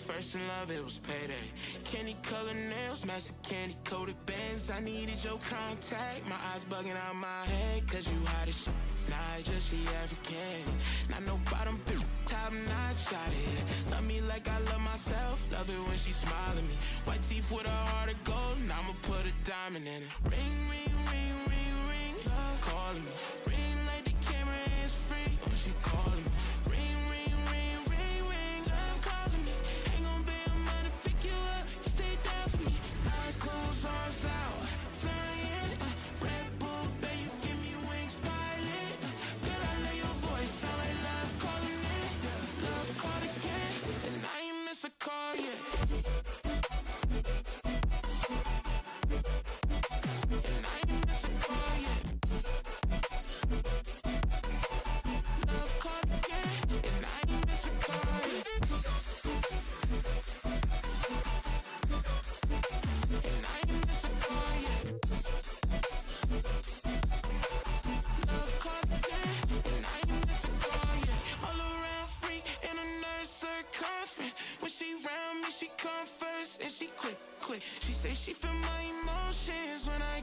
first in love, it was payday. Candy colored nails, match the candy coated bands. I needed your contact, my eyes bugging out my head. Cause you hot as shit, nah, I just see African. Not no bottom bitch, top notch out here. Love me like I love myself, love it when she smile at me. White teeth with a heart of gold, now I'ma put a diamond in it. Ring, ring, ring, ring, ring, love calling me. Ring like the camera is free, when she calling me. Ring, ring, ring, ring, ring, love calling me. Ain't gon' be a man to pick you up, you stay down for me. Eyes closed, arms out, flying. Red Bull, babe, you give me wings, pilot. Girl, I love your voice, sound like love calling it. Love called again, and I ain't miss a call yet. And I ain't miss a call yet. Love called again, and I ain't miss a call yet. And I ain't miss a call yet. Love called again, and I ain't miss a call yet. All around free in a nurse circumference. When she round me, she come first, and she quick. She say she feel my emotions when I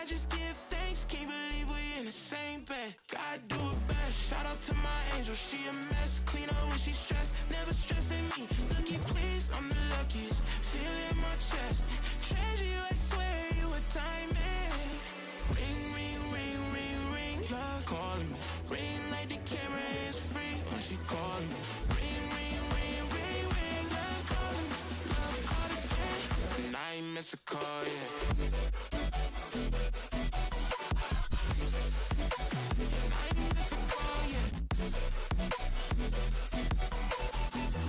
just give thanks, can't believe we in the same bed. God do it best, shout out to my angel, she a mess. Clean up when she stressed, never stressing me. Lucky please, I'm the luckiest, feel it in my chest. Treasure you, I swear you a diamond. Ring, ring, ring, ring, ring, love calling me. Ring like the camera is free when she calling me. Ring, ring, ring, ring, ring, love calling me. Love called again, and I ain't miss a call yet. And I ain't miss a call yet.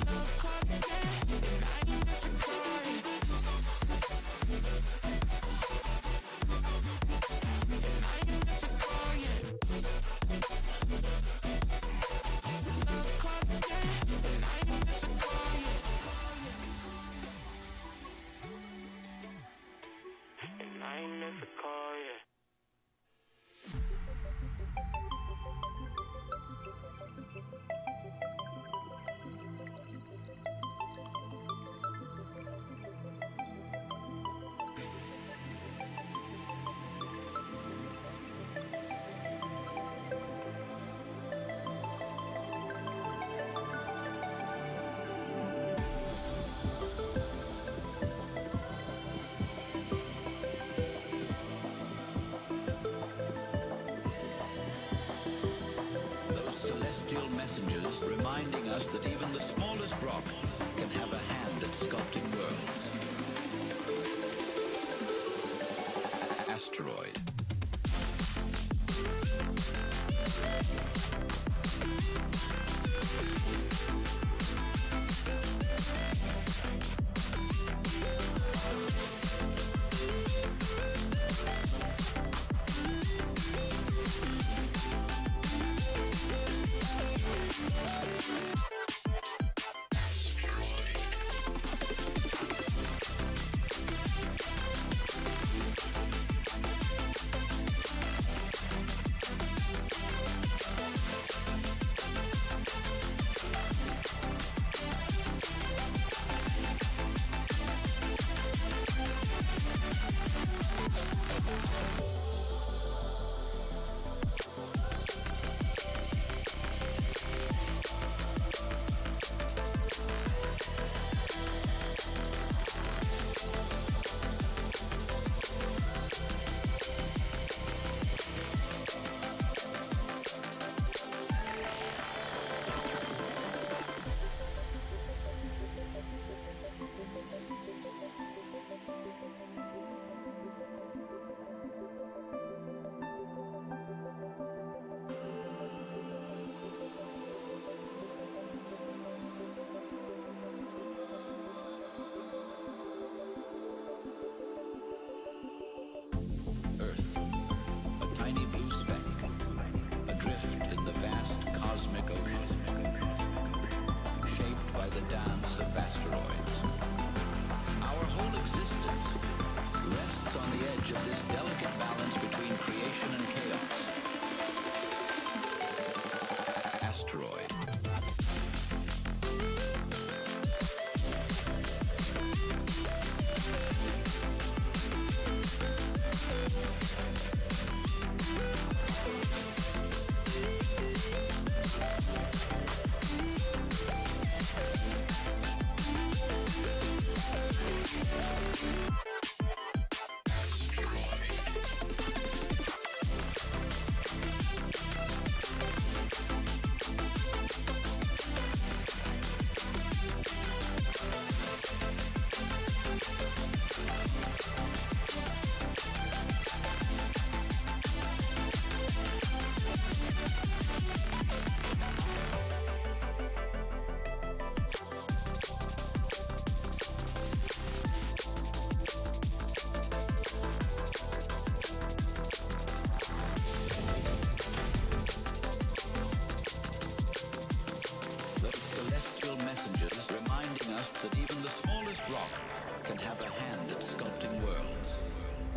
Love called again, and I ain't miss a call yet. And I ain't miss a call yet. Love called again, and I ain't miss a call yet. And I ain't miss a call yet. Those celestial messengers reminding us that even the smallest rock can have a hand at sculpting worlds. Asteroid.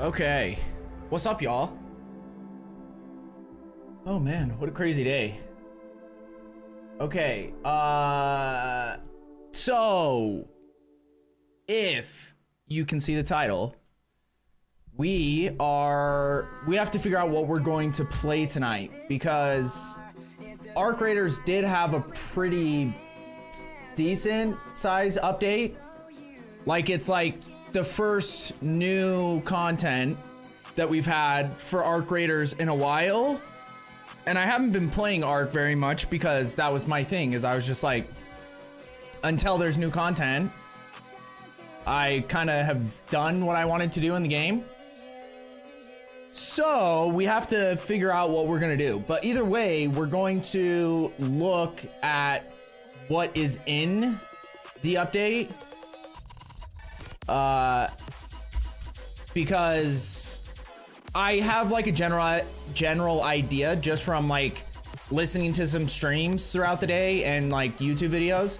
Okay. What's up, y'all? Oh man, what a crazy day. Okay, so if you can see the title, we have to figure out what we're going to play tonight, because Arc Raiders did have a pretty decent size update. Like, it's like the first new content that we've had for Arc Raiders in a while. And I haven't been playing Arc very much because that was my thing, is I was just like, until there's new content, I kind of have done what I wanted to do in the game. So we have to figure out what we're gonna do. But either way, we're going to look at what is in the update. Because I have like a general idea just from like listening to some streams throughout the day and like YouTube videos,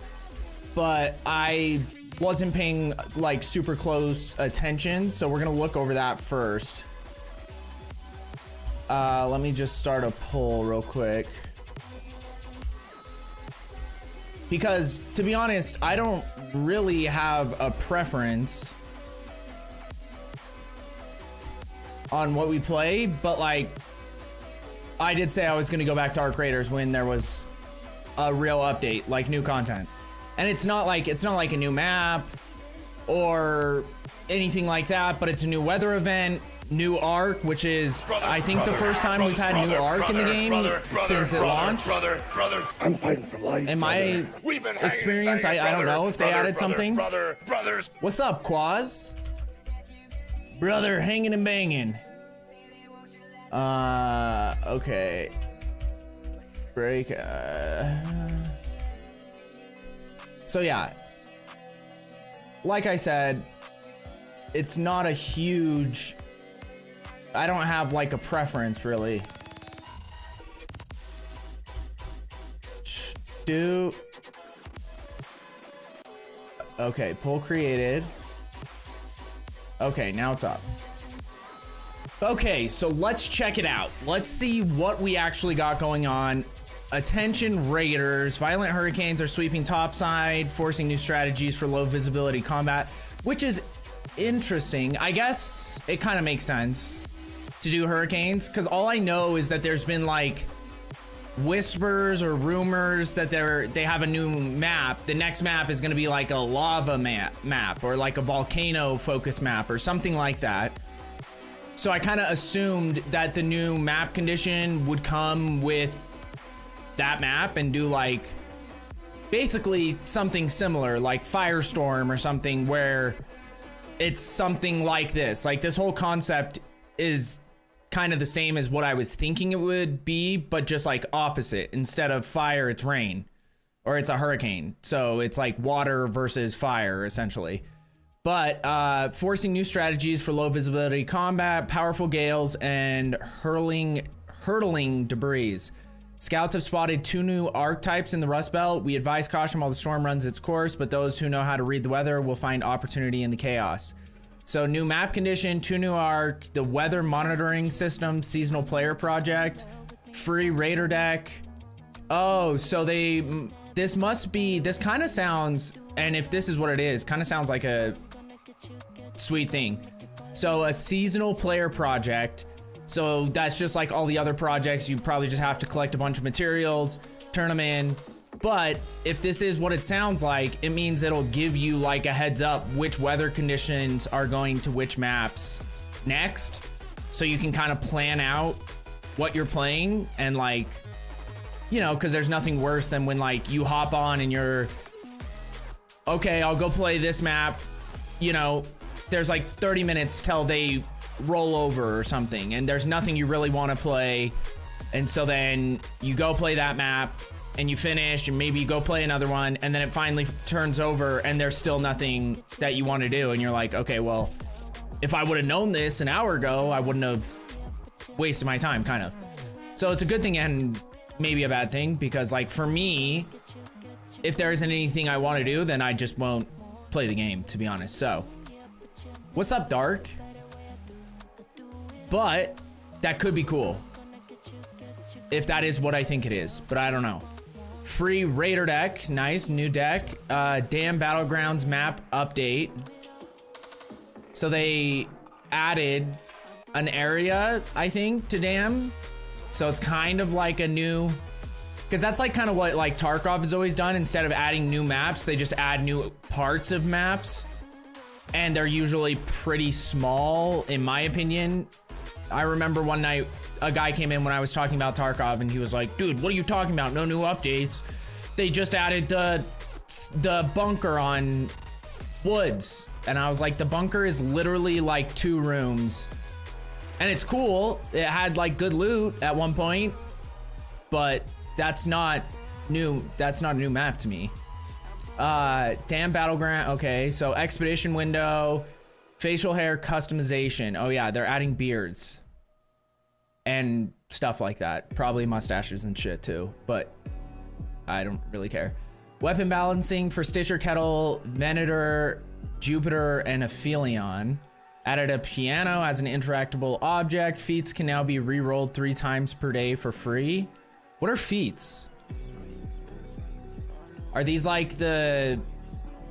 but I wasn't paying like super close attention, so we're gonna look over that first. Let me just start a poll real quick, because to be honest, I don't really have a preference on what we play, but like I did say I was gonna go back to Arc Raiders when there was a real update, like new content. And it's not like a new map or anything like that, but it's a new weather event, new arc, which is I think the first time we've had new arc in the game since it launched. I'm fighting for life. In my experience, I don't know if they added something. What's up, Quaz? Brother, hanging and banging. Okay. Break. So yeah. Like I said, it's not a huge... I don't have like a preference really. Okay, poll created. Okay, now it's up. Okay, so let's check it out. Let's see what we actually got going on. Attention Raiders. Violent hurricanes are sweeping topside, forcing new strategies for low visibility combat, which is interesting. I guess it kind of makes sense to do hurricanes, because all I know is that there's been like whispers or rumors that they have a new map. The next map is going to be like a lava map or like a volcano focus map or something like that. So I kind of assumed that the new map condition would come with that map and do like basically something similar, like Firestorm or something, where it's something like this. Like this whole concept is kind of the same as what I was thinking it would be, but just like opposite. Instead of fire, it's rain, or it's a hurricane. So it's like water versus fire essentially. But forcing new strategies for low visibility combat, powerful gales, and hurtling debris. Scouts have spotted 2 new archetypes in the Rust Belt. We advise caution while the storm runs its course, but those who know how to read the weather will find opportunity in the chaos. So new map condition, 2 new arc, the weather monitoring system, seasonal player project, free raider deck. Oh, so this kind of sounds, and if this is what it is, kind of sounds like a sweet thing. So a seasonal player project. So that's just like all the other projects. You probably just have to collect a bunch of materials, turn them in. But if this is what it sounds like, it means it'll give you like a heads up which weather conditions are going to which maps next. So you can kind of plan out what you're playing, and like, you know, because there's nothing worse than when like you hop on and you're, okay, I'll go play this map. You know, there's like 30 minutes till they roll over or something, and there's nothing you really want to play. And so then you go play that map and you finish, and maybe you go play another one, and then it finally turns over and there's still nothing that you want to do. And you're like, okay, well, if I would have known this an hour ago, I wouldn't have wasted my time, kind of. So it's a good thing and maybe a bad thing, because like for me, if there isn't anything I want to do, then I just won't play the game, to be honest. So what's up, Dark? But that could be cool. If that is what I think it is, but I don't know. Free Raider deck, nice, new deck. Damn Battlegrounds map update. So they added an area, I think, to Damn. So it's kind of like a new, because that's like kind of what like Tarkov has always done. Instead of adding new maps, they just add new parts of maps. And they're usually pretty small, in my opinion. I remember one night, a guy came in when I was talking about Tarkov and he was like, dude, what are you talking about? No new updates. They just added the bunker on Woods. And I was like, the bunker is literally like 2 rooms. And it's cool. It had like good loot at one point, but that's not new. That's not a new map to me. Damn Battleground. Okay, so expedition window, facial hair customization. Oh yeah, they're adding beards and stuff like that. Probably mustaches and shit too, but I don't really care. Weapon balancing for Stitcher, Kettle, Venator, Jupiter, and Aphelion. Added a piano as an interactable object. Feats can now be re-rolled 3 times per day for free. What are feats? Are these like the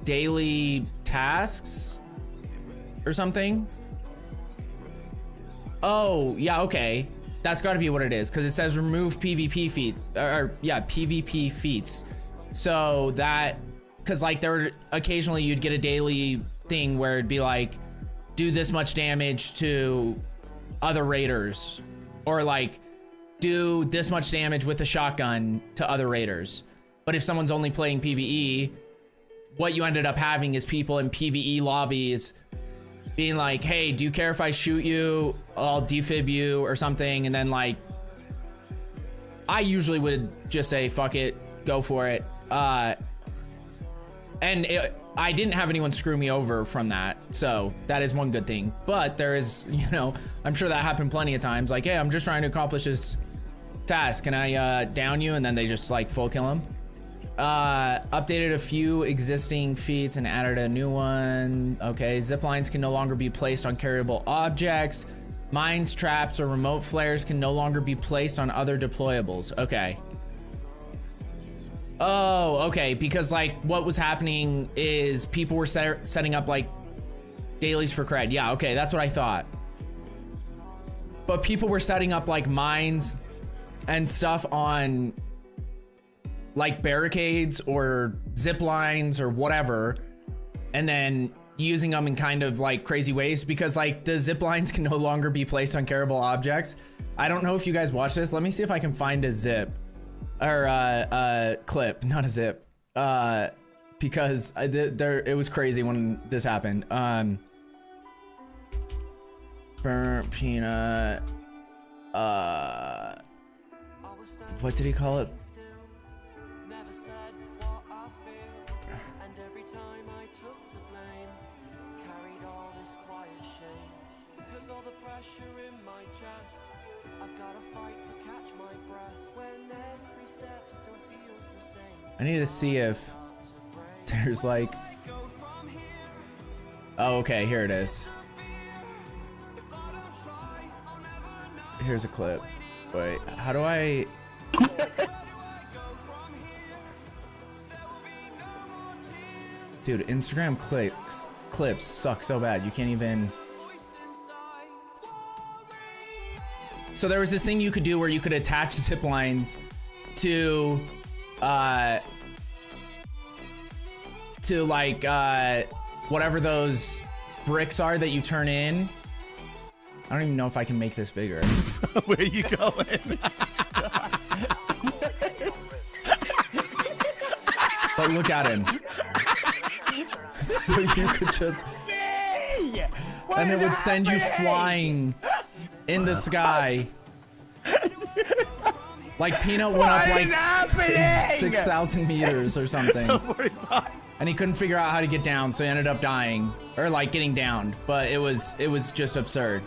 daily tasks or something? Oh, yeah, okay. That's got to be what it is, because it says remove PvP feats, or yeah, PvP feats. So that, because like there occasionally you'd get a daily thing where it'd be like, do this much damage to other raiders, or like do this much damage with a shotgun to other raiders. But if someone's only playing PvE, what you ended up having is people in PvE lobbies being like, hey, do you care if I shoot you? I'll defib you or something. And then like, I usually would just say, fuck it, go for it. I didn't have anyone screw me over from that. So that is one good thing. But there is, you know, I'm sure that happened plenty of times. Like, hey, I'm just trying to accomplish this task. Can I down you? And then they just like full kill him. Updated a few existing feats and added a new one. Okay, zip lines can no longer be placed on carryable objects. Mines, traps, or remote flares can no longer be placed on other deployables. Okay. Oh, okay, because like what was happening is people were setting up like dailies for cred. Yeah, okay, that's what I thought. But people were setting up like mines and stuff on like barricades or zip lines or whatever, and then using them in kind of like crazy ways, because like the zip lines can no longer be placed on carryable objects. I don't know if you guys watch this. Let me see if I can find a zip or a clip, not a zip, because it was crazy when this happened. Burnt peanut. What did he call it? I need to see if there's like, oh, okay, here it is. Here's a clip. Wait, how do I? Dude, Instagram clips suck so bad. You can't even. So there was this thing you could do where you could attach zip lines to like whatever those bricks are that you turn in. I don't even know if I can make this bigger. Where are you going? But look at him. So you could just, and it would send you flying in the sky. Like Peanut went up like 6,000 meters or something. And he couldn't figure out how to get down, so he ended up dying, or like getting downed. But it was just absurd.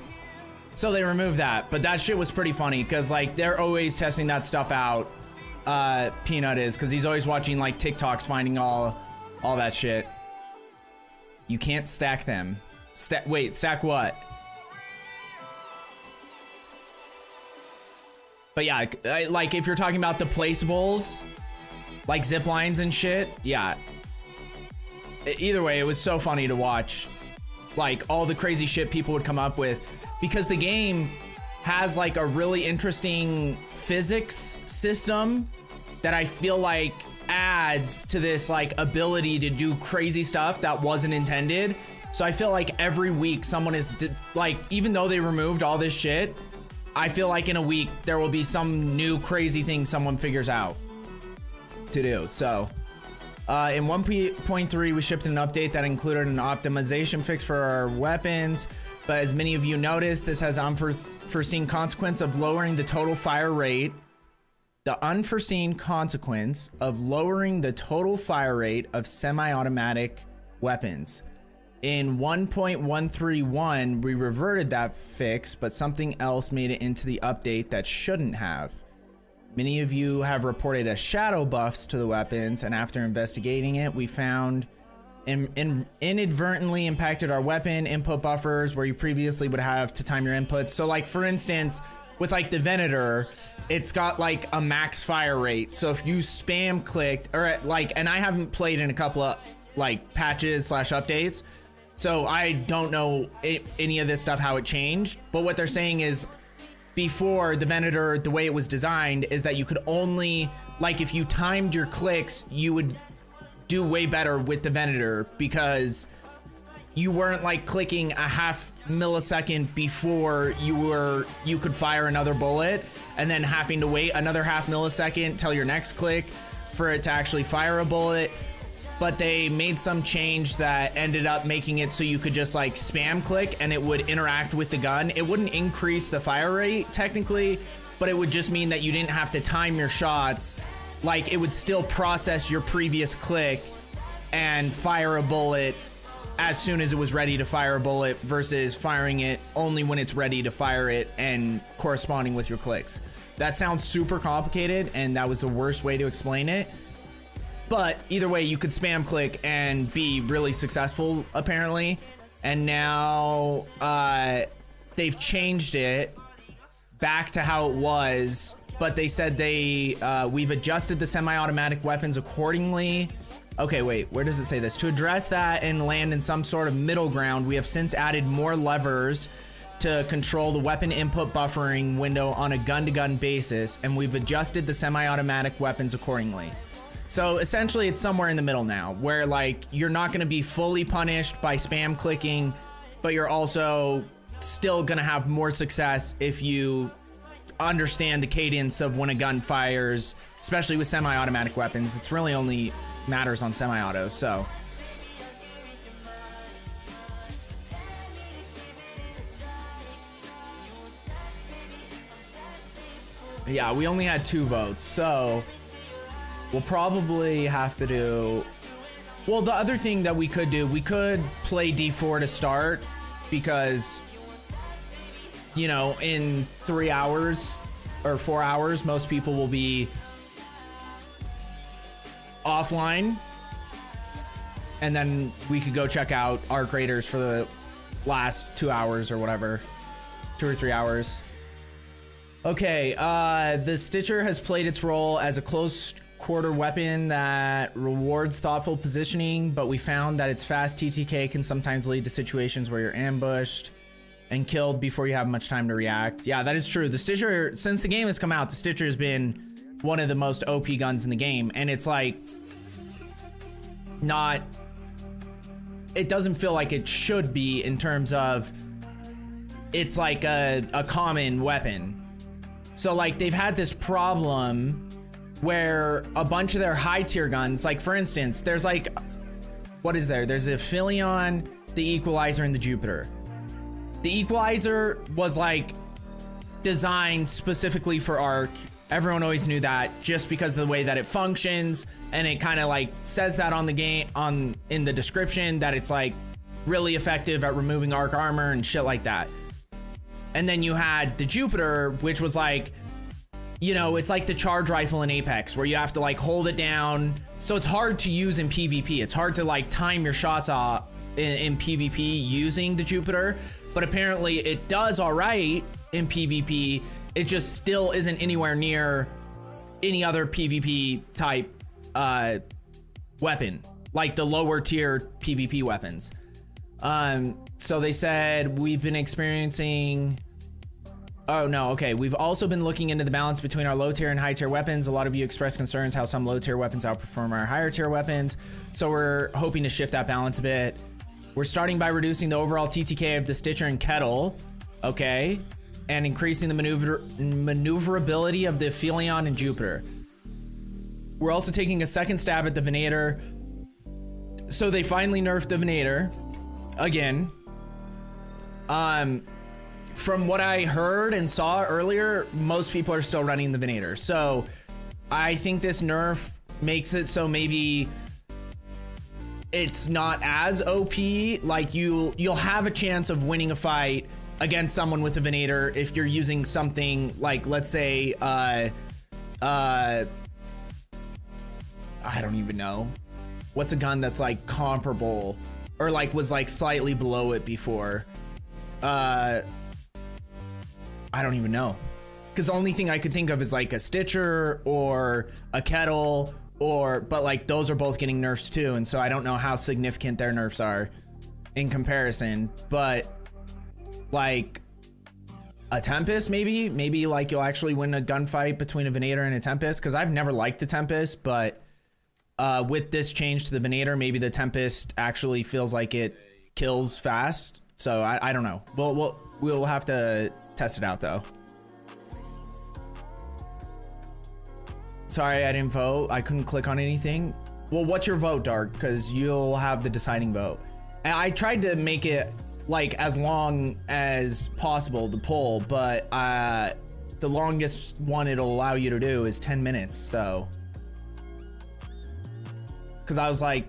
So they removed that, but that shit was pretty funny because like they're always testing that stuff out. Peanut is, because he's always watching like TikToks, finding all that shit. You can't stack them. Wait, stack what? But yeah, like if you're talking about the placeables, like zip lines and shit, yeah. Either way, it was so funny to watch, like all the crazy shit people would come up with, because the game has like a really interesting physics system that I feel like adds to this like ability to do crazy stuff that wasn't intended. So I feel like every week someone is like, even though they removed all this shit, I feel like in a week there will be some new crazy thing someone figures out to do. So in 1.3 we shipped an update that included an optimization fix for our weapons, but as many of you noticed, this has unforeseen consequence of lowering the total fire rate. The unforeseen consequence of lowering the total fire rate of semi-automatic weapons. In 1.131, we reverted that fix, but something else made it into the update that shouldn't have. Many of you have reported a shadow buffs to the weapons, and after investigating it, we found inadvertently impacted our weapon input buffers where you previously would have to time your inputs. So like for instance, with like the Venator, it's got like a max fire rate. So if you spam clicked or like, and I haven't played in a couple of like patches / updates, so I don't know any of this stuff, how it changed. But what they're saying is before the Venator, the way it was designed is that you could only, like if you timed your clicks, you would do way better with the Venator because you weren't like clicking a half millisecond before you could fire another bullet and then having to wait another half millisecond till your next click for it to actually fire a bullet. But they made some change that ended up making it so you could just like spam click and it would interact with the gun. It wouldn't increase the fire rate technically, but it would just mean that you didn't have to time your shots. Like it would still process your previous click and fire a bullet as soon as it was ready to fire a bullet versus firing it only when it's ready to fire it and corresponding with your clicks. That sounds super complicated and that was the worst way to explain it. But either way, you could spam click and be really successful apparently. And now they've changed it back to how it was, but they said we've adjusted the semi-automatic weapons accordingly. Okay, wait, where does it say this? To address that and land in some sort of middle ground, we have since added more levers to control the weapon input buffering window on a gun-to-gun basis, and we've adjusted the semi-automatic weapons accordingly. So essentially it's somewhere in the middle now, where like you're not gonna be fully punished by spam clicking, but you're also still gonna have more success if you understand the cadence of when a gun fires, especially with semi-automatic weapons. It's really only matters on semi-autos, so. Yeah, we only had 2 votes, so we'll probably have to do, well, the other thing that we could do, we could play D4 to start because, you know, in 3 hours or 4 hours, most people will be offline, and then we could go check out our graders for the last 2 hours or whatever, 2 or 3 hours. Okay, the Stitcher has played its role as a close quarter weapon that rewards thoughtful positioning, but we found that its fast TTK can sometimes lead to situations where you're ambushed and killed before you have much time to react. Yeah, that is true. The Stitcher, since the game has come out, the Stitcher has been one of the most OP guns in the game, and it's like not, it doesn't feel like it should be in terms of it's like a common weapon. So like they've had this problem where a bunch of their high tier guns, like for instance, there's like, what is there? There's the Philion, the Equalizer, and the Jupiter. The Equalizer was like designed specifically for Arc. Everyone always knew that just because of the way that it functions, and it kind of like says that on the game, in the description, that it's like really effective at removing Arc armor and shit like that. And then you had the Jupiter, which was like, you know, it's like the charge rifle in Apex where you have to like hold it down. So it's hard to use in PvP. It's hard to like time your shots off in PvP using the Jupiter, but apparently it does all right in PvP It just still isn't anywhere near any other PvP type weapon, like the lower tier PvP weapons. So they said we've been experiencing, oh no, okay. We've also been looking into the balance between our low tier and high tier weapons. A lot of you expressed concerns how some low tier weapons outperform our higher tier weapons. So we're hoping to shift that balance a bit. We're starting by reducing the overall TTK of the Stitcher and Kettle, okay, and increasing the maneuverability of the Aphelion and Jupiter. We're also taking a second stab at the Venator. So they finally nerfed the Venator again. From what I heard and saw earlier, most people are still running the Venator. So I think this nerf makes it so maybe it's not as OP. Like you'll have a chance of winning a fight against someone with a Venator if you're using something like, let's say, I don't even know. What's a gun that's like comparable or like was like slightly below it before? I don't even know. Because the only thing I could think of is like a Stitcher or a Kettle but like those are both getting nerfs too. And so I don't know how significant their nerfs are in comparison, but like a Tempest, maybe like you'll actually win a gunfight between a Venator and a Tempest. Cause I've never liked the Tempest, but with this change to the Venator, maybe the Tempest actually feels like it kills fast. So I don't know. We'll have to test it out though. Sorry, I didn't vote. I couldn't click on anything. Well, what's your vote, Dark? Because you'll have the deciding vote. And I tried to make it like as long as possible, the poll, but the longest one it'll allow you to do is 10 minutes. So, because I was like,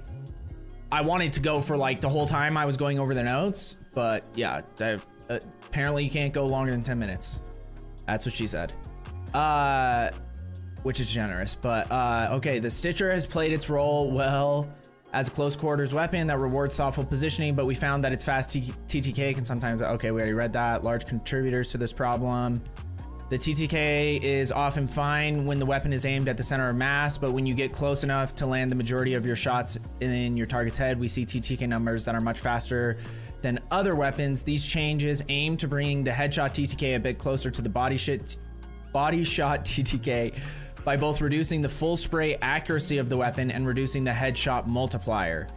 I wanted to go for like the whole time I was going over the notes, but yeah, apparently you can't go longer than 10 minutes. That's what she said. Which is generous, but okay, the Stitcher has played its role well as a close quarters weapon that rewards thoughtful positioning, but we found that its fast TTK can sometimes, okay, we already read that, large contributors to this problem. The TTK is often fine when the weapon is aimed at the center of mass, but when you get close enough to land the majority of your shots in your target's head, we see TTK numbers that are much faster than other weapons. These changes aim to bring the headshot TTK a bit closer to the body shot TTK by both reducing the full spray accuracy of the weapon and reducing the headshot multiplier.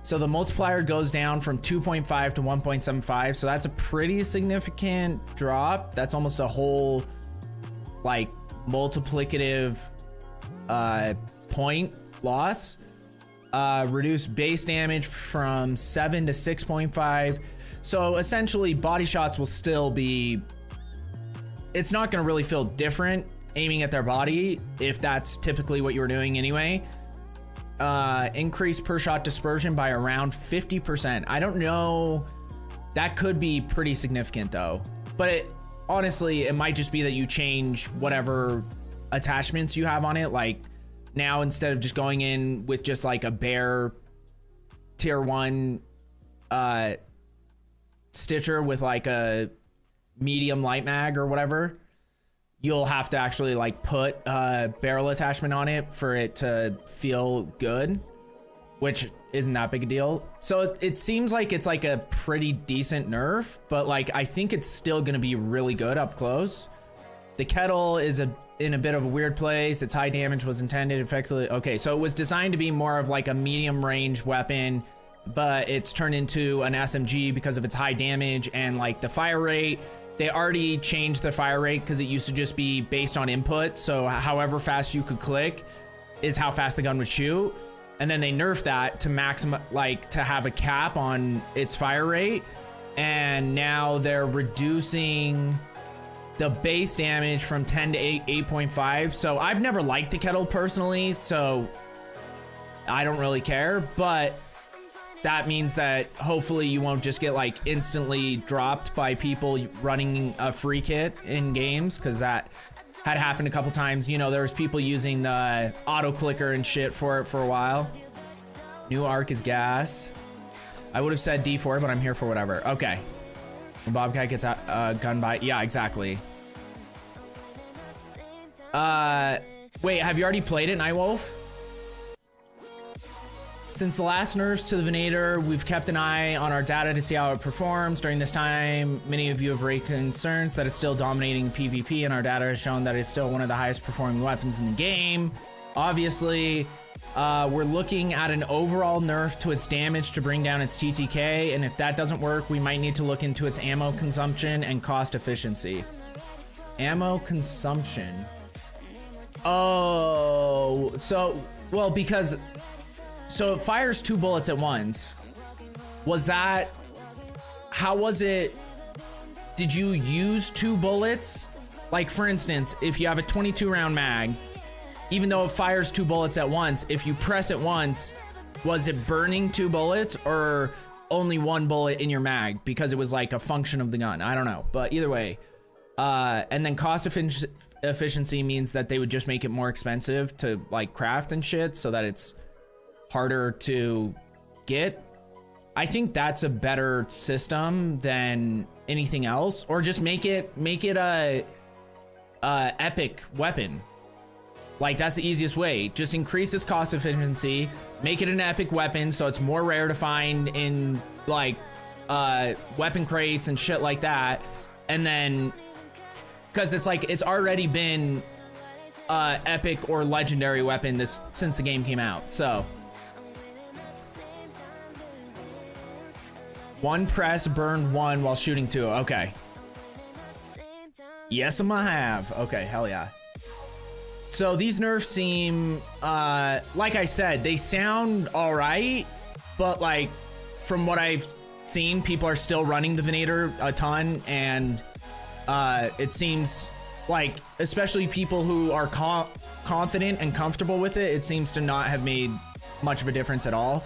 So the multiplier goes down from 2.5 to 1.75. So that's a pretty significant drop. That's almost a whole like multiplicative point loss. Reduce base damage from 7 to 6.5. So essentially body shots will still be, it's not gonna really feel different aiming at their body if that's typically what you were doing anyway. Increase per shot dispersion by around 50%. I don't know, that could be pretty significant though, but honestly it might just be that you change whatever attachments you have on it. Like now instead of just going in with just like a bare tier 1 Stitcher with like a medium light mag or whatever, you'll have to actually like put a barrel attachment on it for it to feel good, which isn't that big a deal. So it seems like it's like a pretty decent nerf, but like I think it's still gonna be really good up close. The Kettle is in a bit of a weird place. Its high damage was intended effectively. Okay, so it was designed to be more of like a medium range weapon, but it's turned into an SMG because of its high damage and like the fire rate. They already changed the fire rate because it used to just be based on input. So however fast you could click is how fast the gun would shoot. And then they nerfed that to maximum, like to have a cap on its fire rate. And now they're reducing the base damage from 10 to 8.5. So I've never liked the Kettle personally, so I don't really care, but that means that hopefully you won't just get like instantly dropped by people running a free kit in games, because that had happened a couple times. You know, there was people using the auto clicker and shit for it for a while. New arc is gas. I would have said D4, but I'm here for whatever. Okay. When Bobcat gets a gun by, yeah, exactly. Wait, have you already played it, Nightwolf? Since the last nerfs to the Venator, we've kept an eye on our data to see how it performs. During this time, many of you have raised concerns that it's still dominating PvP, and our data has shown that it's still one of the highest performing weapons in the game. Obviously, we're looking at an overall nerf to its damage to bring down its TTK, and if that doesn't work, we might need to look into its ammo consumption and cost efficiency. Ammo consumption. Oh, so, well, because... So it fires 2 bullets at once. Was that... How was it... Did you use 2 bullets? Like, for instance, if you have a 22 round mag, even though it fires 2 bullets at once, if you press it once, was it burning 2 bullets or only 1 bullet in your mag? Because it was like a function of the gun. I don't know. But either way. And then cost efficiency means that they would just make it more expensive to like craft and shit so that it's harder to get. I think that's a better system than anything else, or just make it a epic weapon. Like, that's the easiest way. Just increase its cost efficiency, make it an epic weapon so it's more rare to find in like weapon crates and shit like that. And then because it's like it's already been epic or legendary weapon since the game came out. So 1 press, burn 1 while shooting 2. Okay. Yes, I'm gonna have. Okay, hell yeah. So these nerfs seem, like I said, they sound all right, but like from what I've seen, people are still running the Venator a ton, and it seems like, especially people who are confident and comfortable with it, it seems to not have made much of a difference at all.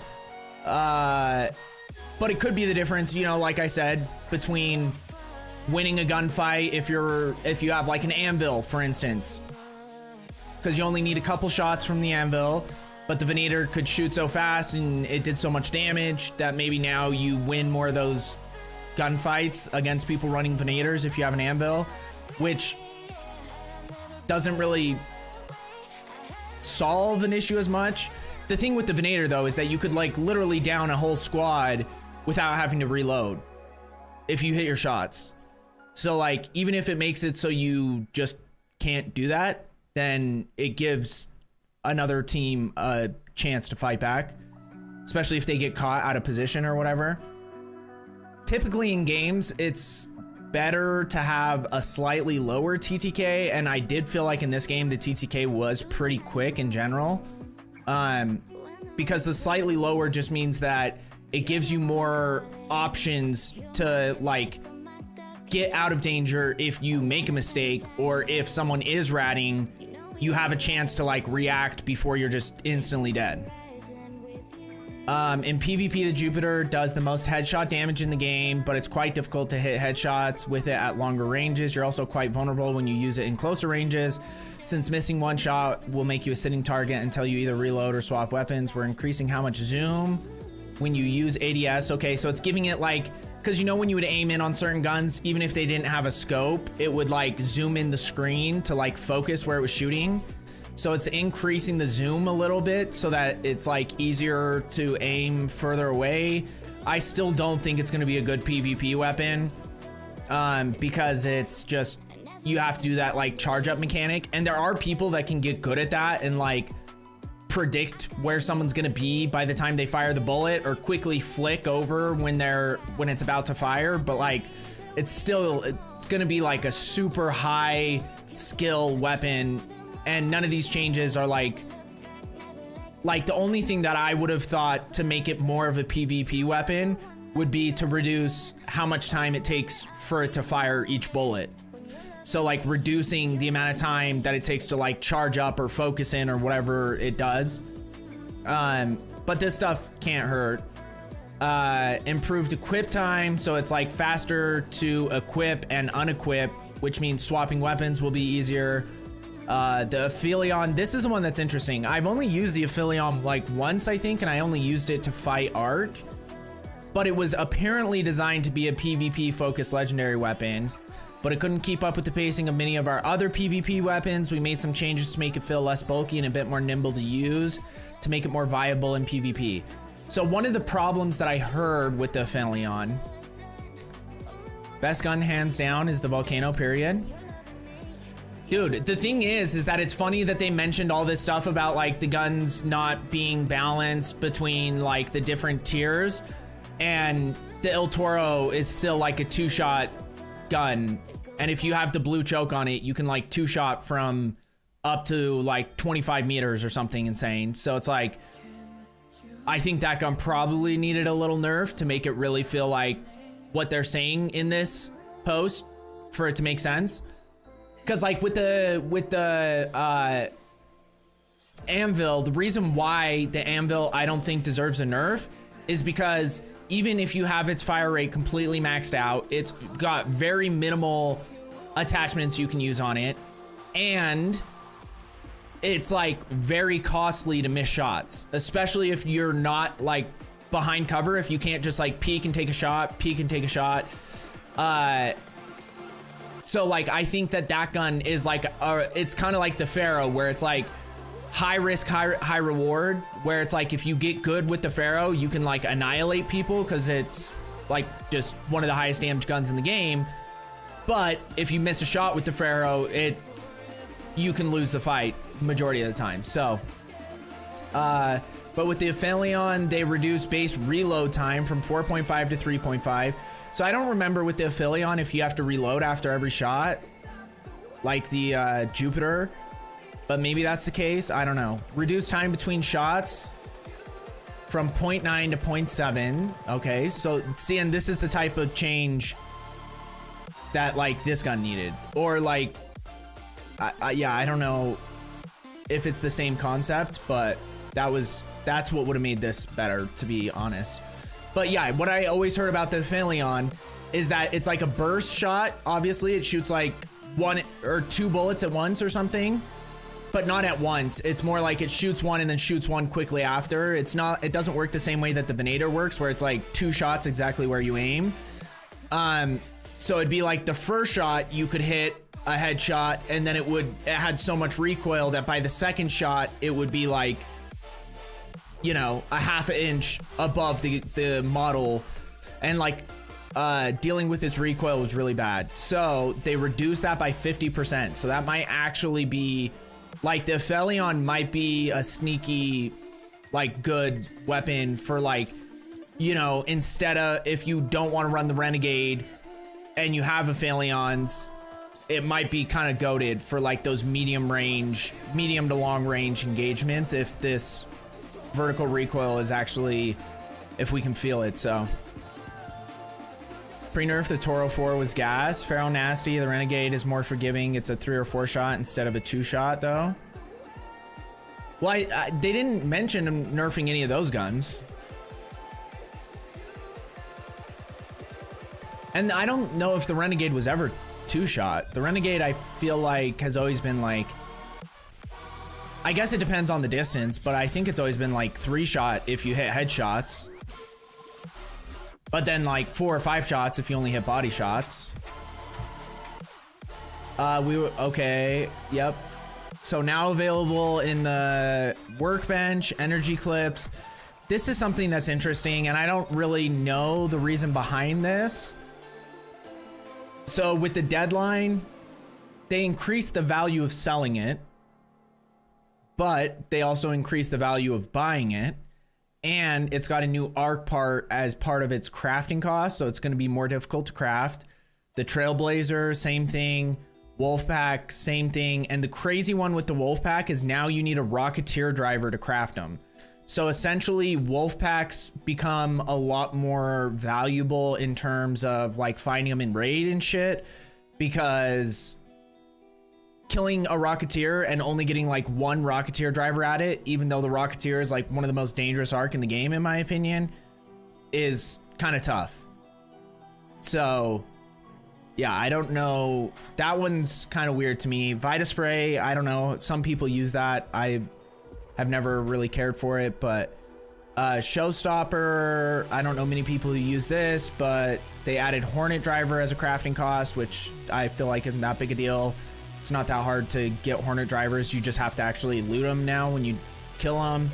But it could be the difference, you know, like I said, between winning a gunfight if you have like an anvil, for instance, because you only need a couple shots from the anvil, but the Venator could shoot so fast and it did so much damage that maybe now you win more of those gunfights against people running Venators if you have an anvil, which doesn't really solve an issue as much. The thing with the Venator though is that you could like literally down a whole squad without having to reload if you hit your shots. So like, even if it makes it so you just can't do that, then it gives another team a chance to fight back, especially if they get caught out of position or whatever. Typically in games, it's better to have a slightly lower TTK, and I did feel like in this game the TTK was pretty quick in general, because the slightly lower just means that it gives you more options to like get out of danger if you make a mistake, or if someone is ratting, you have a chance to like react before you're just instantly dead. In PvP, the Jupiter does the most headshot damage in the game, but it's quite difficult to hit headshots with it at longer ranges. You're also quite vulnerable when you use it in closer ranges, since missing 1 shot will make you a sitting target until you either reload or swap weapons. We're increasing how much zoom when you use ADS. Okay, so it's giving it like, because you know when you would aim in on certain guns, even if they didn't have a scope, it would like zoom in the screen to like focus where it was shooting. So it's increasing the zoom a little bit so that it's like easier to aim further away. I still don't think it's going to be a good PvP weapon, because it's just, you have to do that like charge up mechanic, and there are people that can get good at that and like predict where someone's gonna be by the time they fire the bullet, or quickly flick over when it's about to fire. But like, it's gonna be like a super high skill weapon, and none of these changes are like the only thing that I would have thought to make it more of a PvP weapon would be to reduce how much time it takes for it to fire each bullet. So like reducing the amount of time that it takes to like charge up or focus in or whatever it does. But this stuff can't hurt. Improved equip time, so it's like faster to equip and unequip, which means swapping weapons will be easier. The Aphelion, this is the one that's interesting. I've only used the Aphelion like once, I think, and I only used it to fight Ark. But it was apparently designed to be a PvP focused legendary weapon. but it couldn't keep up with the pacing of many of our other PvP weapons. We made some changes to make it feel less bulky and a bit more nimble to use to make it more viable in PvP. So one of the problems that I heard with the Aphelion, best gun hands down is the Volcano, period. Dude, the thing is that it's funny that they mentioned all this stuff about like the guns not being balanced between like the different tiers, and the El Toro is still like a 2-shot gun, and if you have the blue choke on it, you can like 2-shot from up to like 25 meters or something insane. So it's like, I think that gun probably needed a little nerf to make it really feel like what they're saying in this post for it to make sense. Because like with the Anvil, the reason why the Anvil I don't think deserves a nerf is because even if you have its fire rate completely maxed out, it's got very minimal attachments you can use on it, and it's like very costly to miss shots, especially if you're not like behind cover, if you can't just like peek and take a shot, peek and take a shot. So like I think that gun is like it's kind of like the Pharaoh, where it's like high risk, high reward, where it's like if you get good with the Pharaoh, you can like annihilate people because it's like just one of the highest damage guns in the game. But if you miss a shot with the Pharaoh, you can lose the fight majority of the time. So but with the Aphelion, they reduced base reload time from 4.5 to 3.5. So I don't remember with the Aphelion if you have to reload after every shot, like the Jupiter, but maybe that's the case. I don't know. Reduced time between shots from 0.9 to 0.7. Okay, so see, and this is the type of change that like this gun needed, or like, yeah, I don't know if it's the same concept, but that's what would have made this better, to be honest. But yeah, what I always heard about the Aphelion is that it's like a burst shot. Obviously, it shoots like 1 or 2 bullets at once or something, but not at once. It's more like it shoots one and then shoots one quickly after. It doesn't work the same way that the Venator works, where it's like 2 shots exactly where you aim. So it'd be like the first shot you could hit a headshot, and then it had so much recoil that by the second shot it would be like, you know, a half an inch above the model, and like dealing with its recoil was really bad. So they reduced that by 50%. So that might actually be like, the Aphelion might be a sneaky like good weapon for like, you know, instead of, if you don't want to run the Renegade and you have Aphelions, it might be kind of goated for like those medium to long range engagements, if this vertical recoil is actually, if we can feel it. So pre-nerf, the Toro 4 was gas. Pharaoh nasty. The Renegade is more forgiving. It's a 3 or 4 shot instead of a 2 shot though. Well, they didn't mention nerfing any of those guns. And I don't know if the Renegade was ever 2 shot. The Renegade, I feel like, has always been like, I guess it depends on the distance, but I think it's always been like 3 shot if you hit headshots, but then like 4 or 5 shots if you only hit body shots. Okay, yep. So now available in the workbench, energy clips. This is something that's interesting, and I don't really know the reason behind this. So with the deadline, they increased the value of selling it, but they also increased the value of buying it, and it's got a new arc part as part of its crafting cost, so it's going to be more difficult to craft. The Trailblazer, same thing. Wolfpack, same thing. And the crazy one with the Wolfpack is now you need a Rocketeer driver to craft them. So essentially, Wolfpacks become a lot more valuable in terms of like finding them in raid and shit, because killing a Rocketeer and only getting like 1 Rocketeer driver at it, even though the Rocketeer is like one of the most dangerous arc in the game, in my opinion, is kind of tough. So yeah, I don't know. That one's kind of weird to me. Vita Spray, I don't know. Some people use that. I have never really cared for it, but Showstopper, I don't know many people who use this, but they added Hornet Driver as a crafting cost, which I feel like isn't that big a deal. It's not that hard to get Hornet Drivers. You just have to actually loot them now when you kill them.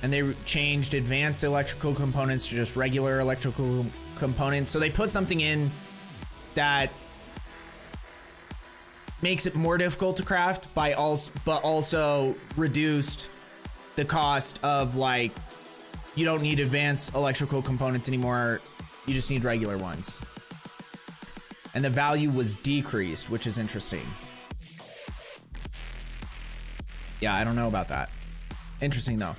And they changed advanced electrical components to just regular electrical components. So they put something in that makes it more difficult to craft but also reduced the cost of, like, you don't need advanced electrical components anymore. You just need regular ones. And the value was decreased, which is interesting. Yeah, I don't know about that. Interesting though.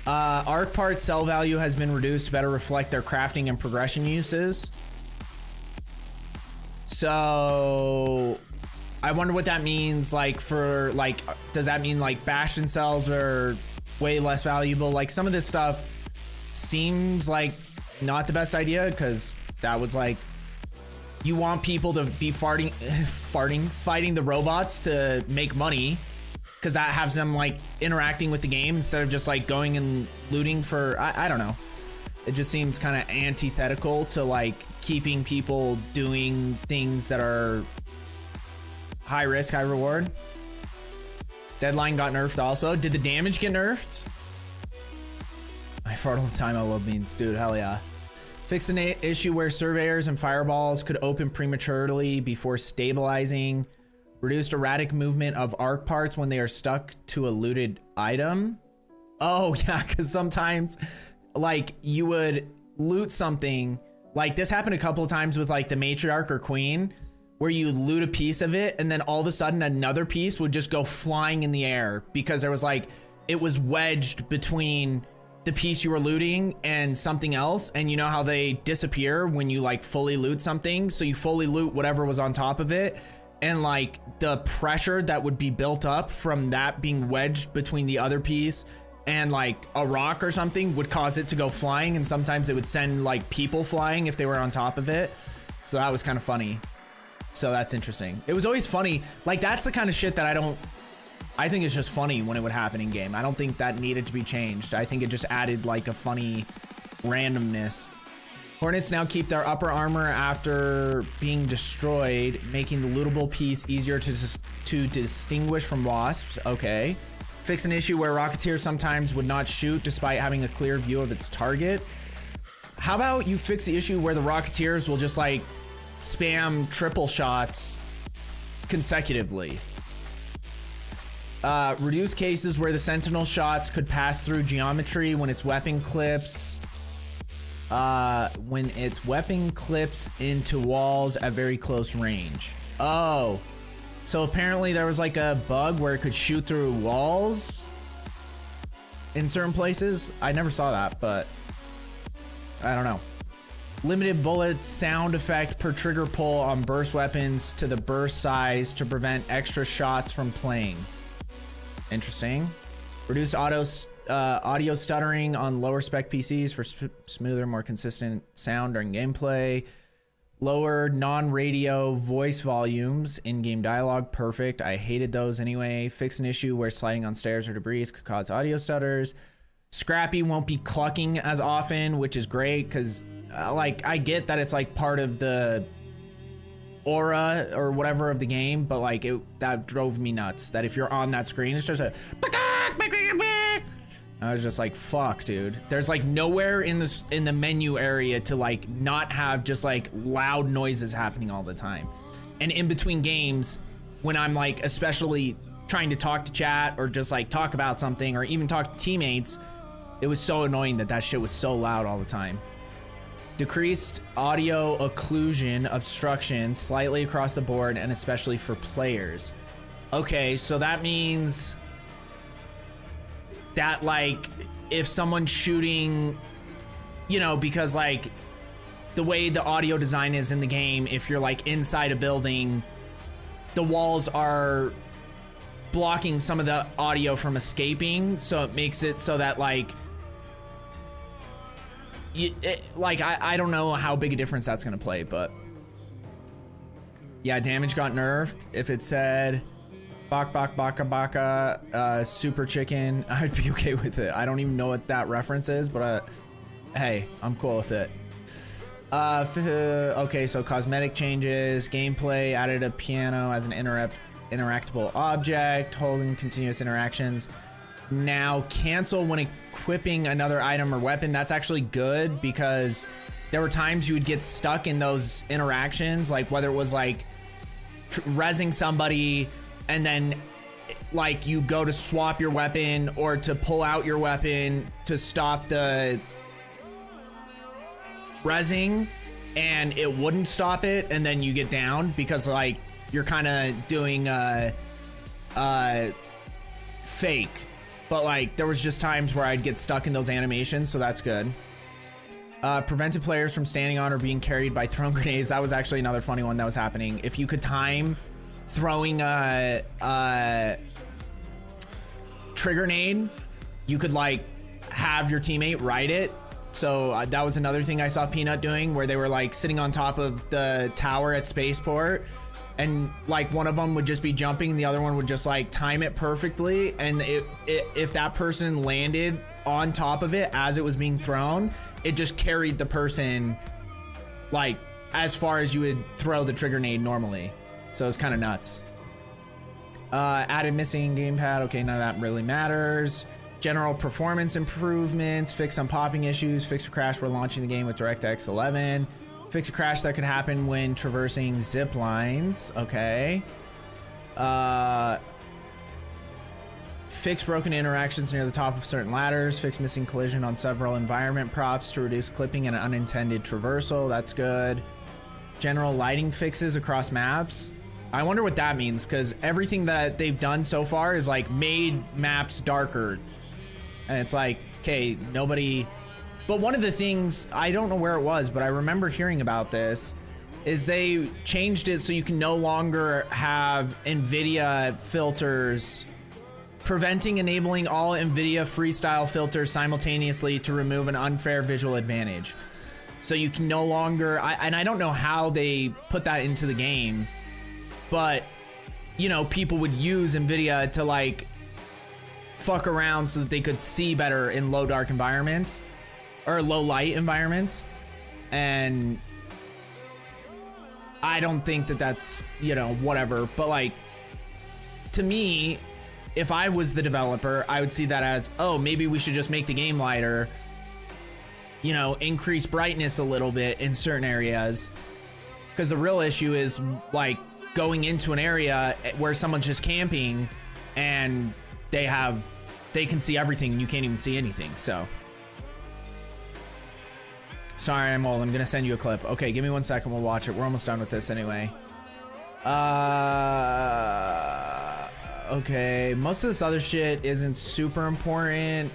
Arc parts sell value has been reduced to better reflect their crafting and progression uses. So I wonder what that means, like, for, like, does that mean like Bastion cells are way less valuable? Like, some of this stuff seems like not the best idea, because that was like, you want people to be fighting the robots to make money, because that has them like interacting with the game instead of just like going and looting for, I don't know. It just seems kind of antithetical to like keeping people doing things that are high risk, high reward. Deadline got nerfed also. Did the damage get nerfed? I fart all the time. I love beans. Dude, hell yeah. Fixed an issue where surveyors and fireballs could open prematurely before stabilizing. Reduced erratic movement of arc parts when they are stuck to a looted item. Oh yeah, because sometimes like you would loot something. Like this happened a couple of times with like the matriarch or queen, where you loot a piece of it and then all of a sudden another piece would just go flying in the air because there was like, it was wedged between the piece you were looting and something else. And you know how they disappear when you like fully loot something? So you fully loot whatever was on top of it. And like the pressure that would be built up from that being wedged between the other piece and like a rock or something would cause it to go flying. And sometimes it would send like people flying if they were on top of it. So that was kind of funny. So that's interesting. It was always funny. Like that's the kind of shit that I think it's just funny when it would happen in game. I don't think that needed to be changed. I think it just added like a funny randomness. Hornets now keep their upper armor after being destroyed, making the lootable piece easier to distinguish from wasps. Okay. Fix an issue where Rocketeer sometimes would not shoot despite having a clear view of its target. How about you fix the issue where the Rocketeers will just like spam triple shots consecutively? Reduce cases where the Sentinel shots could pass through geometry when its weapon clips into walls at very close range. Oh, so apparently there was like a bug where it could shoot through walls in certain places. I never saw that, but I don't know. Limited bullet sound effect per trigger pull on burst weapons to the burst size to prevent extra shots from playing. Interesting. Reduce audio stuttering on lower spec PCs for smoother, more consistent sound during gameplay. Lower non-radio voice volumes, in-game dialogue, perfect. I hated those anyway. Fix an issue where sliding on stairs or debris could cause audio stutters. Scrappy won't be clucking as often, which is great because like I get that it's like part of the aura or whatever of the game, but like that drove me nuts that if you're on that screen it's just a I was just like, fuck, dude. There's like nowhere in the menu area to like not have just like loud noises happening all the time. And in between games, when I'm like especially trying to talk to chat or just like talk about something or even talk to teammates, it was so annoying that shit was so loud all the time. Decreased audio occlusion obstruction slightly across the board and especially for players. Okay, so that means that like if someone's shooting, you know, because like the way the audio design is in the game, if you're like inside a building, the walls are blocking some of the audio from escaping, so it makes it so that like I don't know how big a difference that's gonna play, but yeah, damage got nerfed. If it said Baka baka, super chicken. I'd be okay with it. I don't even know what that reference is, but hey, I'm cool with it. Okay, so cosmetic changes, gameplay, added a piano as an interactable object, holding continuous interactions. Now cancel when equipping another item or weapon. That's actually good because there were times you would get stuck in those interactions, like whether it was like rezzing somebody and then like you go to swap your weapon or to pull out your weapon to stop the rezzing and it wouldn't stop it, and then you get down because like you're kind of doing fake, but like there was just times where I'd get stuck in those animations, so that's good. Prevented players from standing on or being carried by thrown grenades. That was actually another funny one that was happening. If you could time throwing a trigger grenade, you could like have your teammate ride it. So that was another thing I saw Peanut doing, where they were like sitting on top of the tower at Spaceport, and like one of them would just be jumping and the other one would just like time it perfectly, and if that person landed on top of it as it was being thrown, it just carried the person like as far as you would throw the trigger grenade normally. So it's kind of nuts. Added missing gamepad. Okay, none of that really matters. General performance improvements. Fix some popping issues. Fix a crash while launching the game with DirectX 11. Fix a crash that could happen when traversing zip lines. Okay. Fix broken interactions near the top of certain ladders. Fix missing collision on several environment props to reduce clipping and unintended traversal. That's good. General lighting fixes across maps. I wonder what that means, because everything that they've done so far is like made maps darker. And it's like, okay, nobody... But one of the things, I don't know where it was, but I remember hearing about this, is they changed it so you can no longer have NVIDIA filters, preventing enabling all NVIDIA freestyle filters simultaneously to remove an unfair visual advantage. So you can no longer, and I don't know how they put that into the game, but, you know, people would use NVIDIA to like fuck around so that they could see better in low dark environments or low light environments. And I don't think that that's, you know, whatever, but like, to me, if I was the developer, I would see that as, oh, maybe we should just make the game lighter, you know, increase brightness a little bit in certain areas. Because the real issue is like going into an area where someone's just camping and they can see everything and you can't even see anything. So sorry, I'm old. I'm gonna send you a clip. Okay, give me 1 second. We'll watch it. We're almost done with this anyway. Okay, most of this other shit isn't super important.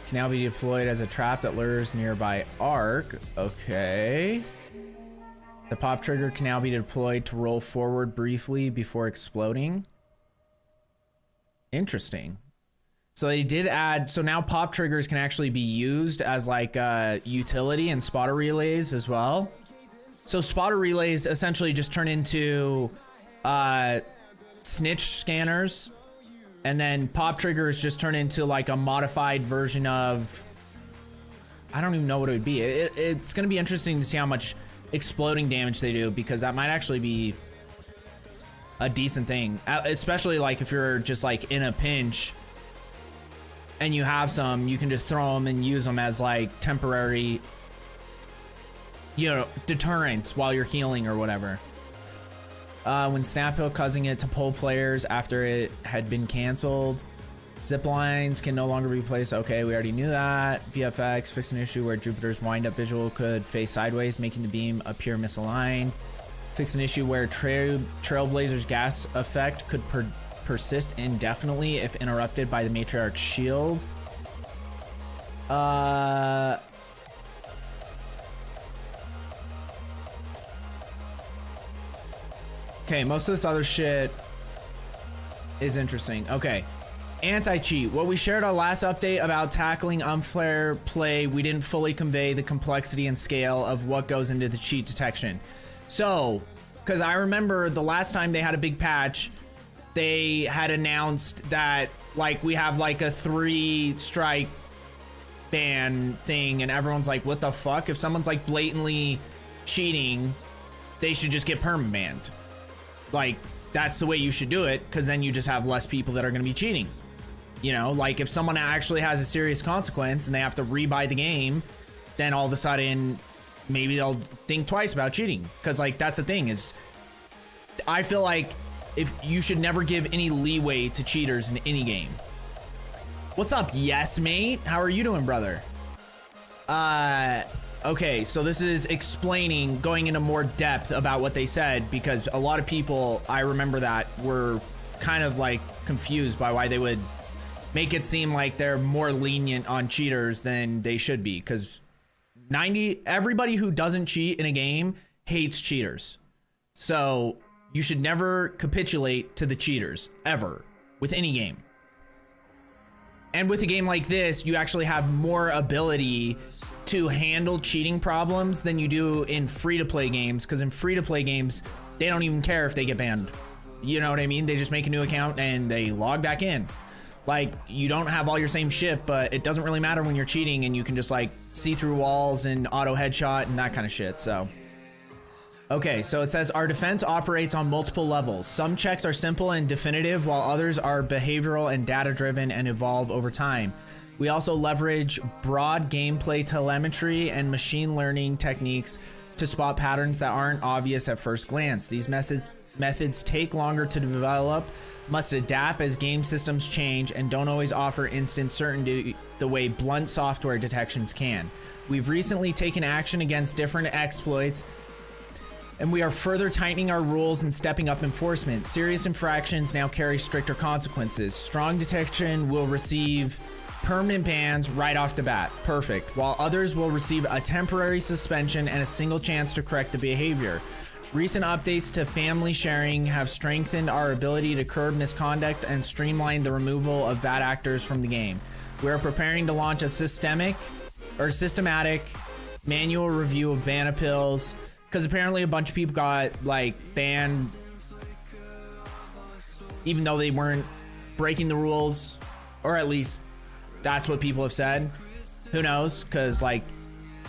Can now be deployed as a trap that lures nearby arc. Okay. The pop trigger can now be deployed to roll forward briefly before exploding. Interesting. So they did add, so now pop triggers can actually be used as like a utility in spotter relays as well. So spotter relays essentially just turn into snitch scanners, and then pop triggers just turn into like a modified version of, I don't even know what it would be. It's going to be interesting to see how much exploding damage they do, because that might actually be a decent thing, especially like if you're just like in a pinch and you have some, you can just throw them and use them as like temporary, you know, deterrents while you're healing or whatever. When Snaphill causing it to pull players after it had been canceled. Zip lines can no longer be placed. Okay, we already knew that. VFX fixed an issue where Jupiter's wind-up visual could face sideways, making the beam appear misaligned. Fixed an issue where Trailblazer's gas effect could persist indefinitely if interrupted by the Matriarch's shield. Okay, most of this other shit is interesting. Okay. Anti-cheat. What we shared our last update about tackling unfair play, we didn't fully convey the complexity and scale of what goes into the cheat detection. So, Because I remember the last time they had a big patch, they had announced that like we have like a 3-strike ban thing, and everyone's like, what the fuck? If someone's like blatantly cheating, they should just get perma-banned. Like, that's the way you should do it, because then you just have less people that are going to be cheating. You know, like if someone actually has a serious consequence and they have to rebuy the game, then all of a sudden maybe they'll think twice about cheating. Because like that's the thing is, I feel like if you should never give any leeway to cheaters in any game. What's up, yes mate? How are you doing, brother? Okay, so this is explaining, going into more depth about what they said, because a lot of people, I remember that, were kind of like confused by why they would make it seem like they're more lenient on cheaters than they should be, because everybody who doesn't cheat in a game hates cheaters. So you should never capitulate to the cheaters, ever, with any game. And with a game like this, you actually have more ability to handle cheating problems than you do in free-to-play games, because in free-to-play games, they don't even care if they get banned. You know what I mean? They just make a new account and they log back in. Like, you don't have all your same shit, but it doesn't really matter when you're cheating and you can just like see through walls and auto headshot and that kind of shit. So okay, so it says our defense operates on multiple levels. Some checks are simple and definitive, while others are behavioral and data driven and evolve over time. We also leverage broad gameplay telemetry and machine learning techniques to spot patterns that aren't obvious at first glance. These methods take longer to develop, must adapt as game systems change, and don't always offer instant certainty the way blunt software detections can. We've recently taken action against different exploits, and we are further tightening our rules and stepping up enforcement. Serious infractions now carry stricter consequences. Strong detection will receive permanent bans right off the bat. Perfect. While others will receive a temporary suspension and a single chance to correct the behavior. Recent updates to family sharing have strengthened our ability to curb misconduct and streamline the removal of bad actors from the game. We are preparing to launch a systematic manual review of ban appeals, because apparently a bunch of people got like banned even though they weren't breaking the rules, or at least that's what people have said. Who knows? Because like,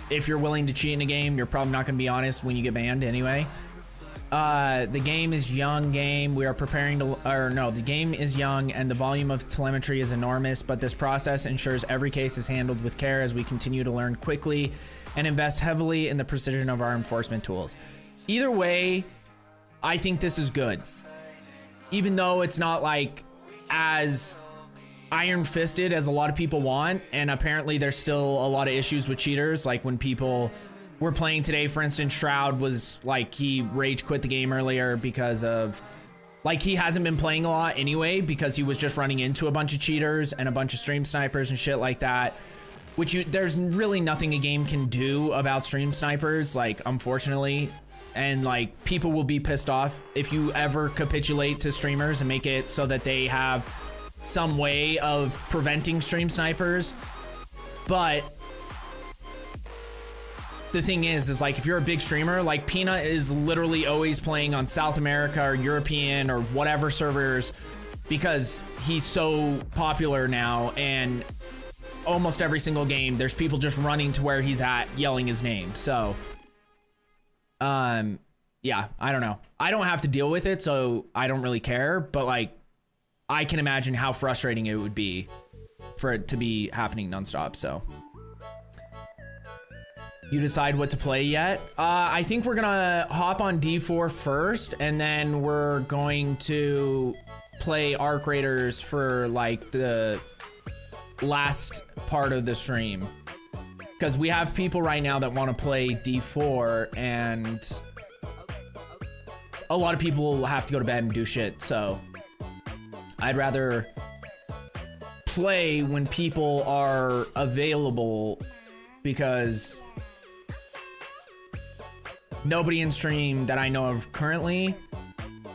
if you're willing to cheat in a game, you're probably not going to be honest when you get banned anyway. The game is young game. We are preparing to, or no, the game is young and the volume of telemetry is enormous, but this process ensures every case is handled with care as we continue to learn quickly and invest heavily in the precision of our enforcement tools. Either way, I think this is good. Even though it's not like as iron-fisted as a lot of people want, and apparently there's still a lot of issues with cheaters. Like when people were playing today, for instance, Shroud was like, he rage quit the game earlier because of, like, he hasn't been playing a lot anyway because he was just running into a bunch of cheaters and a bunch of stream snipers and shit like that, which there's really nothing a game can do about stream snipers, like, unfortunately. And like, people will be pissed off if you ever capitulate to streamers and make it so that they have some way of preventing stream snipers. But the thing is like, if you're a big streamer, like Peanut is literally always playing on South America or European or whatever servers because he's so popular now, and almost every single game there's people just running to where he's at yelling his name. So yeah, I don't know. I don't have to deal with it, so I don't really care, but like, I can imagine how frustrating it would be for it to be happening nonstop. So you decide what to play yet? I think we're gonna hop on D4 first, and then we're going to play Arc Raiders for like the last part of the stream, because we have people right now that want to play D4, and a lot of people will have to go to bed and do shit. So I'd rather play when people are available, because nobody in stream that I know of currently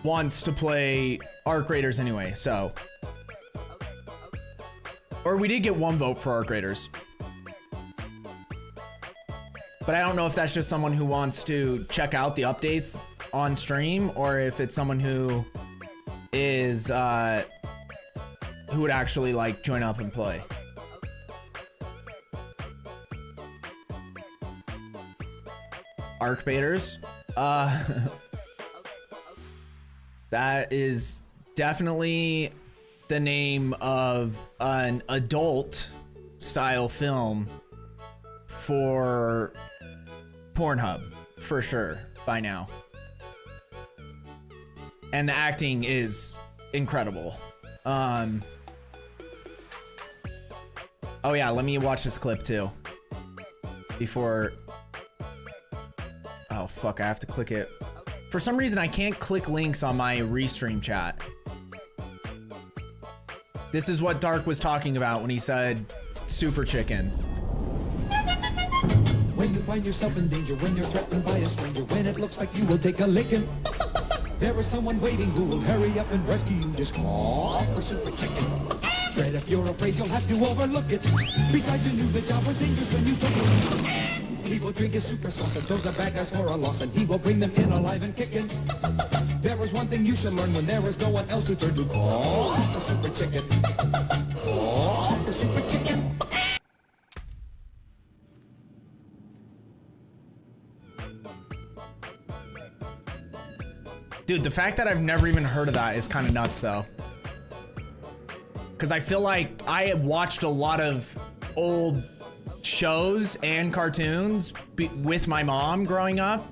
wants to play Arc Raiders anyway. So, or we did get one vote for Arc Raiders, but I don't know if that's just someone who wants to check out the updates on stream or if it's someone who is who would actually like join up and play. Arc baiters. That is definitely the name of an adult style film for Pornhub, for sure, by now. And the acting is incredible. Oh yeah, let me watch this clip too. Before... Oh fuck, I have to click it. For some reason, I can't click links on my restream chat. This is what Dark was talking about when he said super chicken. When you find yourself in danger, when you're threatened by a stranger, when it looks like you will take a licking, there is someone waiting who will hurry up and rescue you. Just call for Super Chicken. Dread, if you're afraid, you'll have to overlook it. Besides, you knew the job was dangerous when you took it. He will drink his super sauce and throw the bad guys for a loss, and he will bring them in alive and kicking. There is one thing you should learn when there is no one else to turn to. Call for Super Chicken. Call for Super Chicken. Dude, the fact that I've never even heard of that is kind of nuts though. Because I feel like I watched a lot of old shows and cartoons with my mom growing up.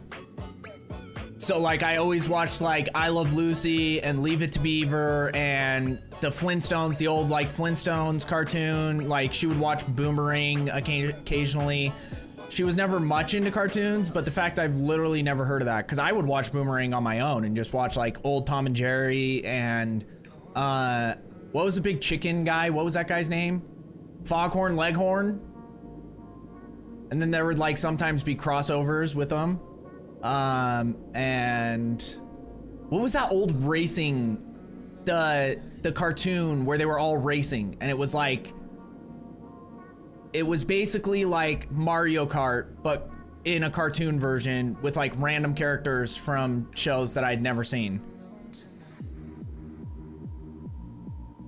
So like I always watched like I Love Lucy and Leave It to Beaver and the Flintstones, the old like Flintstones cartoon. Like she would watch Boomerang occasionally. She was never much into cartoons, but the fact I've literally never heard of that, because I would watch Boomerang on my own and just watch like old Tom and Jerry and what was the big chicken guy? What was that guy's name? Foghorn Leghorn. And then there would like sometimes be crossovers with them. And what was that old racing, the cartoon where they were all racing and it was like, it was basically like Mario Kart, but in a cartoon version with like random characters from shows that I'd never seen.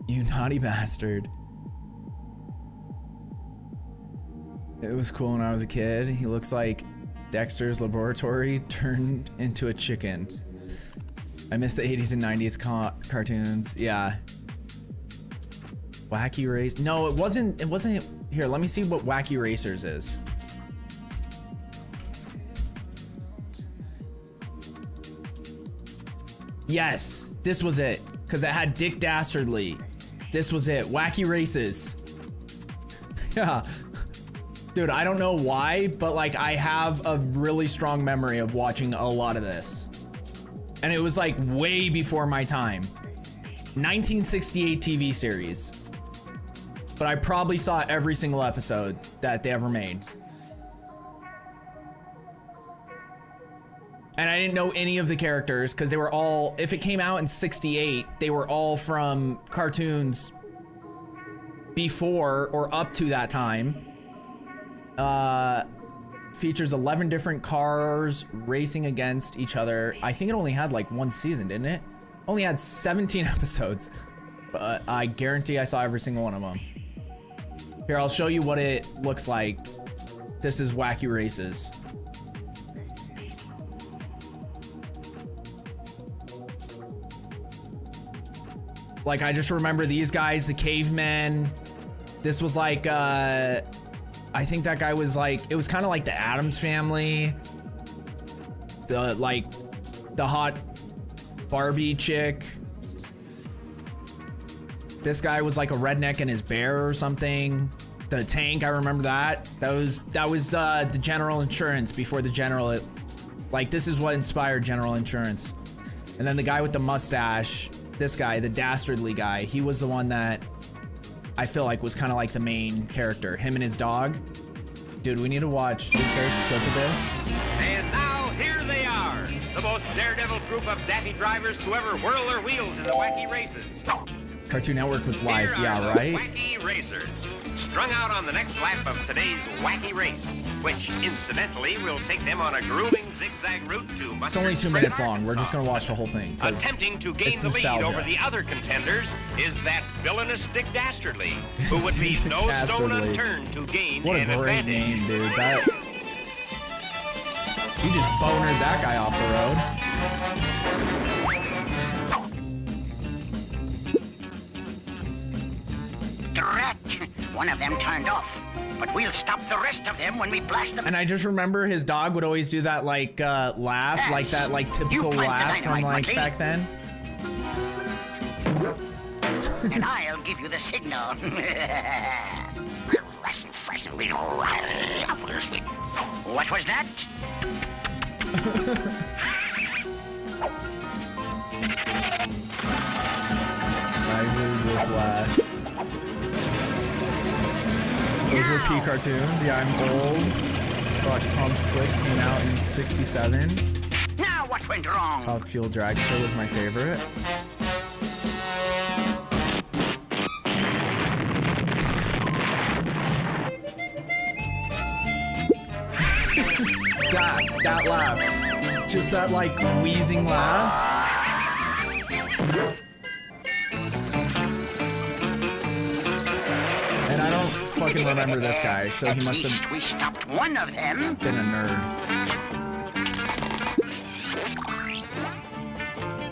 You naughty bastard. It was cool when I was a kid. He looks like Dexter's Laboratory turned into a chicken. I miss the 80s and 90s cartoons. Yeah. Wacky Race. No, it wasn't. Here, let me see what Wacky Racers is. Yes, this was it. Because it had Dick Dastardly. This was it. Wacky Races. Yeah. Dude, I don't know why, but like I have a really strong memory of watching a lot of this. And it was like way before my time. 1968 TV series. But I probably saw every single episode that they ever made. And I didn't know any of the characters because they were all, if it came out in 68, they were all from cartoons before or up to that time. Features 11 different cars racing against each other. I think it only had like one season, didn't it? Only had 17 episodes. But I guarantee I saw every single one of them. Here, I'll show you what it looks like. This is Wacky Races. Like, I just remember these guys, the cavemen. This was like, I think that guy was like, it was kind of like the Addams Family. The hot Barbie chick. This guy was like a redneck and his bear or something. The tank, I remember that. That was the General Insurance before the General. Like, this is what inspired General Insurance. And then the guy with the mustache, this guy, the dastardly guy, he was the one that I feel like was kind of like the main character. Him and his dog. Dude, we need to watch. Is there a clip of this? And now here they are, the most daredevil group of daffy drivers to ever whirl their wheels in the Wacky Races. Cartoon Network was live, Here yeah, are the right? Wacky Racers. strung out on the next lap of today's wacky race, which incidentally will take them on a grueling zigzag route to It's only 2 minutes long. We're just gonna watch the whole thing. 'cause attempting to gain it's the lead nostalgia. over the other contenders is that villainous Dick Dastardly, who would leave Dick no stone Dastardly. unturned to gain What a an great advantage. name, dude. That you just bonered that guy off the road. Drat! One of them turned off, but we'll stop the rest of them when we blast them. And I just remember his dog would always do that like laugh, Yes. like that like typical You plant the laugh from dynamite, like Muttley. back then. And I'll give you the signal. What was that? Snively, Whiplash. Those were P cartoons. Yeah, I'm old. Fuck, Tom Slick came out in '67. Now what went wrong? Top Fuel Dragster was my favorite. that laugh. Just that like wheezing laugh. And I don't fucking remember this guy, so he At must least have we stopped one of them. been a nerd.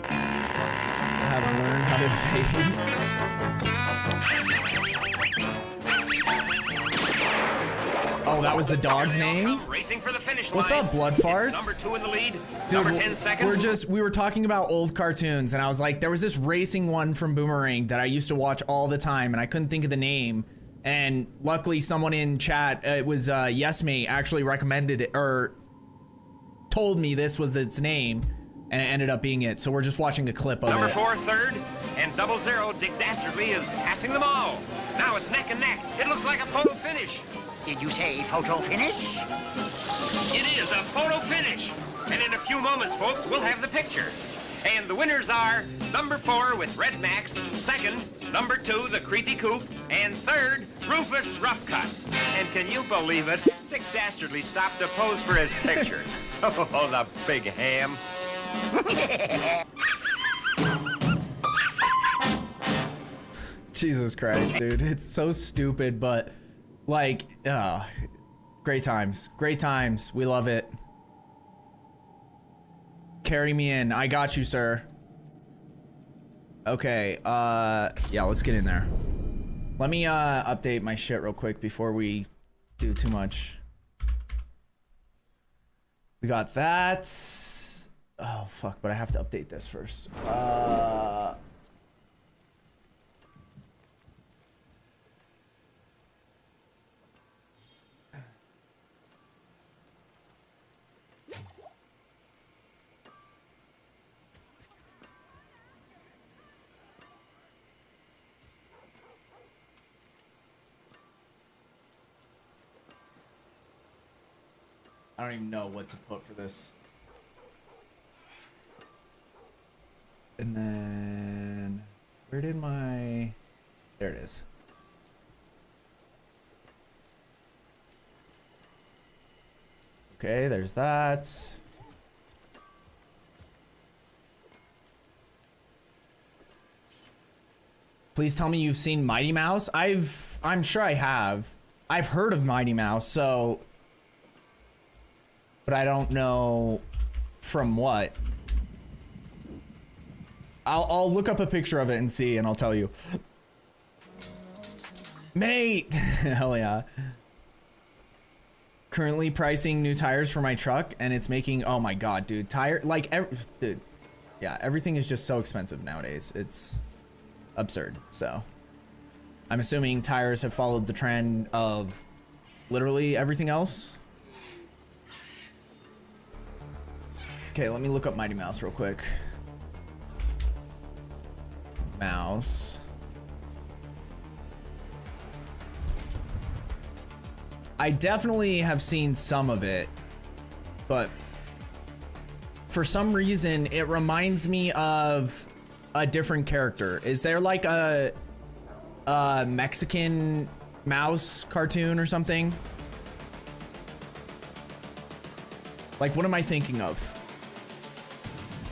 I haven't learned how to fade. Oh, that was the dog's name? Racing for the finish What's line. up, Blood It's Farts? number 2 in the lead. Dude, number 10 second. we were talking about old cartoons, and I was like, there was this racing one from Boomerang that I used to watch all the time, and I couldn't think of the name. And luckily, someone in chat, it was YesMate, actually recommended it or told me this was its name, and it ended up being it. So we're just watching a clip of Number it. 4 third, and 00 Dick Dastardly is passing them all. Now it's neck and neck. It looks like a photo finish. Did you say photo finish? It is a photo finish. And in a few moments, folks, we'll have the picture. And the winners are number 4 with Red Max, second, number 2, the Creepy Coop, and third, Rufus Roughcut. And can you believe it? Dick Dastardly stopped to pose for his picture. Oh, the big ham. Jesus Christ, dude. It's so stupid, but like, great times. Great times. We love it. Carry me in. I got you, sir. Okay, yeah, let's get in there. Let me update my shit real quick before we do too much. We got that. Oh, fuck, but I have to update this first. I don't even know what to put for this. And then, where did my, there it is. Okay, there's that. Please tell me you've seen Mighty Mouse. I'm sure I have. I've heard of Mighty Mouse, so, but I don't know from what. I'll look up a picture of it and see, and I'll tell you. Mate, hell yeah. Currently pricing new tires for my truck, and it's making, oh my god, dude, dude, yeah, everything is just so expensive nowadays. It's absurd. So I'm assuming tires have followed the trend of literally everything else. Okay, let me look up Mighty Mouse real quick. Mouse. I definitely have seen some of it, but for some reason it reminds me of a different character. Is there like a Mexican Mouse cartoon or something. Like, what am I thinking of?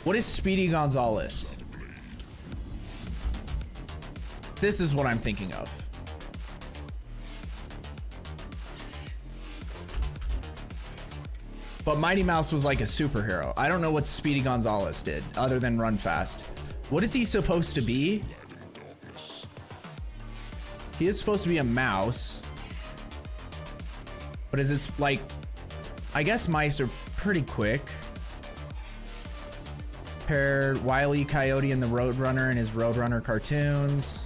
What is Speedy Gonzalez? This is what I'm thinking of. But Mighty Mouse was like a superhero. I don't know what Speedy Gonzalez did other than run fast. What is he supposed to be? He is supposed to be a mouse. But is it like... I guess mice are pretty quick. Paired Wile E. Coyote and the Roadrunner in his Roadrunner cartoons.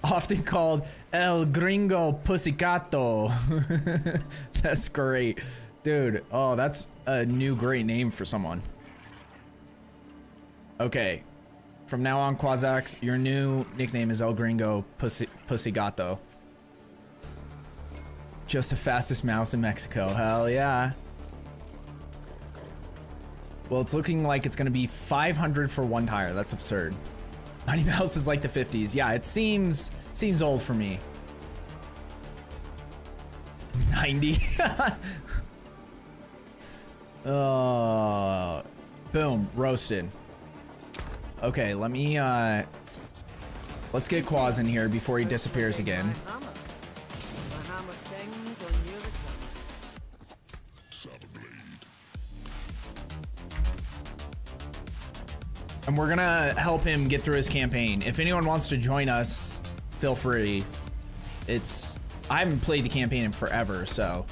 Often called El Gringo Pussycato. That's great. Dude, oh, that's a new great name for someone. Okay. From now on, Quazax, your new nickname is El Gringo Pussygato. Just the fastest mouse in Mexico. Hell yeah. Well, it's looking like it's gonna be 500 for one tire. That's absurd. Mighty Mouse is like the 50s. Yeah, it seems old for me. 90. Boom, roasted. Okay, let me let's get Quaz in here before he disappears again. And we're gonna help him get through his campaign. If anyone wants to join us, feel free. I haven't played the campaign in forever, so.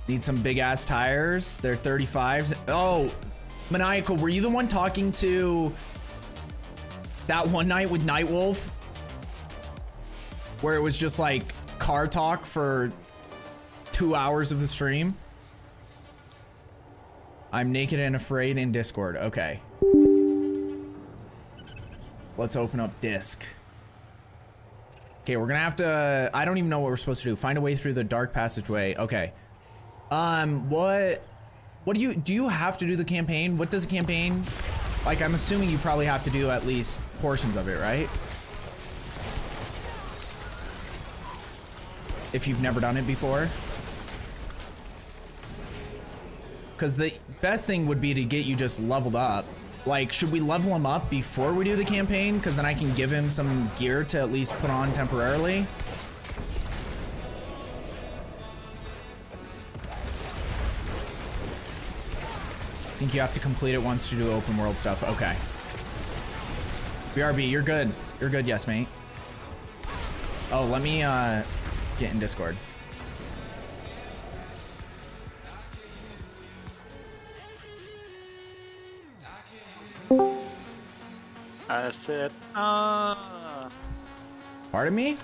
Need some big ass tires. They're 35s. Oh, Maniacal, were you the one talking to that one night with Nightwolf? Where it was just like car talk for 2 hours of the stream? I'm naked and afraid in Discord. Okay. Let's open up Disc. Okay, we're gonna have to... I don't even know what we're supposed to do. Find a way through the dark passageway. Okay. What do you have to do the campaign? What does a campaign... Like, I'm assuming you probably have to do at least portions of it, right? If you've never done it before. Because the best thing would be to get you just leveled up. Like, should we level him up before we do the campaign? Because then I can give him some gear to at least put on temporarily. I think you have to complete it once to do open world stuff. Okay. BRB, you're good. You're good, yes, mate. Oh, let me get in Discord. I said, Pardon me?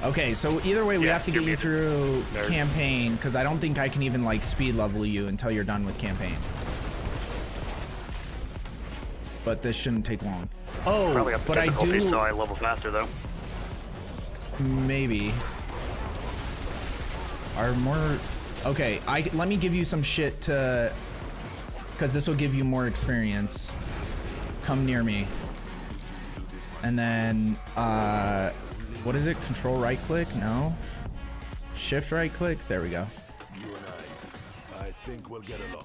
Okay, so either way, we have to get you through campaign, because I don't think I can even, like, speed level you until you're done with campaign. But this shouldn't take long. Oh, probably up the but I difficulty, do... so I level faster, though. Maybe. Are more... Okay, let me give you some shit to... Because this will give you more experience. Come near me. And then, what is it? Control right click? No. Shift right click? There we go. You and I think we'll get along.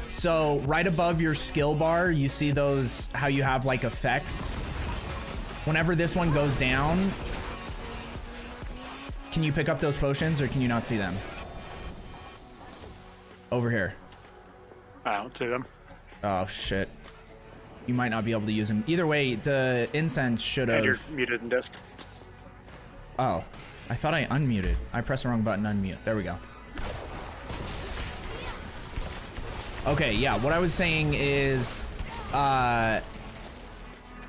So right above your skill bar, you see those, how you have like effects. Whenever this one goes down, can you pick up those potions or can you not see them? Over here. I don't see them. Oh shit. You might not be able to use them. Either way, the incense should have... And you're muted in Disc. Oh, I thought I unmuted. I pressed the wrong button, unmute. There we go. Okay, yeah, what I was saying is,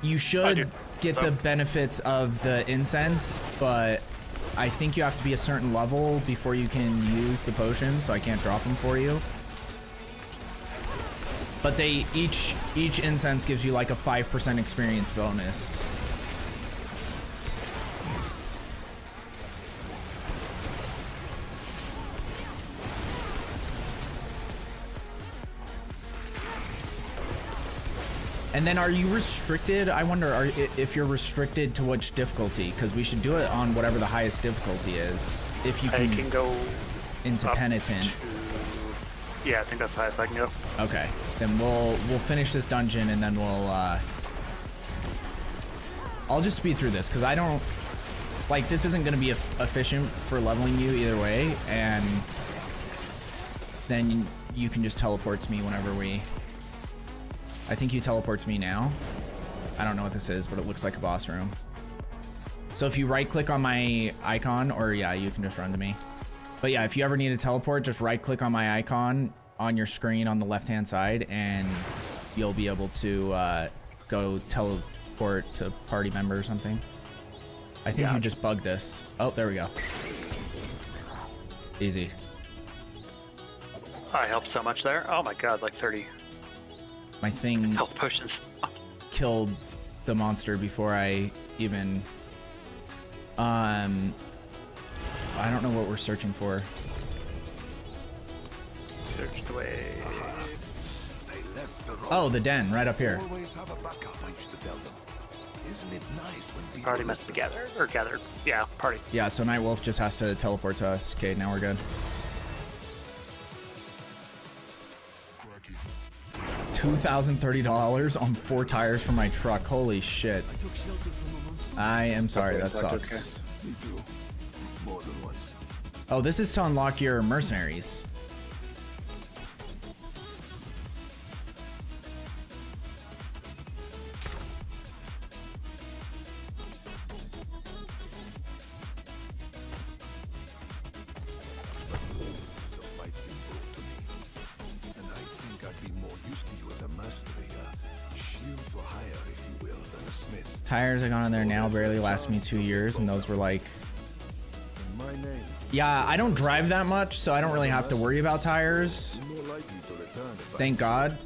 you should get the benefits of the incense, but I think you have to be a certain level before you can use the potions, so I can't drop them for you. But they each incense gives you like a 5% experience bonus. And then are you restricted? I wonder if you're restricted to which difficulty, because we should do it on whatever the highest difficulty is. If you I can, can go into up Penitent. to- yeah, I think that's the highest I can go. Okay, then we'll finish this dungeon and then I'll just speed through this because I don't like this isn't going to be efficient for leveling you either way, and then you can just teleport to me whenever I think you teleport to me now. I don't know what this is, but it looks like a boss room. So if you right click on my icon, or yeah, you can just run to me. But yeah, if you ever need to teleport, just right click on my icon on your screen on the left hand side and you'll be able to go teleport to party member or something. I think you just bugged this. Oh, there we go. Easy. I helped so much there. Oh my god, like 30 My thing health potions. killed the monster before I even I don't know what we're searching for. Search the way. They left the road. Oh, the den right up here. Always have a backup, I used to tell them. Isn't it nice when people Party must together or gathered. Yeah, party. Yeah, so Nightwolf just has to teleport to us. Okay, now we're good. $2,030 on 4 tires for my truck. Holy shit. I am sorry, that sucks. Me too. More than once. Oh, this is to unlock your mercenaries. The fight's been brought to me. And I think I'd be more used to you as a master, a shield for hire, if you will, than a smith. Tires I got on there now barely last me 2 years, and those were like... In my name, Yeah, I don't drive that much, so I don't really have to worry about tires. more likely to return if I Thank God.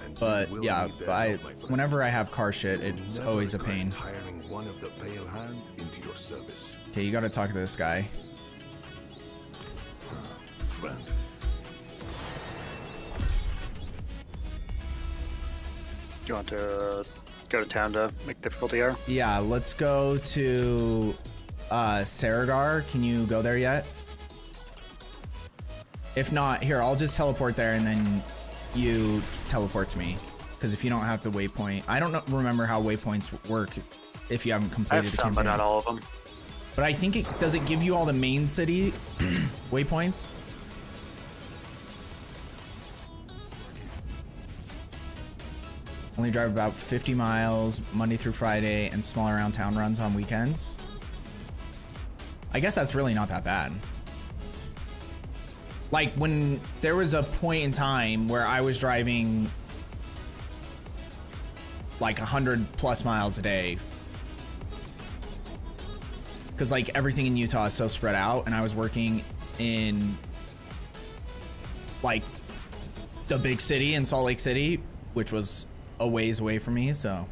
and But you will yeah, need their help, my friend. whenever I have car shit, it's Never always a regret pain. hiring one of the pale hand into your service. Okay, you gotta talk to this guy. Friend. Do you want to go to town to make difficulty R? Yeah, let's go to Saragar. Can you go there yet? If not, here, I'll just teleport there and then you teleport to me. Because if you don't have the waypoint, I don't remember how waypoints work if you haven't I completed have the some, but campaign. not all of them. But I think does it give you all the main city waypoints? Only drive about 50 miles Monday through Friday and small around town runs on weekends. I guess that's really not that bad. Like when there was a point in time where I was driving like 100 plus miles a day. Cause like everything in Utah is so spread out, and I was working in like the big city in Salt Lake City, which was a ways away from me, so.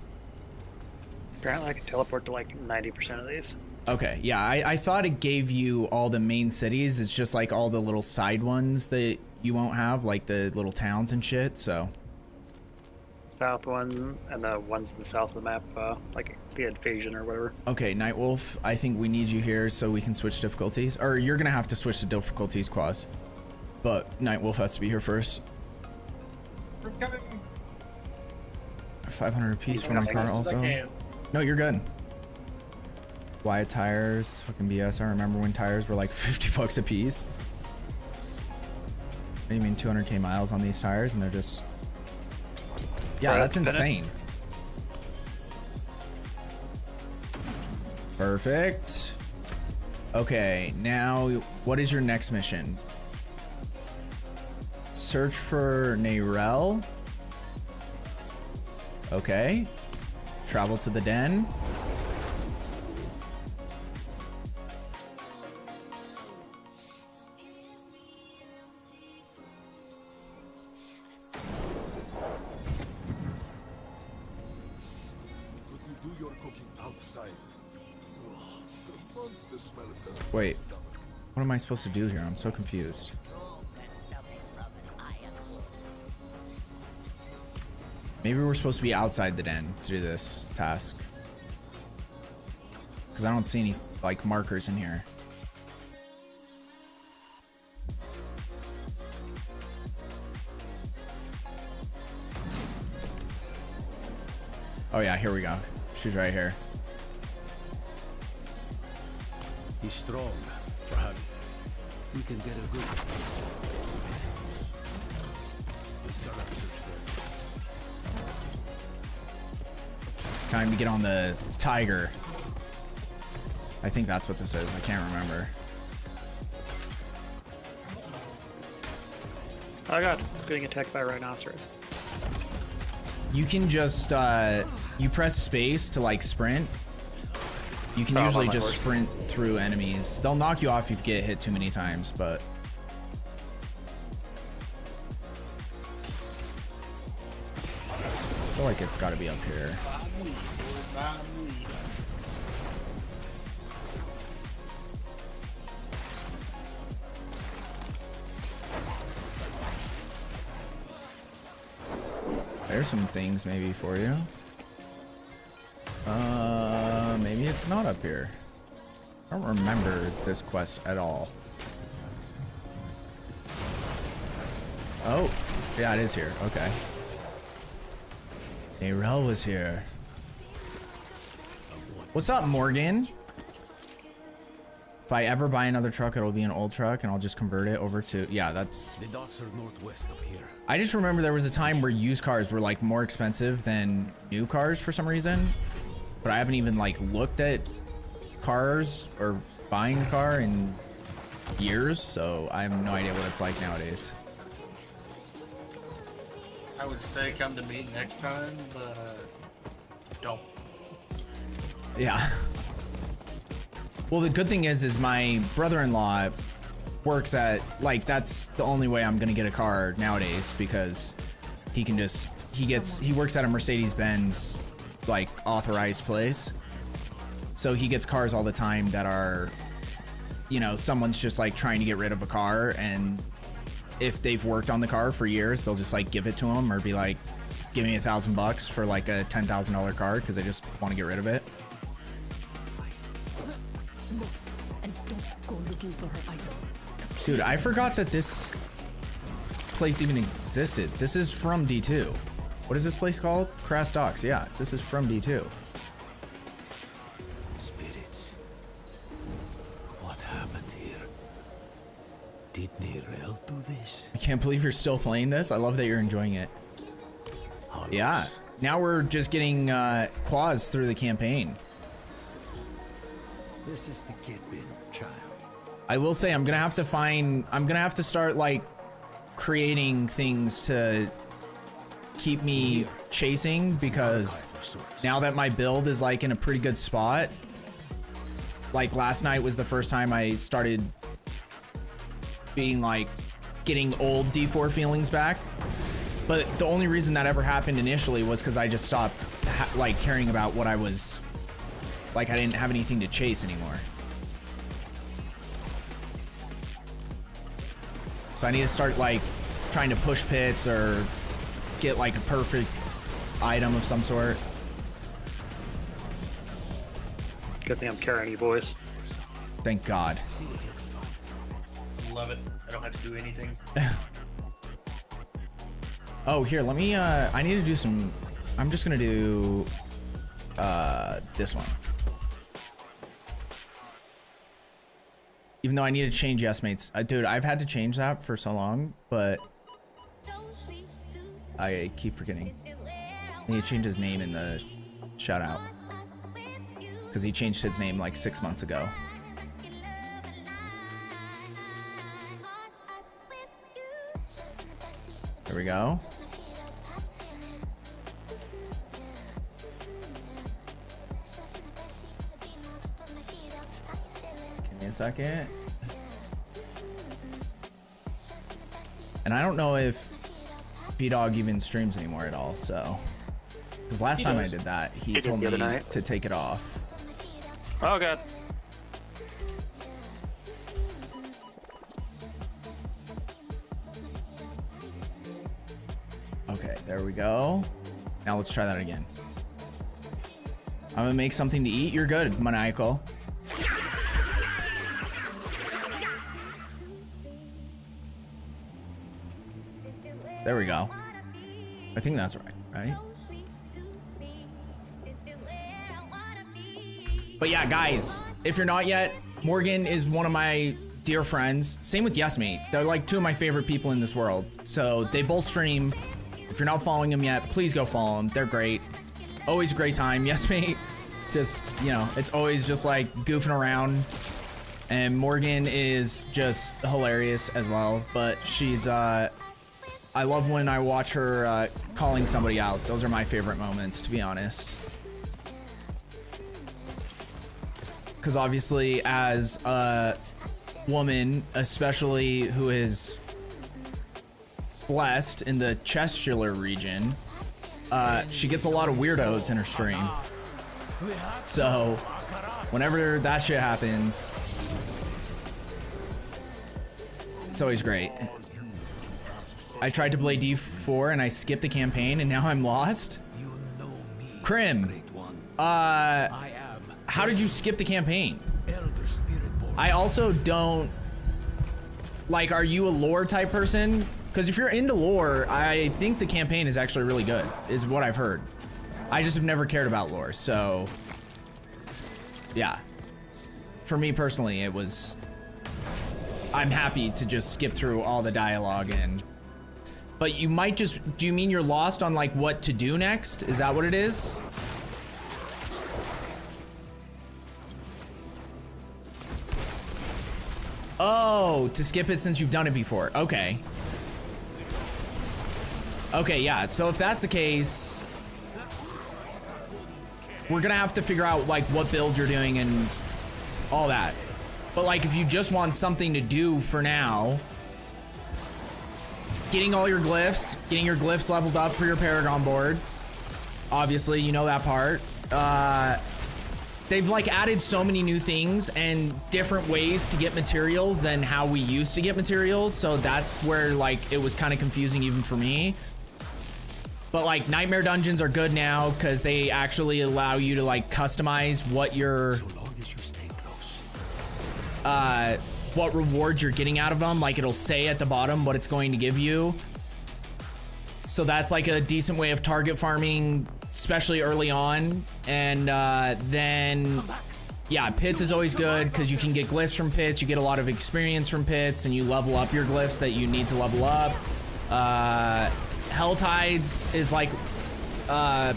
Apparently I can teleport to like 90% of these. Okay, yeah, I thought it gave you all the main cities. It's just like all the little side ones that you won't have, like the little towns and shit, so. South one and the ones in the south of the map, like the invasion or whatever. Okay, Nightwolf, I think we need you here so we can switch difficulties. Or you're gonna have to switch to difficulties, Quaz. But Nightwolf has to be here first. 500 apiece for my car also. No, you're good. Wyatt tires, fucking BS. I remember when tires were like 50 bucks a piece. What do you mean 200k miles on these tires and they're just... Yeah, that's insane. Perfect. Okay, now what is your next mission? Search for Nayrel. Okay. Travel to the den. Could you do your cooking outside? Ugh, the monster smell of the... Wait. What am I supposed to do here? I'm so confused. Maybe we're supposed to be outside the den to do this task. Because I don't see any, like, markers in here. Oh yeah, here we go. She's right here. He's strong, Fabi. We can get a good. Let's go search there. Time to get on the tiger. I think that's what this is. I can't remember. Oh god, getting attacked by a rhinoceros. You can just you press space to like sprint. You can Oh, usually on my just horse. sprint through enemies. They'll knock you off if you get hit too many times, but I feel like it's got to be up here. There's some things maybe for you. Maybe it's not up here. I don't remember this quest at all. Oh, yeah, it is here. Okay. Narelle was here. What's up, Morgan? If I ever buy another truck, it'll be an old truck, and I'll just convert it over to... Yeah, that's... The docks are northwest of here. I just remember there was a time where used cars were like more expensive than new cars for some reason, but I haven't even like looked at cars or buying a car in years, so I have no idea what it's like nowadays. I would say come to me next time, but don't. Yeah. Well, the good thing is my brother-in-law works at, like, that's the only way I'm gonna get a car nowadays, because he can just, he works at a Mercedes-Benz, like, authorized place. So he gets cars all the time that are, you know, someone's just like trying to get rid of a car, and if they've worked on the car for years, they'll just like give it to him or be like, give me $1,000 for like a $10,000 car because they just want to get rid of it. And don't go looking for her item. Dude, I forgot that this place even existed. This is from D2. What is this place called? Crass Docks. Yeah, this is from D2. Spirits. What happened here? Did Narelle do this? I can't believe you're still playing this. I love that you're enjoying it. Hollows. Yeah. Now we're just getting quads through the campaign. This is the Kidman child. I will say I'm gonna have to start like creating things to keep me chasing, because now that my build is like in a pretty good spot, like last night was the first time I started being like getting old D4 feelings back. But the only reason that ever happened initially was because I just stopped like caring about what I was like. I didn't have anything to chase anymore. So I need to start like trying to push pits or get like a perfect item of some sort. Good thing I'm carrying you boys. Thank God. Love it. I don't have to do anything. Oh, here, let me, I need to do some, I'm just gonna do, this one. Even though I need to change Yes Mates. Dude, I've had to change that for so long, but I keep forgetting. I need to change his name in the shout out, because he changed his name like 6 months ago. There we go. Give me a second. And I don't know if B-Dog even streams anymore at all, so. Because last time I did that, he told me to take it off. Oh god. Okay, there we go. Now let's try that again. I'm gonna make something to eat. You're good, Maniacal. There we go. I think that's right? But yeah, guys, if you're not yet, Morgan is one of my dear friends. Same with YesMate. They're like two of my favorite people in this world. So they both stream. If you're not following them yet, please go follow them. They're great. Always a great time. YesMate, just, you know, it's always just like goofing around. And Morgan is just hilarious as well. But she's, I love when I watch her calling somebody out. Those are my favorite moments, to be honest. Because obviously, as a woman, especially who is blessed in the Chestular region, she gets a lot of weirdos in her stream. So, whenever that shit happens, it's always great. I tried to play D4 and I skipped the campaign and now I'm lost. Krim, how did you skip the campaign? I also don't, like, are you a lore type person? Because if you're into lore, I think the campaign is actually really good, is what I've heard. I just have never cared about lore, so yeah. For me personally, it was, I'm happy to just skip through all the dialogue and, but you might just, do you mean you're lost on like what to do next? Is that what it is? Oh, to skip it since you've done it before. Okay. Okay, yeah. So if that's the case, we're gonna have to figure out like what build you're doing and all that. But like if you just want something to do for now, getting all your glyphs, getting your glyphs leveled up for your Paragon board. Obviously, you know that part. They've like added so many new things and different ways to get materials than how we used to get materials. So that's where like it was kind of confusing even for me. But like Nightmare Dungeons are good now because they actually allow you to like customize what your, what rewards you're getting out of them. Like it'll say at the bottom what it's going to give you. So that's like a decent way of target farming, especially early on. And then yeah, pits is always good because you can get glyphs from pits. You get a lot of experience from pits and you level up your glyphs that you need to level up. Hell Tides is like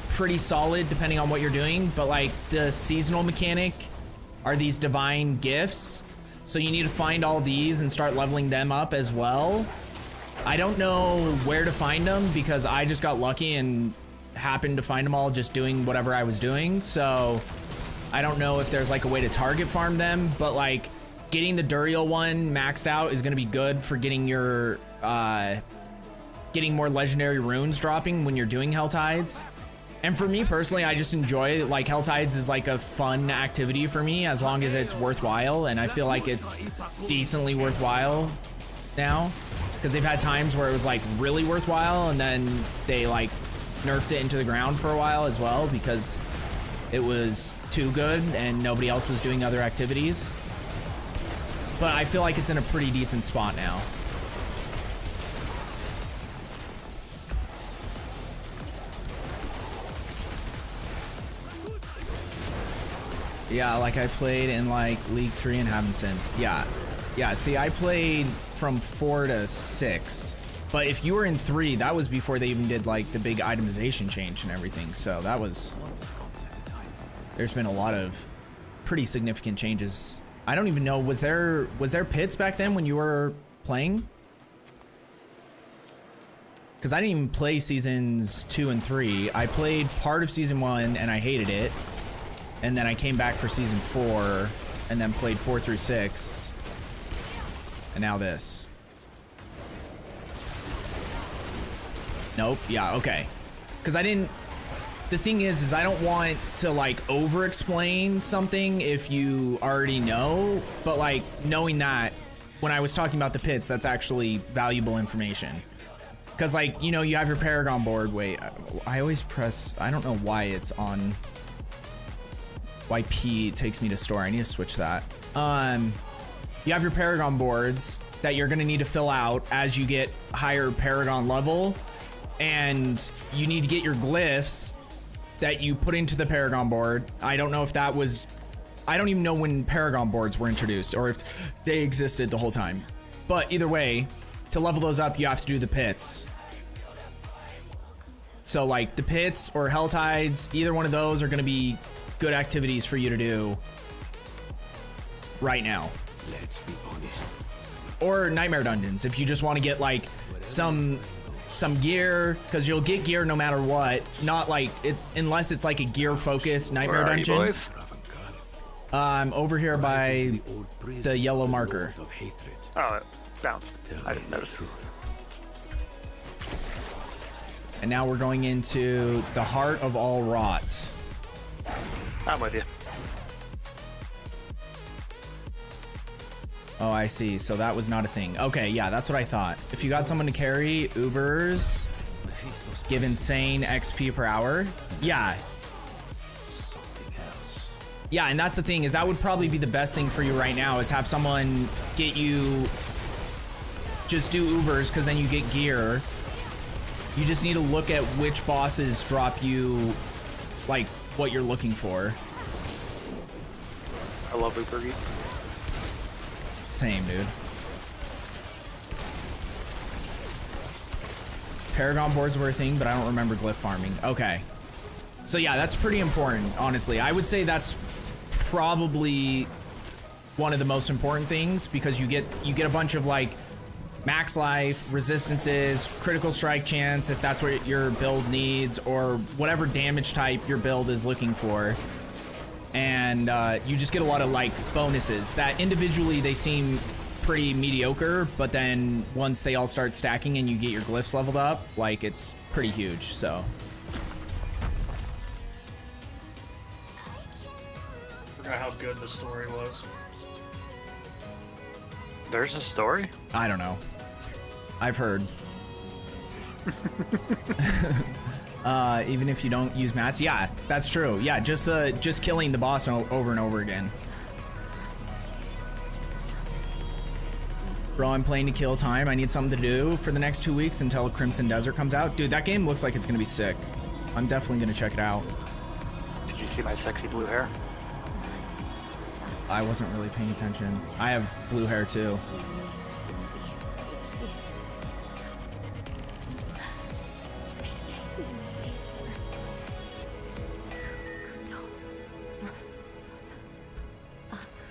pretty solid depending on what you're doing, but like the seasonal mechanic are these divine gifts. So you need to find all these and start leveling them up as well. I don't know where to find them because I just got lucky and happened to find them all just doing whatever I was doing. So I don't know if there's like a way to target farm them, but like getting the Duriel one maxed out is going to be good for getting your, getting more legendary runes dropping when you're doing Hell Tides. And for me personally, I just enjoy, like, Hell Tides is like a fun activity for me as long as it's worthwhile, and I feel like it's decently worthwhile now because they've had times where it was like really worthwhile and then they like nerfed it into the ground for a while as well because it was too good and nobody else was doing other activities. But I feel like it's in a pretty decent spot now. Yeah, like I played in like League 3 and haven't since. Yeah, see, I played from 4 to 6. But if you were in 3, that was before they even did like the big itemization change and everything. So that was, there's been a lot of pretty significant changes. I don't even know, was there pits back then when you were playing? Because I didn't even play seasons 2 and 3. I played part of season 1 and I hated it. And then I came back for season 4 and then played 4 through 6. And now this. Nope. Yeah, okay. Because I didn't, the thing is I don't want to like over explain something if you already know, but like knowing that when I was talking about the pits, that's actually valuable information. Because, like, you know, you have your Paragon board. Wait, I always press... I don't know why it's on... Why P takes me to store. I need to switch that. You have your Paragon boards that you're going to need to fill out as you get higher Paragon level. And you need to get your glyphs that you put into the Paragon board. I don't know if that was... I don't even know when Paragon boards were introduced or if they existed the whole time. But either way... To level those up, you have to do the pits. So like the pits or Hell Tides, either one of those are going to be good activities for you to do right now. Let's be honest. Or Nightmare Dungeons if you just want to get like some gear, because you'll get gear no matter what. Not like it unless it's like a gear focused Nightmare Dungeon. Where are you, boys? Over here by the yellow marker. Oh, it bounced. I didn't notice. And now we're going into the Heart of All Rot. I'm with you. Oh, I see. So that was not a thing. Okay, yeah, that's what I thought. If you got someone to carry, Ubers give insane XP per hour. Yeah. Yeah, and that's the thing, is that would probably be the best thing for you right now, is have someone get you... Just do Ubers, because then you get gear. You just need to look at which bosses drop you, like, what you're looking for. I love Uber Eats. Same, dude. Paragon boards were a thing, but I don't remember glyph farming. Okay. So yeah, that's pretty important, honestly. I would say that's probably one of the most important things, because you get a bunch of like max life, resistances, critical strike chance if that's what your build needs, or whatever damage type your build is looking for. And you just get a lot of like bonuses that individually they seem pretty mediocre, but then once they all start stacking and you get your glyphs leveled up, like it's pretty huge. So Forgot how good the story was. There's a story? I don't know. I've heard. Even if you don't use mats, yeah, that's true. Yeah, just killing the boss over and over again. Bro, I'm playing to kill time. I need something to do for the next 2 weeks until Crimson Desert comes out. Dude, that game looks like it's gonna be sick. I'm definitely gonna check it out. Did you see my sexy blue hair? I wasn't really paying attention. I have blue hair too.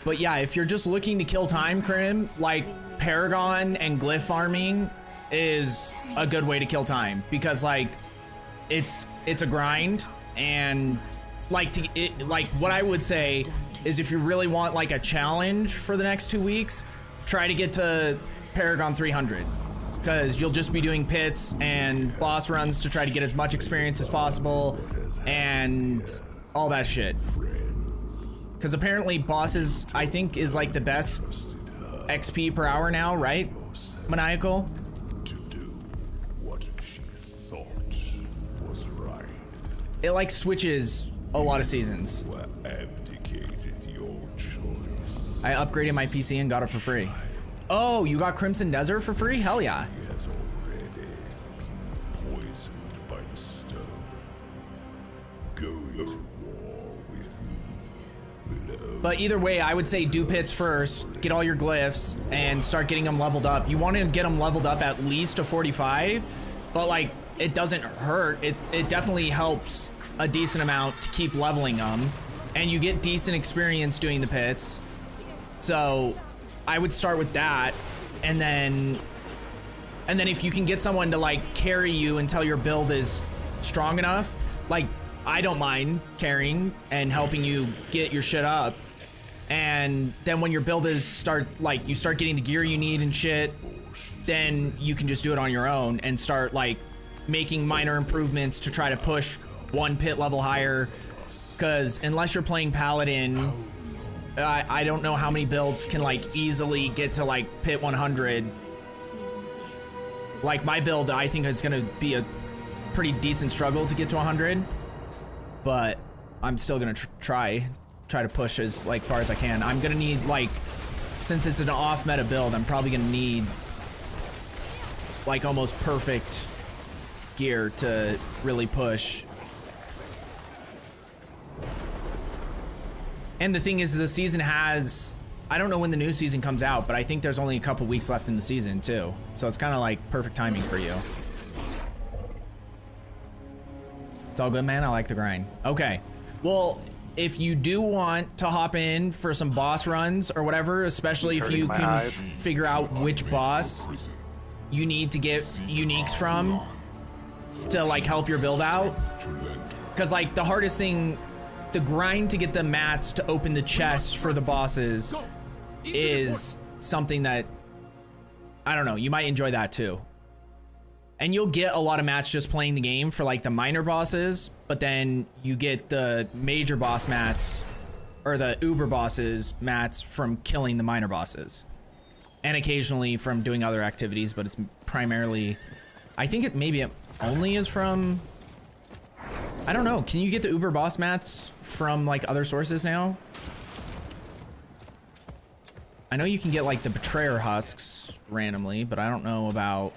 But yeah, if you're just looking to kill time, Crim, like Paragon and glyph farming is a good way to kill time, because like it's a grind, and like what I would say is if you really want like a challenge for the next 2 weeks, try to get to Paragon 300, because you'll just be doing pits and boss runs to try to get as much experience as possible and all that shit. Because apparently bosses, I think, is like the best XP per hour now, right? Maniacal? To do what she thought was right. It like switches a lot of seasons. Were abdicated your choice. I upgraded my PC and got it for free. Oh, you got Crimson Desert for free? Hell yeah. He has already been poisoned by the stone. Going to war with me. But either way, I would say do pits first, get all your glyphs, and start getting them leveled up. You want to get them leveled up at least to 45, but like, it doesn't hurt. It definitely helps a decent amount to keep leveling them, and you get decent experience doing the pits. So I would start with that, and then if you can get someone to like carry you until your build is strong enough, like I don't mind carrying and helping you get your shit up. And then when your build is you start getting the gear you need and shit, then you can just do it on your own and start like making minor improvements to try to push one pit level higher. Because unless you're playing Paladin, I don't know how many builds can like easily get to like pit 100 Like my build, I think it's gonna be a pretty decent struggle to get to 100, but I'm still gonna try to push as like far as I can. I'm gonna need like, since it's an off meta build, I'm probably gonna need like almost perfect gear to really push. And the thing is, the season has, I don't know when the new season comes out, but I think there's only a couple weeks left in the season too. So it's kind of like perfect timing for you. It's all good, man. I like the grind. Okay. Well, if you do want to hop in for some boss runs or whatever, especially if you can figure out which boss you need to get uniques from to like help your build out. Because like the hardest thing, the grind to get the mats to open the chests for the bosses is something that, I don't know, you might enjoy that too. And you'll get a lot of mats just playing the game for like the minor bosses, but then you get the major boss mats or the uber bosses mats from killing the minor bosses. And occasionally from doing other activities, but it's primarily, I think it maybe it only is from, I don't know. Can you get the uber boss mats from like other sources now? I know you can get like the betrayer husks randomly, but I don't know about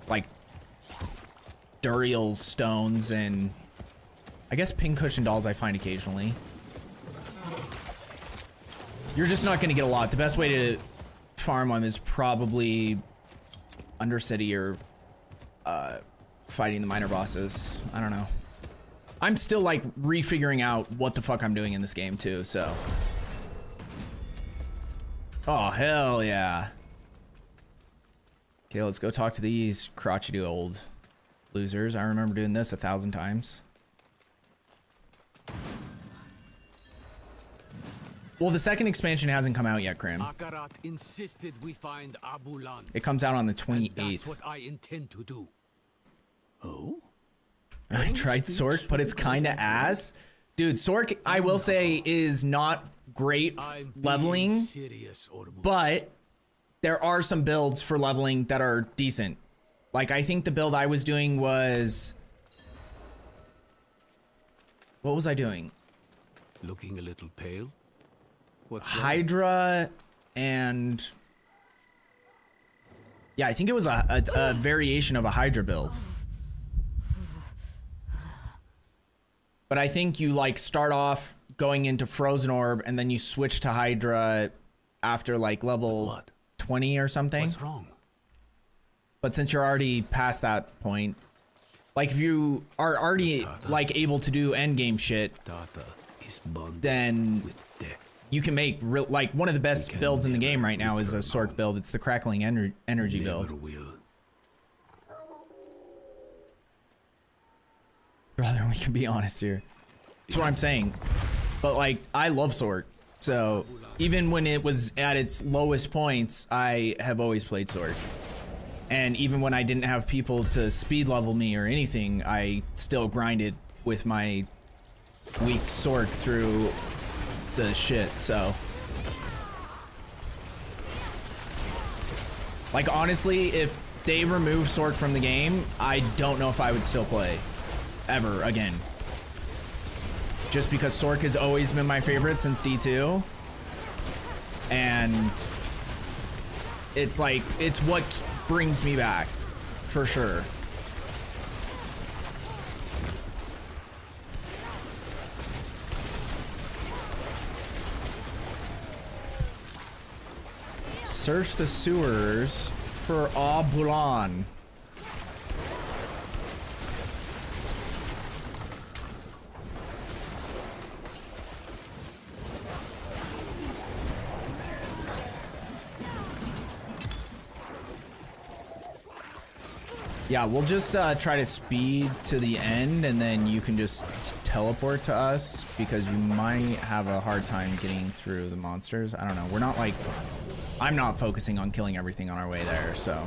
like Duriel's stones, and I guess pincushion dolls I find occasionally. You're just not gonna get a lot. The best way to farm them is probably Undercity or fighting the minor bosses. I don't know. I'm still like refiguring out what the fuck I'm doing in this game too, so. Oh, hell yeah. Okay, let's go talk to these crotchety old losers. I remember doing this 1,000 times. Well, the second expansion hasn't come out yet, Krim. Akarat insisted we find Abulan. It comes out on the 28th. That's what I intend to do. Oh? I tried Sork, but it's kind of ass. Dude, Sork, I will say, is not great leveling, but there are some builds for leveling that are decent. Like, I think the build I was doing was... What was I doing? Looking a little pale? What's Hydra and... Yeah, I think it was a variation of a Hydra build. But I think you like start off going into Frozen Orb and then you switch to Hydra after like level 20 or something. What's wrong? But since you're already past that point, like if you are already like able to do endgame shit, then you can make like one of the best builds in the game right now is a Sork build. It's the Crackling Energy build. Brother, we can be honest here. That's what I'm saying. But like, I love Sork. So even when it was at its lowest points, I have always played Sork. And even when I didn't have people to speed level me or anything, I still grinded with my weak Sork through the shit, so. Like honestly, if they remove Sork from the game, I don't know if I would still play. Ever again. Just because Sork has always been my favorite since D2. And it's like, it's what brings me back, for sure. Search the sewers for Abulan. Yeah, we'll just try to speed to the end and then you can just teleport to us because you might have a hard time getting through the monsters. I don't know. We're not like, I'm not focusing on killing everything on our way there, so.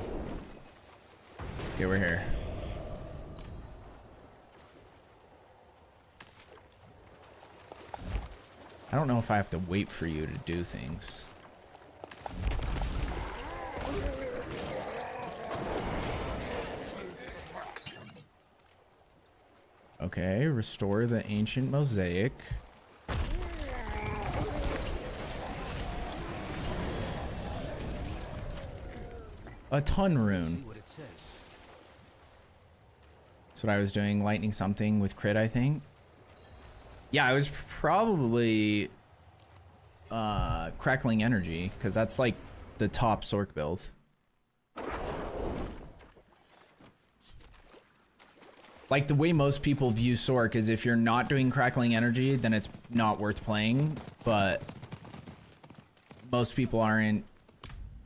Okay, we're here. I don't know if I have to wait for you to do things. Okay, restore the ancient mosaic. A ton rune. That's what I was doing, lightning something with crit, I think. Yeah, I was probably crackling energy, because that's like the top Sork build. Like the way most people view Sork is if you're not doing crackling energy, then it's not worth playing, but most people aren't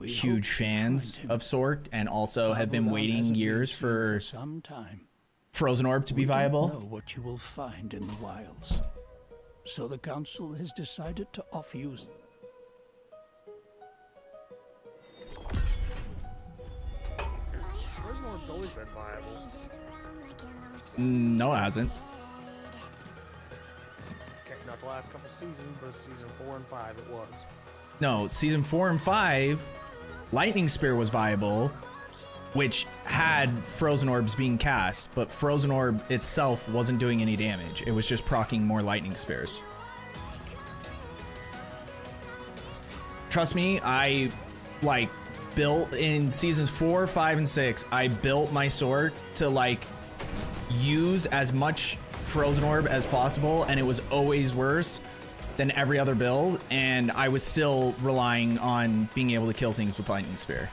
huge fans of Sork and also have been waiting years for some time. Frozen Orb to be viable. Know what you will find in the wilds, so the council has decided to offer you. Frozen Orb's always been viable. No, it hasn't. Okay, not the last couple seasons, but season 4 and 5 it was. No, season 4 and 5, Lightning Spear was viable, which had Frozen Orbs being cast, but Frozen Orb itself wasn't doing any damage. It was just proccing more Lightning Spears. Trust me, I like built in seasons 4, 5, and 6, I built my sword to like use as much Frozen Orb as possible, and it was always worse than every other build, and I was still relying on being able to kill things with Lightning Spear.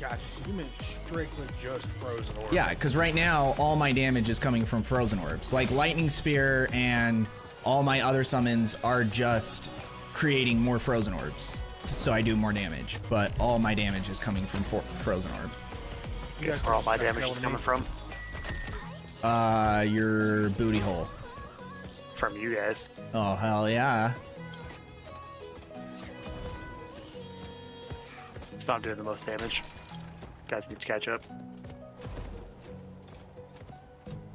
Gotcha, so you meant strictly just Frozen Orbs. Yeah, because right now, all my damage is coming from Frozen Orbs. Like Lightning Spear and all my other summons are just creating more Frozen Orbs, so I do more damage, but all my damage is coming from Frozen Orb. Guess where all my damage is coming from? Your booty hole. From you guys. Oh, hell yeah. It's not doing the most damage. Guys need to catch up.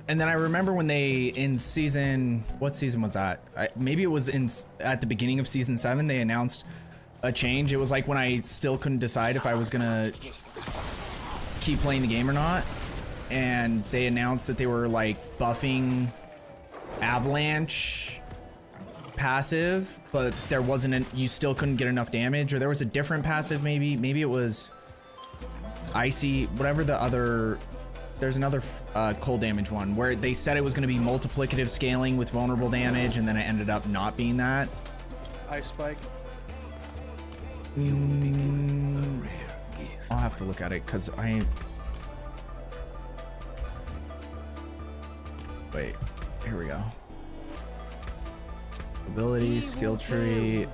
And then I remember when they, in season, what season was that? Maybe it was at the beginning of season 7, they announced a change. It was like when I still couldn't decide if I was gonna keep playing the game or not. And they announced that they were like buffing Avalanche passive, but there wasn't, you still couldn't get enough damage, or there was a different passive maybe. Maybe it was Icy, whatever the other, there's another cold damage one where they said it was going to be multiplicative scaling with vulnerable damage, and then it ended up not being that. Ice Spike. I'll have to look at it because wait, here we go. Ability, skill tree.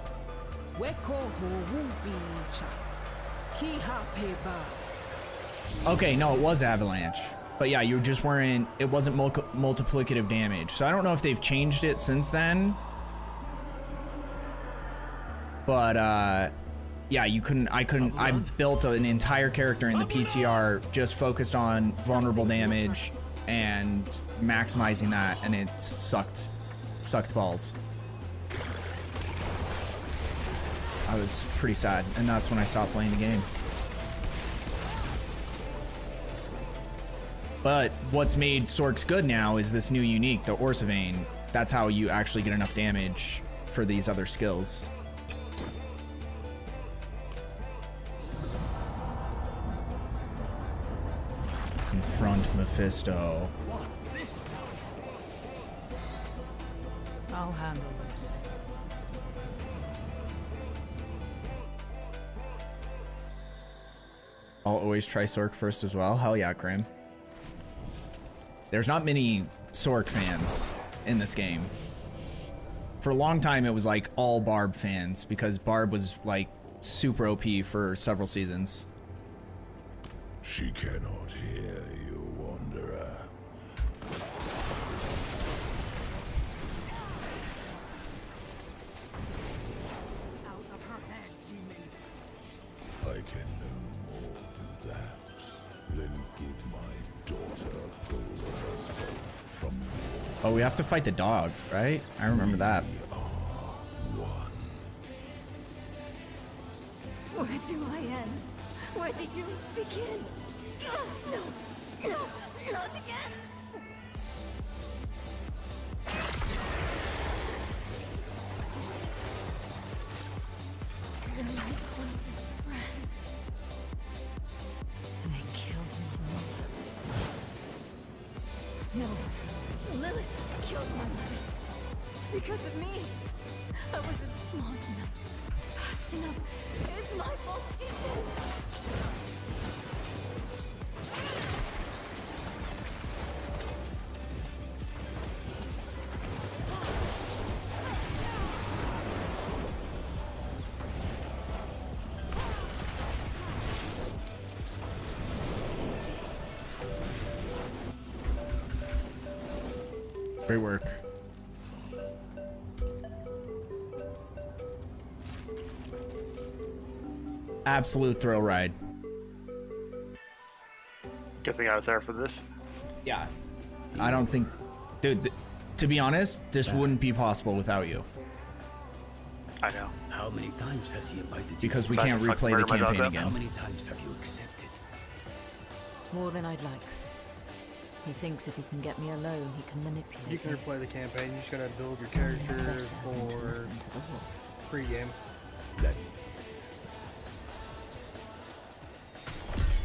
Okay, no, it was Avalanche. But yeah, you just weren't, it wasn't multiplicative damage. So I don't know if they've changed it since then. But yeah, I built an entire character in the PTR just focused on vulnerable damage and maximizing that, and it sucked balls. I was pretty sad, and that's when I stopped playing the game. But what's made Sorks good now is this new unique, the Orsavane. That's how you actually get enough damage for these other skills. Confront Mephisto. What's this now? I'll handle this. I'll always try Sork first as well. Hell yeah, Grim. There's not many Sork fans in this game. For a long time, it was like all Barb fans because Barb was like super OP for several seasons. She cannot hear you, Wanderer. I can no more do that than give my daughter pull herself from you. Oh, we have to fight the dog, right? I remember that. Where do I end? Where do you begin? No, not again. They're my closest friend. They killed my mother. No, Lilith killed my mother. Because of me. I wasn't smart enough. Fast enough. It's my fault she's dead. Great work. Absolute thrill ride. Good thing I was there for this. Yeah. I don't think, dude, to be honest, this wouldn't be possible without you. I know. How many times has he invited you? Because we Tried can't to fucking replay the murder my dog campaign up. How again. many times have you accepted? More than I'd like. He thinks if he can get me alone, he can manipulate You can me. replay the campaign. You just gotta build your character Better than to for listen to the wolf. pre-game. That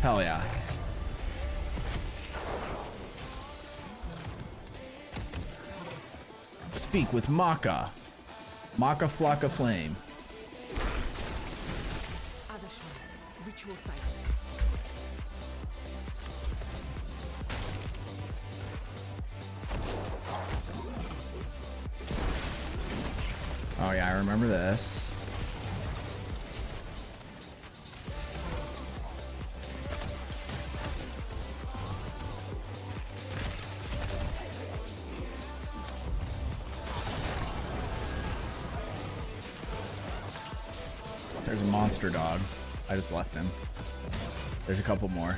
Hell yeah. Speak with Maka. Maka Flocka Flame. Other shrines, ritual sites. Oh yeah, I remember this. There's a monster dog. I just left him. There's a couple more.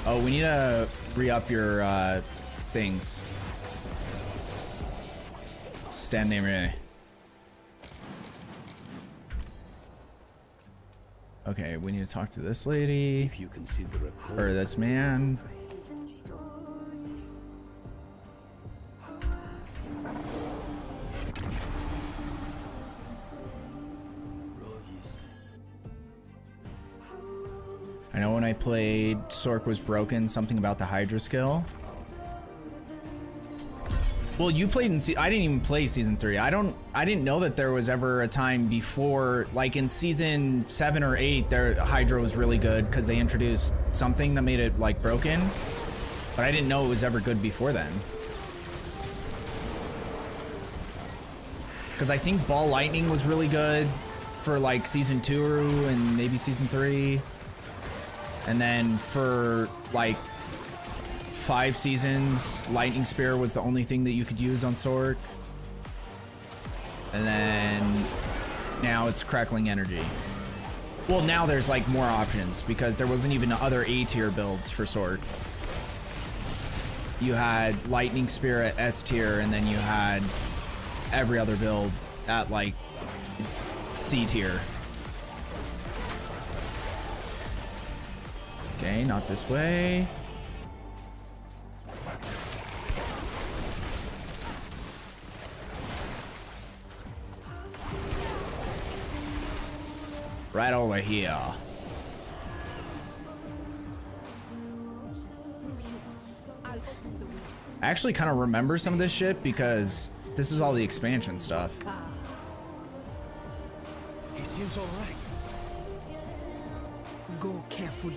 Oh, we need to re-up your things. Stand name really. Okay, we need to talk to this lady. if you consider a Or this man. I know when I played Sork was broken, something about the Hydra skill. Well, you played in I didn't even play season 3. I didn't know that there was ever a time before, like in season 7 or 8, Hydra was really good because they introduced something that made it like broken. But I didn't know it was ever good before then. Because I think Ball Lightning was really good for like season 2 and maybe season 3. And then for like 5 seasons, Lightning Spear was the only thing that you could use on Sork. And then now it's Crackling Energy. Well, now there's like more options because there wasn't even other A tier builds for Sork. You had Lightning Spear at S tier, and then you had every other build at like C tier. Okay, not this way. Right over here. I actually kind of remember some of this shit because this is all the expansion stuff. He seems all right. Go carefully.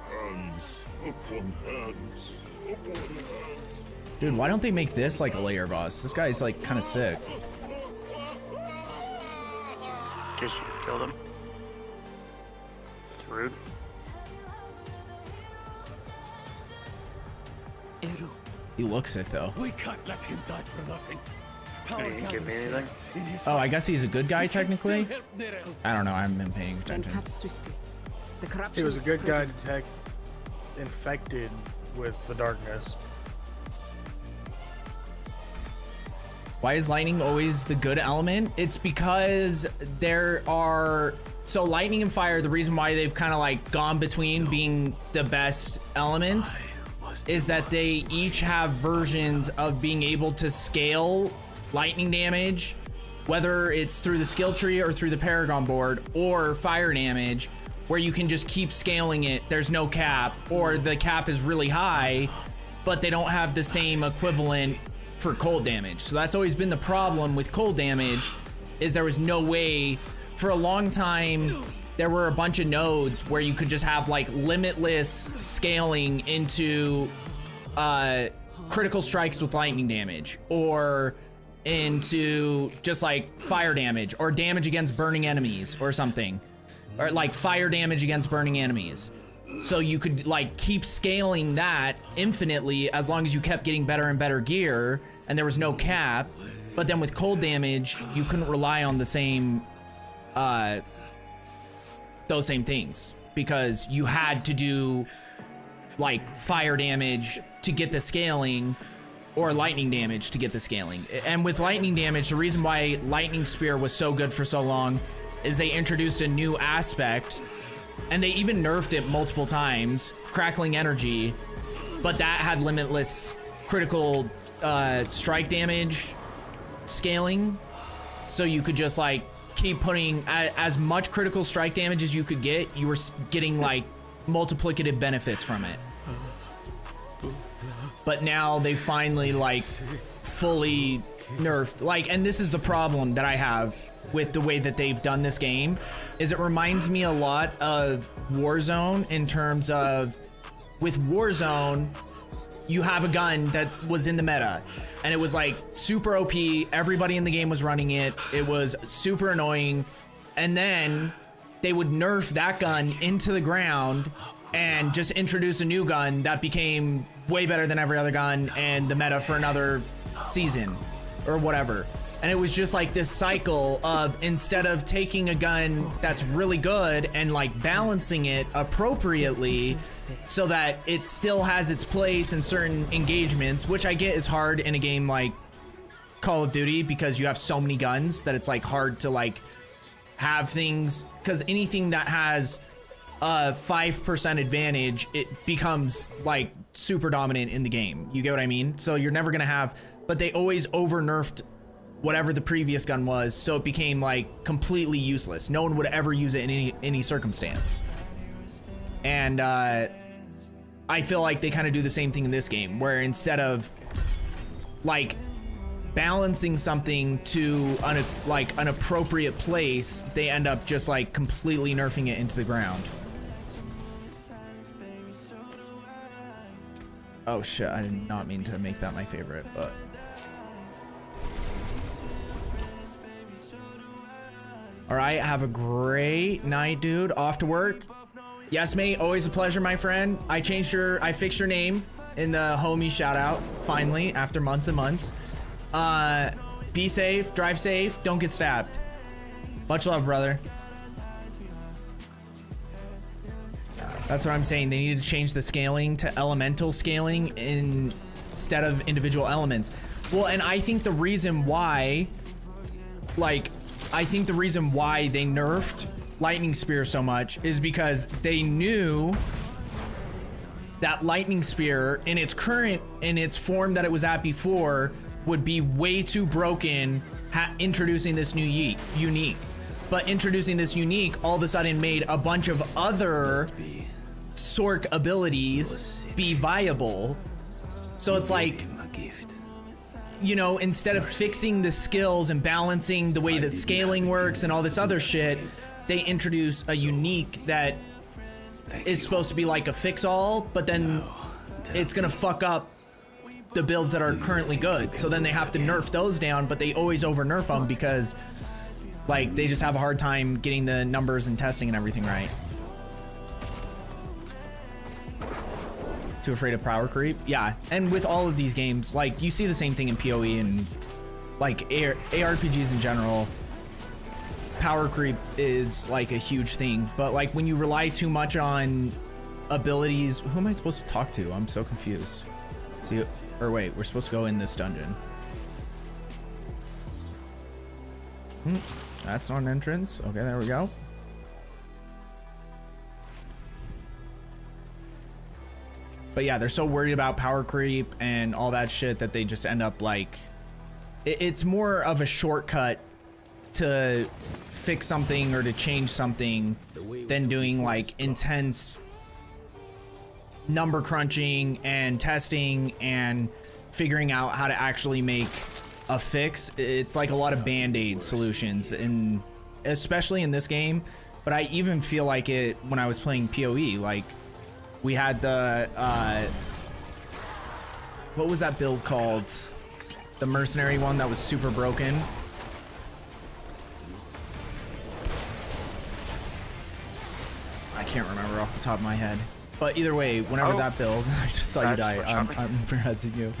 Hands upon hands upon hands. Dude, why don't they make this like a layer boss? This guy's like kind of sick. Guess you just killed him. It's rude. He looks sick though. We can't let him die for nothing. He didn't give me anything. Oh, I guess he's a good guy technically. I don't know. I haven't been paying attention. He was a good guy infected with the darkness. Why is lightning always the good element? It's because there are, so lightning and fire, the reason why they've kind of like gone between being the best elements is that they each have versions of being able to scale lightning damage, whether it's through the skill tree or through the Paragon board, or fire damage, where you can just keep scaling it, there's no cap, or the cap is really high, but they don't have the same equivalent for cold damage. So that's always been the problem with cold damage, is there was no way. For a long time, there were a bunch of nodes where you could just have like limitless scaling into critical strikes with lightning damage, or into just like fire damage, or damage against burning enemies or something, or like fire damage against burning enemies. So you could like keep scaling that infinitely as long as you kept getting better and better gear, and there was no cap. But then with cold damage, you couldn't rely on the same those same things, because you had to do like fire damage to get the scaling, or lightning damage to get the scaling. And with lightning damage, the reason why Lightning Spear was so good for so long is they introduced a new aspect, and they even nerfed it multiple times, Crackling Energy, but that had limitless critical strike damage scaling. So you could just like keep putting as much critical strike damage as you could get. You were getting like multiplicative benefits from it. But now they finally like fully nerfed, like, and this is the problem that I have with the way that they've done this game, is it reminds me a lot of Warzone in terms of, with Warzone, you have a gun that was in the meta and it was like super OP, everybody in the game was running it, it was super annoying, and then they would nerf that gun into the ground and just introduce a new gun that became way better than every other gun and the meta for another season or whatever. And it was just like this cycle of, instead of taking a gun that's really good and like balancing it appropriately so that it still has its place in certain engagements, which I get is hard in a game like Call of Duty because you have so many guns that it's like hard to like have things, because anything that has a 5% advantage, it becomes like super dominant in the game. You get what I mean? So you're never gonna have, but they always over nerfed whatever the previous gun was, so it became like completely useless. No one would ever use it in any circumstance. And I feel like they kind of do the same thing in this game, where instead of like balancing something to an appropriate place, they end up just like completely nerfing it into the ground. Oh shit, I did not mean to make that my favorite, but all right, have a great night, dude. Off to work. Yes, mate, always a pleasure, my friend. I fixed your name in the homie shout out, finally, after months and months. Be safe, drive safe, don't get stabbed. Much love, brother. That's what I'm saying. They need to change the scaling to elemental scaling instead of individual elements. Well, and I think the reason why, they nerfed Lightning Spear so much is because they knew that Lightning Spear in its form that it was at before would be way too broken introducing this new unique. But introducing this unique all of a sudden made a bunch of other Sorc abilities be viable. So it's like, you know, instead of fixing the skills and balancing the way that scaling works and all this other shit, they introduce a unique that is supposed to be like a fix-all, but then it's gonna fuck up the builds that are currently good. So then they have to nerf those down, but they always over-nerf them because like they just have a hard time getting the numbers and testing and everything right. Too afraid of power creep? Yeah, and with all of these games, like you see the same thing in PoE and like ARPGs in general. Power creep is like a huge thing, but like when you rely too much on abilities, who am I supposed to talk to? I'm so confused. See, or wait, we're supposed to go in this dungeon. That's not an entrance. Okay, there we go. But yeah, they're so worried about power creep and all that shit that they just end up like... It's more of a shortcut to fix something or to change something than doing like intense number crunching and testing and figuring out how to actually make a fix. It's like a lot of band-aid solutions, and especially in this game. But I even feel like it when I was playing PoE. Like we had the what was that build called? The mercenary one that was super broken. I can't remember off the top of my head. But either way, whenever that build, I just saw you die. I'm rezzing you.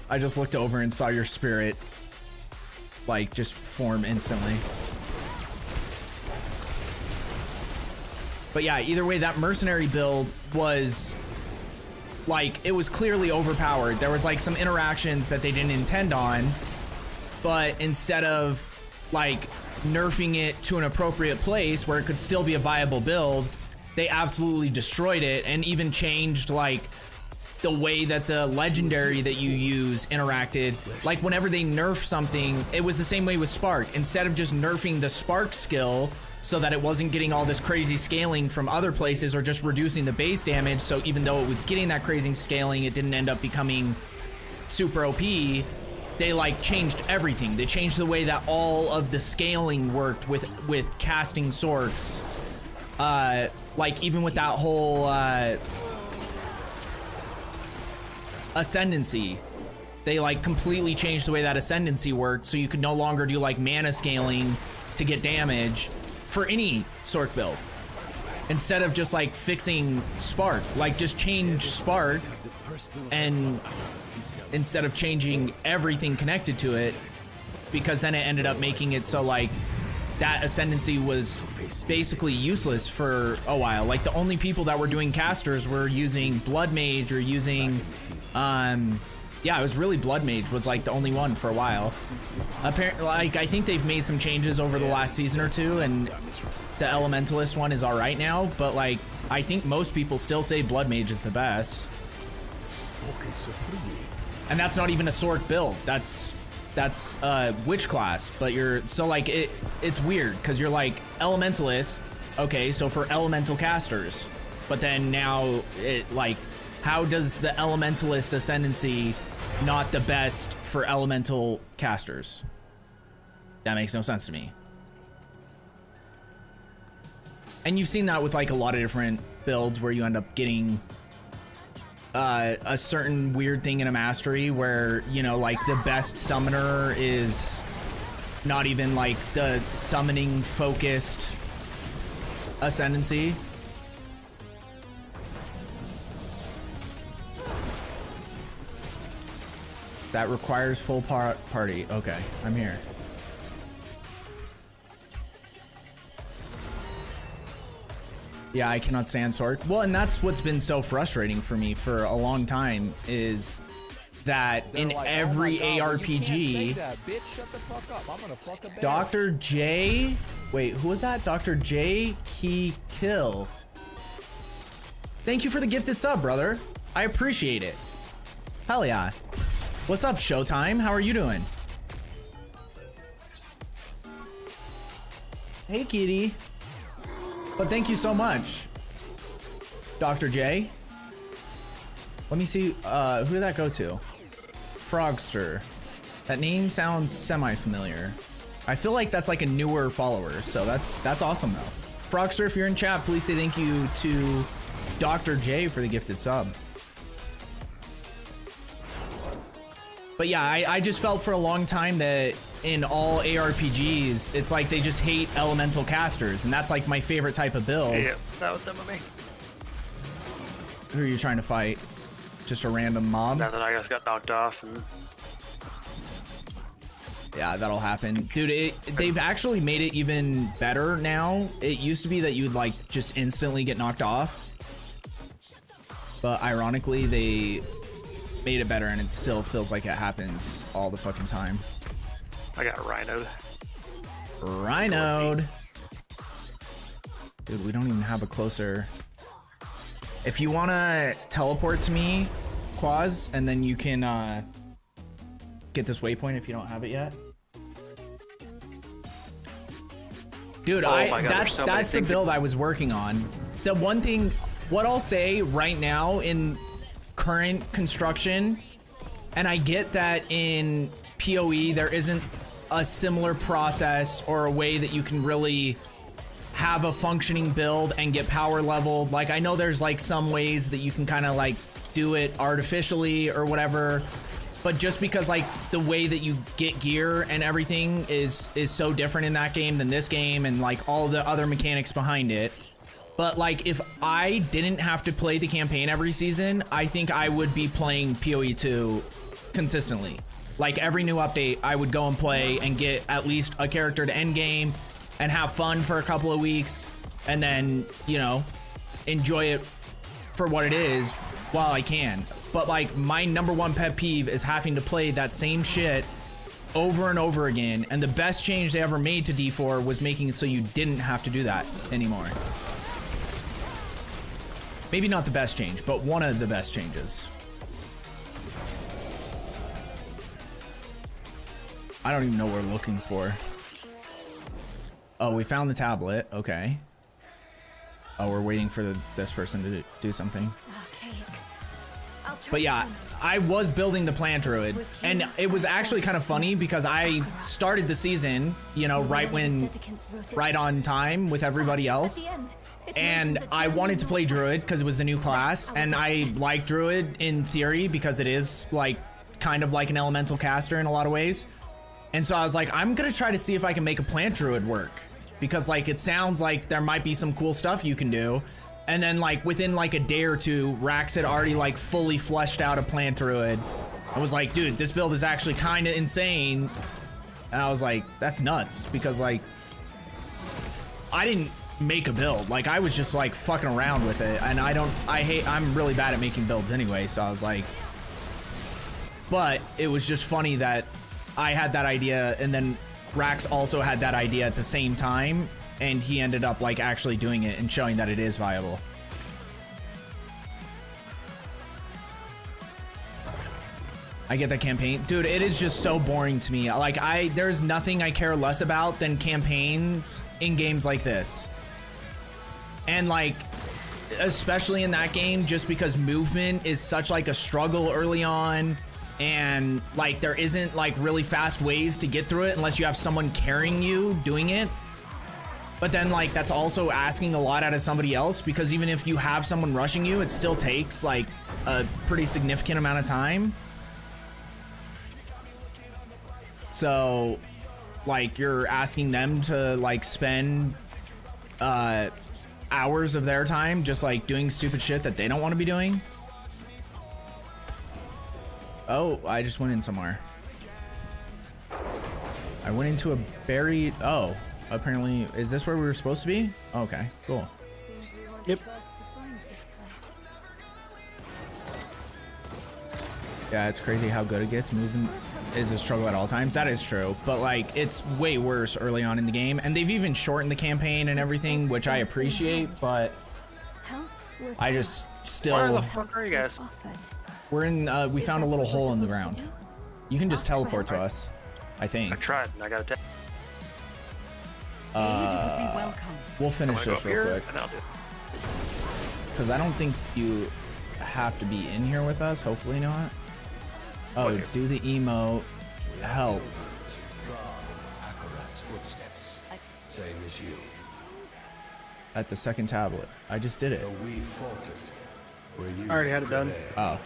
I just looked over and saw your spirit like just form instantly. But yeah, either way, that mercenary build was like, it was clearly overpowered. There was like some interactions that they didn't intend on, but instead of like nerfing it to an appropriate place where it could still be a viable build, they absolutely destroyed it and even changed like the way that the legendary that you use interacted. Like whenever they nerf something, it was the same way with Spark. Instead of just nerfing the Spark skill so that it wasn't getting all this crazy scaling from other places or just reducing the base damage, so even though it was getting that crazy scaling, it didn't end up becoming super OP, they like changed everything. They changed the way that all of the scaling worked with casting Sorks. Like even with that whole Ascendancy, they like completely changed the way that Ascendancy worked, so you could no longer do like mana scaling to get damage for any Sork build. Instead of just like fixing Spark, like just change Spark, and instead of changing everything connected to it, because then it ended up making it so like that Ascendancy was basically useless for a while. Like the only people that were doing casters were using Blood Mage or using yeah, it was really Blood Mage was like the only one for a while. Apparently, like I think they've made some changes over the last season or two, and the Elementalist one is all right now. But like, I think most people still say Blood Mage is the best. And that's not even a Sork build. That's Witch class. But you're so like it's weird because you're like Elementalist. Okay, so for elemental casters, but then now it like. How does the Elementalist Ascendancy not the best for elemental casters? That makes no sense to me. And you've seen that with like a lot of different builds where you end up getting a certain weird thing in a mastery where, you know, like the best summoner is not even like the summoning focused Ascendancy. That requires full party. Okay, I'm here. Yeah, I cannot stand Sork. Well, and that's what's been so frustrating for me for a long time is that in every ARPG, Dr. J, wait, who was that? Dr. J Key Kill. Thank you for the gifted sub, brother. I appreciate it. Hell yeah. What's up, Showtime? How are you doing? Hey, kitty. But thank you so much, Dr. J. Let me see, who did that go to? Frogster. That name sounds semi-familiar. I feel like that's like a newer follower, so that's awesome though. Frogster, if you're in chat, please say thank you to Dr. J for the gifted sub. But yeah, I just felt for a long time that in all ARPGs, it's like they just hate elemental casters, and that's like my favorite type of build. Yeah, that was done with me. Who are you trying to fight? Just a random mob? Now that I just got knocked off and... Yeah, that'll happen. Dude, they've actually made it even better now. It used to be that you would like just instantly get knocked off. But ironically, they made it better, and it still feels like it happens all the fucking time. I got Rhinoed. Rhinoed. Dude, we don't even have a closer. If you want to teleport to me, Quaz, and then you can get this waypoint if you don't have it yet. Dude, that's the build I was working on. The one thing, what I'll say right now in current construction, and I get that in PoE there isn't a similar process or a way that you can really have a functioning build and get power leveled. Like, I know there's like some ways that you can kind of like do it artificially or whatever, but just because like the way that you get gear and everything is so different in that game than this game, and like all the other mechanics behind it. But like, if I didn't have to play the campaign every season, I think I would be playing PoE 2 consistently. Like, every new update, I would go and play and get at least a character to end game and have fun for a couple of weeks, and then, you know, enjoy it for what it is while I can. But like, my #1 pet peeve is having to play that same shit over and over again, and the best change they ever made to D4 was making it so you didn't have to do that anymore. Maybe not the best change, but one of the best changes. I don't even know what we're looking for. Oh, we found the tablet. Okay. Oh, we're waiting for this person to do something. But yeah, I was building the plant druid, and it was actually kind of funny because I started the season, you know, right on time with everybody else. And I wanted to play druid because it was the new class, and I like druid in theory because it is like kind of like an elemental caster in a lot of ways. And so I was like, I'm gonna try to see if I can make a plant druid work, because like it sounds like there might be some cool stuff you can do. And then like within like a day or two, Rax had already like fully fleshed out a plant druid. I was like, dude, this build is actually kind of insane. And I was like, that's nuts, because like I didn't make a build. Like, I was just like fucking around with it, and I'm really bad at making builds anyway, so I was like, but it was just funny that I had that idea, and then Rax also had that idea at the same time, and he ended up like actually doing it and showing that it is viable. I get that campaign. Dude, it is just so boring to me. Like, there's nothing I care less about than campaigns in games like this. And like, especially in that game, just because movement is such like a struggle early on, and like there isn't like really fast ways to get through it unless you have someone carrying you doing it. But then like, that's also asking a lot out of somebody else, because even if you have someone rushing you, it still takes like a pretty significant amount of time. So like, you're asking them to like spend hours of their time just like doing stupid shit that they don't want to be doing. Oh, I just went in somewhere. I went into a buried... Oh, apparently, is this where we were supposed to be? Okay, cool. Yep. Yeah, it's crazy how good it gets. Moving is a struggle at all times. That is true, but like, it's way worse early on in the game, and they've even shortened the campaign and everything, which I appreciate, but I just still... Where the fuck are you guys? We're in, we found a little hole in the ground. You can just teleport to us, I think. I tried, and I got attacked. We'll finish this real quick, because I don't think you have to be in here with us. Hopefully not. Oh, do the emote. Help. Same as you. At the second tablet. I just did it. We faltered. Were you I already had it done. Oh.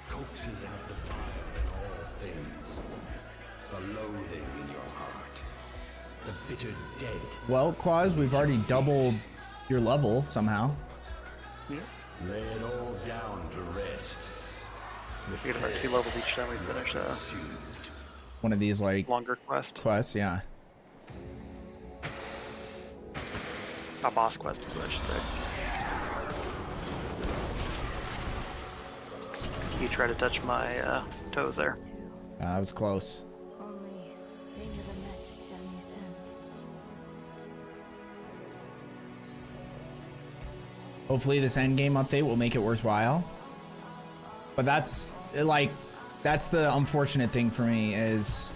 Coaxes out the fire in all things. The The bitter dead. Well, Quaz, we've already doubled your level somehow. Lay it all down to rest. We get about 2 levels each time we finish One of these like longer quests, yeah. A boss quest, I should say. You try to touch my toes there. That was close. Hopefully this endgame update will make it worthwhile. But that's the unfortunate thing for me is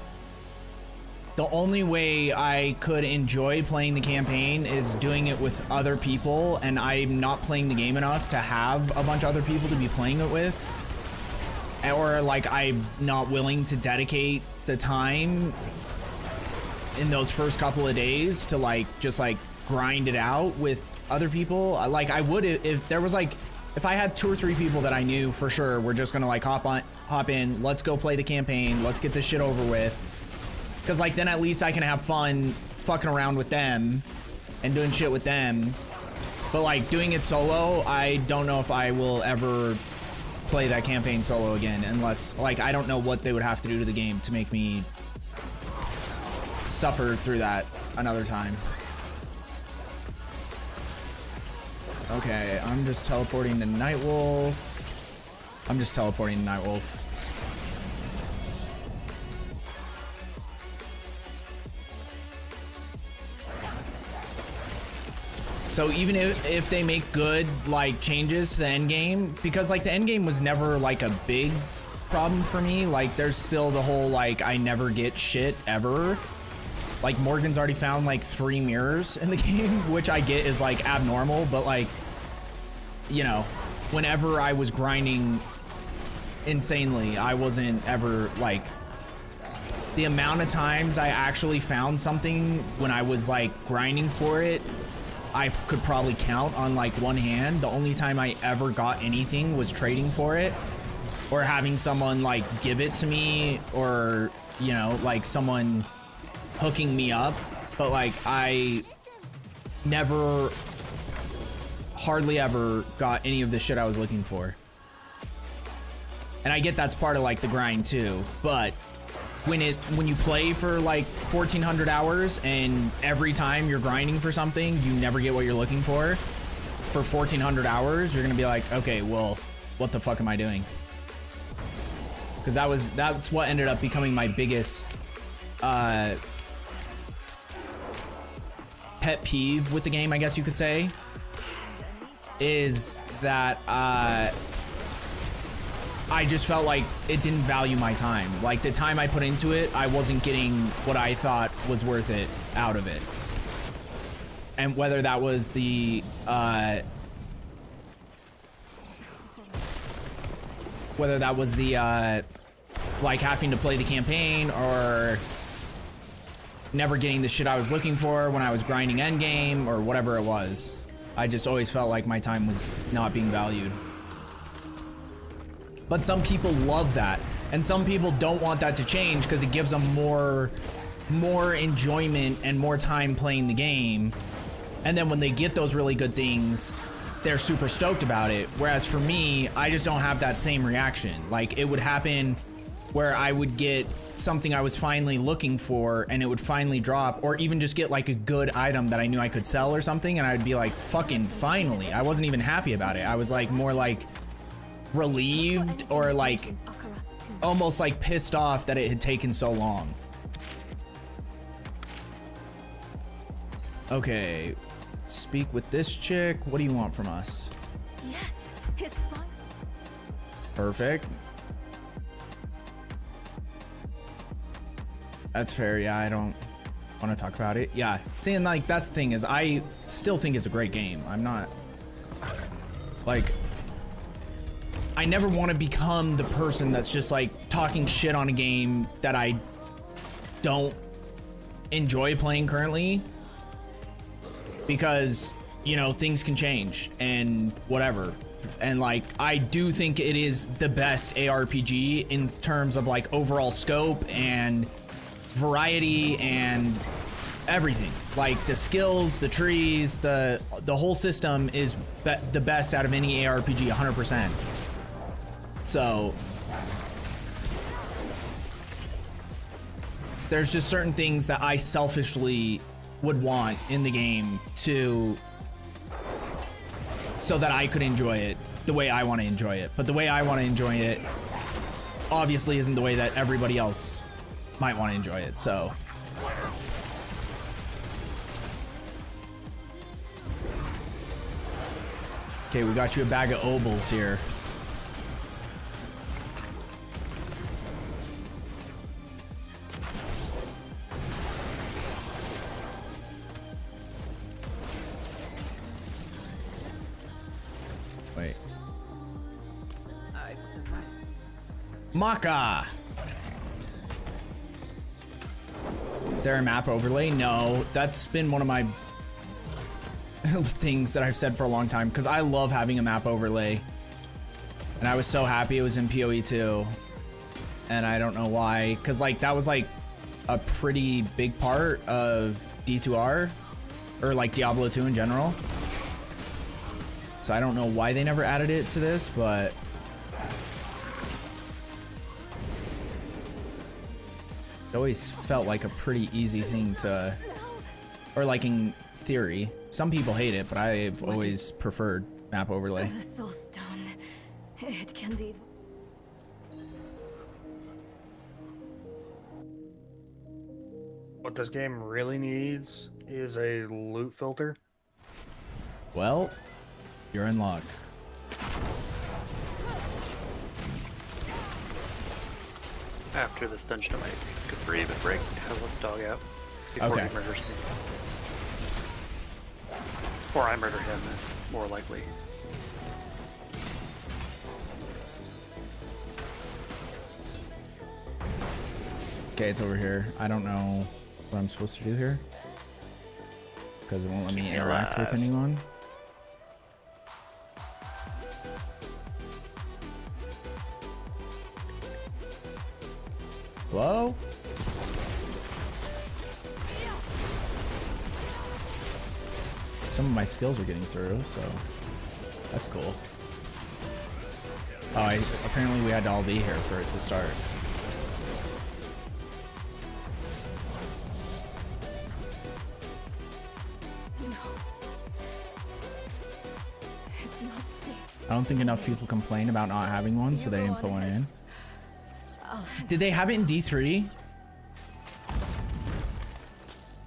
the only way I could enjoy playing the campaign is doing it with other people, and I'm not playing the game enough to have a bunch of other people to be playing it with. Or like I'm not willing to dedicate the time in those first couple of days to like just like grind it out with other people. Like I would if there was like if I had 2 or 3 people that I knew for sure were just gonna like hop in, let's go play the campaign, let's get this shit over with. Cause like then at least I can have fun fucking around with them and doing shit with them. But like doing it solo, I don't know if I will ever play that campaign solo again unless like I don't know what they would have to do to the game to make me suffer through that another time. Okay, I'm just teleporting to Nightwolf. So even if they make good like changes to the end game, because like the end game was never like a big problem for me, like there's still the whole like I never get shit ever. Like Morgan's already found like 3 mirrors in the game, which I get is like abnormal, but like, you know, whenever I was grinding insanely, I wasn't ever like, the amount of times I actually found something when I was like grinding for it, I could probably count on like one hand. The only time I ever got anything was trading for it or having someone like give it to me, or, you know, like someone hooking me up. But like I never, hardly ever got any of the shit I was looking for. And I get that's part of like the grind too, but when you play for like 1400 hours and every time you're grinding for something you never get what you're looking for 1400 hours, you're gonna be like, okay, well, what the fuck am I doing? Because that's what ended up becoming my biggest pet peeve with the game, I guess you could say, is that I just felt like it didn't value my time. Like the time I put into it, I wasn't getting what I thought was worth it out of it. And whether that was the like having to play the campaign or never getting the shit I was looking for when I was grinding endgame or whatever it was. I just always felt like my time was not being valued. But some people love that, and some people don't want that to change because it gives them more enjoyment and more time playing the game. And then when they get those really good things, they're super stoked about it. Whereas for me, I just don't have that same reaction. Like it would happen where I would get something I was finally looking for and it would finally drop, or even just get like a good item that I knew I could sell or something, and I'd be like, fucking finally. I wasn't even happy about it. I was like more like relieved or like almost like pissed off that it had taken so long. Okay, speak with this chick. What do you want from us? Yes, it's fine. Perfect. That's fair. Yeah, I don't want to talk about it. Yeah, seeing like that's the thing is I still think it's a great game. I'm not like, I never want to become the person that's just like talking shit on a game that I don't enjoy playing currently, because, you know, things can change and whatever. And like, I do think it is the best ARPG in terms of like overall scope and variety and everything. Like the skills, the trees, the whole system is the best out of any ARPG, 100%. So there's just certain things that I selfishly would want in the game so that I could enjoy it the way I want to enjoy it. But the way I want to enjoy it obviously isn't the way that everybody else might want to enjoy it, so. Okay, we got you a bag of obols here. Wait. Maka! Is there a map overlay? No, that's been one of my things that I've said for a long time, because I love having a map overlay. And I was so happy it was in PoE 2. And I don't know why, because like that was like a pretty big part of D2R, or like Diablo 2 in general. So I don't know why they never added it to this, but it always felt like a pretty easy thing to, or like in theory. Some people hate it, but I've always preferred map overlay. The soul stone. It can be. What this game really needs is a loot filter. Well, you're in luck. After this dungeon, I might take a 3-minute break to let the dog out before Okay. he murders me. Or I murder him, is more likely. Okay, it's over here. I don't know what I'm supposed to do here, because it won't let me interact with anyone. Hello? Some of my skills are getting through, so that's cool. Oh, apparently we had to all be here for it to start. No. It's not safe. I don't think enough people complain about not having one, so they didn't put one in. Did they have it in D3?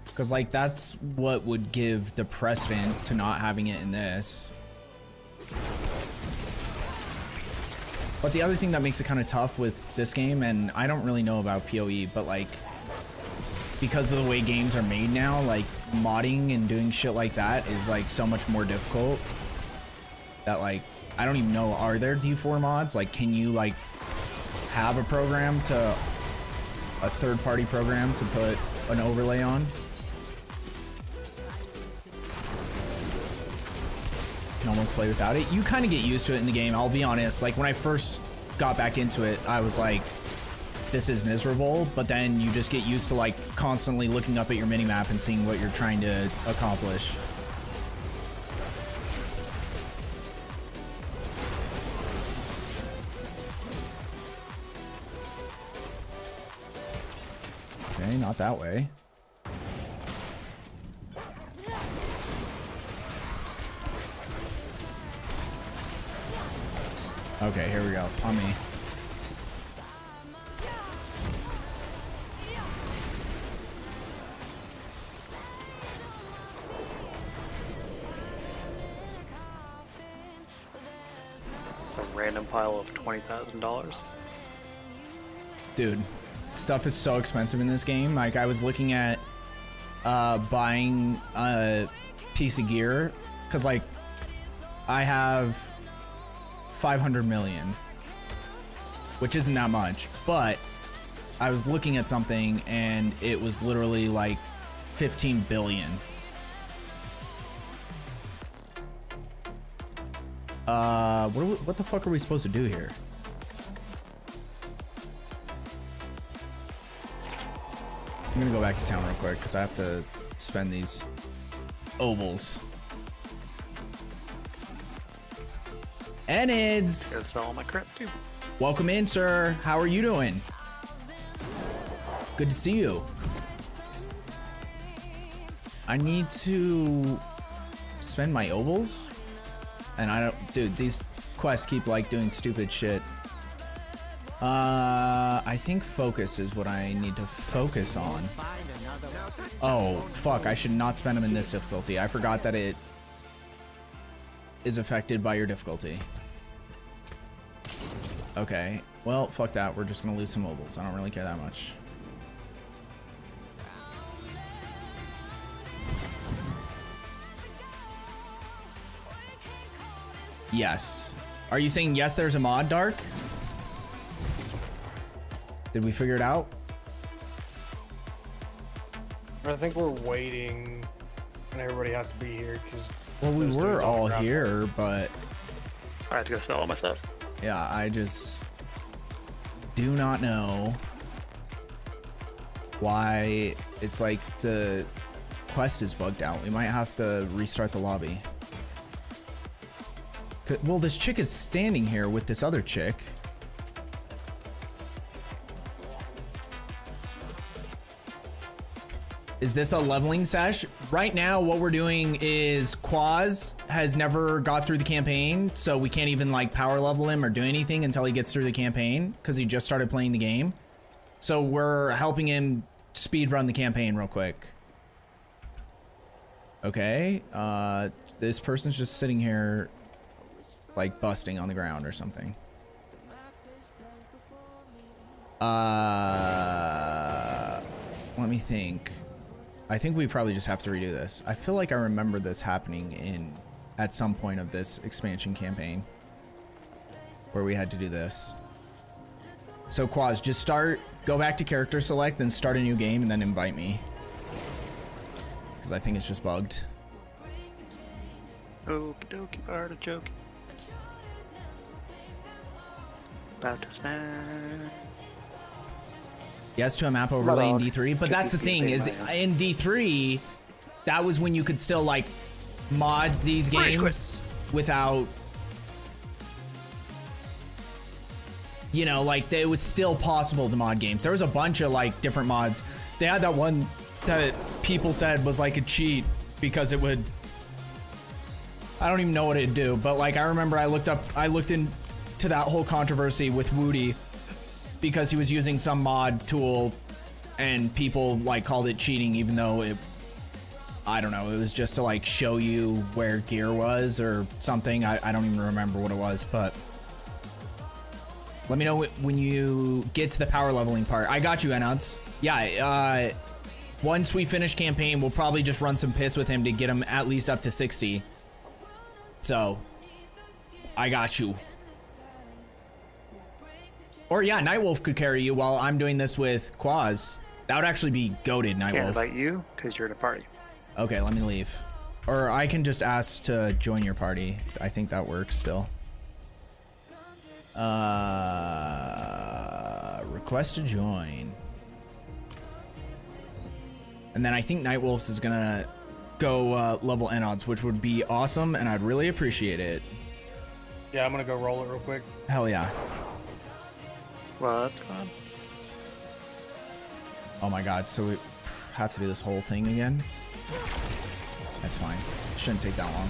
Because like that's what would give the precedent to not having it in this. But the other thing that makes it kind of tough with this game, and I don't really know about PoE, but like because of the way games are made now, like modding and doing shit like that is like so much more difficult that like I don't even know, are there D4 mods? Like can you like have a program to a third-party program to put an overlay on? You can almost play without it. You kind of get used to it in the game, I'll be honest. Like when I first got back into it, I was like, this is miserable, but then you just get used to like constantly looking up at your minimap and seeing what you're trying to accomplish. Okay, not that way. Okay, here we go. On me. It's a random pile of $20,000. Dude, stuff is so expensive in this game. Like I was looking at buying a piece of gear because like I have 500 million, which isn't that much, but I was looking at something and it was literally like 15 billion. What the fuck are we supposed to do here? I'm gonna go back to town real quick because I have to spend these ovals. Enids! Gotta sell all my crap too. Welcome in, sir. How are you doing? Good to see you. I need to spend my ovals, and I don't, dude, these quests keep like doing stupid shit. I think focus is what I need to focus on. Oh, fuck, I should not spend them in this difficulty. I forgot that it is affected by your difficulty. Okay, well, fuck that. We're just gonna lose some ovals. I don't really care that much. Yes. Are you saying yes, there's a mod, Dark? Did we figure it out? I think we're waiting, and everybody has to be here because. Well, we were all here, but I have to go sell all my stuff. yeah, I just do not know why it's like the quest is bugged out. We might have to restart the lobby. Well, this chick is standing here with this other chick. Is this a leveling sesh? Right now, what we're doing is Quaz has never got through the campaign, so we can't even like power level him or do anything until he gets through the campaign because he just started playing the game. So we're helping him speed run the campaign real quick. Okay, this person's just sitting here like busting on the ground or something. Let me think. I think we probably just have to redo this. I feel like I remember this happening at some point of this expansion campaign where we had to do this. So Quaz, just go back to character select, then start a new game, and then invite me. Because I think it's just bugged. Okie dokie, artichoke. About to spend. Yes to a map overlay in D3, but that's the thing is in D3, that was when you could still like mod these games without, you know, like it was still possible to mod games. There was a bunch of like different mods. They had that one that people said was like a cheat because it would, I don't even know what it'd do, but like I remember I looked into that whole controversy with Woody because he was using some mod tool and people like called it cheating even though it, I don't know, it was just to like show you where gear was or something. I don't even remember what it was, but let me know when you get to the power leveling part. I got you, Enods. Yeah, once we finish campaign, we'll probably just run some pits with him to get him at least up to 60. So, I got you. Or yeah, Nightwolf could carry you while I'm doing this with Quaz. That would actually be goated, Nightwolf. Can't invite you because you're in a party. Okay, let me leave. Or I can just ask to join your party. I think that works still. Request to join. And then I think Nightwolves is gonna go level Enods, which would be awesome, and I'd really appreciate it. Yeah, I'm gonna go roll it real quick. Hell yeah. Well, that's fun. Oh my god, so we have to do this whole thing again? That's fine. It shouldn't take that long.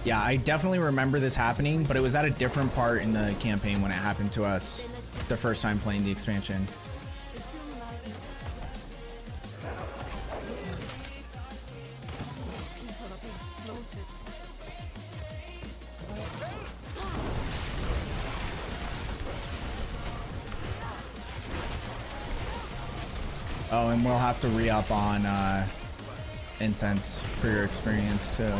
Yeah, I definitely remember this happening, but it was at a different part in the campaign when it happened to us the first time playing the expansion. Oh, and we'll have to re-up on incense for your experience too.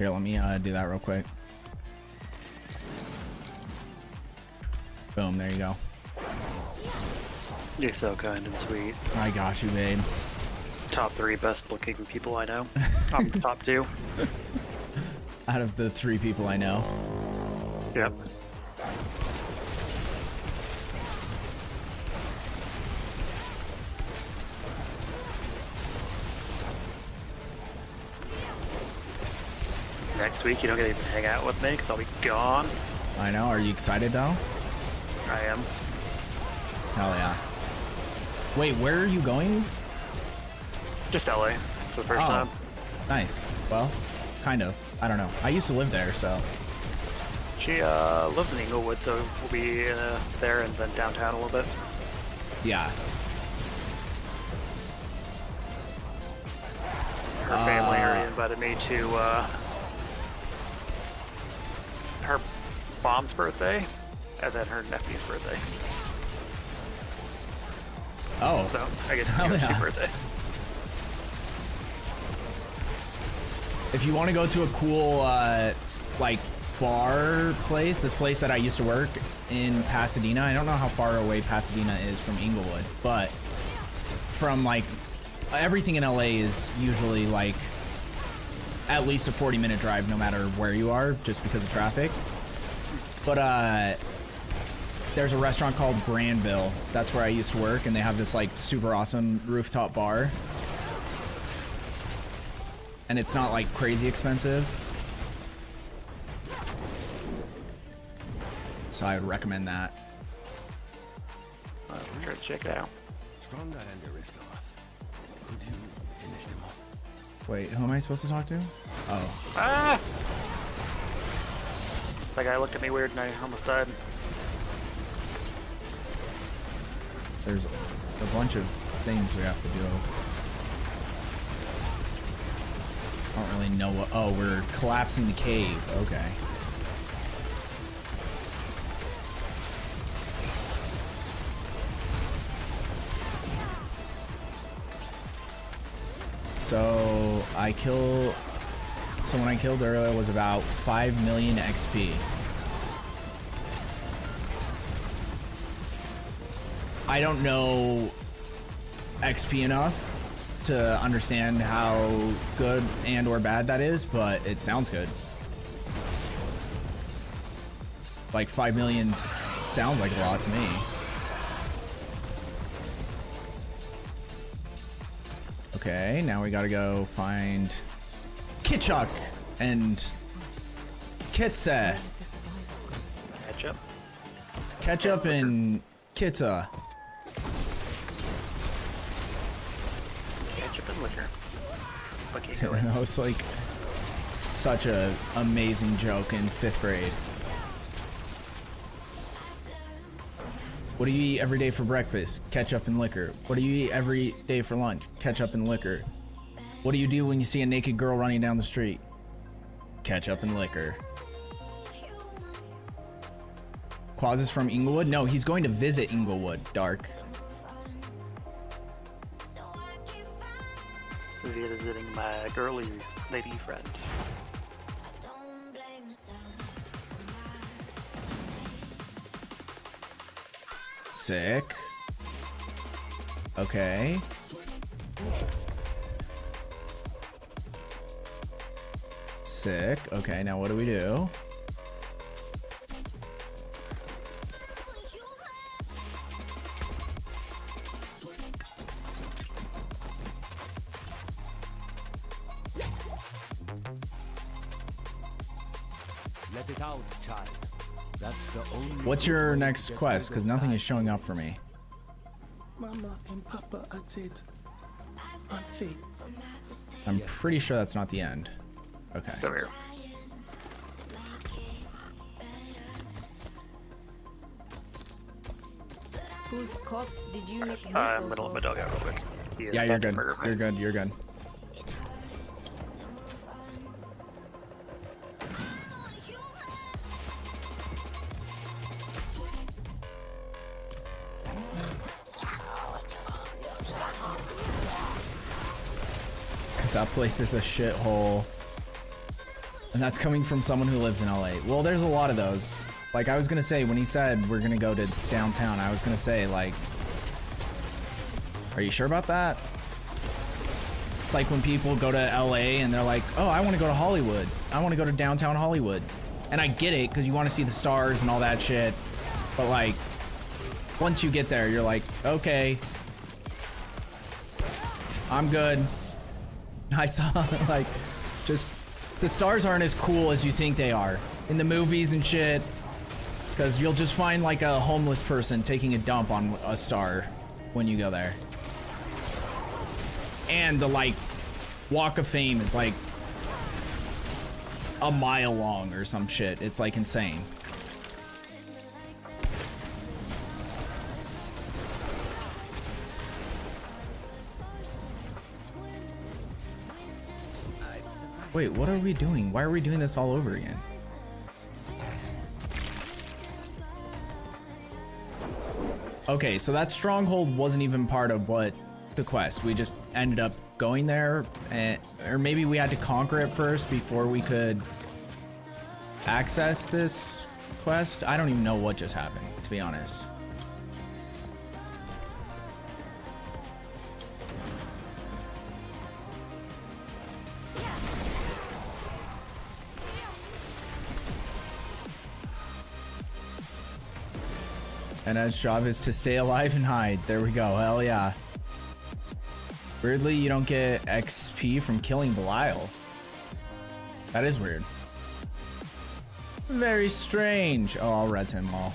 Here, let me do that real quick. Boom, there you go. You're so kind and sweet. I got you, babe. Top 3 best looking people I know. I'm the top 2. Out of the 3 people I know. Yep. Next week you don't get to even hang out with me because I'll be gone. I know. Are you excited though? I am. Hell yeah. Wait, where are you going? Just LA for the first time. Nice. Well, kind of. I don't know. I used to live there, so. She lives in Inglewood, so we'll be there and then downtown a little bit. Yeah. Her family already invited me to her mom's birthday and then her nephew's birthday. Oh. So I get to Hell go yeah. to birthday. If you want to go to a cool, like, bar place, this place that I used to work in Pasadena, I don't know how far away Pasadena is from Inglewood, but from, like, everything in LA is usually, like, at least a 40-minute drive no matter where you are, just because of traffic. But, there's a restaurant called Granville. That's where I used to work, and they have this, like, super awesome rooftop bar. And it's not like crazy expensive. So I would recommend that. I'm sure to check it out. Stronger than the rest of us. Could you finish them off? Wait, who am I supposed to talk to? Oh. Ah! That guy looked at me weird and I almost died. There's a bunch of things we have to do. I don't really know what. Oh, we're collapsing the cave. Okay. So someone I killed earlier was about 5 million XP. I don't know XP enough to understand how good and or bad that is, but it sounds good. Like 5 million sounds like a lot to me. Okay, now we gotta go find Kitchuk and Kitsa. Ketchup. Ketchup and Kitsa. Ketchup and liquor. Okay, That was like such a amazing joke in 5th grade. What do you eat every day for breakfast? Ketchup and liquor. What do you eat every day for lunch? Ketchup and liquor. What do you do when you see a naked girl running down the street? Ketchup and liquor. Quaz is from Inglewood? No, he's going to visit Inglewood, Dark. Visiting my girly lady friend. Sick. Okay. Sick. Okay, now what do we do? Let it out, child. That's the only. What's your next quest? Because nothing is showing up for me. Mama and Papa are dead. Aren't they? I'm pretty sure that's not the end. Okay. It's over here. Whose corpse did you make I'm gonna let my dog out real quick. He is Yeah, you're about to good. murder me. You're good. You're good. Because that place is a shithole. And that's coming from someone who lives in LA. Well, there's a lot of those. Like, I was gonna say, when he said we're gonna go to downtown, I was gonna say, like, are you sure about that? It's like when people go to LA and they're like, oh, I want to go to Hollywood. I want to go to downtown Hollywood. And I get it, because you want to see the stars and all that shit. But, like, once you get there, you're like, okay, I'm good. I saw, like, just, the stars aren't as cool as you think they are in the movies and shit. Because you'll just find, like, a homeless person taking a dump on a star when you go there. And the, like, Walk of Fame is, like, a mile long or some shit. It's, like, insane. Wait, what are we doing? Why are we doing this all over again? Okay, so that stronghold wasn't even part of what the quest. We just ended up going there, and, or maybe we had to conquer it first before we could access this quest. I don't even know what just happened, to be honest. And as job is to stay alive and hide. There we go. Hell yeah. Weirdly, you don't get XP from killing Belial. That is weird. Very strange. Oh, I'll res him all.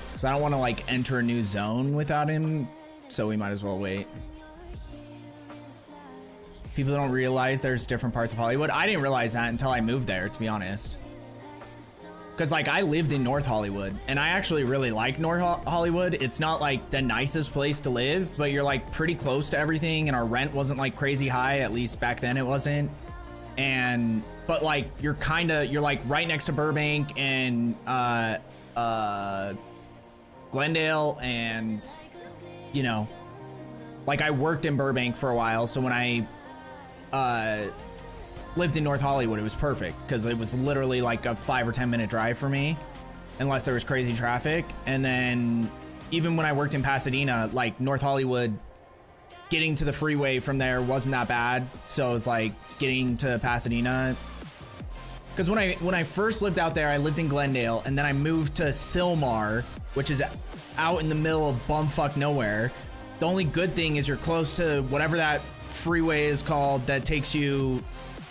Because I don't want to, like, enter a new zone without him, so we might as well wait. People don't realize there's different parts of Hollywood. I didn't realize that until I moved there, to be honest. Because, like, I lived in North Hollywood, and I actually really like North Hollywood. It's not, like, the nicest place to live, but you're, like, pretty close to everything, and our rent wasn't, like, crazy high. At least back then it wasn't. And, but, like, you're, like, right next to Burbank and, Glendale, and, you know, like, I worked in Burbank for a while, so when I, lived in North Hollywood, it was perfect because it was literally like a 5 or 10 minute drive for me, unless there was crazy traffic. And then even when I worked in Pasadena, like North Hollywood, getting to the freeway from there wasn't that bad. So it was like getting to Pasadena. Because when I first lived out there, I lived in Glendale, and then I moved to Sylmar, which is out in the middle of bumfuck nowhere. The only good thing is you're close to whatever that freeway is called that takes you,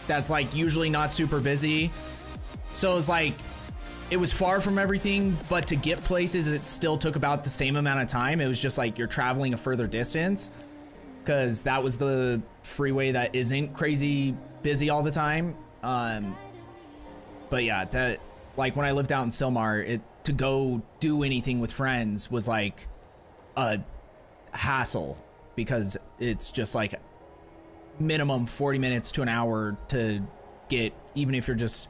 that's like usually not super busy. So it's like, it was far from everything, but to get places, it still took about the same amount of time. It was just like you're traveling a further distance, because that was the freeway that isn't crazy busy all the time. But yeah, that, like when I lived out in Sylmar, to go do anything with friends was like a hassle, because it's just like minimum 40 minutes to an hour to get, even if you're just,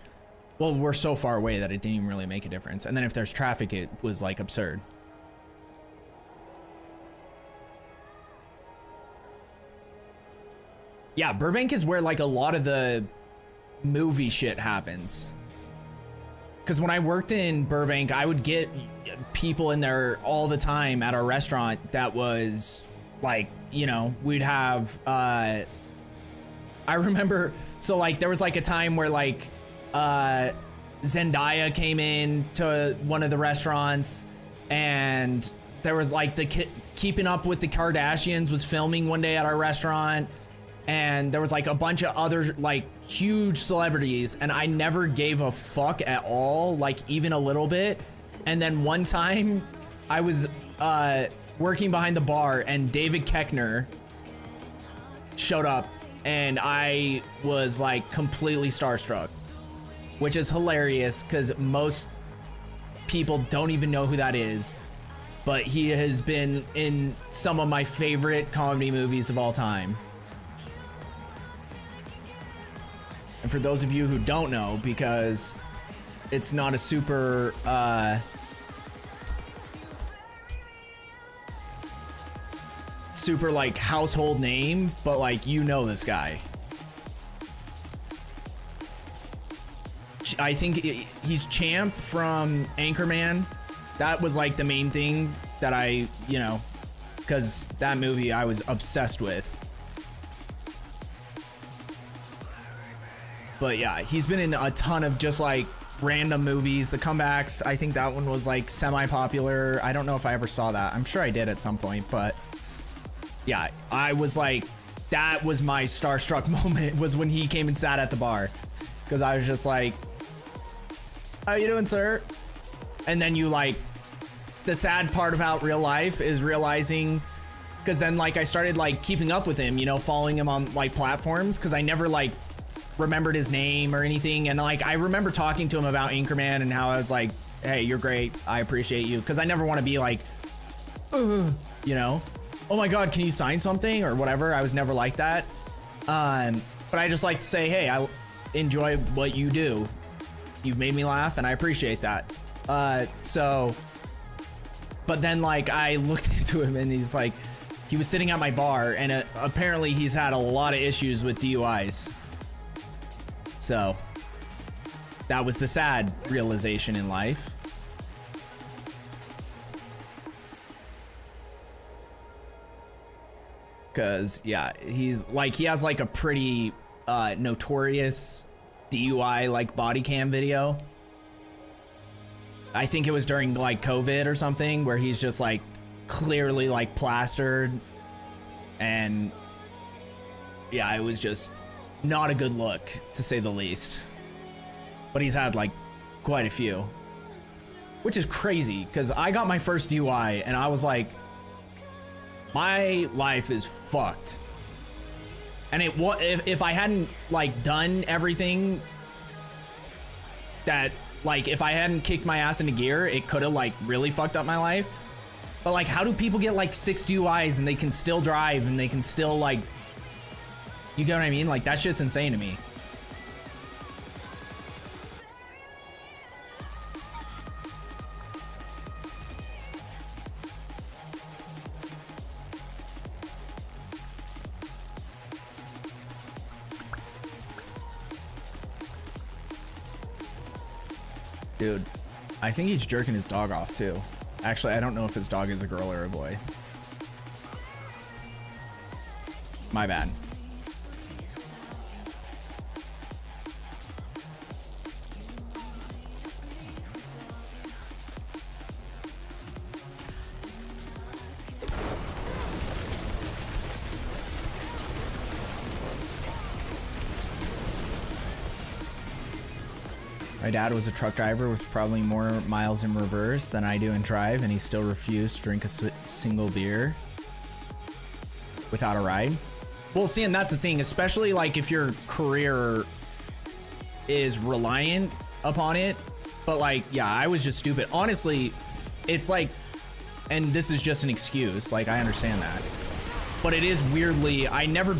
well, we're so far away that it didn't even really make a difference. And then if there's traffic, it was like absurd. Yeah, Burbank is where like a lot of the movie shit happens. Because when I worked in Burbank, I would get people in there all the time at our restaurant that was like, you know, we'd have, I remember, so like there was like a time where like Zendaya came in to one of the restaurants, and there was like the Keeping Up with the Kardashians was filming one day at our restaurant, and there was like a bunch of other like huge celebrities, and I never gave a fuck at all, like even a little bit. And then one time I was working behind the bar, and David Koechner showed up, and I was like completely starstruck, which is hilarious because most people don't even know who that is, but he has been in some of my favorite comedy movies of all time. And for those of you who don't know, because it's not a super super like household name, but like you know this guy. I think he's Champ from Anchorman. That was like the main thing that I, you know, because that movie I was obsessed with. But yeah, he's been in a ton of just like random movies. The Comebacks, I think that one was like semi-popular. I don't know if I ever saw that. I'm sure I did at some point, but yeah, I was like, that was my starstruck moment, was when he came and sat at the bar. Because I was just like, how you doing, sir? And then you like, the sad part about real life is realizing, because then like I started like keeping up with him, you know, following him on like platforms, because I never like remembered his name or anything. And like I remember talking to him about Anchorman and how I was like, hey, you're great, I appreciate you, because I never want to be like, you know, oh my god, can you sign something or whatever. I was never like that. But I just like to say, hey, I enjoy what you do, you've made me laugh and I appreciate that. So but then like I looked into him and he's like, he was sitting at my bar and apparently he's had a lot of issues with DUIs. So that was the sad realization in life. Cause yeah, he's like, he has like a pretty notorious DUI like body cam video. I think it was during like COVID or something, where he's just like clearly like plastered, and yeah, it was just not a good look to say the least. But he's had like quite a few, which is crazy because I got my first DUI and I was like, my life is fucked. And it if I hadn't like done everything that, like, if I hadn't kicked my ass into gear, it could have like really fucked up my life. But like, how do people get like 6 DUIs and they can still drive and they can still like, you get what I mean? Like that shit's insane to me. Dude, I think he's jerking his dog off too. Actually, I don't know if his dog is a girl or a boy. My bad. My dad was a truck driver with probably more miles in reverse than I do in drive, and he still refused to drink a single beer without a ride. Well, see, and that's the thing, especially like if your career is reliant upon it. But like, yeah, I was just stupid. Honestly, it's like, and this is just an excuse, like I understand that. But it is weirdly, I never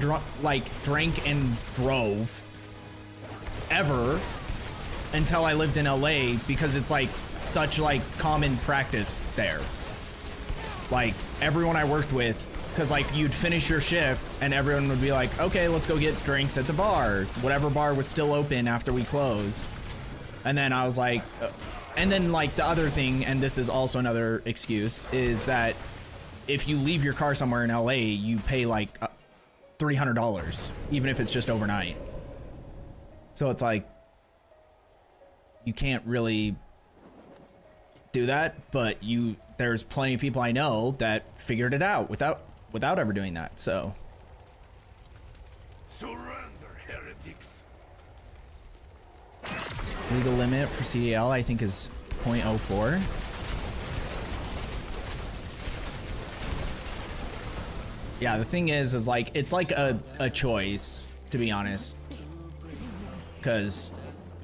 drank and drove ever until I lived in LA, because it's like such like common practice there. Like everyone I worked with, because like you'd finish your shift and everyone would be like, okay, let's go get drinks at the bar, whatever bar was still open after we closed. And then I was like, and then like the other thing, and this is also another excuse, is that if you leave your car somewhere in LA, you pay like $300, even if it's just overnight. So it's like, you can't really do that, but there's plenty of people I know that figured it out without ever doing that. So surrender, heretics. Legal limit for CDL I think is 0.04. Yeah, the thing is like, it's like a choice, to be honest, because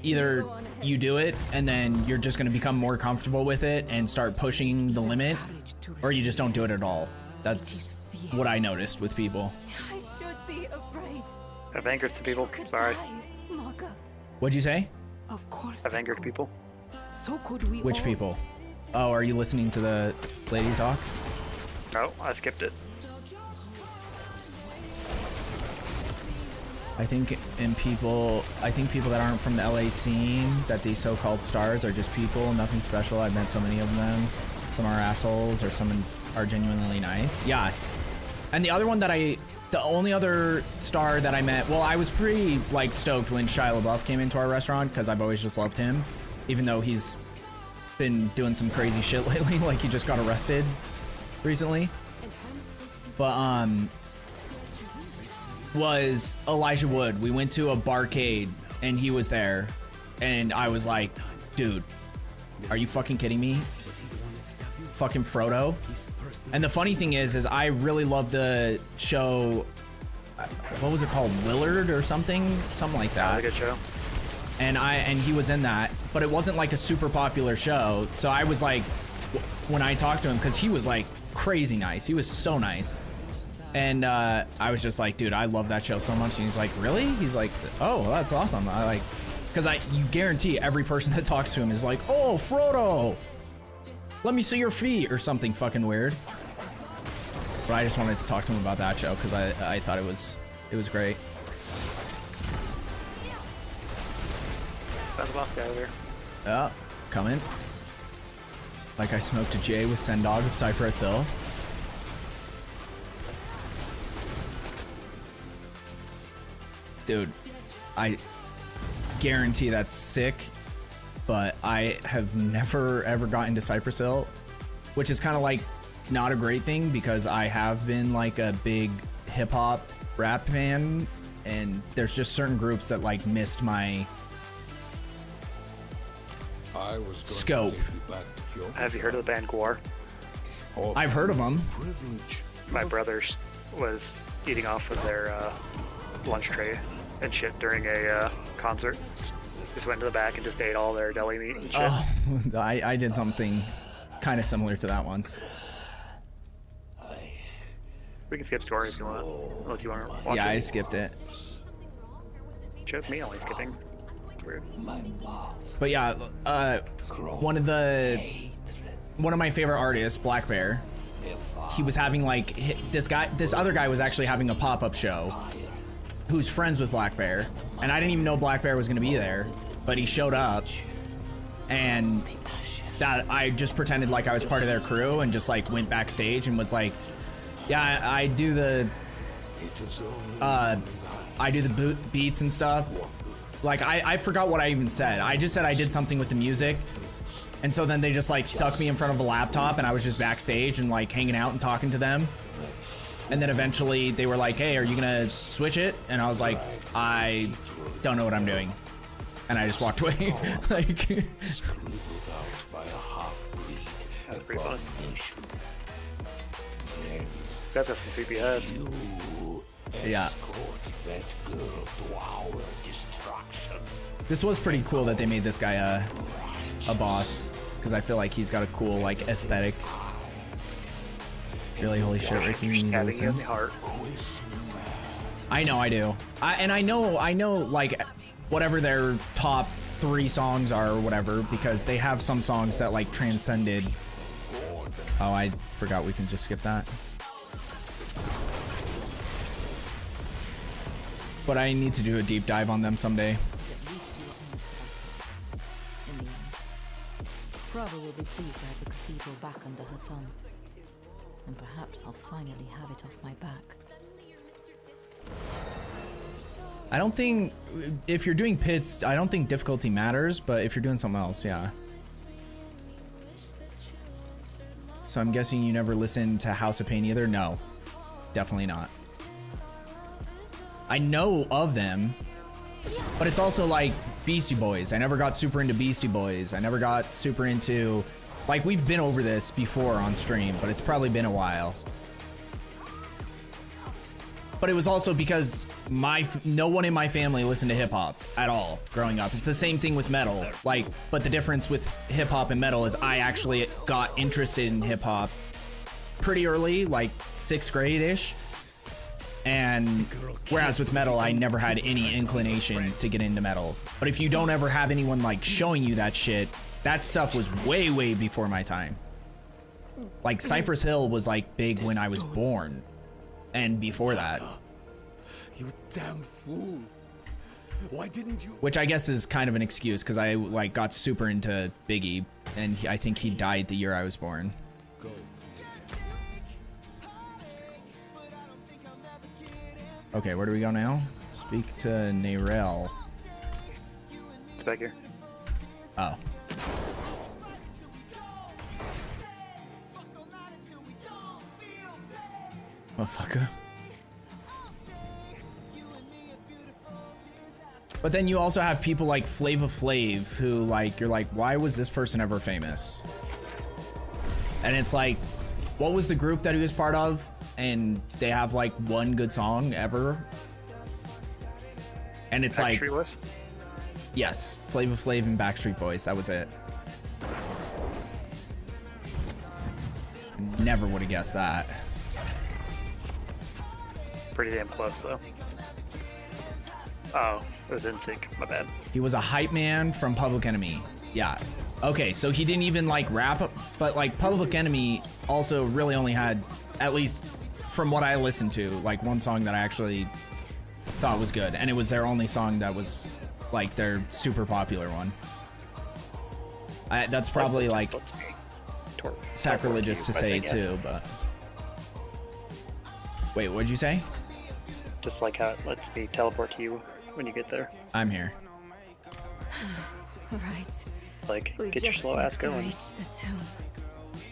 either you do it and then you're just going to become more comfortable with it and start pushing the limit, or you just don't do it at all. That's what I noticed with people. I should be afraid. I've angered some people. Sorry. What'd you say? Of course. I've angered people. So could we Which all. people? Oh, are you listening to the lady talk? No, I skipped it. I think people that aren't from the LA scene, that these so-called stars are just people, nothing special. I've met so many of them. Some are assholes or some are genuinely nice. Yeah. And the other one that the only other star that I met, well, I was pretty like stoked when Shia LaBeouf came into our restaurant because I've always just loved him, even though he's been doing some crazy shit lately. Like he just got arrested recently. But was Elijah Wood. We went to a barcade and he was there, and I was like, dude, are you fucking kidding me? Fucking Frodo. And the funny thing is I really love the show. What was it called? Willard or something like that. That's a good show. And he was in that, but it wasn't like a super popular show. So I was like, when I talked to him, because he was like crazy nice. He was so nice. And I was just like, dude, I love that show so much. And he's like, really? He's like, oh, well, that's awesome. I like, because you guarantee every person that talks to him is like, oh, Frodo, let me see your feet or something fucking weird. But I just wanted to talk to him about that show because I thought it was great. Found the boss guy over there. Yeah, coming. Like I smoked a J with Sendog of Cypress Hill. Dude, I guarantee that's sick, but I have never ever gotten to Cypress Hill, which is kind of like not a great thing because I have been like a big hip hop rap fan, and there's just certain groups that like missed my scope. Have you heard of the band Gwar? I've heard of them. My brother was eating off of their lunch tray and shit during a concert. Just went to the back and just ate all their deli meat and shit. Oh, I did something kind of similar to that once. We can skip story if you want. Unless you want to watch it. Yeah, I skipped it. Just me only skipping. It's weird. But yeah, one of my favorite artists, Black Bear, he was having like this other guy was actually having a pop-up show who's friends with Black Bear, and I didn't even know Black Bear was gonna be there, but he showed up, and that I just pretended like I was part of their crew and just like went backstage and was like, yeah, I do the beats and stuff. Like I forgot what I even said. I just said I did something with the music. And so then they just like stuck me in front of a laptop and I was just backstage and like hanging out and talking to them. And then eventually they were like, hey, are you gonna switch it? And I was like, I don't know what I'm doing. And I just walked away. Like, that's pretty fun. That's got some creepy ass. yeah. This was pretty cool that they made this guy a boss, because I feel like he's got a cool like aesthetic. Really, holy shit, Ricky, you need to listen. I know, I do. I know like whatever their top 3 songs are or whatever, because they have some songs that like transcended. Oh, I forgot we can just skip that. But I need to do a deep dive on them someday. Prava will be pleased to have the cathedral back under her thumb. And perhaps I'll finally have it off my back. I don't think, if you're doing pits, I don't think difficulty matters, but if you're doing something else, yeah. So I'm guessing you never listened to House of Pain either? No, definitely not. I know of them, but it's also like Beastie Boys. I never got super into Beastie Boys. I never got super into, like, we've been over this before on stream, but it's probably been a while. But it was also because no one in my family listened to hip hop at all growing up. It's the same thing with metal. Like, but the difference with hip hop and metal is I actually got interested in hip hop pretty early, like 6th grade-ish. And whereas with metal, I never had any inclination to get into metal. But if you don't ever have anyone like showing you that shit, that stuff was way, way before my time. Like Cypress Hill was like big when I was born. And before that. You damn fool. Why didn't you? Which I guess is kind of an excuse because I like got super into Biggie, and I think he died the year I was born. Okay, where do we go now? Speak to Neyrel. It's back here. Oh. Motherfucker. But then you also have people like Flava Flav who like, you're like, why was this person ever famous? And it's like, what was the group that he was part of? And they have like one good song ever. And it's like, Backstreet Boys? yes, Flava Flav and Backstreet Boys. That was it. Never would have guessed that. Pretty damn close though. Oh, it was NSYNC. My bad. He was a hype man from Public Enemy. Yeah. Okay, so he didn't even like rap, but like Public Enemy also really only had, at least from what I listened to, like one song that I actually thought was good, and it was their only song that was like their super popular one. That's probably like sacrilegious to say too, but wait, what'd you say? Just like how it lets me teleport to you when you get there. I'm here. Right. Like, We get your just slow need ass to going. reach the tomb.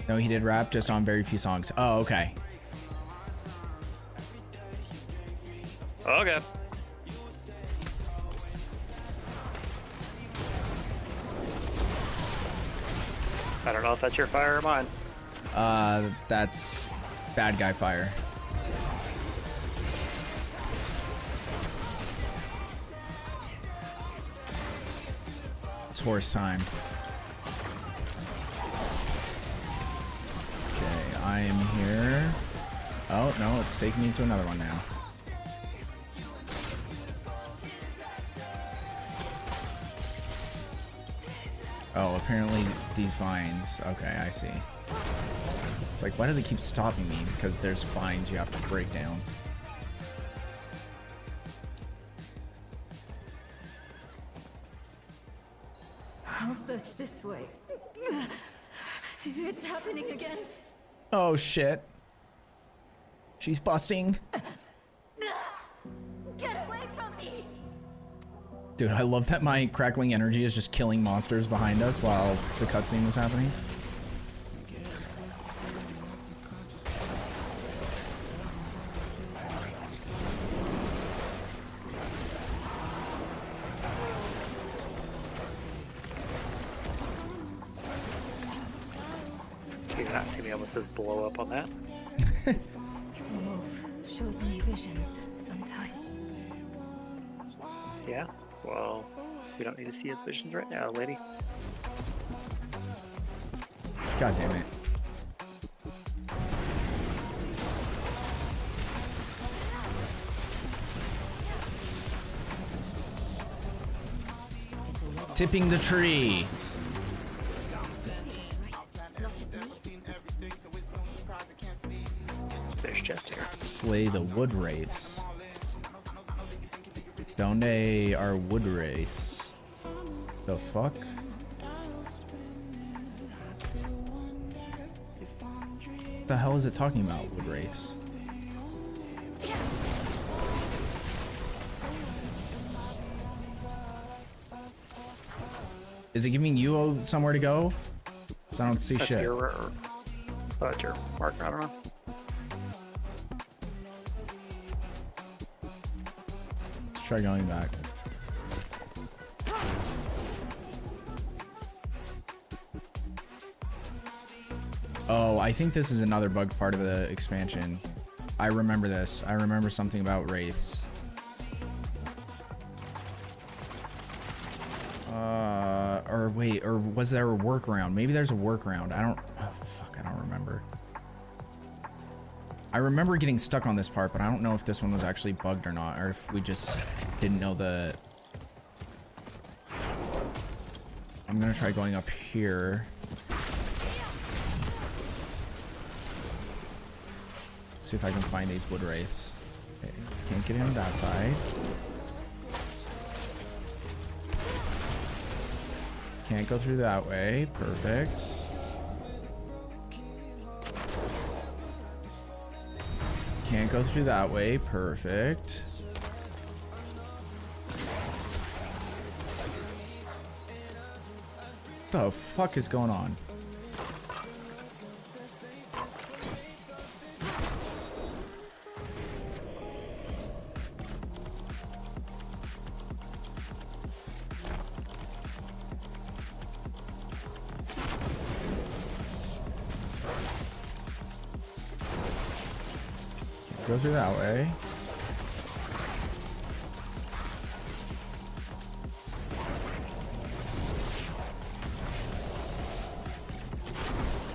No, he did rap just on very few songs. Oh, okay. Okay. I don't know if that's your fire or mine. That's bad guy fire. It's horse time. Okay, I am here. Oh, no, it's taking me to another one now. Oh, apparently these vines. Okay, I see. It's like, why does it keep stopping me? Because there's vines you have to break down. I'll search this way. It's happening again. Oh, shit. She's busting. Get away from me! Dude, I love that my crackling energy is just killing monsters behind us while the cutscene was happening. You did not see me almost just blow up on that. Wolf shows me visions sometimes. Yeah? Well, we don't need to see his visions right now, lady. God damn it. Tipping the tree. There's chest here. Slay the wood wraiths. Donde are wood wraiths? The fuck? The hell is it talking about, wood wraiths? Is it giving you somewhere to go? 'Cause I don't see That's shit. your marker, I don't know. Let's try going back. Oh, I think this is another bug part of the expansion. I remember this. I remember something about wraiths. Or wait, or was there a workaround? Maybe there's a workaround. I don't, oh fuck, I don't remember. I remember getting stuck on this part, but I don't know if this one was actually bugged or not, or if we just didn't know the... I'm gonna try going up here. See if I can find these wood wraiths. Okay. Can't get in that side. Can't go through that way. Perfect. Can't go through that way. Perfect. What the fuck is going on? Go through that way.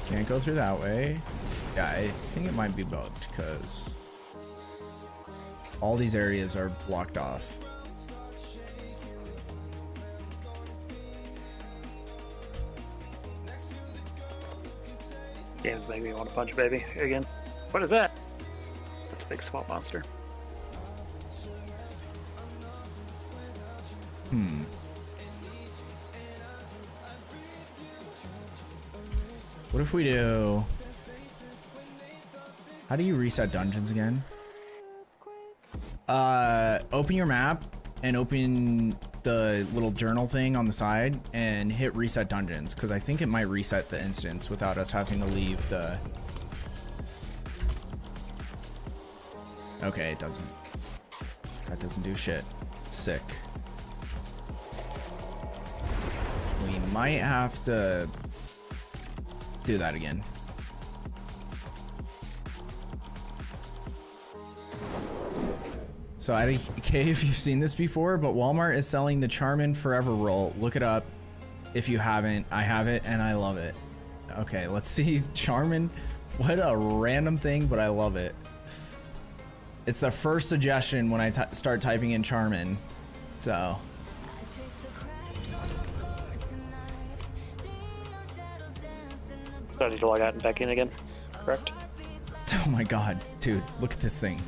Can't go through that way. Yeah, I think it might be bugged because all these areas are blocked off. Games make me want to punch baby again. What is that? That's a big swamp monster. What if we do... How do you reset dungeons again? Open your map and open the little journal thing on the side and hit reset dungeons, because I think it might reset the instance without us having to leave the... Okay, it doesn't. That doesn't do shit. Sick. We might have to do that again. So I don't care if you've seen this before, but Walmart is selling the Charmin Forever Roll. Look it up if you haven't. I have it and I love it. Okay, let's see. Charmin. What a random thing, but I love it. It's the first suggestion when I start typing in Charmin. So. So I need to log out and back in again, correct? Oh my god, dude, look at this thing.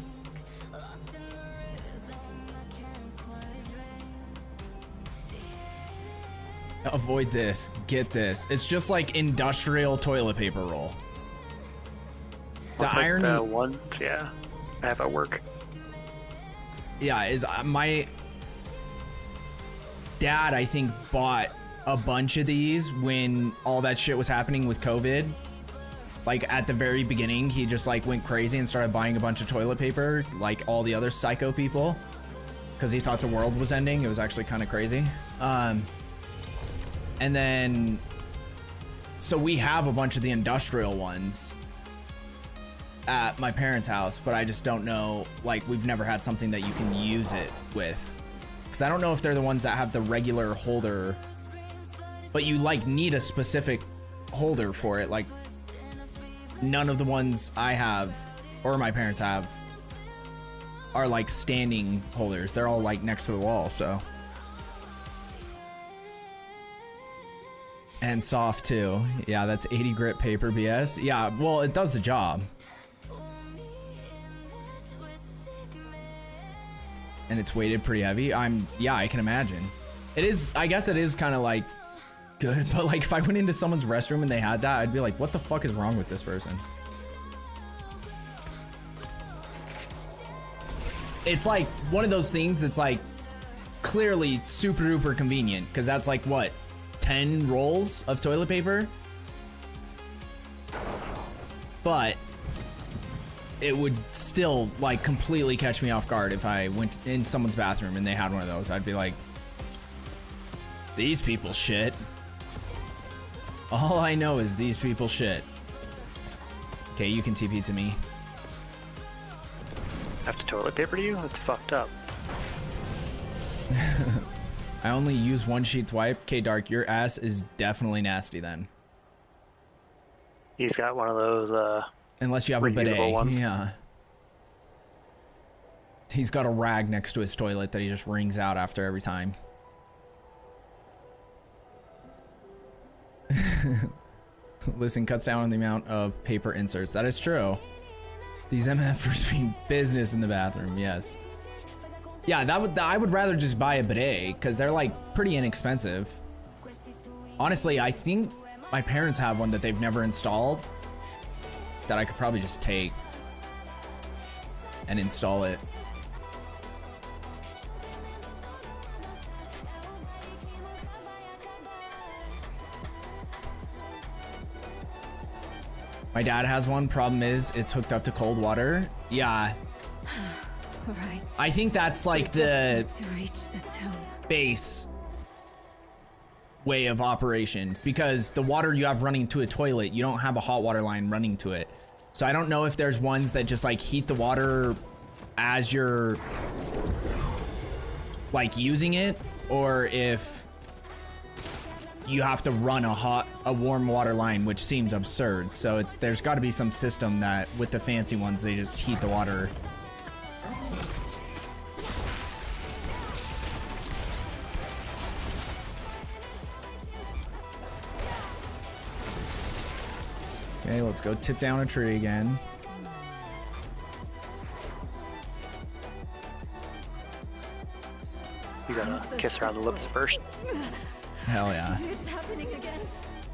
Avoid this. Get this. It's just like industrial toilet paper roll. The irony. The ones, yeah, I have at work. Yeah, is my dad, I think, bought a bunch of these when all that shit was happening with COVID. Like at the very beginning, he just like went crazy and started buying a bunch of toilet paper, like all the other psycho people, because he thought the world was ending. It was actually kind of crazy. And then, so we have a bunch of the industrial ones at my parents' house, but I just don't know, like we've never had something that you can use it with. Because I don't know if they're the ones that have the regular holder, but you like need a specific holder for it. Like none of the ones I have or my parents have are like standing holders. They're all like next to the wall, so. And soft too. Yeah, that's 80 grit paper BS. Yeah, well, it does the job. And it's weighted pretty heavy. Yeah, I can imagine. It is, I guess it is kind of like good, but like if I went into someone's restroom and they had that, I'd be like, what the fuck is wrong with this person? It's like one of those things that's like clearly super duper convenient, because that's like what, 10 rolls of toilet paper? But it would still like completely catch me off guard if I went in someone's bathroom and they had one of those. I'd be like, these people shit. All I know is these people shit. Okay, you can TP to me. I have to toilet paper to you? That's fucked up. I only use one sheet to wipe. K Dark, your ass is definitely nasty then. He's got one of those unless you have a bidet. Ones. Yeah. He's got a rag next to his toilet that he just wrings out after every time. Listen, cuts down on the amount of paper inserts. That is true. These MFers mean business in the bathroom, yes. Yeah, I would rather just buy a bidet because they're like pretty inexpensive. Honestly, I think my parents have one that they've never installed that I could probably just take and install it. My dad has one. Problem is, it's hooked up to cold water. Yeah. Right. I think that's like the To reach the tomb. base way of operation, because the water you have running to a toilet, you don't have a hot water line running to it. So I don't know if there's ones that just like heat the water as you're like using it, or if you have to run a warm water line, which seems absurd. So there's got to be some system that with the fancy ones they just heat the water. Okay, let's go tip down a tree again. You gotta kiss her on the lips first. Hell yeah. It's happening again.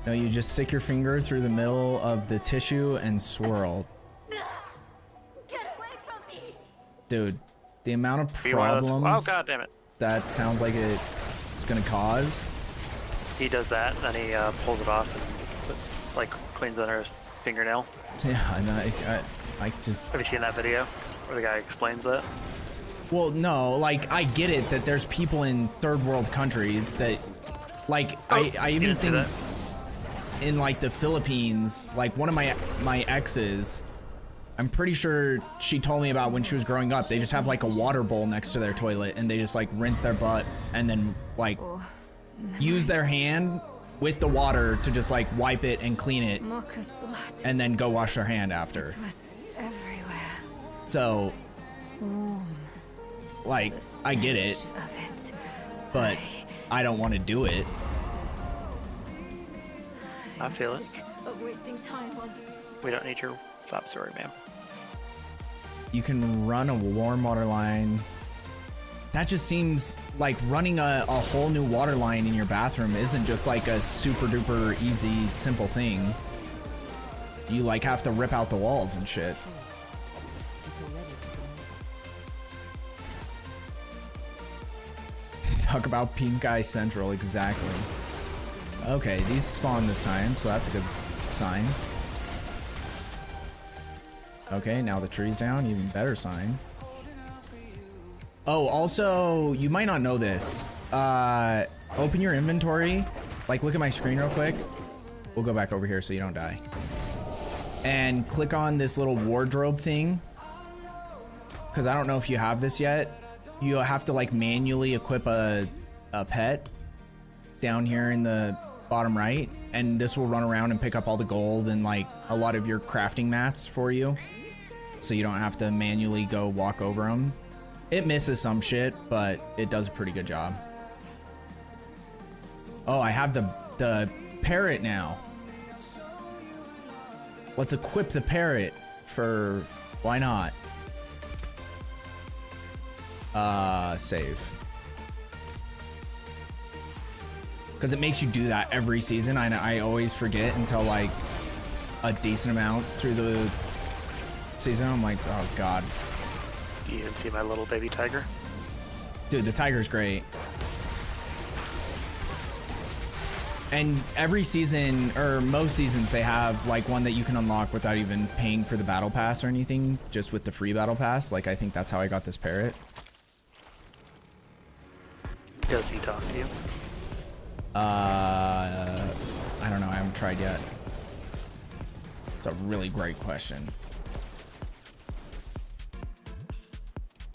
No, you just stick your finger through the middle of the tissue and swirl. Get away from me. Dude, the amount of Be one of those- problems Oh, God damn it. that sounds like it's gonna cause. He does that, and then he pulls it off and like cleans under his fingernail. Yeah, and I just... Have you seen that video where the guy explains that? Well, no, like, I get it that there's people in third world countries that, like, I even didn't see think that? in, like, the Philippines, like, one of my exes, I'm pretty sure she told me about when she was growing up, they just have, like, a water bowl next to their toilet, and they just, like, rinse their butt, and then, like, use their hand with the water to just, like, wipe it and clean it, Mocha's blood. and then go wash their hand after. It was everywhere. So, Warm. like, I get it, Of it. but I don't want to do it. I feel it. Of wasting time on. We don't need your sob story, ma'am. You can run a warm water line. That just seems like running a whole new water line in your bathroom isn't just like a super duper easy, simple thing. You like have to rip out the walls and shit. Talk about Pink Eye Central, exactly. Okay, these spawn this time, so that's a good sign. Okay, now the tree's down, even better sign. Oh, also, you might not know this. Open your inventory. Like, look at my screen real quick. We'll go back over here so you don't die. And click on this little wardrobe thing. Because I don't know if you have this yet. You have to, like, manually equip a pet down here in the bottom right. And this will run around and pick up all the gold and, like, a lot of your crafting mats for you. So you don't have to manually go walk over them. It misses some shit, but it does a pretty good job. Oh, I have the parrot now. Let's equip the parrot for... Why not? Save. Because it makes you do that every season. I always forget until like a decent amount through the season. I'm like, oh god. You didn't see my little baby tiger? Dude, the tiger's great. And every season, or most seasons, they have like one that you can unlock without even paying for the battle pass or anything, just with the free battle pass. Like, I think that's how I got this parrot. Does he talk to you? I don't know. I haven't tried yet. It's a really great question.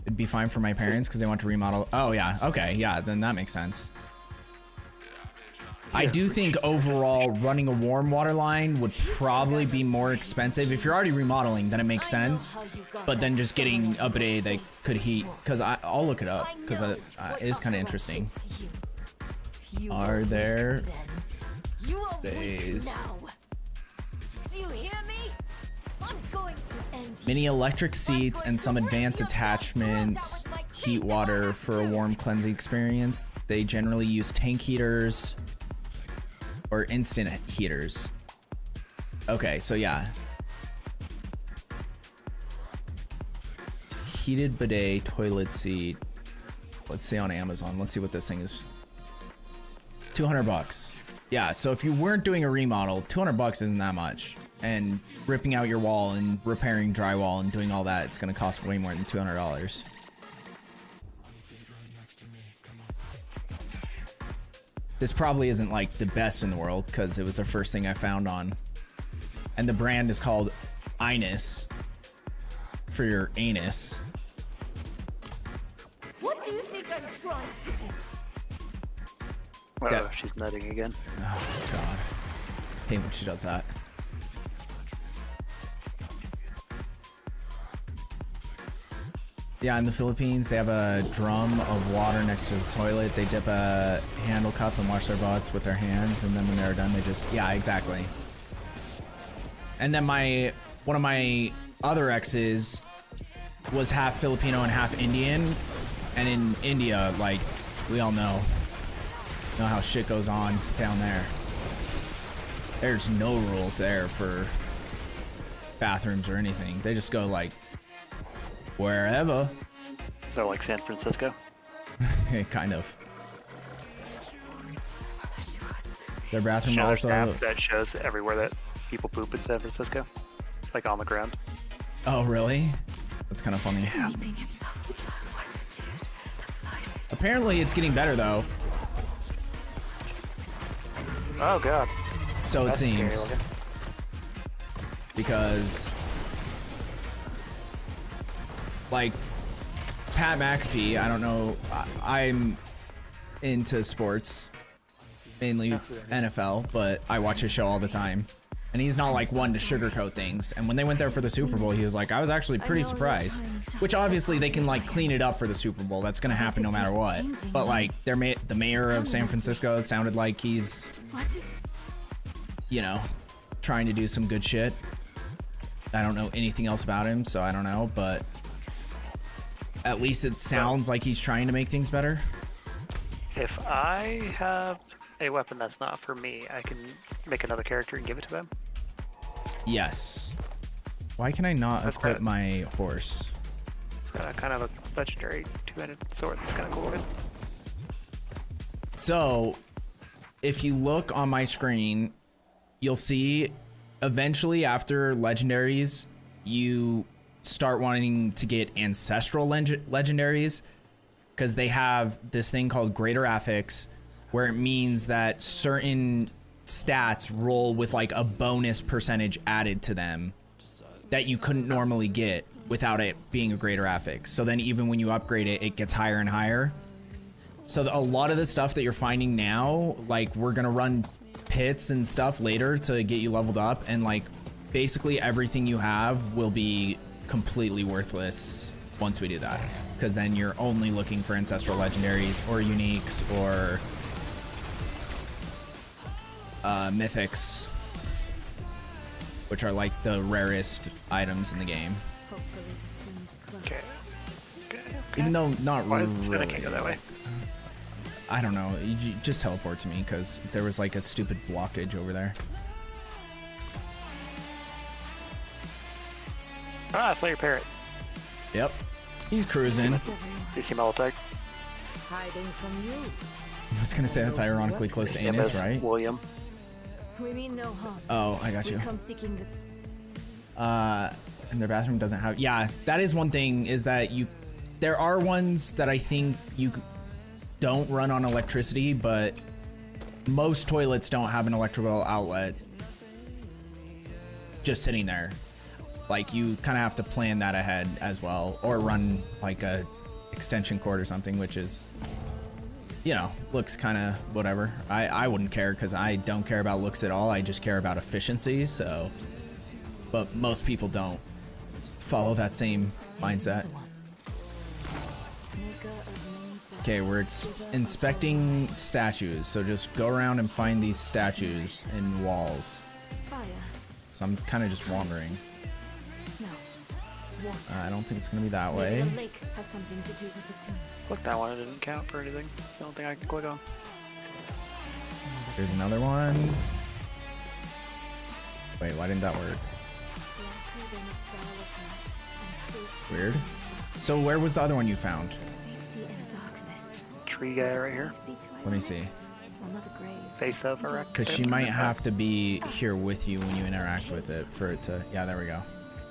It'd be fine for my parents because they want to remodel. Oh, yeah. Okay. Yeah. Then that makes sense. I do think overall running a warm water line would probably be more expensive. If you're already remodeling, then it makes sense. But then just getting a bidet that could heat, because I'll look it up because it is kind of interesting. Are there You are weak days? now. Do you hear me? I'm going to end Mini electric seats and some advanced attachments. Heat water for a warm cleansing experience. They generally use tank heaters or instant heaters. Okay, so yeah. Heated bidet toilet seat. Let's see on Amazon. Let's see what this thing is. 200 bucks. Yeah, so if you weren't doing a remodel, 200 bucks isn't that much. And ripping out your wall and repairing drywall and doing all that, it's gonna cost way more than $200. This probably isn't like the best in the world because it was the first thing I found on. And the brand is called Inus for your anus. What do you think I'm trying to do? Oh, she's nutting again. Oh god. Hate when she does that. Yeah, in the Philippines, they have a drum of water next to the toilet. They dip a handle cup and wash their butts with their hands, and then when they're done, they just... Yeah, exactly. And then one of my other exes was half Filipino and half Indian. And in India, like, we all know how shit goes on down there. There's no rules there for bathrooms or anything. They just go like wherever. They're like San Francisco. Kind of. Their bathroom There's also. an app that shows everywhere that people poop in San Francisco, like on the ground. Oh really? That's kind of funny. Yeah. Apparently, it's getting better though. Oh god. So That's it scary seems. looking. Because, like, Pat McAfee, I don't know, I'm into sports, mainly NFL, but I watch his show all the time. And he's not like one to sugarcoat things. And when they went there for the Super Bowl, he was like, I was actually pretty surprised. Which obviously they can like clean it up for the Super Bowl. That's gonna happen no matter what. But like, the mayor of San Francisco sounded like he's, you know, trying to do some good shit. I don't know anything else about him, so I don't know, but at least it sounds like he's trying to make things better. If I have a weapon that's not for me, I can make another character and give it to them. Yes. Why can I not equip my horse? It's got a kind of a legendary two-handed sword that's kind of cool looking. So, if you look on my screen, you'll see eventually after legendaries, you start wanting to get ancestral legendaries because they have this thing called greater affix where it means that certain stats roll with like a bonus percentage added to them that you couldn't normally get without it being a greater affix. So then even when you upgrade it, it gets higher and higher. So a lot of the stuff that you're finding now, like we're gonna run pits and stuff later to get you leveled up, and like basically everything you have will be completely worthless once we do that, because then you're only looking for ancestral legendaries or uniques or mythics, which are like the rarest items in the game. Okay. Even though not Why really. I can't go that way? I don't know. You just teleport to me because there was like a stupid blockage over there. Ah, I saw your parrot. Yep. He's cruising. You see Molotov? Hiding from you. I was gonna say that's ironically close to Anus, right? William. We mean no harm. Oh, I got you. We come seeking the... And their bathroom doesn't have. Yeah, that is one thing. Is that there are ones that I think you don't run on electricity, but most toilets don't have an electrical outlet just sitting there. Like you kind of have to plan that ahead as well, or run like a extension cord or something, which is, you know, looks kind of whatever. I wouldn't care because I don't care about looks at all. I just care about efficiency. So, but most people don't follow that same mindset. Okay, we're inspecting statues. So just go around and find these statues in walls. So I'm kind of just wandering. water. I don't think it's gonna be that Maybe way. the lake has something to do with it too. Click that one. It didn't count for anything. It's the only thing I can click on. There's another one. Wait, why didn't that work? Blacker than a starless night, and safe Weird. So where was the other one you found? safety in the darkness. Tree guy right here. Let me see. Well, not a grave. Face of a wreck. Because she might have to be here with you when you interact with it for it to. Yeah, there we go.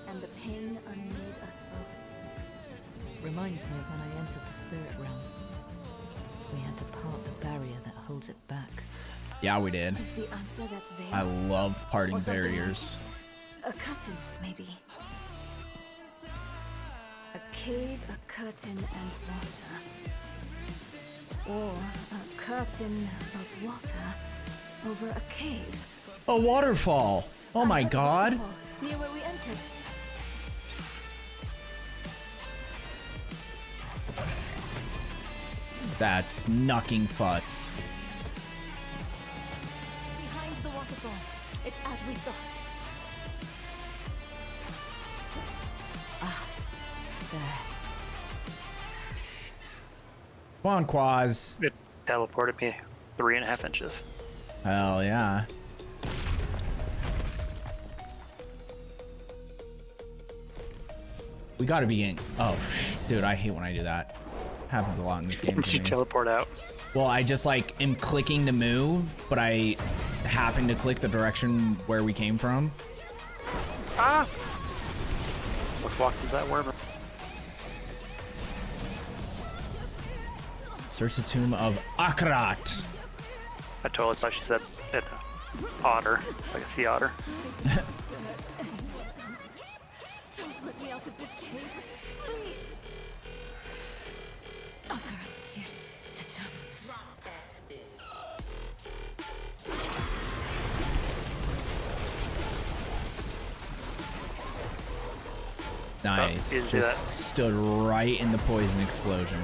And the pain unmade us both. Reminds me of when I entered the spirit realm. We had to part the barrier that holds it back. Yeah, we did. Is the answer that veil? I love parting Or something barriers. A curtain, maybe. A cave, a curtain, and water. Or a curtain of water over a cave. A waterfall. Oh my god. Near where we entered. That's knucking futs. Behind the waterfall. It's as we thought. There. Come on, Quaz. It teleported me 3.5 inches. Hell yeah. We gotta be getting. Oh, dude, I hate when I do that. Happens a lot in this game. Did you teleport out? Well, I just like am clicking to move, but I happen to click the direction where we came from. Ah! Let's walk through that worm. Search the tomb of Akarat. I totally thought she said it. Otter, like a sea otter. Don't let me out of this cave. Please. Akara, cheers. Cha-cha. Nice. Oh, Just stood right in the poison explosion.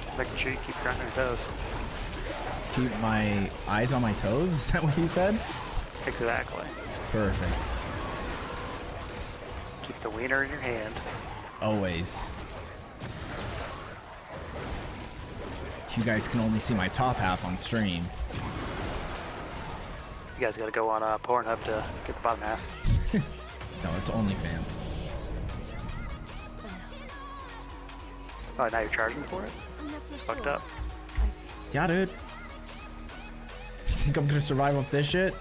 Just making sure you keep your eye on your toes. Keep my eyes on my toes? Is that what you said? Exactly. Perfect. Keep the wiener in your hand. Always. You guys can only see my top half on stream. You guys gotta go on Pornhub to get the bottom half. No, it's OnlyFans. Oh, now you're charging for it? It's fucked up. Yeah, dude. You think I'm gonna survive off this shit?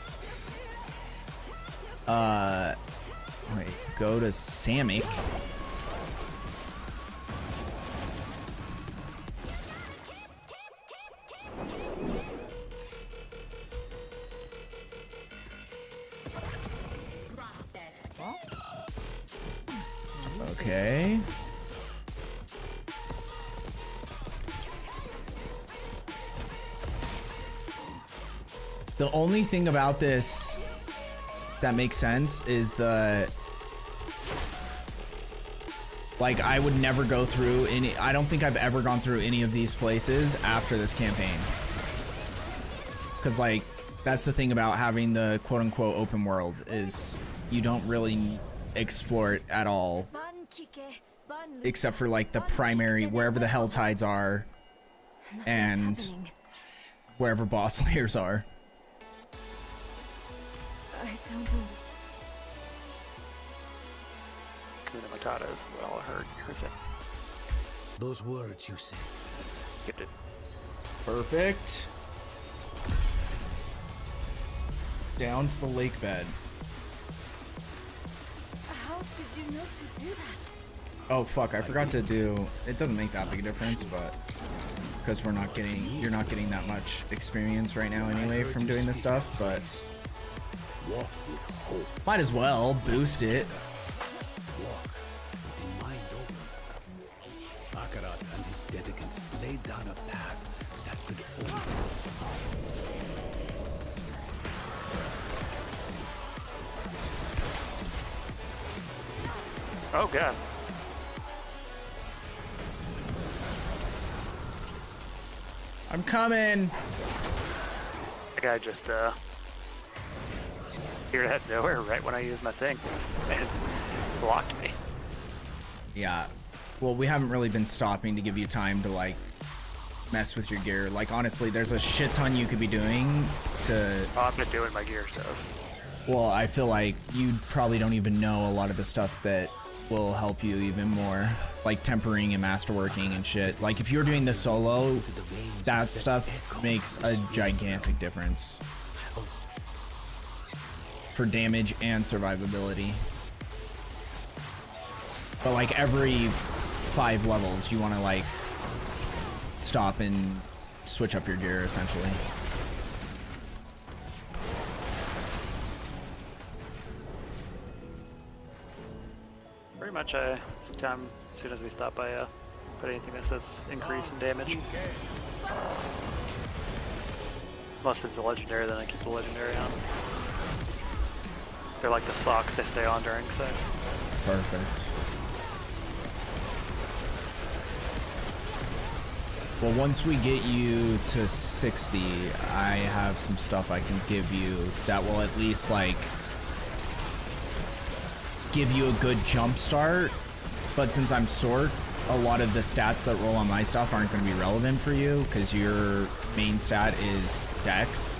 Wait, go to Samick. Okay. The only thing about this that makes sense is like, I would never go through any. I don't think I've ever gone through any of these places after this campaign. Because, like, that's the thing about having the quote-unquote open world is you don't really explore it at all. Except for, like, the primary, wherever the Hell Tides are and wherever boss layers are. I don't know. Kuna Matata is what all I heard her say. Those words you said. Skipped it. Perfect. Down to the lake bed. How did you know to do that? Oh fuck, I forgot to do. It doesn't make that big a difference, but because you're not getting that much experience right now anyway from doing this stuff, but might as well boost it. Akarat and his dedicants laid down a path that could only. Oh god. I'm coming. That guy just appeared out of nowhere right when I used my thing, and it just blocked me. Yeah. Well, we haven't really been stopping to give you time to like mess with your gear. Like honestly, there's a shit ton you could be doing to. Oh, I've been doing my gear stuff. Well, I feel like you probably don't even know a lot of the stuff that will help you even more, like tempering and masterworking and shit. Like if you're doing this solo, that stuff makes a gigantic difference for damage and survivability. But like every 5 levels, you want to like stop and switch up your gear essentially. Pretty much, it's time as soon as we stop, I put anything that says increase in damage. Unless it's a legendary, then I keep the legendary on. They're like the socks, they stay on during sex. Perfect. Well, once we get you to 60, I have some stuff I can give you that will at least like give you a good jump start. But since I'm Sort, a lot of the stats that roll on my stuff aren't going to be relevant for you because your main stat is Dex.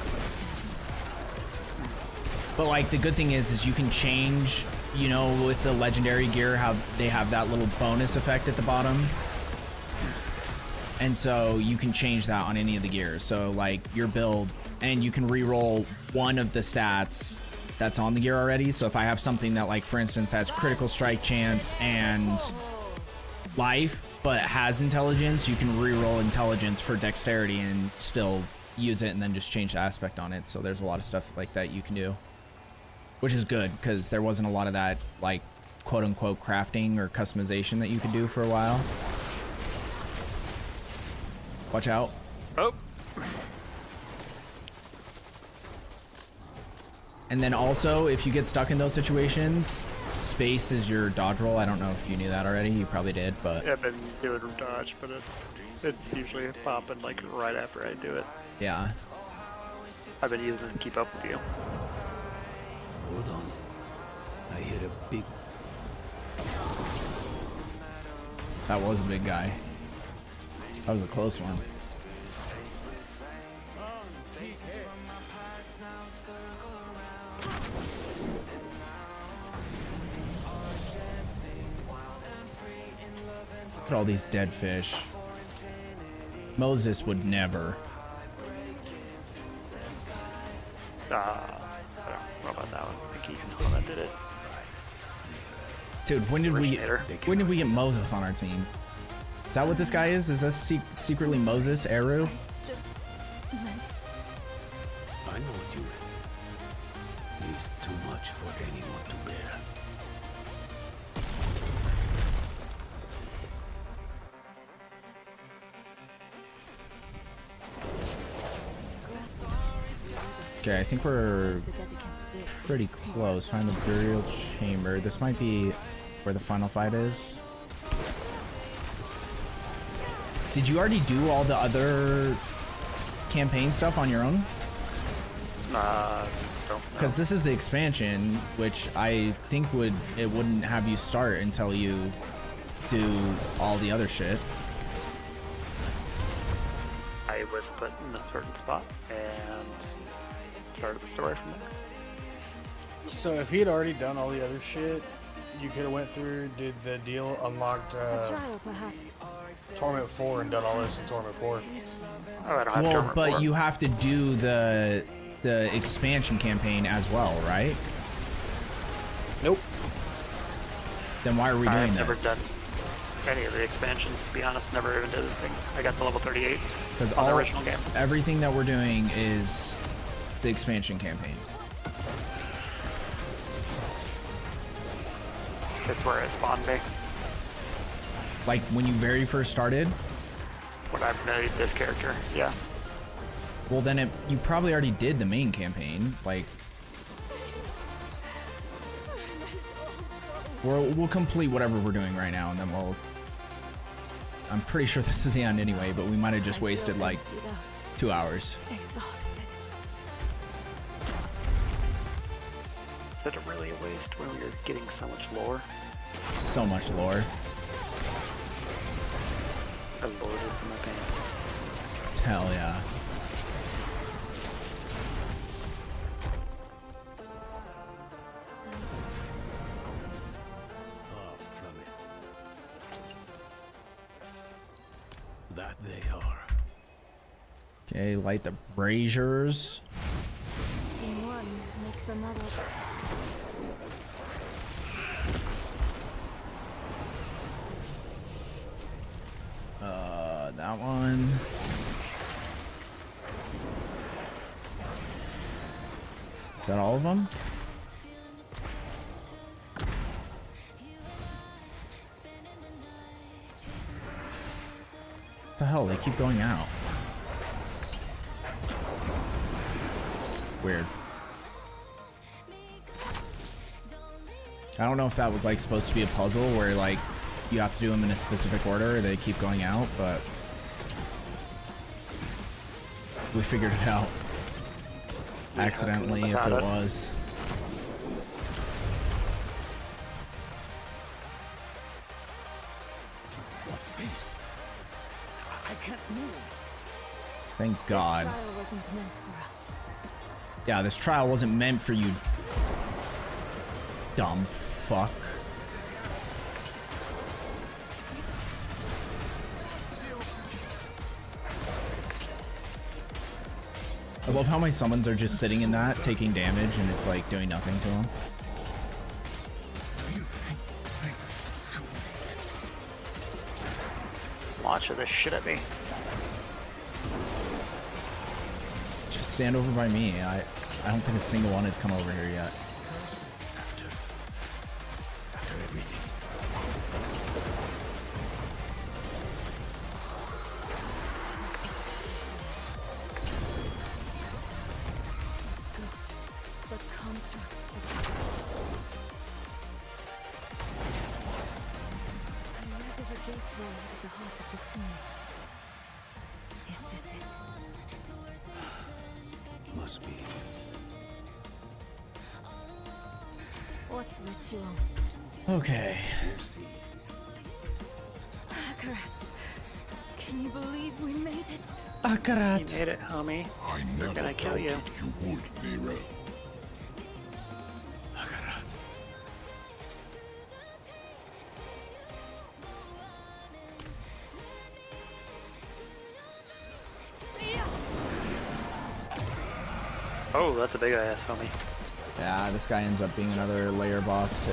But like the good thing is you can change, you know, with the legendary gear, how they have that little bonus effect at the bottom. And so you can change that on any of the gears. So like your build, and you can re-roll one of the stats that's on the gear already. So if I have something that like, for instance, has critical strike chance and life, but has intelligence, you can re-roll intelligence for dexterity and still use it and then just change the aspect on it. So there's a lot of stuff like that you can do, which is good because there wasn't a lot of that like quote unquote crafting or customization that you could do for a while. Watch out. Oh. And then also, if you get stuck in those situations, space is your dodge roll. I don't know if you knew that already. You probably did, but... Yeah, I've been doing dodge, but it's usually popping like right after I do it. Yeah. I've been using it to keep up with you. Hold on. I hit a big... That was a big guy. That was a close one. Look at all these dead fish. Moses would never. I don't know about that one. I think he's the one that did it. Dude, when did we get Moses on our team? Is that what this guy is? Is this secretly Moses Eru? Just meant. I know what you meant. It's too much for anyone to bear. Okay, I think we're pretty close. Find the burial chamber. This might be where the final fight is. Did you already do all the other campaign stuff on your own? Don't know. Because this is the expansion, which I think it wouldn't have you start until you do all the other shit. I was put in a certain spot and started the story from there. So if he had already done all the other shit, you could have went through, did the deal, unlocked A trial, perhaps. Torment 4 and done all this in Torment 4. Oh, I don't have Well, Torment but 4. you have to do the expansion campaign as well, right? Nope. Then why are we doing I've never this? done any of the expansions, to be honest. Never even did anything. I got to level 38 Because on the original game. everything that we're doing is the expansion campaign. That's where I spawned me. Like when you very first started? When I made this character, yeah. Well, then you probably already did the main campaign. Like, we'll complete whatever we're doing right now, and then we'll. I'm pretty sure this is the end anyway, but we might have just wasted like 2 hours. Exhausted. Is it really a waste when you're getting so much lore? So much lore. I loaded in my pants. Hell yeah. Far from it. That they are. Okay, light the braziers. Team one makes another. That one. Is that all of them? What the hell? They keep going out. Weird. I don't know if that was like supposed to be a puzzle where like you have to do them in a specific order or they keep going out, but we figured it out accidentally if it was. What's this? I can't move. Thank God. This trial wasn't meant for us. Yeah, this trial wasn't meant for you, dumb fuck. I love how my summons are just sitting in that, taking damage, and it's like doing nothing to them. Launch this shit at me. Just stand over by me. I don't think a single one has come over here yet. After everything. Ghosts, but constructs. I read of a gateway at the heart of the tomb. Is this it? Must be. What's ritual? Okay. We'll see. Akarat, can you believe we made it? Akarat. You made it, homie. I We're never gonna kill you. doubted you would, Nero. Akarat. Oh, that's a big ass, homie. Yeah, this guy ends up being another layer boss too.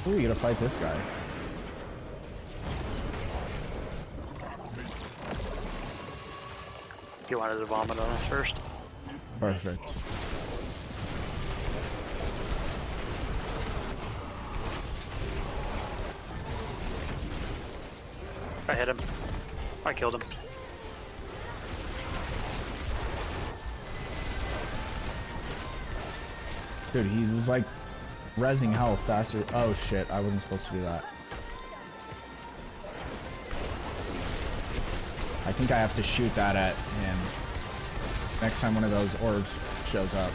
Ooh, you gotta fight this guy. You wanted to vomit on us first? Perfect. I hit him. I killed him. Dude, he was like rezzing health faster. Oh shit, I wasn't supposed to do that. I think I have to shoot that at him next time one of those orbs shows up.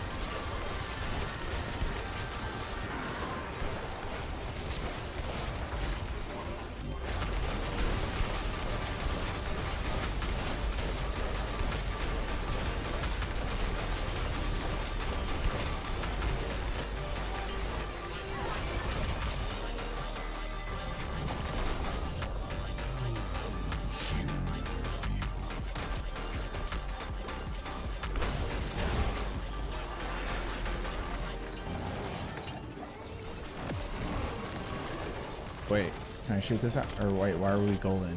Wait, can I shoot this out? Or wait, why are we golden?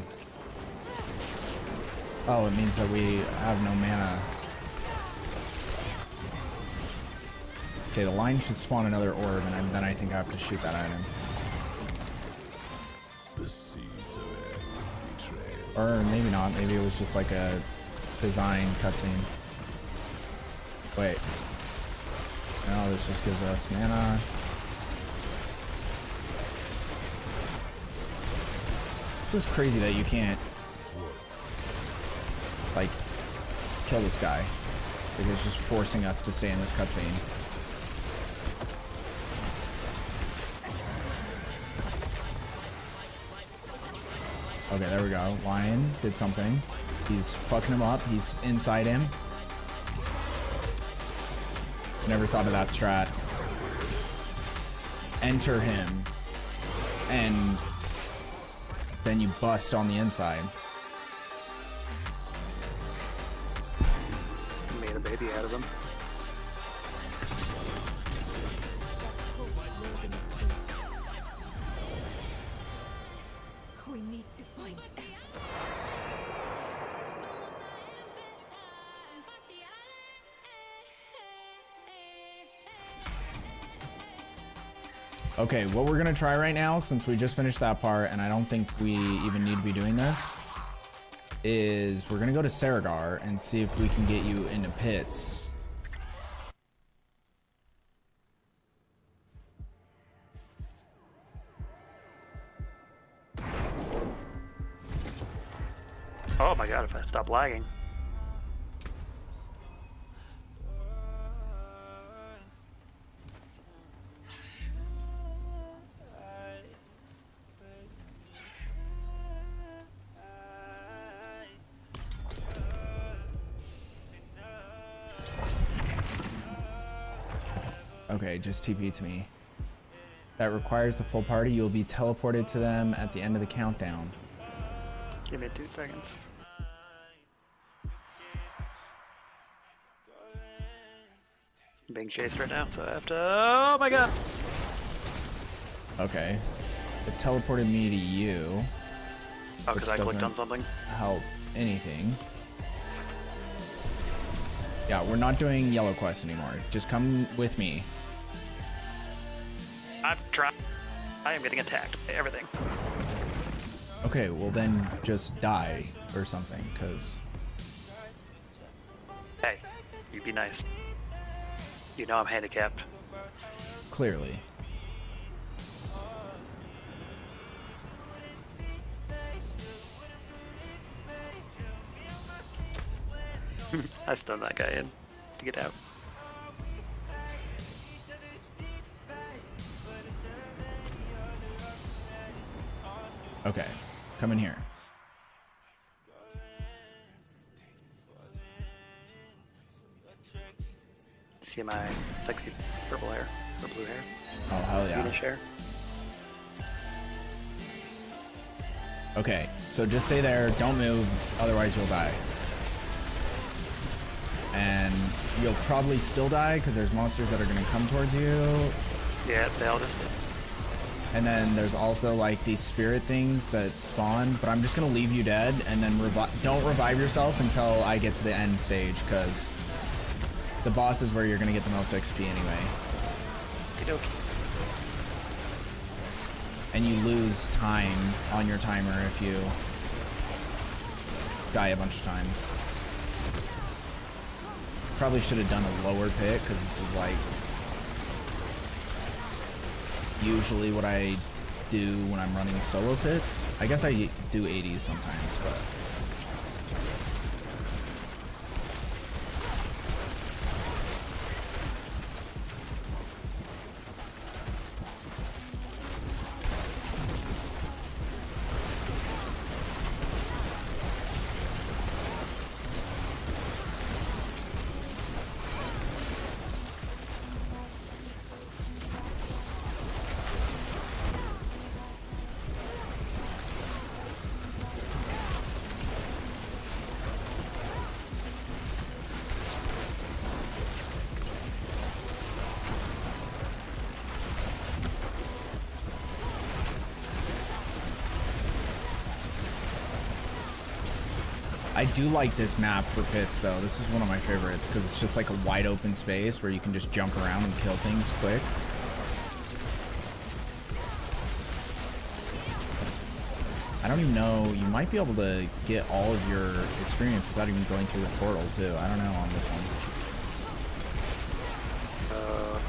Oh, it means that we have no mana. Okay, the line should spawn another orb, and then I think I have to shoot that item. The seeds of every betrayal. Or maybe not. Maybe it was just like a design cutscene. Wait. No, this just gives us mana. This is crazy that you can't, like, kill this guy. Because it's just forcing us to stay in this cutscene. Okay, there we go. Lion did something. He's fucking him up. He's inside him. Never thought of that strat. Enter him. And then you bust on the inside. Made a baby out of him. We need to find Em. Okay, what we're gonna try right now, since we just finished that part, and I don't think we even need to be doing this, is we're gonna go to Saragar and see if we can get you into pits. Oh my god, if I stop lagging. Okay, just TP to me. That requires the full party. You'll be teleported to them at the end of the countdown. Give me 2 seconds. I'm being chased right now, so I have to. Oh my god! Okay. It teleported me to you. Oh, because I clicked on doesn't something? Help anything. Yeah, we're not doing Yellow Quest anymore. Just come with me. I'm trying. I am getting attacked by everything. Okay, well then just die or something, because... Hey, you be nice. You know I'm handicapped. Clearly. I stunned that guy in to get out. Okay, come in here. See my sexy purple hair or blue hair? Oh, hell yeah. Greenish hair. Okay, so just stay there, don't move, otherwise you'll die. And you'll probably still die because there's monsters that are gonna come towards you. Yeah, they all just did. And then there's also like these spirit things that spawn, but I'm just gonna leave you dead and then don't revive yourself until I get to the end stage, because the boss is where you're gonna get the most XP anyway. Okey-dokey. And you lose time on your timer if you die a bunch of times. Probably should have done a lower pit, because this is like usually what I do when I'm running solo pits. I guess I do 80s sometimes, but... I do like this map for pits though. This is one of my favorites because it's just like a wide open space where you can just jump around and kill things quick. I don't even know, you might be able to get all of your experience without even going through the portal too. I don't know on this one.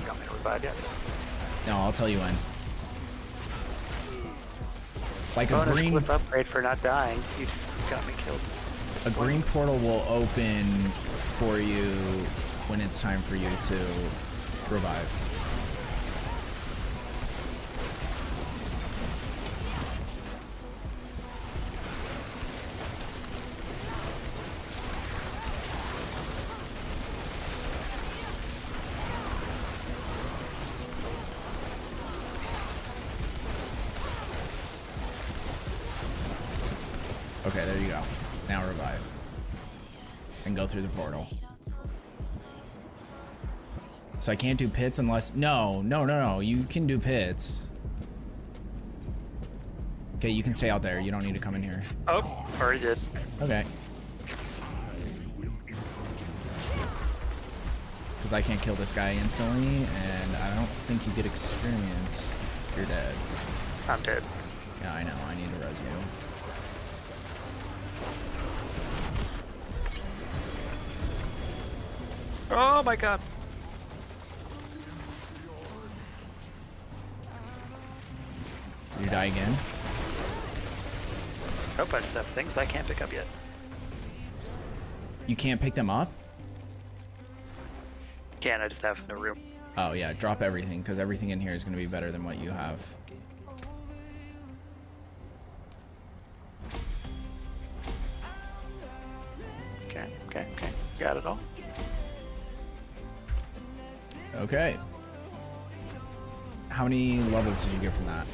Got me revive yet? No, I'll tell you when. Like a Bonus green cliff upgrade for not dying. You just got me killed. A green portal will open for you when it's time for you to revive. Okay, there you go. Now revive. And go through the portal. So I can't do pits unless... No. You can do pits. Okay, you can stay out there. You don't need to come in here. Oh, already did. Okay. Because I can't kill this guy instantly, and I don't think you get experience. You're dead. I'm dead. Yeah, I know. I need to res you. Oh my god. Did you die again? Nope, I just have things I can't pick up yet. You can't pick them up? Can't, I just have no room. Oh yeah, drop everything, because everything in here is going to be better than what you have. Okay. Got it all. Okay. How many levels did you get from that?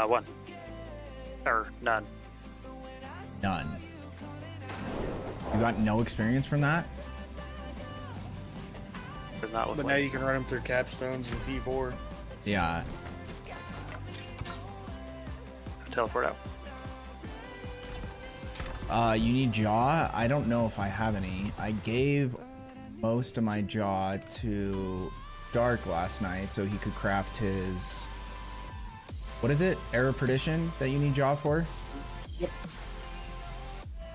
1. Or none. None. You got no experience from that? Does not look But like now you can run them through capstones and T4. Yeah. Teleport out. You need jaw? I don't know if I have any. I gave most of my jaw to Dark last night so he could craft his... What is it? Era Perdition that you need jaw for? Yep.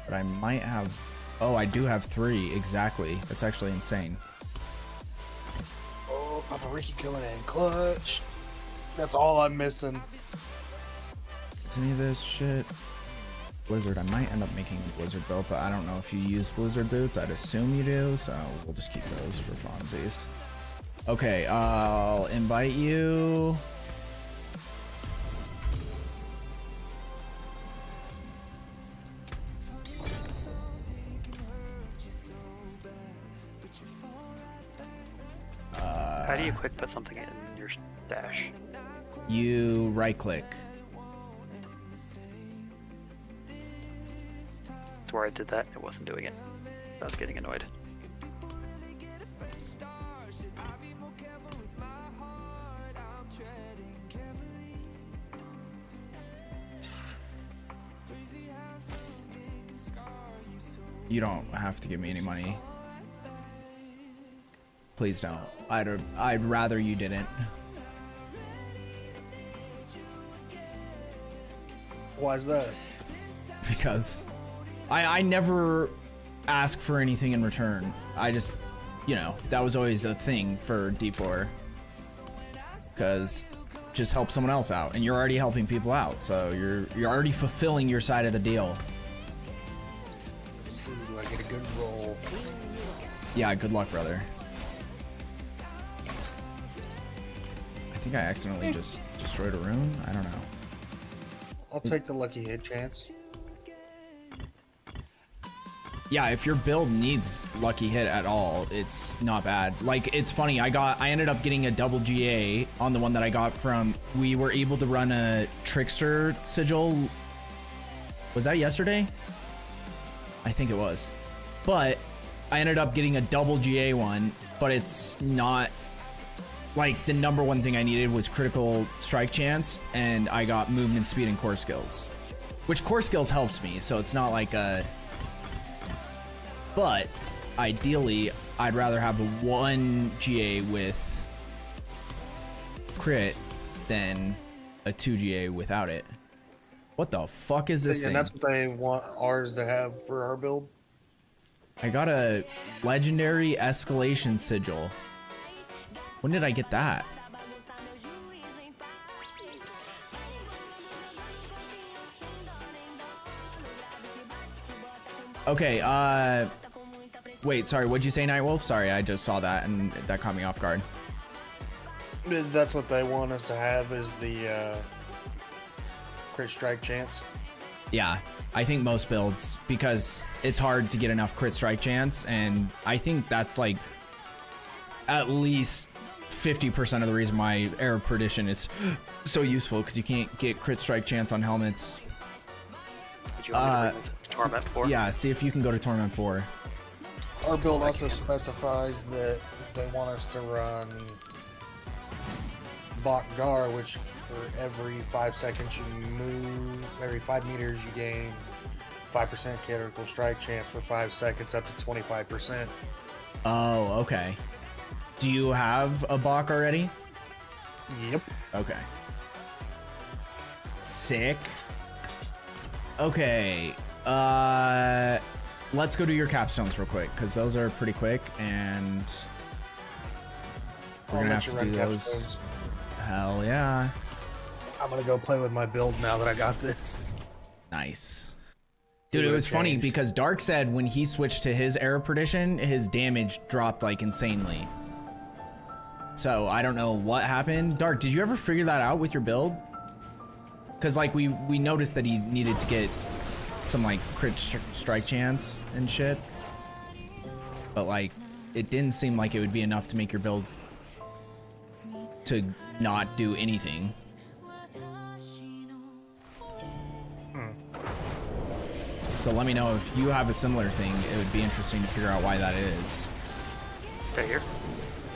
But I might have... Oh, I do have 3, exactly. That's actually insane. Oh, Papariki killing it in clutch. That's all I'm missing. Is any of this shit? Blizzard. I might end up making a Blizzard build, but I don't know if you use Blizzard boots. I'd assume you do, so we'll just keep those for funsies. Okay, I'll invite you. How do you quick put something in your stash? You right click. That's where I did that. It wasn't doing it. I was getting annoyed. You don't have to give me any money. Please don't. I'd rather you didn't. Why's that? Because I never ask for anything in return. I just, you know, that was always a thing for D4. Because just help someone else out, and you're already helping people out, so you're already fulfilling your side of the deal. Let's see, do I get a good roll? Yeah, good luck, brother. I think I accidentally just destroyed a rune. I don't know. I'll take the lucky hit chance. Yeah, if your build needs lucky hit at all, it's not bad. Like, it's funny, I ended up getting a double GA on the one that I got from, we were able to run a Trickster sigil. Was that yesterday? I think it was. But I ended up getting a double GA one, but it's not, like, the number one thing I needed was critical strike chance, and I got movement, speed, and core skills. which core skills helps me, so it's not like a, but ideally I'd rather have a 1 GA with crit than a 2 GA without it. What the fuck is this thing? And that's what they want ours to have for our build. I got a legendary escalation sigil. When did I get that? Okay, wait, sorry, what'd you say, Nightwolf? Sorry, I just saw that and that caught me off guard. That's what they want us to have, is the crit strike chance. Yeah, I think most builds, because it's hard to get enough crit strike chance, and I think that's like at least 50% of the reason why Air of Perdition is so useful, because you can't get crit strike chance on helmets. Would you want me to bring this to Torment 4? Yeah, see if you can go to Torment 4. Our build also specifies that they want us to run Bakgar, which for every 5 seconds you move, every 5 meters you gain 5% critical strike chance for 5 seconds, up to 25%. Oh, okay. Do you have a Bach already? Yep. Okay. Sick. Okay. Let's go do your capstones real quick, because those are pretty quick, and we're gonna have to do those. Capstones. Hell yeah. I'm gonna go play with my build now that I got this. Nice. Dude, it was funny because Dark said when he switched to his Air of Perdition, his damage dropped like insanely. So I don't know what happened. Dark, did you ever figure that out with your build? Because like we noticed that he needed to get some like crit strike chance and shit, but like it didn't seem like it would be enough to make your build to not do anything. So let me know if you have a similar thing. It would be interesting to figure out why that is. Stay here.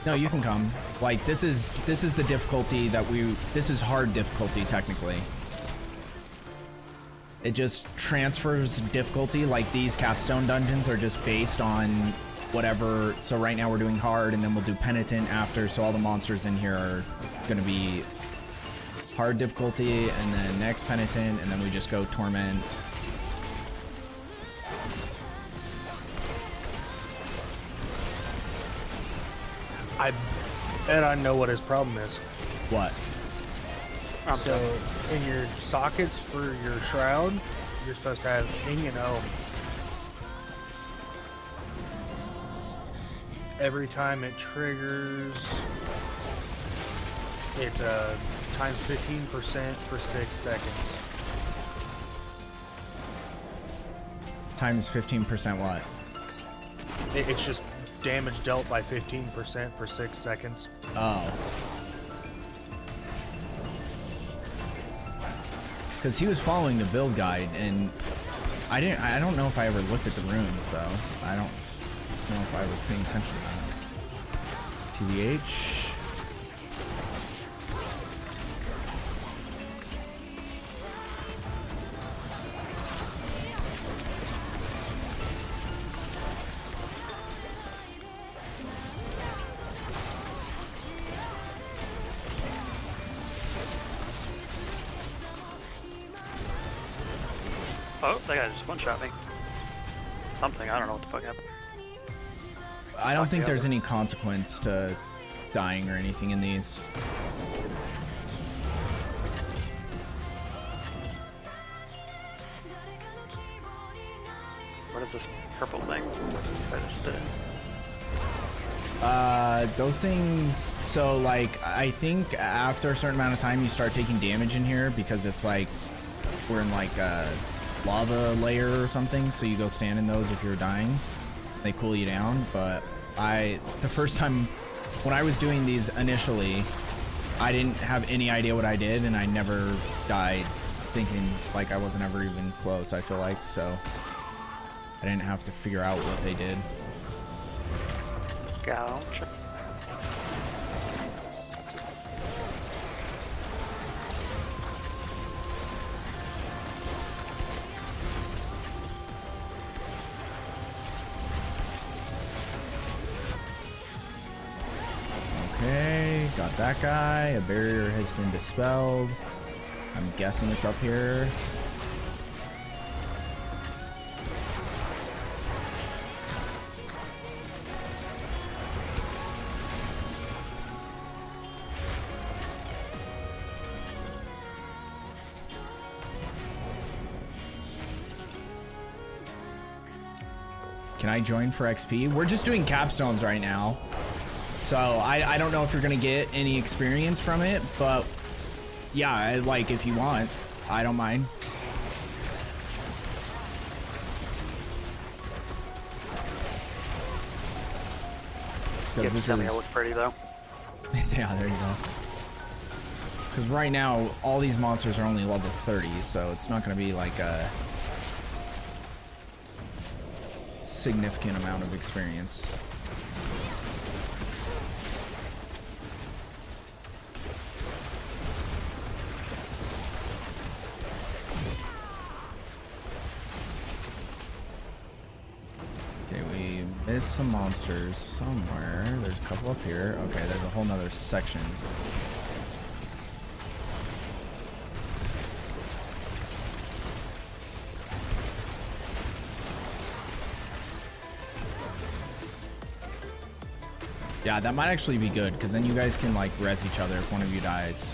No, you can come. Like this is the difficulty that this is hard difficulty technically. It just transfers difficulty. Like these capstone dungeons are just based on whatever. So right now we're doing hard, and then we'll do penitent after. So all the monsters in here are gonna be hard difficulty, and then next penitent, and then we just go torment. I bet I know what his problem is. What? So in your sockets for your shroud, you're supposed to have Ing and O. Every time it triggers, it's times 15% for 6 seconds. Times 15% what? It's just damage dealt by 15% for 6 seconds. Oh. Because he was following the build guide, and I don't know if I ever looked at the runes though. I don't know if I was paying attention to that. TVH. Oh, that guy just one-shot me. Something, I don't know what the fuck happened. I don't think there's any consequence to dying or anything in these. What is this purple thing? I just did. Those things, so like I think after a certain amount of time you start taking damage in here, because it's like we're in like a lava layer or something, so you go stand in those if you're dying. They cool you down. But the first time when I was doing these initially, I didn't have any idea what I did, and I never died, thinking like I wasn't ever even close, I feel like, so I didn't have to figure out what they did. Gotcha. Got that guy. A barrier has been dispelled. I'm guessing it's up here. Can I join for XP? We're just doing capstones right now. So I don't know if you're gonna get any experience from it, but yeah, like if you want, I don't mind. Because this is... look pretty though. Yeah, there you go. Because right now, all these monsters are only level 30, so it's not gonna be like a significant amount of experience. Okay, we missed some monsters somewhere. There's a couple up here. Okay, there's a whole nother section. Yeah, that might actually be good, because then you guys can like res each other if one of you dies.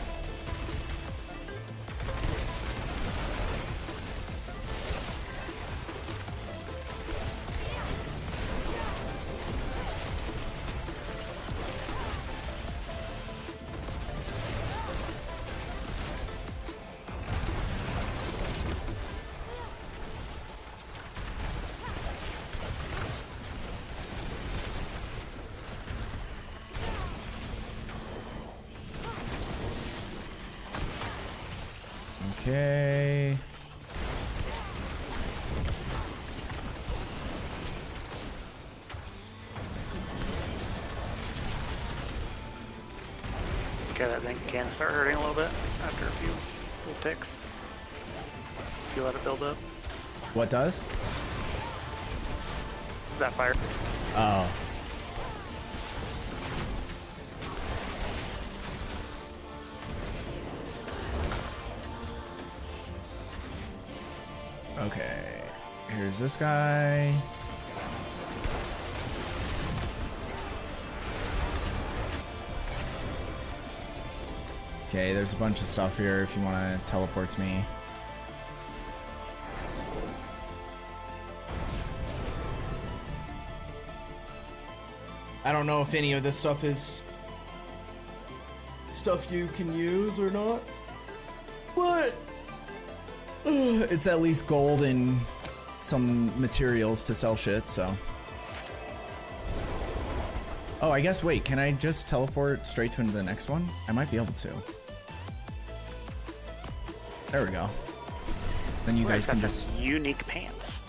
Okay. Okay, that thing can start hurting a little bit after a few little ticks. If you let it build up. What does? That fire. Oh. Okay, here's this guy. Okay, there's a bunch of stuff here if you want to teleport me. I don't know if any of this stuff is stuff you can use or not, but it's at least gold and some materials to sell shit, so. Oh, I guess, wait, can I just teleport straight to the next one? I might be able to. There we go. Then you guys can just... unique pants.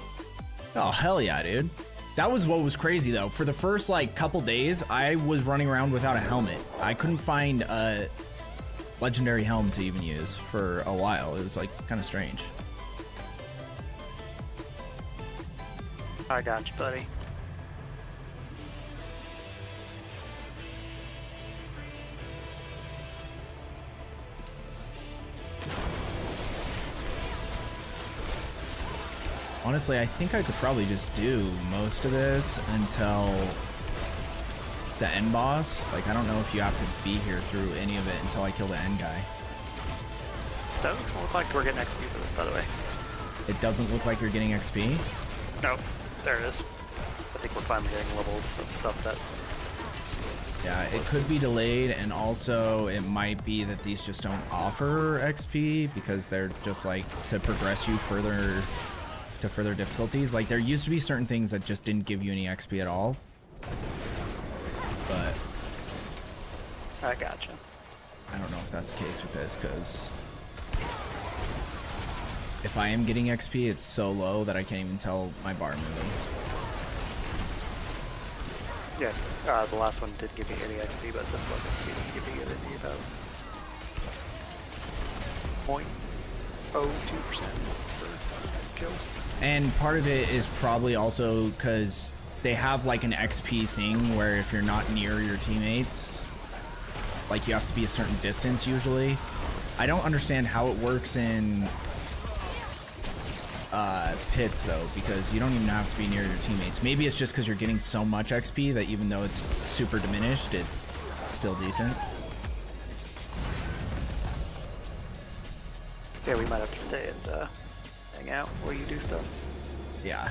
Oh, hell yeah, dude. That was what was crazy, though. For the first, like, couple days, I was running around without a helmet. I couldn't find a legendary helm to even use for a while. It was, like, kind of strange. I got you, buddy. Honestly, I think I could probably just do most of this until the end boss. Like, I don't know if you have to be here through any of it until I kill the end guy. Doesn't look like we're getting XP for this, by the way. It doesn't look like you're getting XP? No, there it is. I think we're finally getting levels of stuff that... Yeah, it could be delayed, and also it might be that these just don't offer XP because they're just like to progress you further to further difficulties. Like, there used to be certain things that just didn't give you any XP at all. But I gotcha. I don't know if that's the case with this, because if I am getting XP, it's so low that I can't even tell my bar moving. Yeah, the last one did give me any XP, but this one seems to give me any about 0.02% per kill. And part of it is probably also because they have like an XP thing where if you're not near your teammates, like you have to be a certain distance usually. I don't understand how it works in pits though, because you don't even have to be near your teammates. Maybe it's just because you're getting so much XP that even though it's super diminished, it's still decent. Yeah, we might have to stay and hang out while you do stuff. Yeah.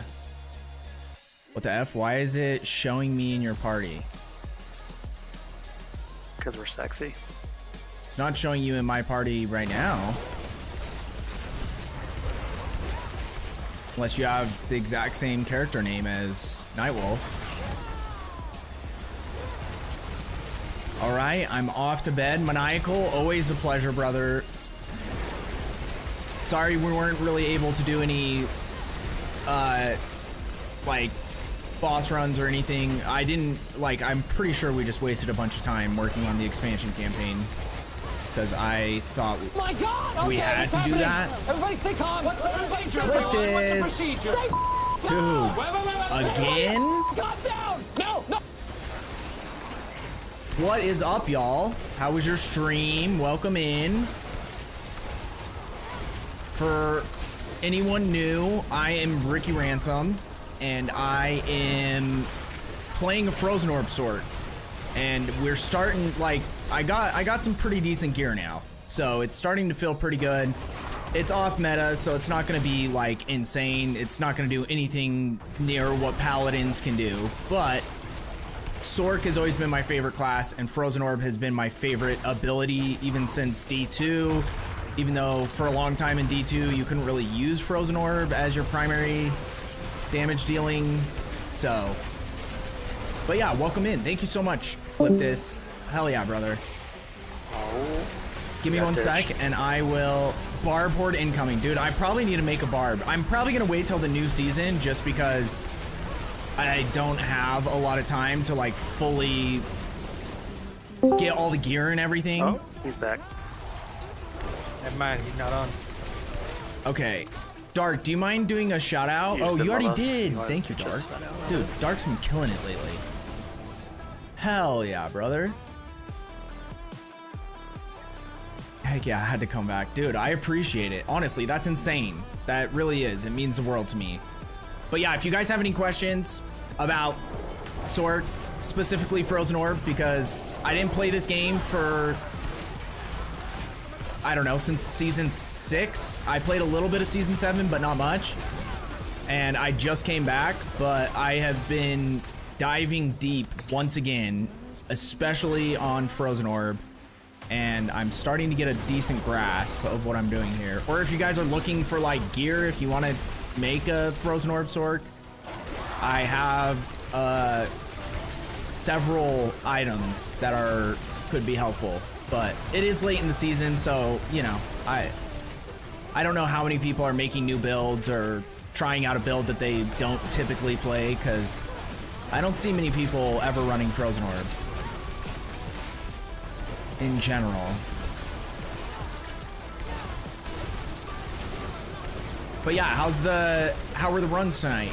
What the F? Why is it showing me in your party? Because we're sexy. It's not showing you in my party right now. Unless you have the exact same character name as Nightwolf. All right, I'm off to bed. Maniacal, always a pleasure, brother. Sorry we weren't really able to do any, like, boss runs or anything. I didn't, like, I'm pretty sure we just wasted a bunch of time working on the expansion campaign. Because I thought My God, we had to do that. Everybody stay calm. What's the procedure? Click What's the this. procedure? Dude, again? Calm down. No, no. What is up, y'all? How was your stream? Welcome in. For anyone new, I am Ricky Ransom, and I am playing a Frozen Orb sort. And we're starting, like, I got some pretty decent gear now, so it's starting to feel pretty good. It's off meta, so it's not going to be like insane. It's not going to do anything near what Paladins can do, but Sork has always been my favorite class, and Frozen Orb has been my favorite ability even since D2. Even though for a long time in D2 you couldn't really use Frozen Orb as your primary damage dealing, so. But yeah, welcome in. Thank you so much, Flip this. Hell yeah, brother. Oh. Give me one sec, and I will. Barb horde incoming. Dude, I probably need to make a barb. I'm probably going to wait till the new season just because I don't have a lot of time to, like, fully get all the gear and everything. Oh, he's back. Never mind, he's not on. Okay. Dark, do you mind doing a shout out? Oh, you already did. Thank you, Dark. Dude, Dark's been killing it lately. Hell yeah, brother. Heck yeah, I had to come back. Dude, I appreciate it. Honestly, that's insane. That really is. It means the world to me. But yeah, if you guys have any questions about Sork, specifically Frozen Orb, because I didn't play this game for, I don't know, since season 6. I played a little bit of season 7, but not much. And I just came back, but I have been diving deep once again, especially on Frozen Orb. And I'm starting to get a decent grasp of what I'm doing here. Or if you guys are looking for like gear, if you want to make a Frozen Orb Sork, I have several items that could be helpful. But it is late in the season, so you know, I don't know how many people are making new builds or trying out a build that they don't typically play, because I don't see many people ever running Frozen Orb in general. But yeah, how were the runs tonight?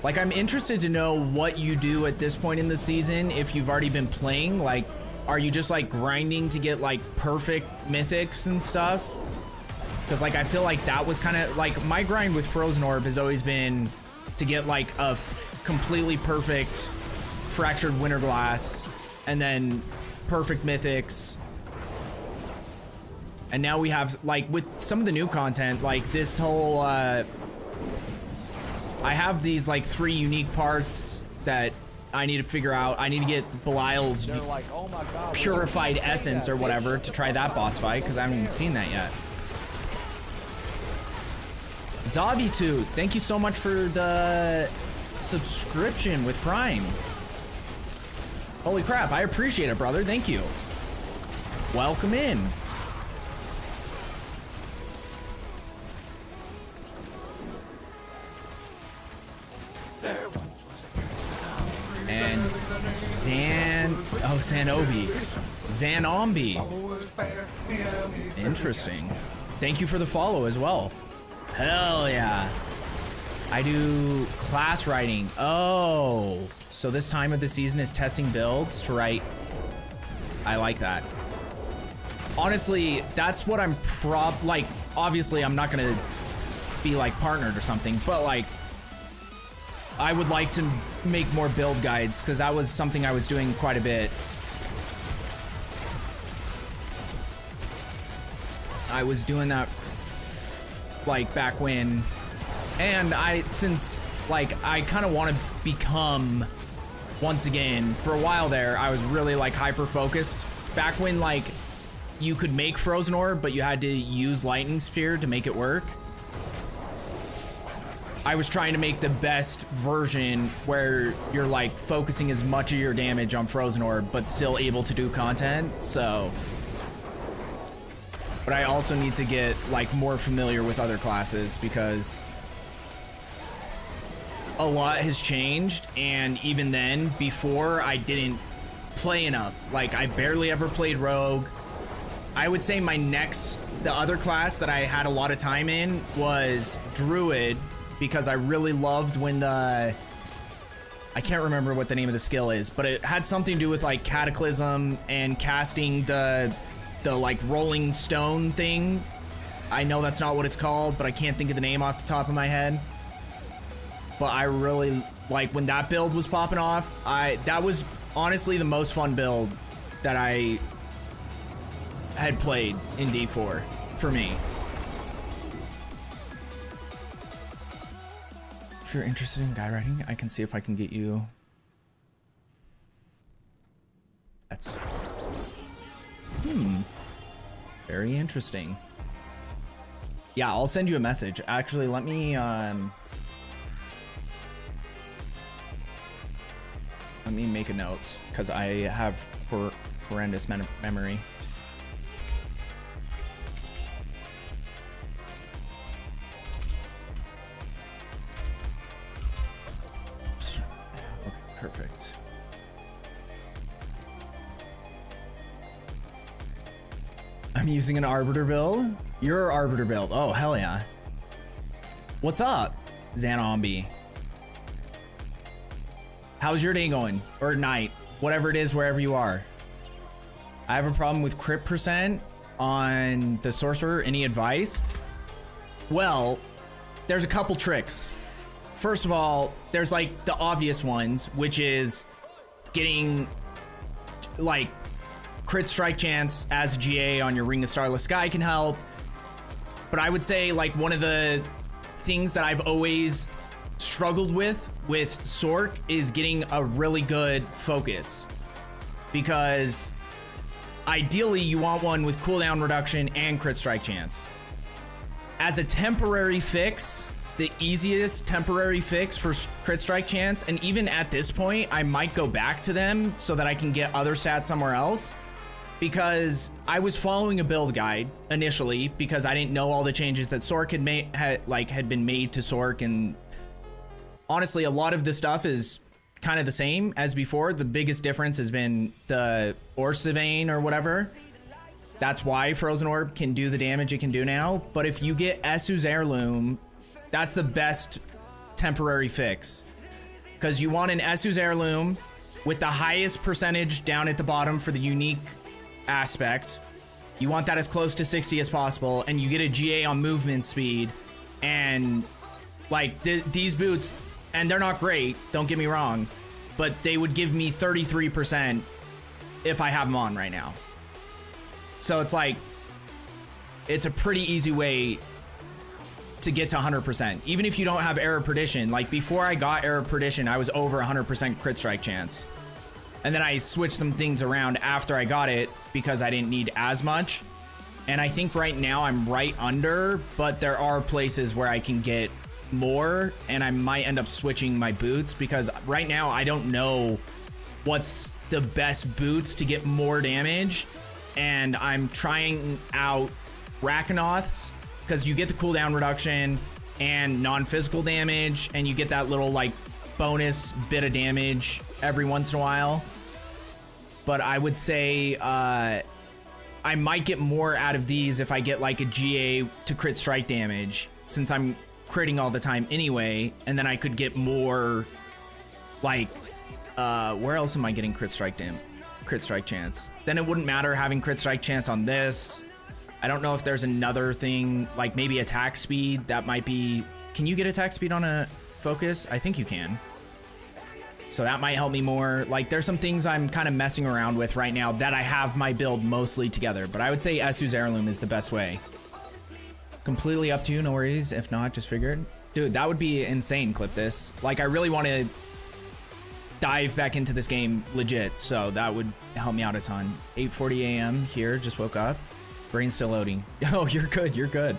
Like, I'm interested to know what you do at this point in the season, if you've already been playing. Like, are you just like grinding to get like perfect mythics and stuff? Because like, I feel like that was kind of like my grind with Frozen Orb has always been to get like a completely perfect Fractured Winterglass and then perfect mythics. And now we have, like, with some of the new content, like this whole, I have these like 3 unique parts that I need to figure out. I need to get Belial's Like, oh my God, purified essence or whatever to try that boss fight, because I haven't even seen that yet. Zavi2, thank you so much for the subscription with Prime. Holy crap, I appreciate it, brother. Thank you. Welcome in. And Zanobi. Zanombi. Interesting. Thank you for the follow as well. Hell yeah. I do class writing. Oh, so this time of the season is testing builds to write. I like that. Honestly, that's what I'm like, obviously I'm not gonna be like partnered or something, but like, I would like to make more build guides because that was something I was doing quite a bit. I was doing that like back when, and since like I kind of want to become, once again, for a while there, I was really like hyper focused back when like you could make Frozen Orb, but you had to use Lightning Spear to make it work. I was trying to make the best version where you're like focusing as much of your damage on Frozen Orb, but still able to do content, so. But I also need to get like more familiar with other classes because a lot has changed, and even then, before, I didn't play enough. Like, I barely ever played Rogue. I would say the other class that I had a lot of time in was Druid, because I really loved when I can't remember what the name of the skill is, but it had something to do with like Cataclysm and casting the like rolling stone thing. I know that's not what it's called, but I can't think of the name off the top of my head. But I really like when that build was popping off. That was honestly the most fun build that I had played in D4 for me. If you're interested in guide writing, I can see if I can get you. That's very interesting. Yeah, I'll send you a message. Actually, let me make a note because I have horrendous memory. Okay, perfect. I'm using an Arbiter build. You're Arbiter build. Oh, hell yeah. What's up, Zanombi? How's your day going? Or night? Whatever it is, wherever you are. I have a problem with crit percent on the Sorcerer. Any advice? Well, there's a couple tricks. First of all, there's like the obvious ones, which is getting like crit strike chance as a GA on your Ring of Starless Sky can help. But I would say like one of the things that I've always struggled with Sork is getting a really good focus, because ideally you want one with cooldown reduction and crit strike chance. As a temporary fix, the easiest temporary fix for crit strike chance, and even at this point I might go back to them so that I can get other stats somewhere else, because I was following a build guide initially because I didn't know all the changes that Sork had been made to Sork, and honestly a lot of the stuff is kind of the same as before. The biggest difference has been the Orsivane or whatever. That's why Frozen Orb can do the damage it can do now. But if you get Esu's Heirloom, that's the best temporary fix, because you want an Esu's Heirloom with the highest percentage down at the bottom for the unique aspect. You want that as close to 60 as possible, and you get a GA on movement speed. And like these boots, and they're not great, don't get me wrong, but they would give me 33% if I have them on right now. So it's like, it's a pretty easy way to get to 100%. Even if you don't have Era of Perdition, like before I got Era of Perdition, I was over 100% crit strike chance. And then I switched some things around after I got it because I didn't need as much. And I think right now I'm right under, but there are places where I can get more, and I might end up switching my boots, because right now I don't know what's the best boots to get more damage. And I'm trying out Rakanoths because you get the cooldown reduction and non-physical damage, and you get that little like bonus bit of damage every once in a while. But I would say I might get more out of these if I get like a GA to crit strike damage, since I'm critting all the time anyway, and then I could get more, like, where else am I getting crit strike chance? Then it wouldn't matter having crit strike chance on this. I don't know if there's another thing, like maybe attack speed. That might be, can you get attack speed on a focus? I think you can. So that might help me more. Like, there's some things I'm kind of messing around with right now that I have my build mostly together, but I would say Esu's Heirloom is the best way. Completely up to you, no worries. If not, just figured. Dude, that would be insane, Clip This. Like, I really want to dive back into this game legit, so that would help me out a ton. 8:40 a.m. here, just woke up. Brain's still loading. Oh, you're good, you're good.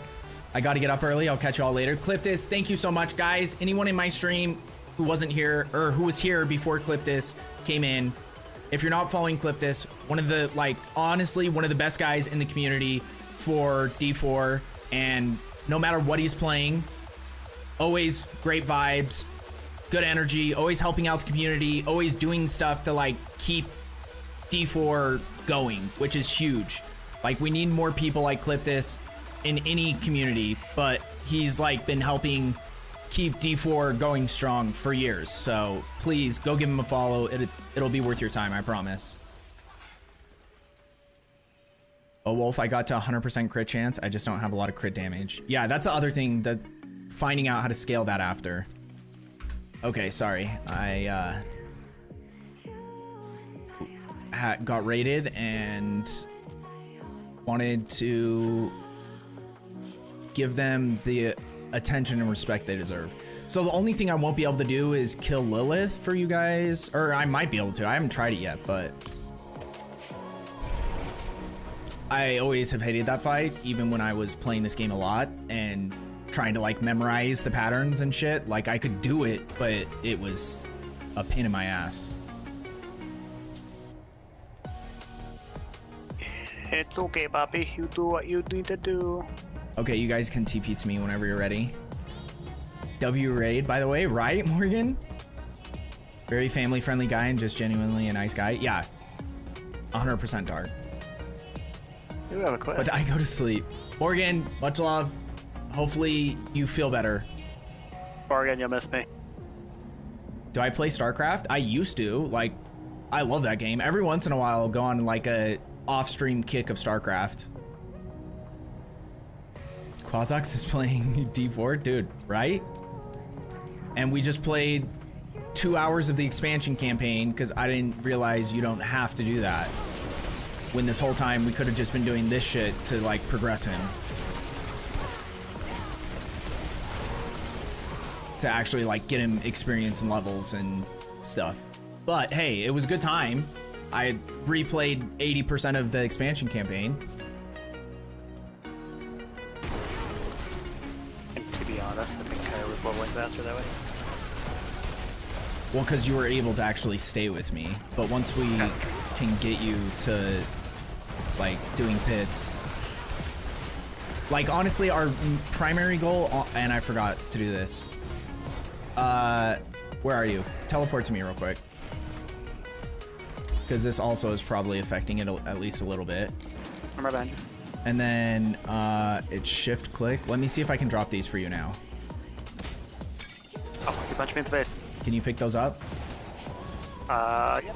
I got to get up early. I'll catch you all later. Clip This, thank you so much, guys. Anyone in my stream who wasn't here, or who was here before Clip This came in, if you're not following Clip This, one of the, like, honestly, one of the best guys in the community for D4, and no matter what he's playing, always great vibes, good energy, always helping out the community, always doing stuff to, like, keep D4 going, which is huge. Like, we need more people like Clip This in any community, but he's, like, been helping keep D4 going strong for years. So please go give him a follow. It'll be worth your time, I promise. Oh, Wolf, I got to 100% crit chance. I just don't have a lot of crit damage. Yeah, that's the other thing, that finding out how to scale that after. Okay, sorry. I got raided and wanted to give them the attention and respect they deserve. So the only thing I won't be able to do is kill Lilith for you guys, or I might be able to. I haven't tried it yet, but I always have hated that fight, even when I was playing this game a lot and trying to, like, memorize the patterns and shit. Like, I could do it, but it was a pain in my ass. It's okay, Bobby. You do what you need to do. Okay, you guys can TP to me whenever you're ready. W raid, by the way, right, Morgan? Very family-friendly guy and just genuinely a nice guy. Yeah, 100% dark. You have a quest. But I go to sleep. Morgan, much love. Hopefully you feel better. Morgan, you'll miss me. Do I play StarCraft? I used to. Like, I love that game. Every once in a while, I'll go on, like, a off-stream kick of StarCraft. Quazox is playing D4, dude, right? And we just played 2 hours of the expansion campaign because I didn't realize you don't have to do that. When this whole time we could have just been doing this shit to, like, progress him. To actually, like, get him experience and levels and stuff. But hey, it was a good time. I replayed 80% of the expansion campaign. To be honest, I think I was leveling faster that way. Well, because you were able to actually stay with me. But once we can get you to, like, doing pits. Like, honestly, our primary goal, and I forgot to do this. Where are you? Teleport to me real quick. Because this also is probably affecting it at least a little bit. I'm right behind you. And then it's shift click. Let me see if I can drop these for you now. Oh, you punched me in the face. Can you pick those up? Yeah.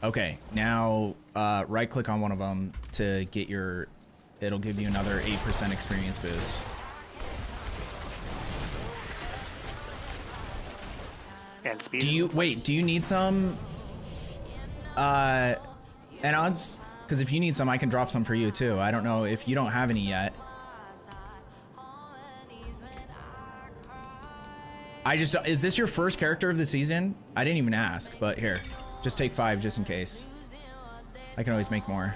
Okay, now right click on one of them to get your, it'll give you another 8% experience boost. And speed. Do you need some add-ons? Because if you need some, I can drop some for you too. I don't know if you don't have any yet. Is this your first character of the season? I didn't even ask, but here, just take 5 just in case. I can always make more.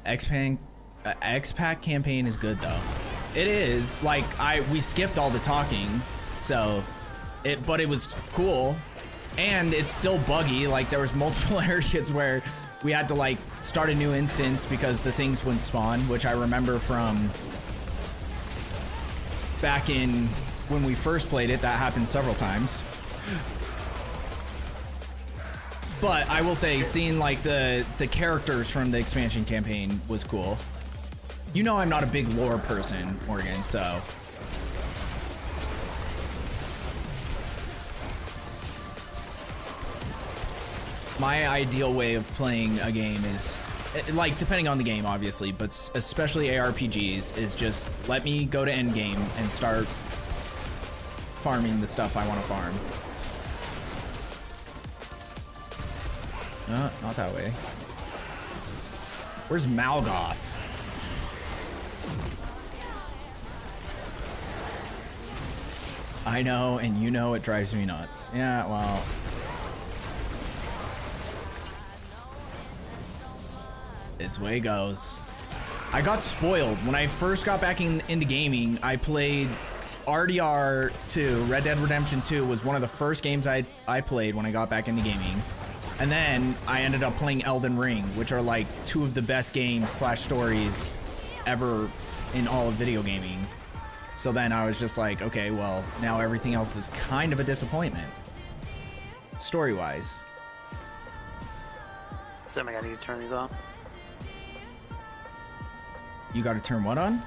X-Pack campaign is good though. It is, like, we skipped all the talking, so but it was cool, and it's still buggy. Like, there was multiple areas where we had to, like, start a new instance because the things wouldn't spawn, which I remember from back in when we first played it. That happened several times. But I will say, seeing, like, the characters from the expansion campaign was cool. You know I'm not a big lore person, Morgan, so. My ideal way of playing a game is, like, depending on the game, obviously, but especially ARPGs, is just let me go to endgame and start farming the stuff I want to farm. Not that way. Where's Malgoth? I know, and you know it drives me nuts. Yeah, well. This way goes. I got spoiled. When I first got back into gaming, I played RDR 2. Red Dead Redemption 2 was one of the first games I played when I got back into gaming. And then I ended up playing Elden Ring, which are like two of the best games / stories ever in all of video gaming. So then I was just like, okay, well, now everything else is kind of a disappointment. Story-wise. Damn, I need to turn these on. You gotta turn what on?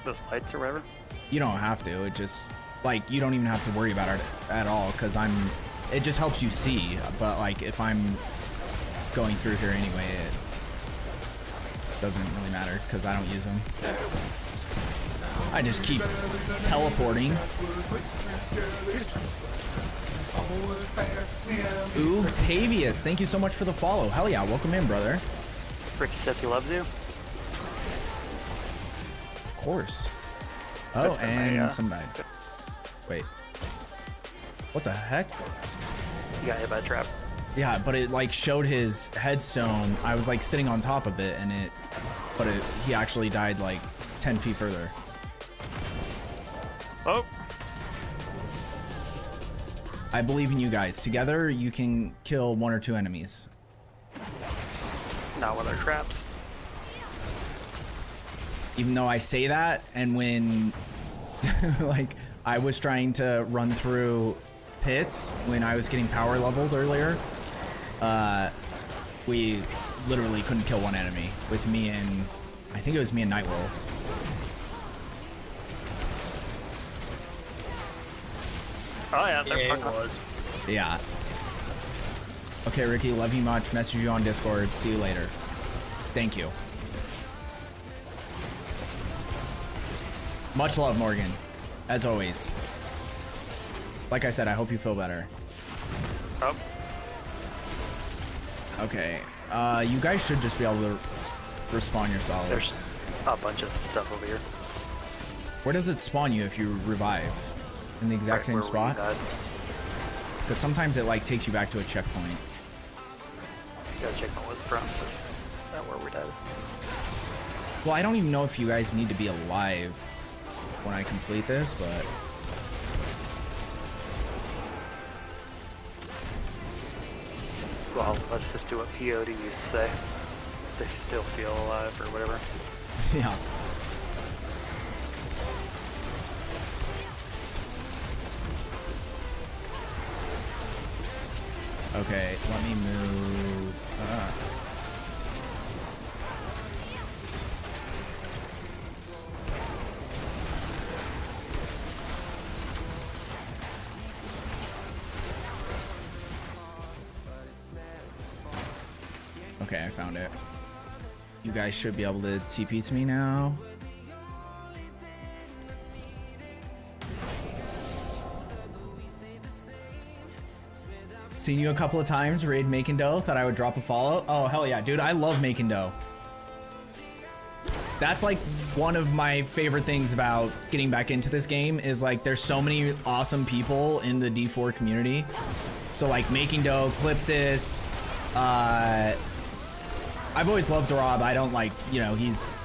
Those lights or whatever? You don't have to. It just, like, you don't even have to worry about it at all, because it just helps you see. But, like, if I'm going through here anyway, it doesn't really matter, because I don't use them. I just keep teleporting. Oogtavius, thank you so much for the follow. Hell yeah, welcome in, brother. Ricky says he loves you. Of course. Oh, and some died. Wait. What the heck? You got hit by a trap. Yeah, but it like showed his headstone. I was like sitting on top of it, and he actually died like 10 feet further. Oh. I believe in you guys. Together, you can kill 1 or 2 enemies. Not with our traps. Even though I say that, and when like I was trying to run through pits when I was getting power leveled earlier, we literally couldn't kill 1 enemy with me and I think it was me and Nightwolf. Oh yeah, it was. Yeah. Okay, Ricky, love you much. Message you on Discord. See you later. Thank you. Much love, Morgan. As always. Like I said, I hope you feel better. Oh. Okay. You guys should just be able to respawn yourselves. There's a bunch of stuff over here. Where does it spawn you if you revive? In the exact same spot? Because sometimes it like takes you back to a checkpoint. Yeah, checkpoint was from was not where we're dead. Well, I don't even know if you guys need to be alive when I complete this, but well, let's just do what POD used to say. They still feel alive or whatever. Yeah. Okay, let me move. Okay, I found it. You guys should be able to TP to me now. Seen you a couple of times, raid Making Dough. Thought I would drop a follow. Oh, hell yeah, dude. I love Making Dough. That's like one of my favorite things about getting back into this game is like there's so many awesome people in the D4 community. So like Making Dough, Cliptis. I've always loved Rob. I don't like, you know, he's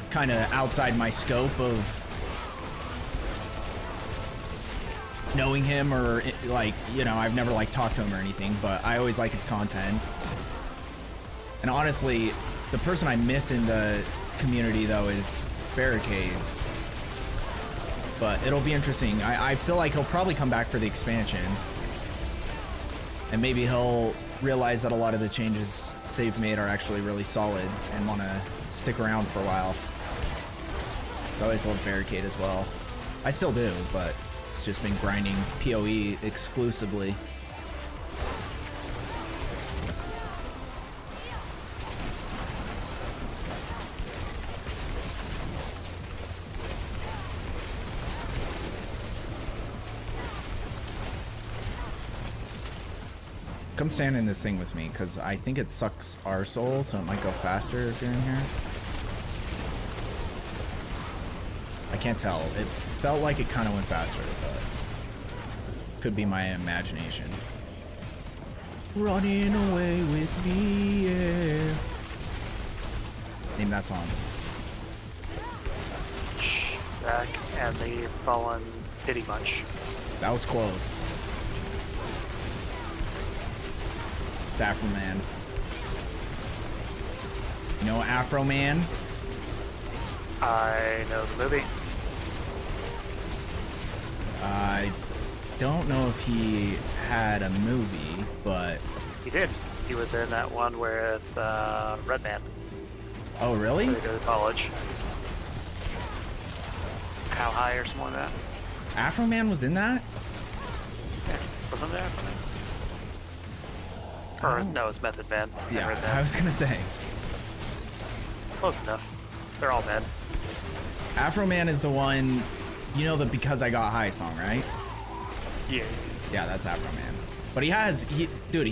kind of outside my scope of knowing him, or like, you know, I've never like talked to him or anything, but I always like his content. And honestly, the person I miss in the community though is Barricade. But it'll be interesting. I feel like he'll probably come back for the expansion. And maybe he'll realize that a lot of the changes they've made are actually really solid and want to stick around for a while. So I always loved Barricade as well. I still do, but it's just been grinding PoE exclusively. Come stand in this thing with me, because I think it sucks our soul, so it might go faster if you're in here. I can't tell. It felt like it kind of went faster, but could be my imagination. Running away with me, yeah. Name that song. Back and the Fallen Pity Munch. That was close. It's Afro Man. You know Afro Man? I know the movie. I don't know if he had a movie, but... He did. He was in that one with Redman. Oh, really? Where they go to college. How High or something like that. Afro Man was in that? Yeah. Wasn't there Afro Man? Or no, it's Method Man. Yeah, I was gonna say. Close enough. They're all men. Afro Man is the one, you know, the Because I Got High song, right? Yeah. Yeah, that's Afro Man. But he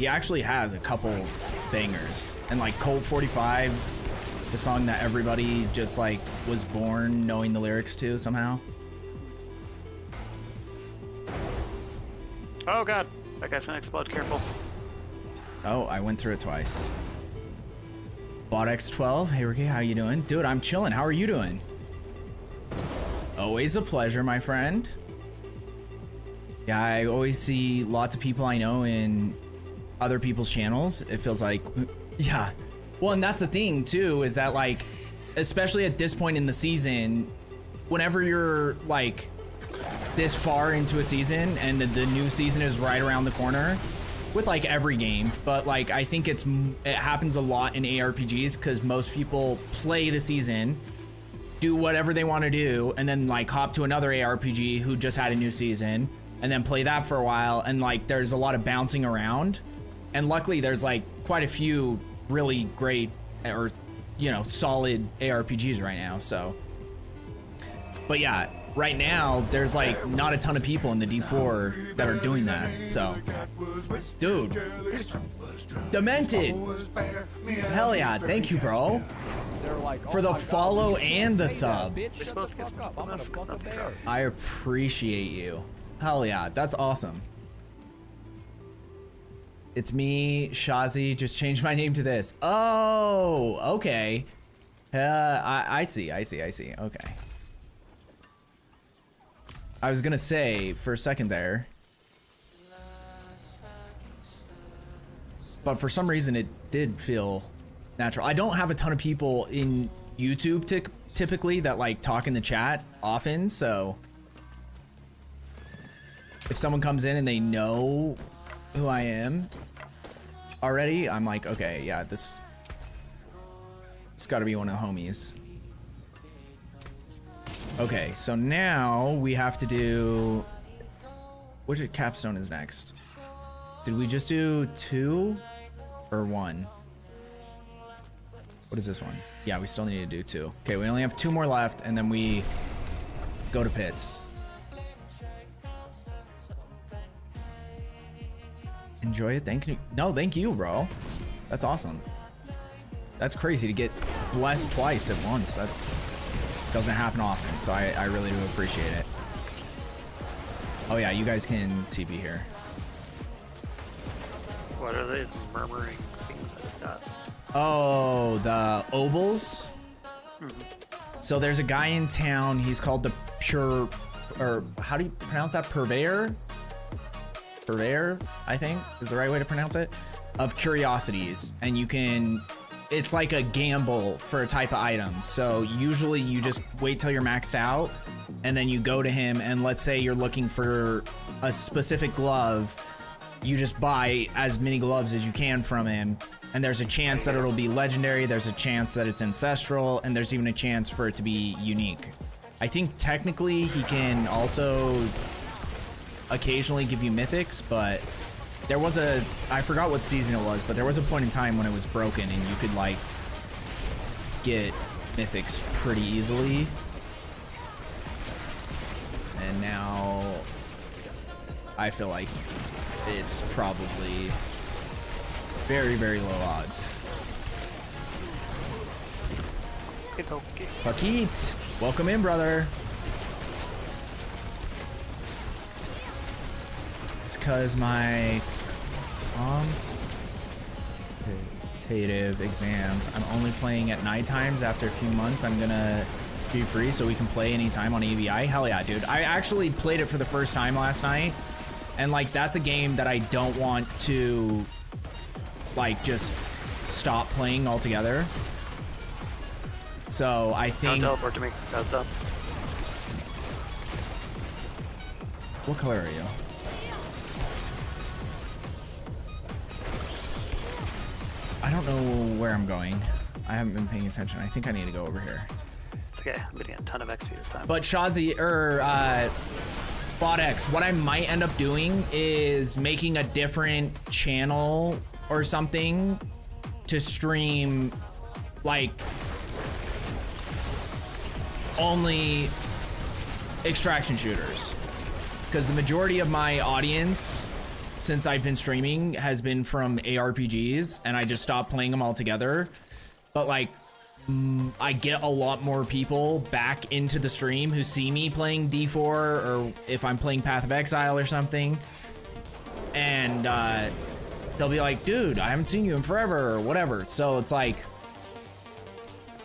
actually has a couple bangers. And like Colt 45, the song that everybody just like was born knowing the lyrics to somehow. Oh god, that guy's gonna explode, careful. Oh, I went through it twice. BotX12, hey Ricky, how you doing? Dude, I'm chilling. How are you doing? Always a pleasure, my friend. Yeah, I always see lots of people I know in other people's channels. It feels like, yeah. Well, and that's the thing too, is that like, especially at this point in the season, whenever you're like this far into a season and the new season is right around the corner, with like every game, but like I think it happens a lot in ARPGs because most people play the season, do whatever they want to do, and then like hop to another ARPG who just had a new season and then play that for a while, and like there's a lot of bouncing around, and luckily there's like quite a few really great or solid ARPGs right now. So, but yeah, right now there's like not a ton of people in the D4 that are doing that. So, dude, Demented, hell yeah, thank you, bro, for the follow and the sub. I appreciate you. Hell yeah, that's awesome. It's me, Shazi, just changed my name to this. Oh, okay. I see, okay. I was gonna say for a second there, but for some reason it did feel natural. I don't have a ton of people in YouTube typically that like talk in the chat often, so if someone comes in and they know who I am already, I'm like, okay, yeah, it's gotta be one of the homies. Okay, so now we have to do, which capstone is next? Did we just do 2 or 1? What is this one? Yeah, we still need to do 2. Okay, we only have 2 more left, and then we go to pits. Enjoy it. Thank you. No, thank you, bro. That's awesome. That's crazy to get blessed twice at once. That's doesn't happen often, so I really do appreciate it. Oh yeah, you guys can TP here. What are these murmuring things I've got? Oh, the ovals. So there's a guy in town. He's called the Pure, or how do you pronounce that? Purveyor, I think is the right way to pronounce it, of curiosities, and you can. It's like a gamble for a type of item. So usually you just wait till you're maxed out and then you go to him, and let's say you're looking for a specific glove you just buy as many gloves as you can from him, and there's a chance that it'll be legendary, there's a chance that it's ancestral, and there's even a chance for it to be unique. I think technically he can also occasionally give you mythics, but there was I forgot what season it was, but there was a point in time when it was broken and you could like get mythics pretty easily. And now I feel like it's probably very, very low odds. Pakit, welcome in, brother. It's cause my competitive exams, I'm only playing at night times. After a few months, I'm gonna be free so we can play anytime on ABI. Hell yeah, dude. I actually played it for the first time last night, and like that's a game that I don't want to like just stop playing altogether. So I think. Don't teleport to me. That's done. What color are you? I don't know where I'm going. I haven't been paying attention. I think I need to go over here. It's okay. I'm getting a ton of XP this time. But Shazi BotX, what I might end up doing is making a different channel or something to stream like only extraction shooters, because the majority of my audience since I've been streaming has been from ARPGs, and I just stopped playing them altogether. But like I get a lot more people back into the stream who see me playing D4, or if I'm playing Path of Exile or something, and they'll be like, dude, I haven't seen you in forever, or whatever. So it's like,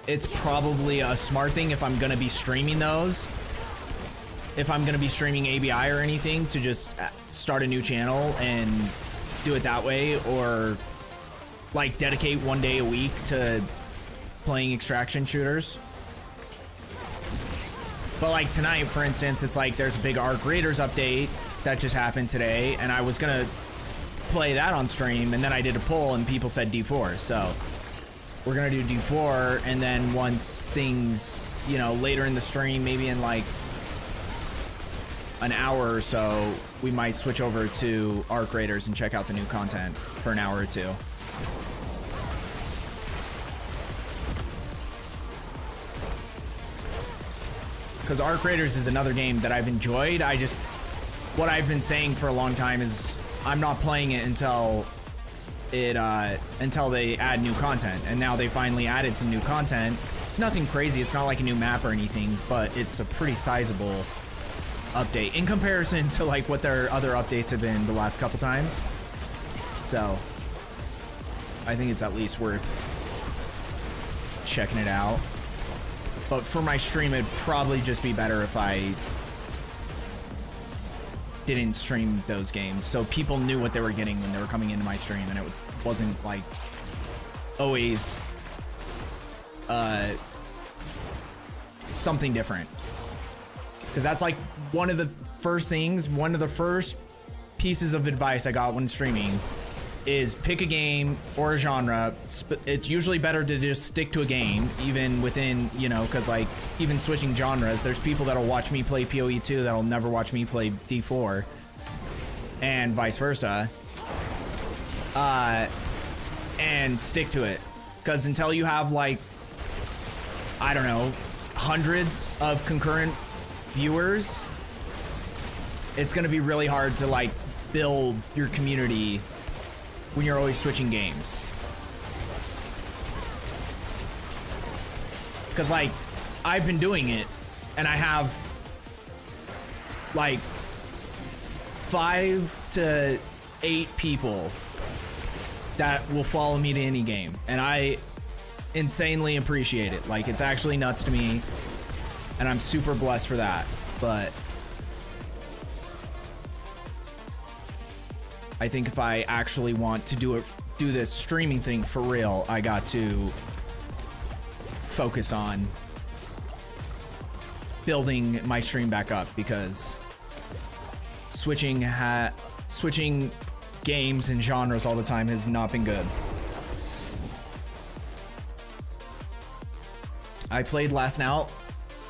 it's probably a smart thing if I'm gonna be streaming those, if I'm gonna be streaming ABI or anything, to just start a new channel and do it that way, or like dedicate one day a week to playing extraction shooters. But like tonight, for instance, it's like there's a big Arc Raiders update that just happened today, and I was gonna play that on stream, and then I did a poll and people said D4, so we're gonna do D4, and then once things, you know, later in the stream, maybe in like an hour or so, we might switch over to Arc Raiders and check out the new content for an hour or two. Because Arc Raiders is another game that I've enjoyed. What I've been saying for a long time is I'm not playing it until they add new content, and now they finally added some new content. It's nothing crazy, it's not like a new map or anything, but it's a pretty sizable update in comparison to like what their other updates have been the last couple times. So I think it's at least worth checking it out. But for my stream, it'd probably just be better if I didn't stream those games, so people knew what they were getting when they were coming into my stream, and it wasn't like always something different. Because that's like one of the first pieces of advice I got when streaming is pick a game or a genre. It's usually better to just stick to a game, even within, you know, because like even switching genres, there's people that'll watch me play PoE 2 that'll never watch me play D4, and vice versa. And stick to it, because until you have like, I don't know, hundreds of concurrent viewers, it's gonna be really hard to like build your community when you're always switching games. Because like I've been doing it, and I have like 5 to 8 people that will follow me to any game, and I insanely appreciate it. Like, it's actually nuts to me, and I'm super blessed for that. But I think if I actually want to do this streaming thing for real, I got to focus on building my stream back up, because switching games and genres all the time has not been good. I played last night,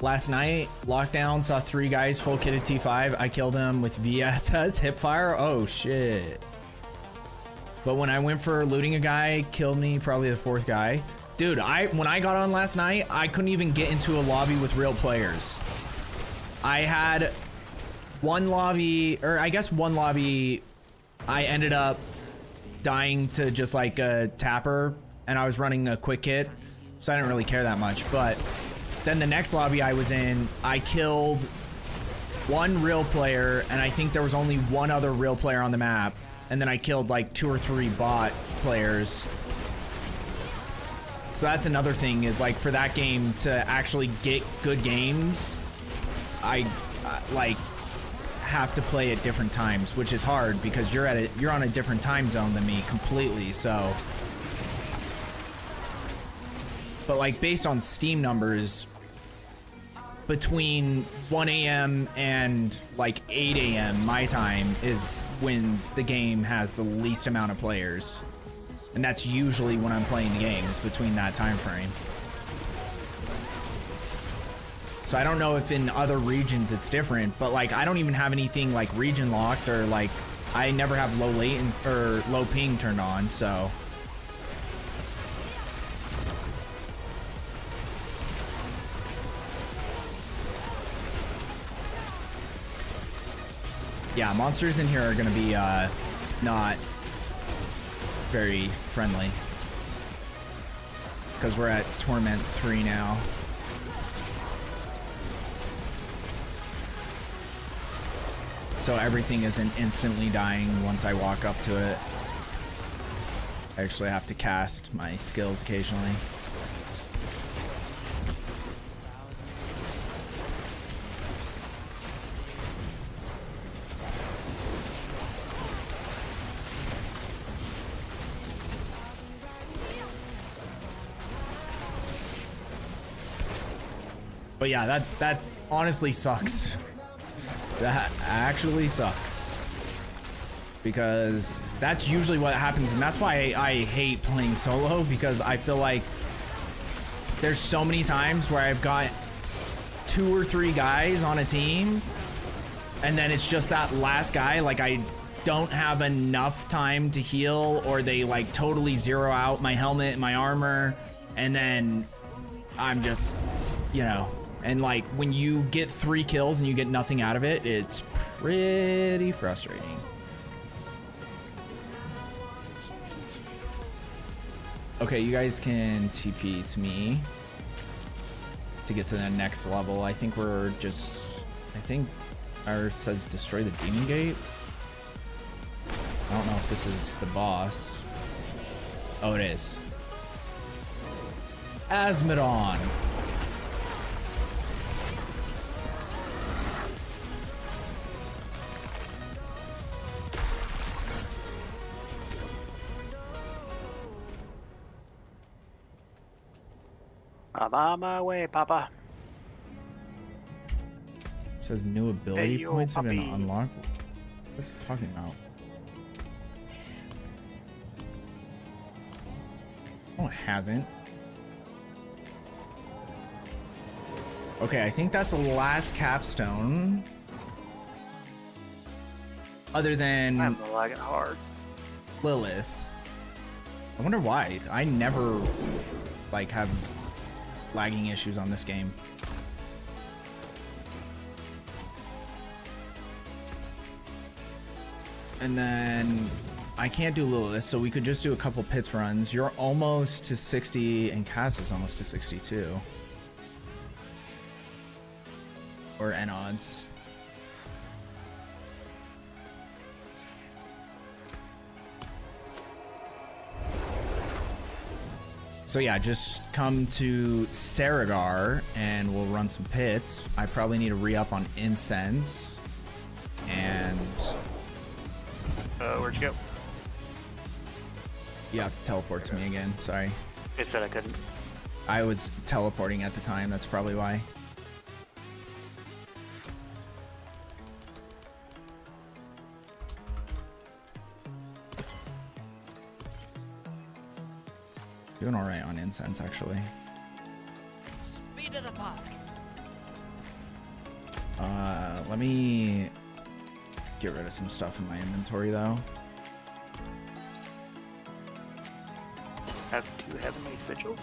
lockdown, saw 3 guys full kitted T5. I killed them with VSS hipfire. Oh shit. But when I went for looting a guy, killed me, probably the 4th guy. Dude, when I got on last night, I couldn't even get into a lobby with real players. I had one lobby, or I guess one lobby, I ended up dying to just like a tapper, and I was running a quick kit, so I didn't really care that much. But then the next lobby I was in, I killed 1 real player, and I think there was only 1 other real player on the map, and then I killed like 2 or 3 bot players. So that's another thing, is like for that game to actually get good games, I like have to play at different times, which is hard because you're on a different time zone than me completely. So, but like based on Steam numbers, between 1 a.m. and like 8 a.m. my time is when the game has the least amount of players. And that's usually when I'm playing the games, between that time frame. So I don't know if in other regions it's different, but like I don't even have anything like region locked, or like I never have low latency or low ping turned on, so. Yeah, monsters in here are gonna be not very friendly, because we're at Torment 3 now. So everything isn't instantly dying once I walk up to it. I actually have to cast my skills occasionally. But yeah, that honestly sucks. That actually sucks. Because that's usually what happens, and that's why I hate playing solo, because I feel like there's so many times where I've got 2 or 3 guys on a team, and then it's just that last guy, like I don't have enough time to heal, or they like totally zero out my helmet and my armor, and then I'm just, you know. And like when you get 3 kills and you get nothing out of it, it's pretty frustrating. Okay, you guys can TP to me to get to the next level. I think we're just, I think ours says destroy the demon gate. I don't know if this is the boss. Oh, it is. Asmodon. I'm on my way, Papa. It says new ability Hey, yo, points have been puppy. unlocked. What's it talking about? Oh, it hasn't. Okay, I think that's the last capstone. Other than I'm lagging hard. Lilith. I wonder why. I never like have lagging issues on this game. And then I can't do Lilith, so we could just do a couple pits runs. You're almost to 60 and Cass is almost to 62. Or N odds. So yeah, just come to Saragar and we'll run some pits. I probably need to re-up on incense. And Where'd you go? you have to teleport to me again, sorry. It said I couldn't. I was teleporting at the time, that's probably why. Doing all right on incense, actually. Speed of the park. Let me get rid of some stuff in my inventory, though. Do you have any sigils?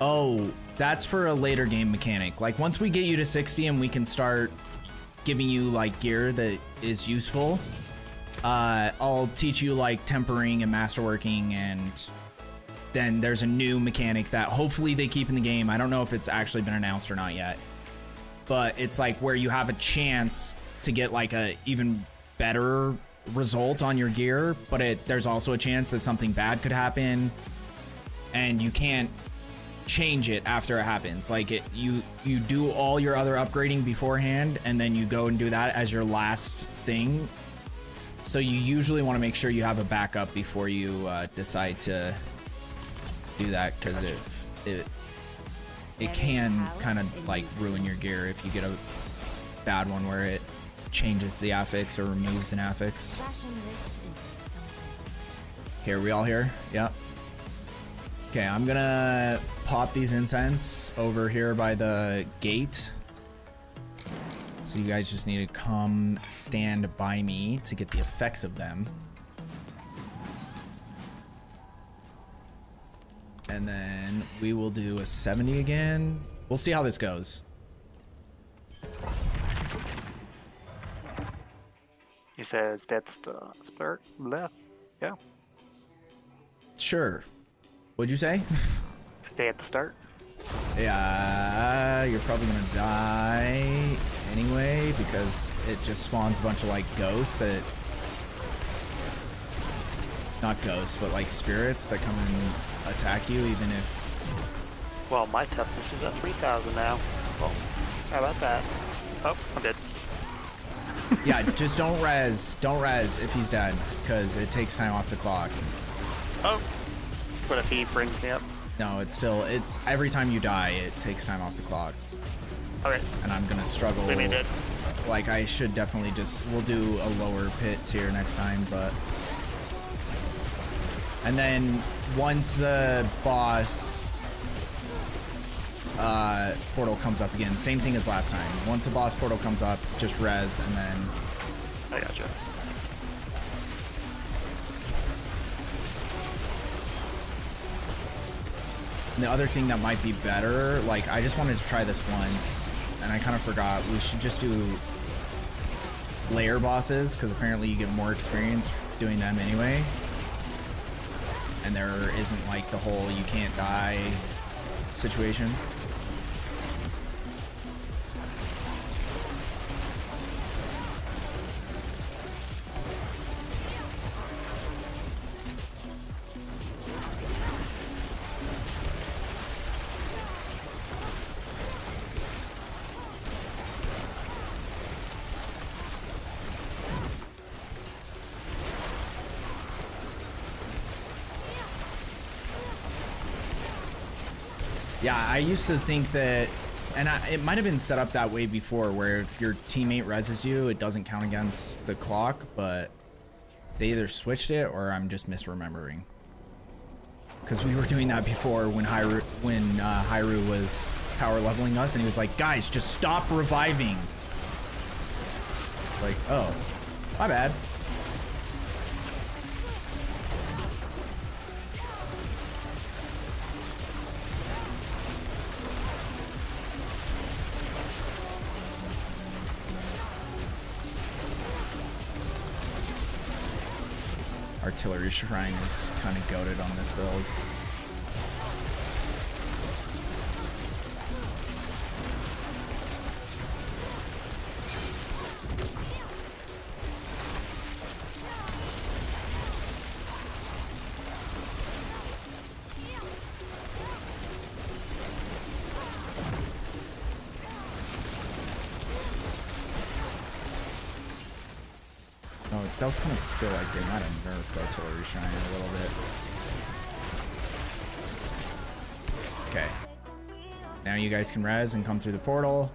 Oh, that's for a later game mechanic. Like, once we get you to 60 and we can start giving you, like, gear that is useful, I'll teach you, like, tempering and masterworking, and then there's a new mechanic that hopefully they keep in the game. I don't know if it's actually been announced or not yet, but it's, like, where you have a chance to get, like, a even better result on your gear, but there's also a chance that something bad could happen, and you can't change it after it happens. Like, you do all your other upgrading beforehand, and then you go and do that as your last thing. So you usually want to make sure you have a backup before you decide to do that, because it can kind of like ruin your gear if you get a bad one where it changes the affix or removes an affix. Okay, are we all here? Yep. Okay, I'm gonna pop these incense over here by the gate. So you guys just need to come stand by me to get the effects of them. And then we will do a 70 again. We'll see how this goes. He says that's the start left. Yeah. Sure. What'd you say? Stay at the start. Yeah, you're probably gonna die anyway because it just spawns a bunch of like ghosts that, not ghosts, but like spirits that come and attack you even if. Well, my toughness is at 3,000 now. Well, how about that? Oh, I'm dead. Yeah, just don't res if he's dead, because it takes time off the clock. Oh, what if he brings me up? No, it's every time you die, it takes time off the clock. Okay. And I'm gonna struggle. Leave me dead. Like, I should definitely we'll do a lower pit tier next time, but. And then once the boss portal comes up again, same thing as last time. Once the boss portal comes up, just res and then. I gotcha. And the other thing that might be better, like, I just wanted to try this once, and I kind of forgot, we should just do layer bosses, because apparently you get more experience doing them anyway. And there isn't, like, the whole you can't die situation. Yeah, I used to think that, and it might have been set up that way before, where if your teammate reses you, it doesn't count against the clock, but they either switched it or I'm just misremembering. Because we were doing that before when Hyrule was power leveling us, and he was like, guys, just stop reviving. Like, oh, my bad. Artillery Shrine is kind of goated on this build. Oh, it does kind of feel like they might have nerfed Artillery Shrine a little bit. Okay. Now you guys can res and come through the portal.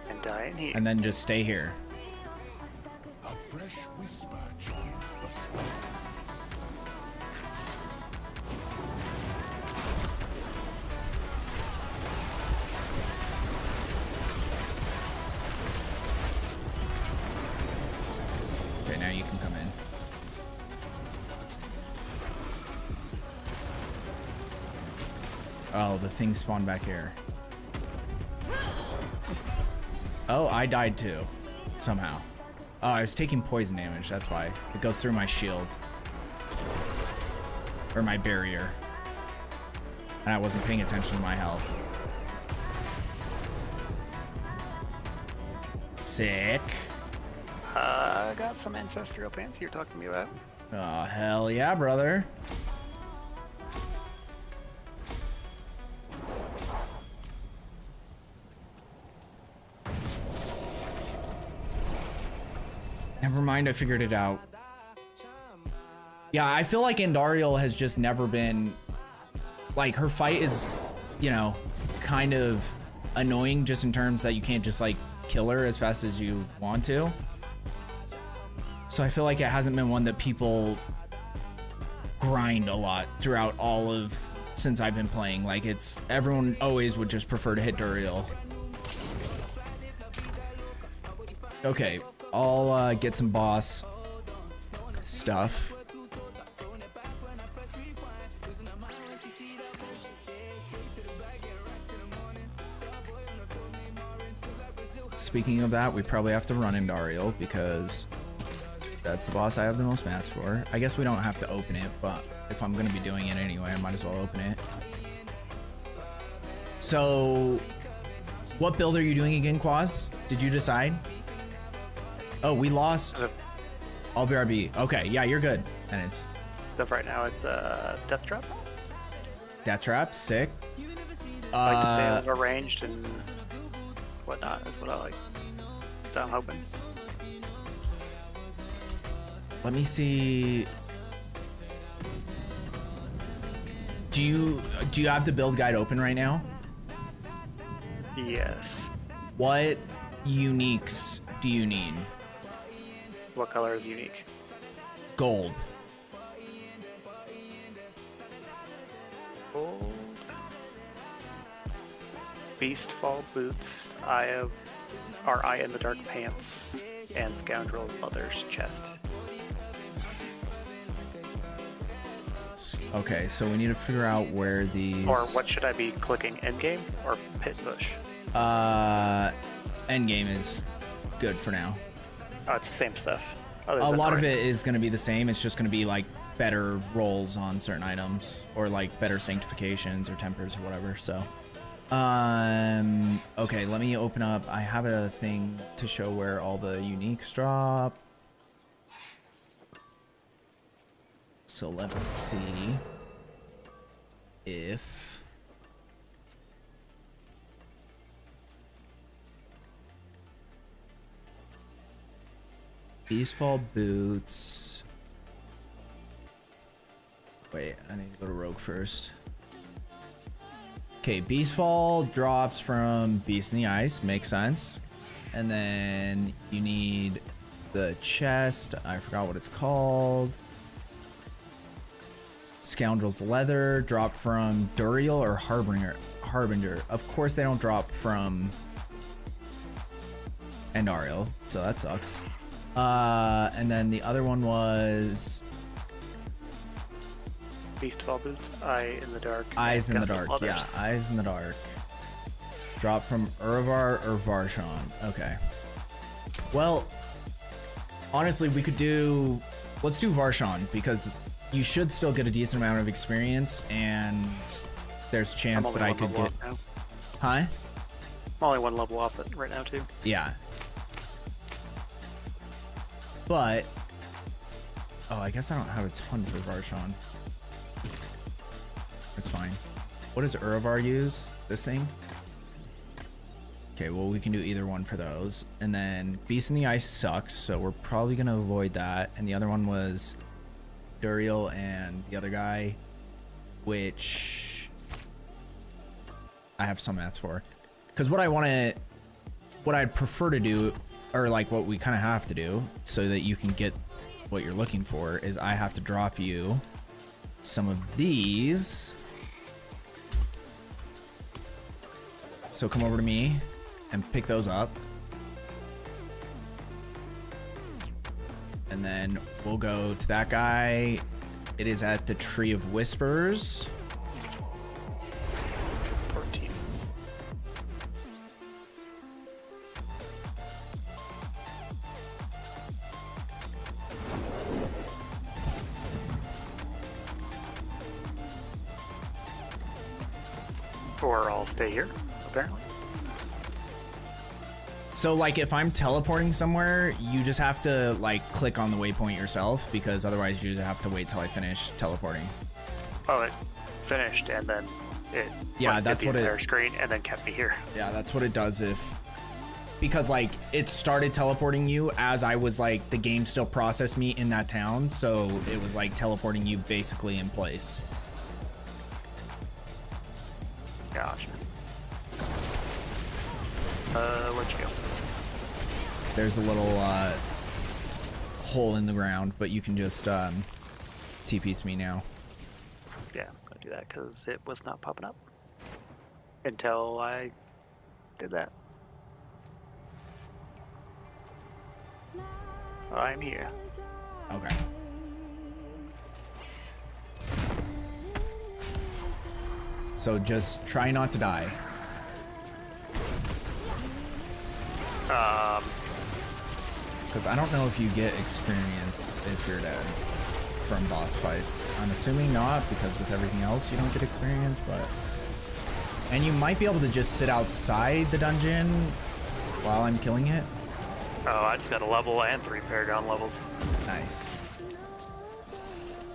And die in here. And then just stay here. A fresh whisper joins the Okay, now you can come in. Oh, the thing spawned back here. Oh, I died too, somehow. Oh, I was taking poison damage, that's why. It goes through my shield. Or my barrier. And I wasn't paying attention to my health. Sick. I got some ancestral pants you're talking to me about. Oh, hell yeah, brother. Never mind, I figured it out. Yeah, I feel like Andariel has just never been... Like, her fight is, you know, kind of annoying just in terms that you can't just, like, kill her as fast as you want to. So I feel like it hasn't been one that people grind a lot throughout all of... Since I've been playing. Like, it's... Everyone always would just prefer to hit Duriel. Okay. I'll get some boss stuff. Speaking of that, we probably have to run Andariel because that's the boss I have the most mats for. I guess we don't have to open it, but if I'm going to be doing it anyway, I might as well open it. So, what build are you doing again, Quaz? Did you decide? Oh, we lost. All BRB. Okay, yeah, you're good. And it's Stuff right now is Death Trap. Death Trap, sick. Like to stay out of ranged and whatnot is what I like. So I'm hoping. Let me see. Do you have the build guide open right now? Yes. What uniques do you need? What color is unique? Gold. Gold. Beastfall boots. Eye in the dark pants, and Scoundrel's leather's chest. Okay, so we need to figure out where these... Or what should I be clicking? Endgame or pit push? Endgame is good for now. Oh, it's the same stuff. A lot of it is going to be the same. It's just going to be like better rolls on certain items or like better sanctifications or tempers or whatever. So, okay, let me open up. I have a thing to show where all the uniques drop. So let me see if... Beastfall boots. Wait, I need to go to Rogue first. Okay, Beastfall drops from Beast in the Ice. Makes sense. And then you need the chest. I forgot what it's called. Scoundrel's Leather. Drop from Duriel or Harbinger. Of course they don't drop from Andariel, so that sucks. And then the other one was Beastfall boots, Eye in the dark. Eyes in the dark, yeah, Eyes in the dark. Drop from Uravar or Varshan. Okay. Well, honestly, we could do... Let's do Varshan, because you should still get a decent amount of experience, and there's a chance that I could get... Huh? I'm only one level off it right now, too. Yeah. But... Oh, I guess I don't have a ton for Varshan. That's fine. What does Uravar use? This thing? Okay, well, we can do either one for those. And then Beast in the Ice sucks, so we're probably going to avoid that. And the other one was Duriel and the other guy, which I have some mats for. Because what I'd prefer to do, or like what we kind of have to do, so that you can get what you're looking for is I have to drop you some of these. So come over to me and pick those up. And then we'll go to that guy. It is at the Tree of Whispers. 14. Or I'll stay here, apparently. So like if I'm teleporting somewhere, you just have to like click on the waypoint yourself, because otherwise you just have to wait till I finish teleporting. Oh, it finished and then it that's the what entire screen and then kept me here. Yeah, that's what it does because like it started teleporting you as I was like, the game still processed me in that town. So it was like teleporting you basically in place. Gotcha. Where'd you go? There's a little hole in the ground, but you can just TP to me now. Yeah, I'm gonna do that because it was not popping up until I did that. I'm here. Okay. So just try not to die. Because I don't know if you get experience if you're dead from boss fights. I'm assuming not, because with everything else you don't get experience, but... And you might be able to just sit outside the dungeon while I'm killing it. Oh, I just got a level and 3 Paragon levels. Nice.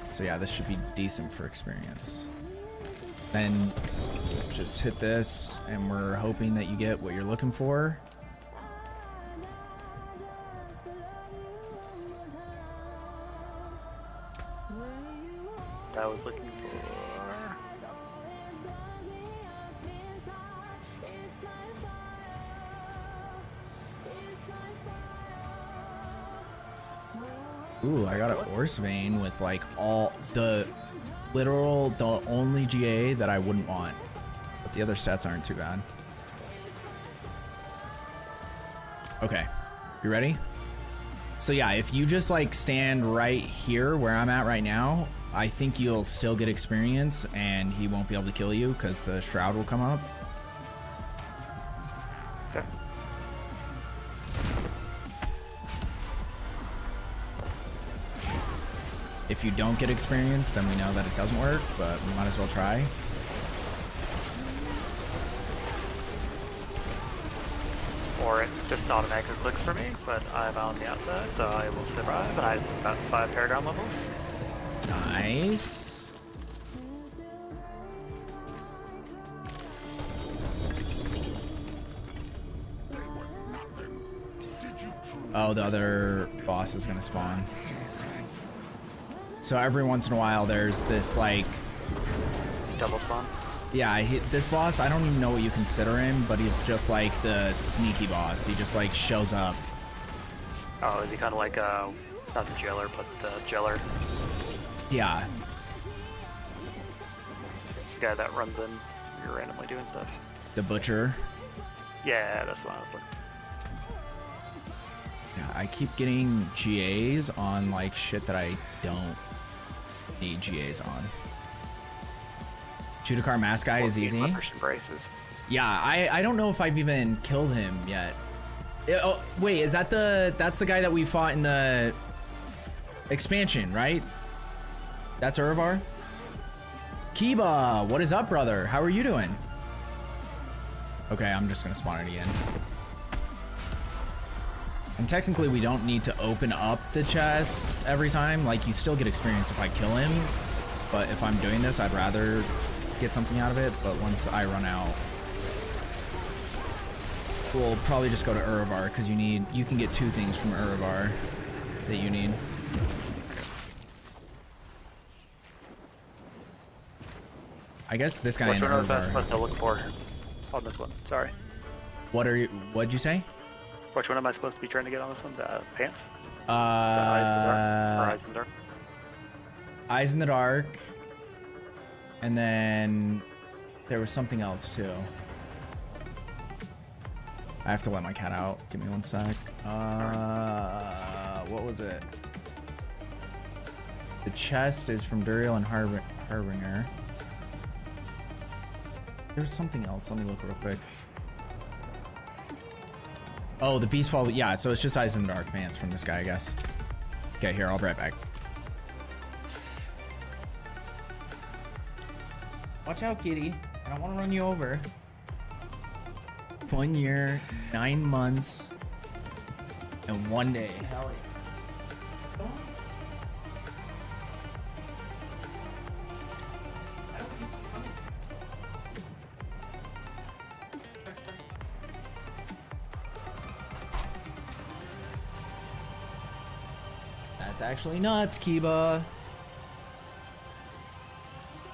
So yeah, this should be decent for experience. Then just hit this, and we're hoping that you get what you're looking for. I was looking for. Ooh, I got an Orse Vein with like all the the only GA that I wouldn't want. But the other stats aren't too bad. Okay, you ready? So yeah, if you just like stand right here where I'm at right now, I think you'll still get experience and he won't be able to kill you because the shroud will come up. Okay. If you don't get experience, then we know that it doesn't work, but we might as well try. Or it just automatically clicks for me, but I'm on the outside, so I will survive, and I have about 5 Paragon levels. Nice. Oh, the other boss is gonna spawn. So every once in a while there's this like... Double spawn? Yeah, this boss, I don't even know what you consider him, but he's just like the sneaky boss. He just like shows up. Oh, is he kind of like, not the jailer, but the jailer? Yeah. It's the guy that runs in, you're randomly doing stuff. The butcher. Yeah, that's what I was looking. Yeah, I keep getting GAs on like shit that I don't need GAs on. Judikar Mask guy is easy. Braces. Yeah, I don't know if I've even killed him yet. Oh, wait, is that that's the guy that we fought in the expansion, right? That's Urvar? Kiba, what is up, brother? How are you doing? Okay, I'm just gonna spawn it again. And technically we don't need to open up the chest every time. Like, you still get experience if I kill him. But if I'm doing this, I'd rather get something out of it. But once I run out, we'll probably just go to Urvar, because you can get 2 things from Urvar that you need. I guess this guy in Which one was I Urvar. supposed to look for on this one? Sorry. What'd you say? Which one am I supposed to be trying to get on this one? The pants? Eyes in the Dark. Eyes in the Dark. And then there was something else too. I have to let my cat out. Give me one sec. What was it? The chest is from Duriel and Harbinger. There's something else. Let me look real quick. Oh, the Beastfall. Yeah, so it's just Eyes in the Dark, man. It's from this guy, I guess. Okay, here, I'll be right back. Watch out, kitty. I don't want to run you over. 1 year, 9 months, and 1 day. Hell yeah. That's actually nuts, Kiba.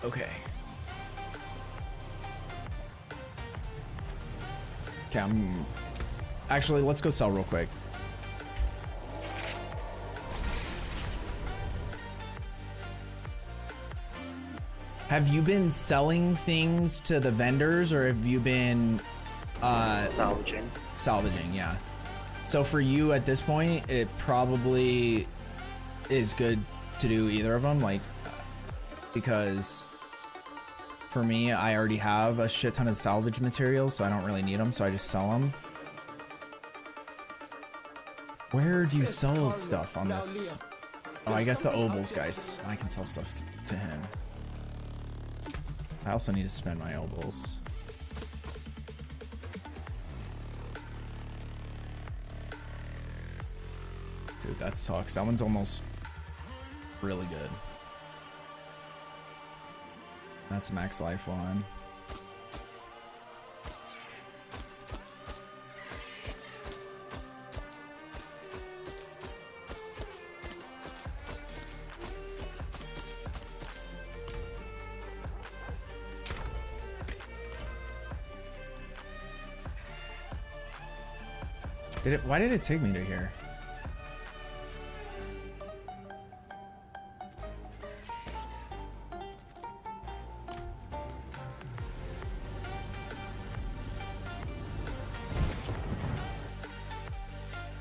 Okay. Okay, actually, let's go sell real quick. Have you been selling things to the vendors, or have you been salvaging? Salvaging, yeah. So for you at this point, it probably is good to do either of them, like, because for me, I already have a shit ton of salvage materials, so I don't really need them, so I just sell them. Where do you sell stuff on this? Oh, I guess the Obels, guys. I can sell stuff to him. I also need to spend my Obels. Dude, that sucks. That one's almost really good. That's max life one. Why did it take me to here?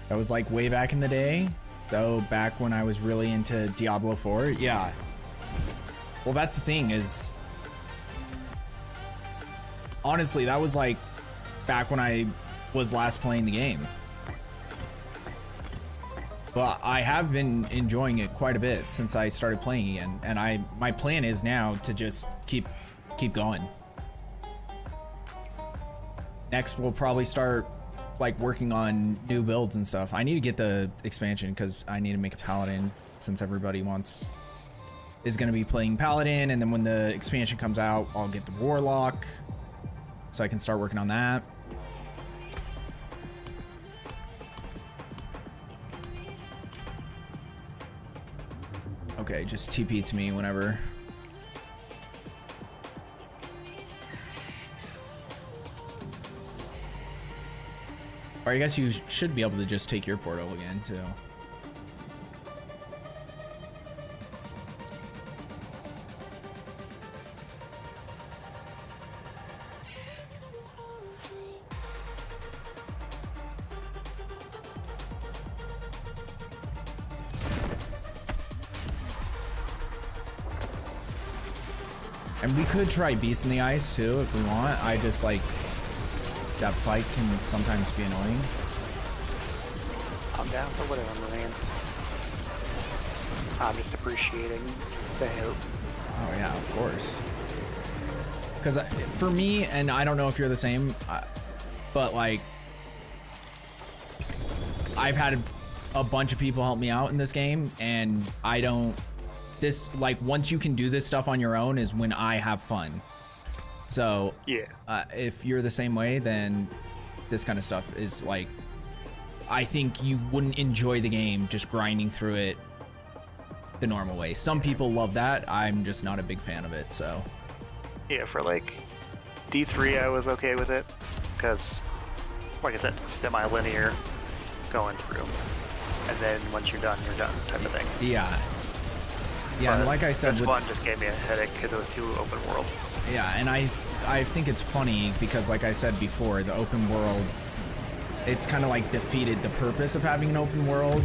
That was like way back in the day, though, back when I was really into Diablo 4. Yeah. Well, that's the thing is, honestly, that was like back when I was last playing the game. But I have been enjoying it quite a bit since I started playing again, and my plan is now to just keep going. Next, we'll probably start like working on new builds and stuff. I need to get the expansion because I need to make a paladin, since everybody is going to be playing paladin, and then when the expansion comes out, I'll get the warlock so I can start working on that. Okay, just TP to me whenever. Or I guess you should be able to just take your portal again, too. And we could try Beast in the Ice, too, if we want. I just, like, that fight can sometimes be annoying. I'm down for whatever, man. I'm just appreciating the help. Oh yeah, of course. Because for me, and I don't know if you're the same, but like, I've had a bunch of people help me out in this game, and I don't. This, like, once you can do this stuff on your own is when I have fun. So yeah, if you're the same way, then this kind of stuff is like, I think you wouldn't enjoy the game just grinding through it the normal way. Some people love that. I'm just not a big fan of it, so. Yeah, for like D3 I was okay with it, because like I said, semi-linear going through. and then once you're done type of thing. Yeah. Yeah, and like I said, this one just gave me a headache because it was too open world. Yeah, and I think it's funny because, like I said before, the open world, it's kind of like defeated the purpose of having an open world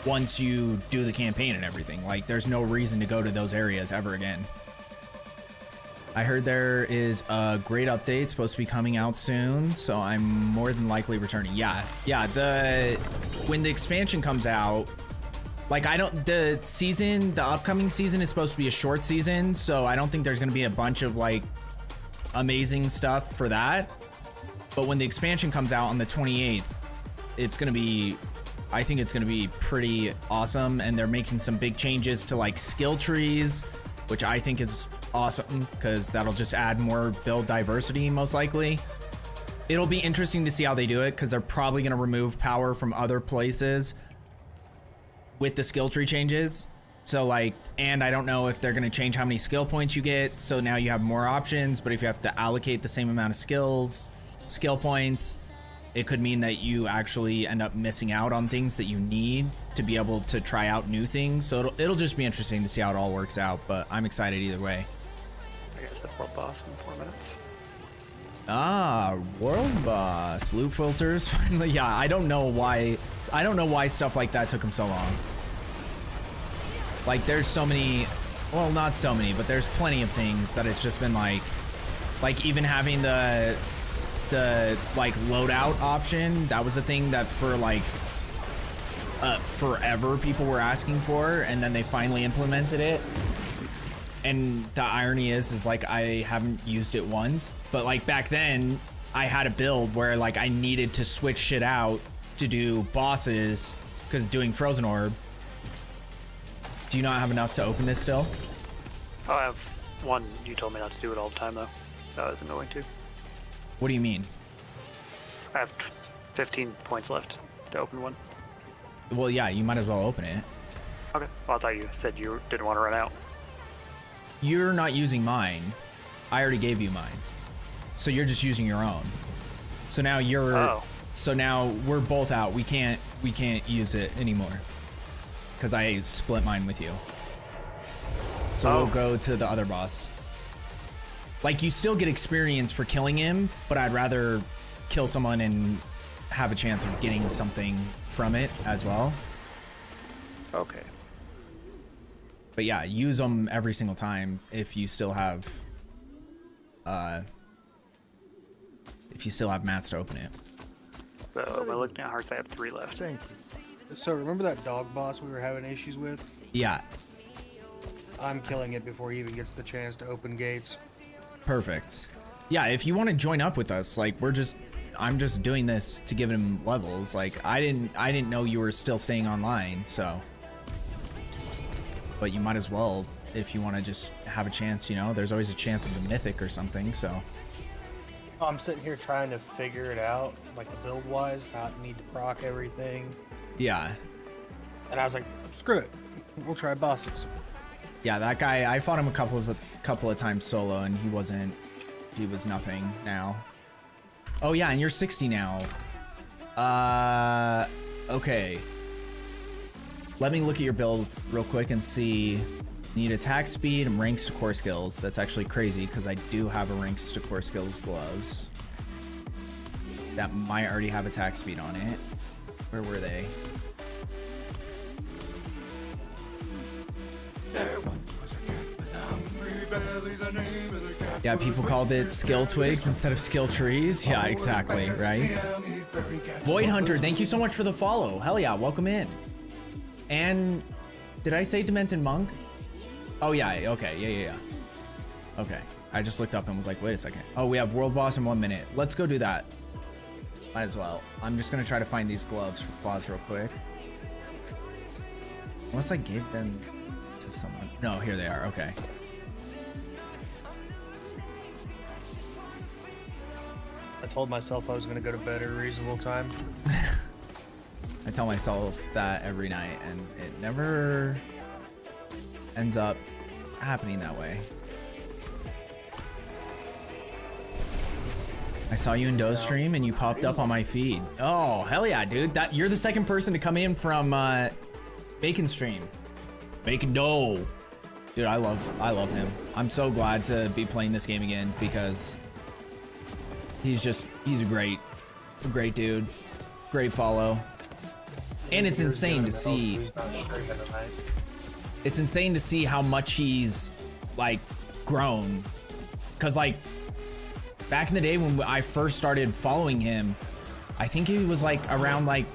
once you do the campaign and everything. Like, there's no reason to go to those areas ever again. I heard there is a great update supposed to be coming out soon, so I'm more than likely returning. Yeah, when the expansion comes out, like, the upcoming season is supposed to be a short season, so I don't think there's going to be a bunch of, like, amazing stuff for that. But when the expansion comes out on the 28th, I think it's going to be pretty awesome, and they're making some big changes to, like, skill trees, which I think is awesome because that'll just add more build diversity, most likely. It'll be interesting to see how they do it because they're probably going to remove power from other places with the skill tree changes. So, like, and I don't know if they're going to change how many skill points you get, so now you have more options. But if you have to allocate the same amount of skill points, it could mean that you actually end up missing out on things that you need to be able to try out new things. So it'll just be interesting to see how it all works out, but I'm excited either way. I guess the world boss in 4 minutes. World boss, loot filters. Yeah, I don't know why stuff like that took him so long. Like, there's so many, well, not so many, but there's plenty of things that it's just been like even having the like loadout option, that was a thing that for like forever people were asking for, and then they finally implemented it. And the irony is like I haven't used it once, but like back then I had a build where like I needed to switch shit out to do bosses because doing Frozen Orb. Do you not have enough to open this still? Oh, I have one. You told me not to do it all the time though. So I was annoying too. What do you mean? I have 15 points left to open one. Well, yeah, you might as well open it. Okay. Well, I thought you said you didn't want to run out. You're not using mine. I already gave you mine. So you're just using your own. So now so now we're both out. We can't use it anymore. Because I split mine with you. So we'll go to the other boss. Like, you still get experience for killing him, but I'd rather kill someone and have a chance of getting something from it as well. Okay. But yeah, use them every single time if you still have mats to open it. So by looking at hearts, I have 3 left. Thank you. So remember that dog boss we were having issues with? Yeah. I'm killing it before he even gets the chance to open gates. Perfect. Yeah, if you want to join up with us, like I'm just doing this to give him levels. Like I didn't know you were still staying online, so. But you might as well if you want to just have a chance, you know, there's always a chance of the mythic or something, so. I'm sitting here trying to figure it out, like the build wise, how I need to proc everything. Yeah. And I was like, screw it. We'll try bosses. Yeah, that guy, I fought him a couple of times solo and he was nothing now. Oh yeah, and you're 60 now. Okay. Let me look at your build real quick and see. Need attack speed and ranks to core skills. That's actually crazy because I do have a ranks to core skills gloves. That might already have attack speed on it. Where were they? Yeah, people called it skill twigs instead of skill trees. Yeah, exactly, right? Void Hunter, thank you so much for the follow. Hell yeah, welcome in. And did I say Demented Monk? Oh yeah, okay, yeah. Okay, I just looked up and was like, wait a second. Oh, we have World Boss in 1 minute. Let's go do that. Might as well. I'm just gonna try to find these gloves for Claws real quick. Unless I gave them to someone. No, here they are, okay. I told myself I was going to go to bed at a reasonable time. I tell myself that every night, and it never ends up happening that way. I saw you in Doe's stream and you popped up on my feed. Oh, hell yeah, dude. You're the second person to come in from Bacon stream. Bacon Doe. Dude, I love him. I'm so glad to be playing this game again because he's a great dude. Great follow. And it's insane to see. It's insane to see how much he's like grown. Cause like back in the day when I first started following him, I think he was like around like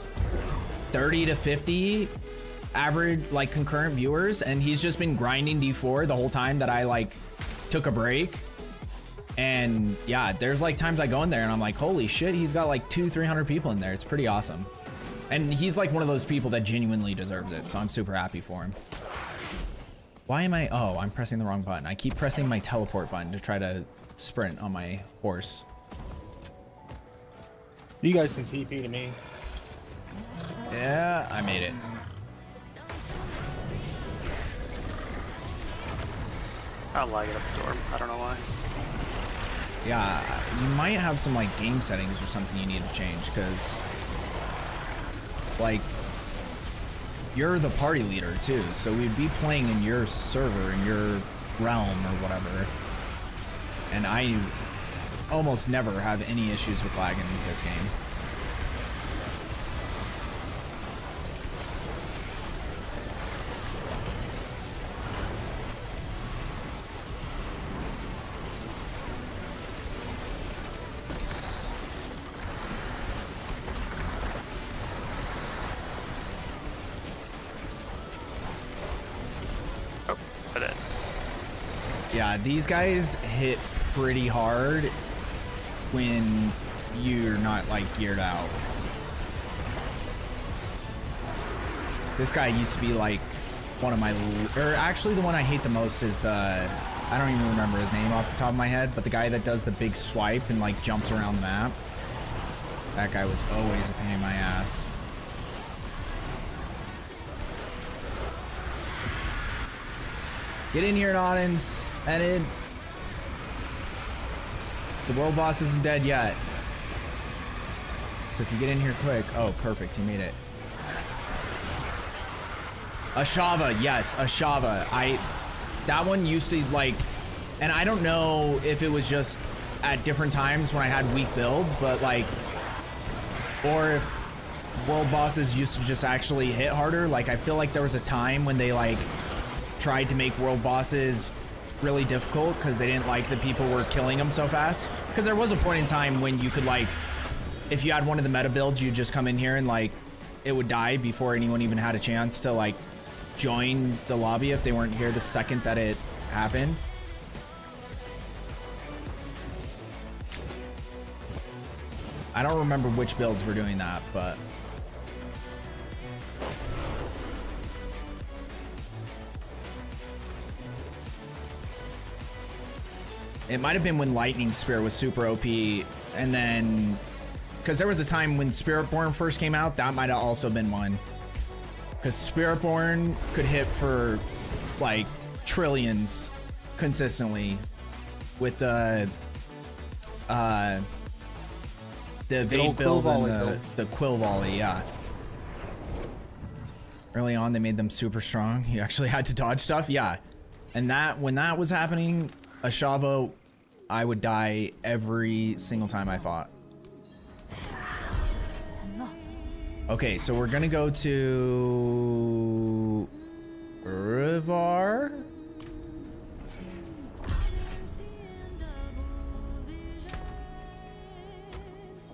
30 to 50 average like concurrent viewers, and he's just been grinding D4 the whole time that I like took a break. And yeah, there's like times I go in there and I'm like, holy shit, he's got like 200-300 people in there. It's pretty awesome. And he's like one of those people that genuinely deserves it, so I'm super happy for him. Why am I, oh, I'm pressing the wrong button. I keep pressing my teleport button to try to sprint on my horse. You guys can TP to me. Yeah, I made it. I don't like it up storm. I don't know why. Yeah, you might have some like game settings or something you need to change, because like you're the party leader too, so we'd be playing in your server, in your realm or whatever. And I almost never have any issues with lag in this game. Yeah, these guys hit pretty hard when you're not like geared out. This guy used to be like one of my, or actually the one I hate the most is the, I don't even remember his name off the top of my head, but the guy that does the big swipe and like jumps around the map. That guy was always a pain in my ass. Get in here, Nodens. Edit. The world boss isn't dead yet. So if you get in here quick. Oh, perfect. He made it. Ashava. Yes, Ashava. That one used to like, and I don't know if it was just at different times when I had weak builds, but like, or if world bosses used to just actually hit harder. Like, I feel like there was a time when they like tried to make world bosses really difficult because they didn't like that people were killing them so fast. Because there was a point in time when you could like, if you had one of the meta builds, you'd just come in here and like it would die before anyone even had a chance to like join the lobby if they weren't here the second that it happened. I don't remember which builds were doing that, but it might have been when Lightning Spear was super OP, and then because there was a time when Spiritborn first came out, that might have also been one. Because Spiritborn could hit for like trillions consistently with the evade build and the Quill Volley, yeah. Early on, they made them super strong. You actually had to dodge stuff, yeah. And that when that was happening, Ashava, I would die every single time I fought. Okay, so we're gonna go to Rivar.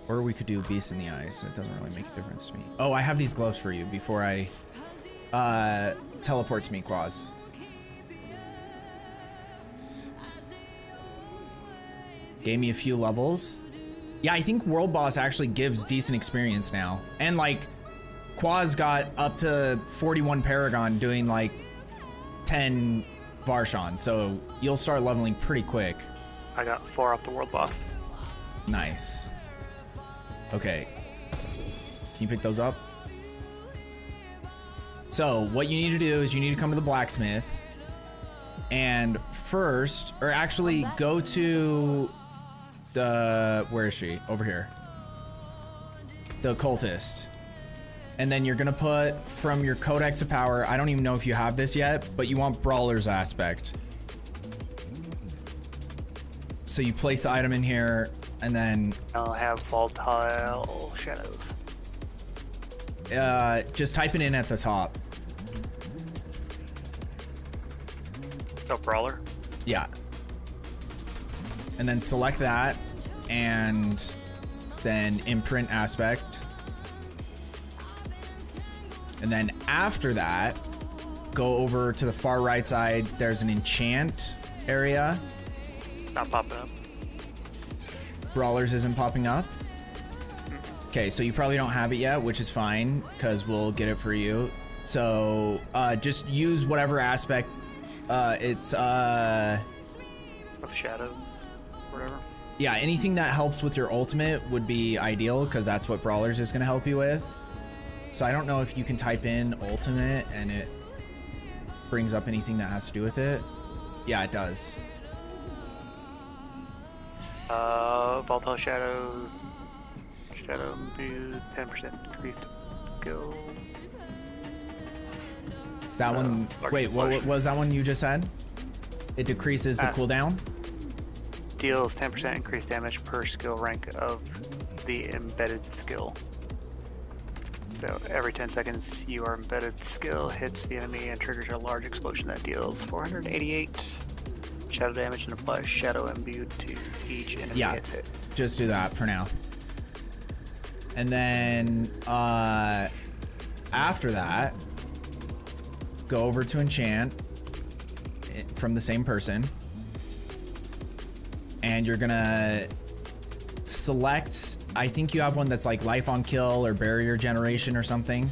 Or we could do Beast in the Eyes. It doesn't really make a difference to me. Oh, I have these gloves for you before I teleports me, Quaz. Gave me a few levels. Yeah, I think World Boss actually gives decent experience now. And like, Quaz got up to 41 Paragon doing like 10 Varshan. So you'll start leveling pretty quick. I got 4 off the World Boss. Nice. Okay. Can you pick those up? So what you need to do is you need to come to the blacksmith. And first, or actually go to where is she? Over here. The cultist. And then you're gonna put from your Codex of Power, I don't even know if you have this yet, but you want Brawler's Aspect. So you place the item in here, and then I'll have Volatile Shadows. just type it in at the top. Oh, Brawler? Yeah. And then select that, and then imprint aspect. And then after that, go over to the far right side. There's an enchant area. Not popping up. Brawlers isn't popping up. Okay, so you probably don't have it yet, which is fine, because we'll get it for you. So just use whatever aspect. It's With Shadow, whatever. yeah, anything that helps with your ultimate would be ideal, because that's what Brawlers is going to help you with. So I don't know if you can type in ultimate and it brings up anything that has to do with it. Yeah, it does. Volatile Shadows. Shadow Imbued, 10% increased skill. That one, wait, what was that one you just said? It decreases the cooldown? Deals 10% increased damage per skill rank of the embedded skill. So every 10 seconds, your embedded skill hits the enemy and triggers a large explosion that deals 488 shadow damage and applies shadow imbued to each enemy Yeah, hits it. just do that for now. And then after that, go over to enchant from the same person. And you're gonna select, I think you have one that's like life on kill or barrier generation or something.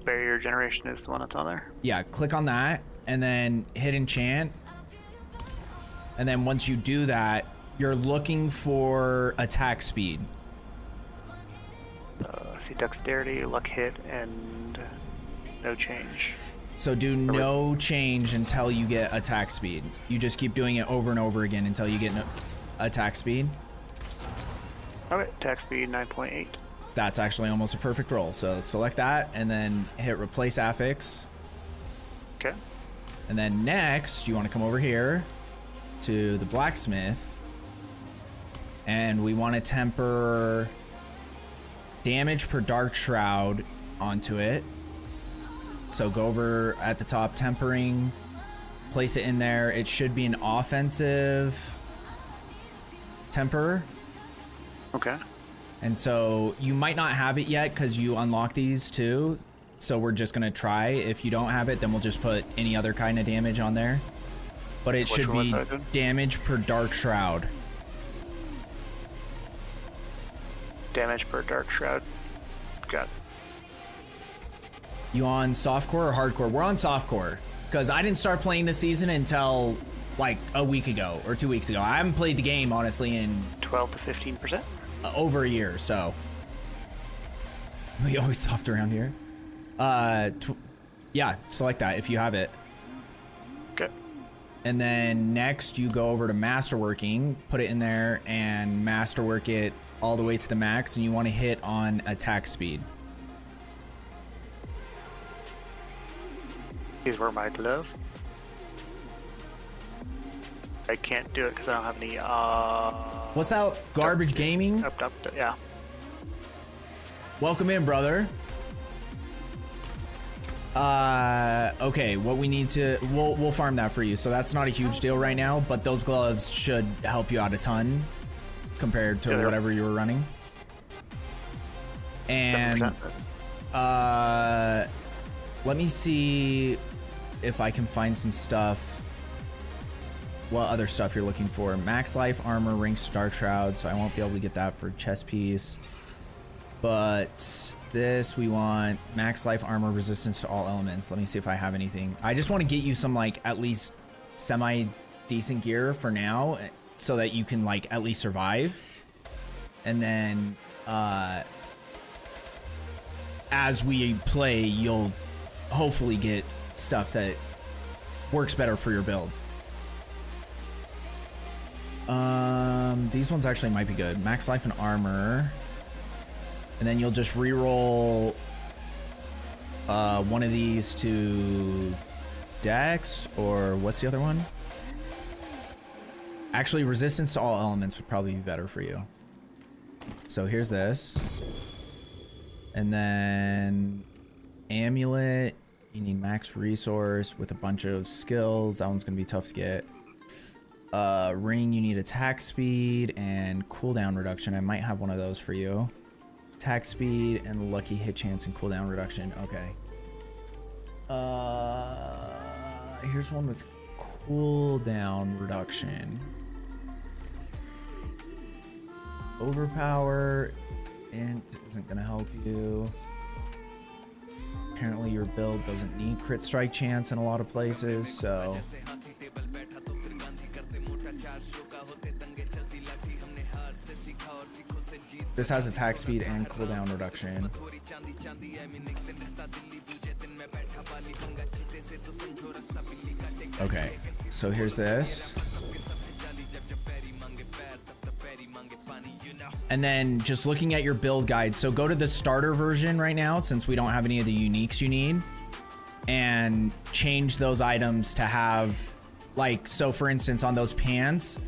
Barrier generation is the one that's on there. Yeah, click on that and then hit enchant. And then once you do that, you're looking for attack speed. See dexterity, luck hit, and no change. So do no change until you get attack speed. You just keep doing it over and over again until you get attack speed. Okay, attack speed 9.8. That's actually almost a perfect roll. So select that and then hit replace affix. Okay. And then next, you want to come over here to the blacksmith. And we want to temper damage per dark shroud onto it. So go over at the top, tempering, place it in there. It should be an offensive temper. Okay. And so you might not have it yet because you unlock these too. So we're just going to try. If you don't have it, then we'll just put any other kind of damage on there. But it should be damage per dark shroud. Damage per dark shroud. Got it. You on softcore or hardcore? We're on softcore because I didn't start playing this season until like a week ago or 2 weeks ago. I haven't played the game honestly in 12 to 15%. Over a year. So we always soft around here. Yeah, select that if you have it. Okay. And then next you go over to masterworking, put it in there and masterwork it all the way to the max, and you want to hit on attack speed. These were my glove. I can't do it because I don't have any. What's out? Garbage Gaming? Yeah. Welcome in, brother. Okay, what we need to, we'll farm that for you. So that's not a huge deal right now, but those gloves should help you out a ton compared to whatever you were running. And let me see if I can find some stuff. What other stuff you're looking for? Max life, armor, ranks, dark shroud. So I won't be able to get that for chest piece. But this we want max life, armor, resistance to all elements. Let me see if I have anything. I just want to get you some like at least semi decent gear for now, so that you can like at least survive. And then as we play, you'll hopefully get stuff that works better for your build. These ones actually might be good. Max life and armor. And then you'll just reroll one of these to Dex, or what's the other one? Actually, resistance to all elements would probably be better for you. So here's this. And then amulet, you need max resource with a bunch of skills. That one's gonna be tough to get. Ring, you need attack speed and cooldown reduction. I might have one of those for you. Attack speed and lucky hit chance and cooldown reduction. Okay. Here's one with cooldown reduction. Overpower and isn't gonna help you. Apparently your build doesn't need crit strike chance in a lot of places, so this has attack speed and cooldown reduction. Okay, so here's this. And then just looking at your build guide, so go to the starter version right now, since we don't have any of the uniques you need, and change those items to have, like, so for instance, on those pants,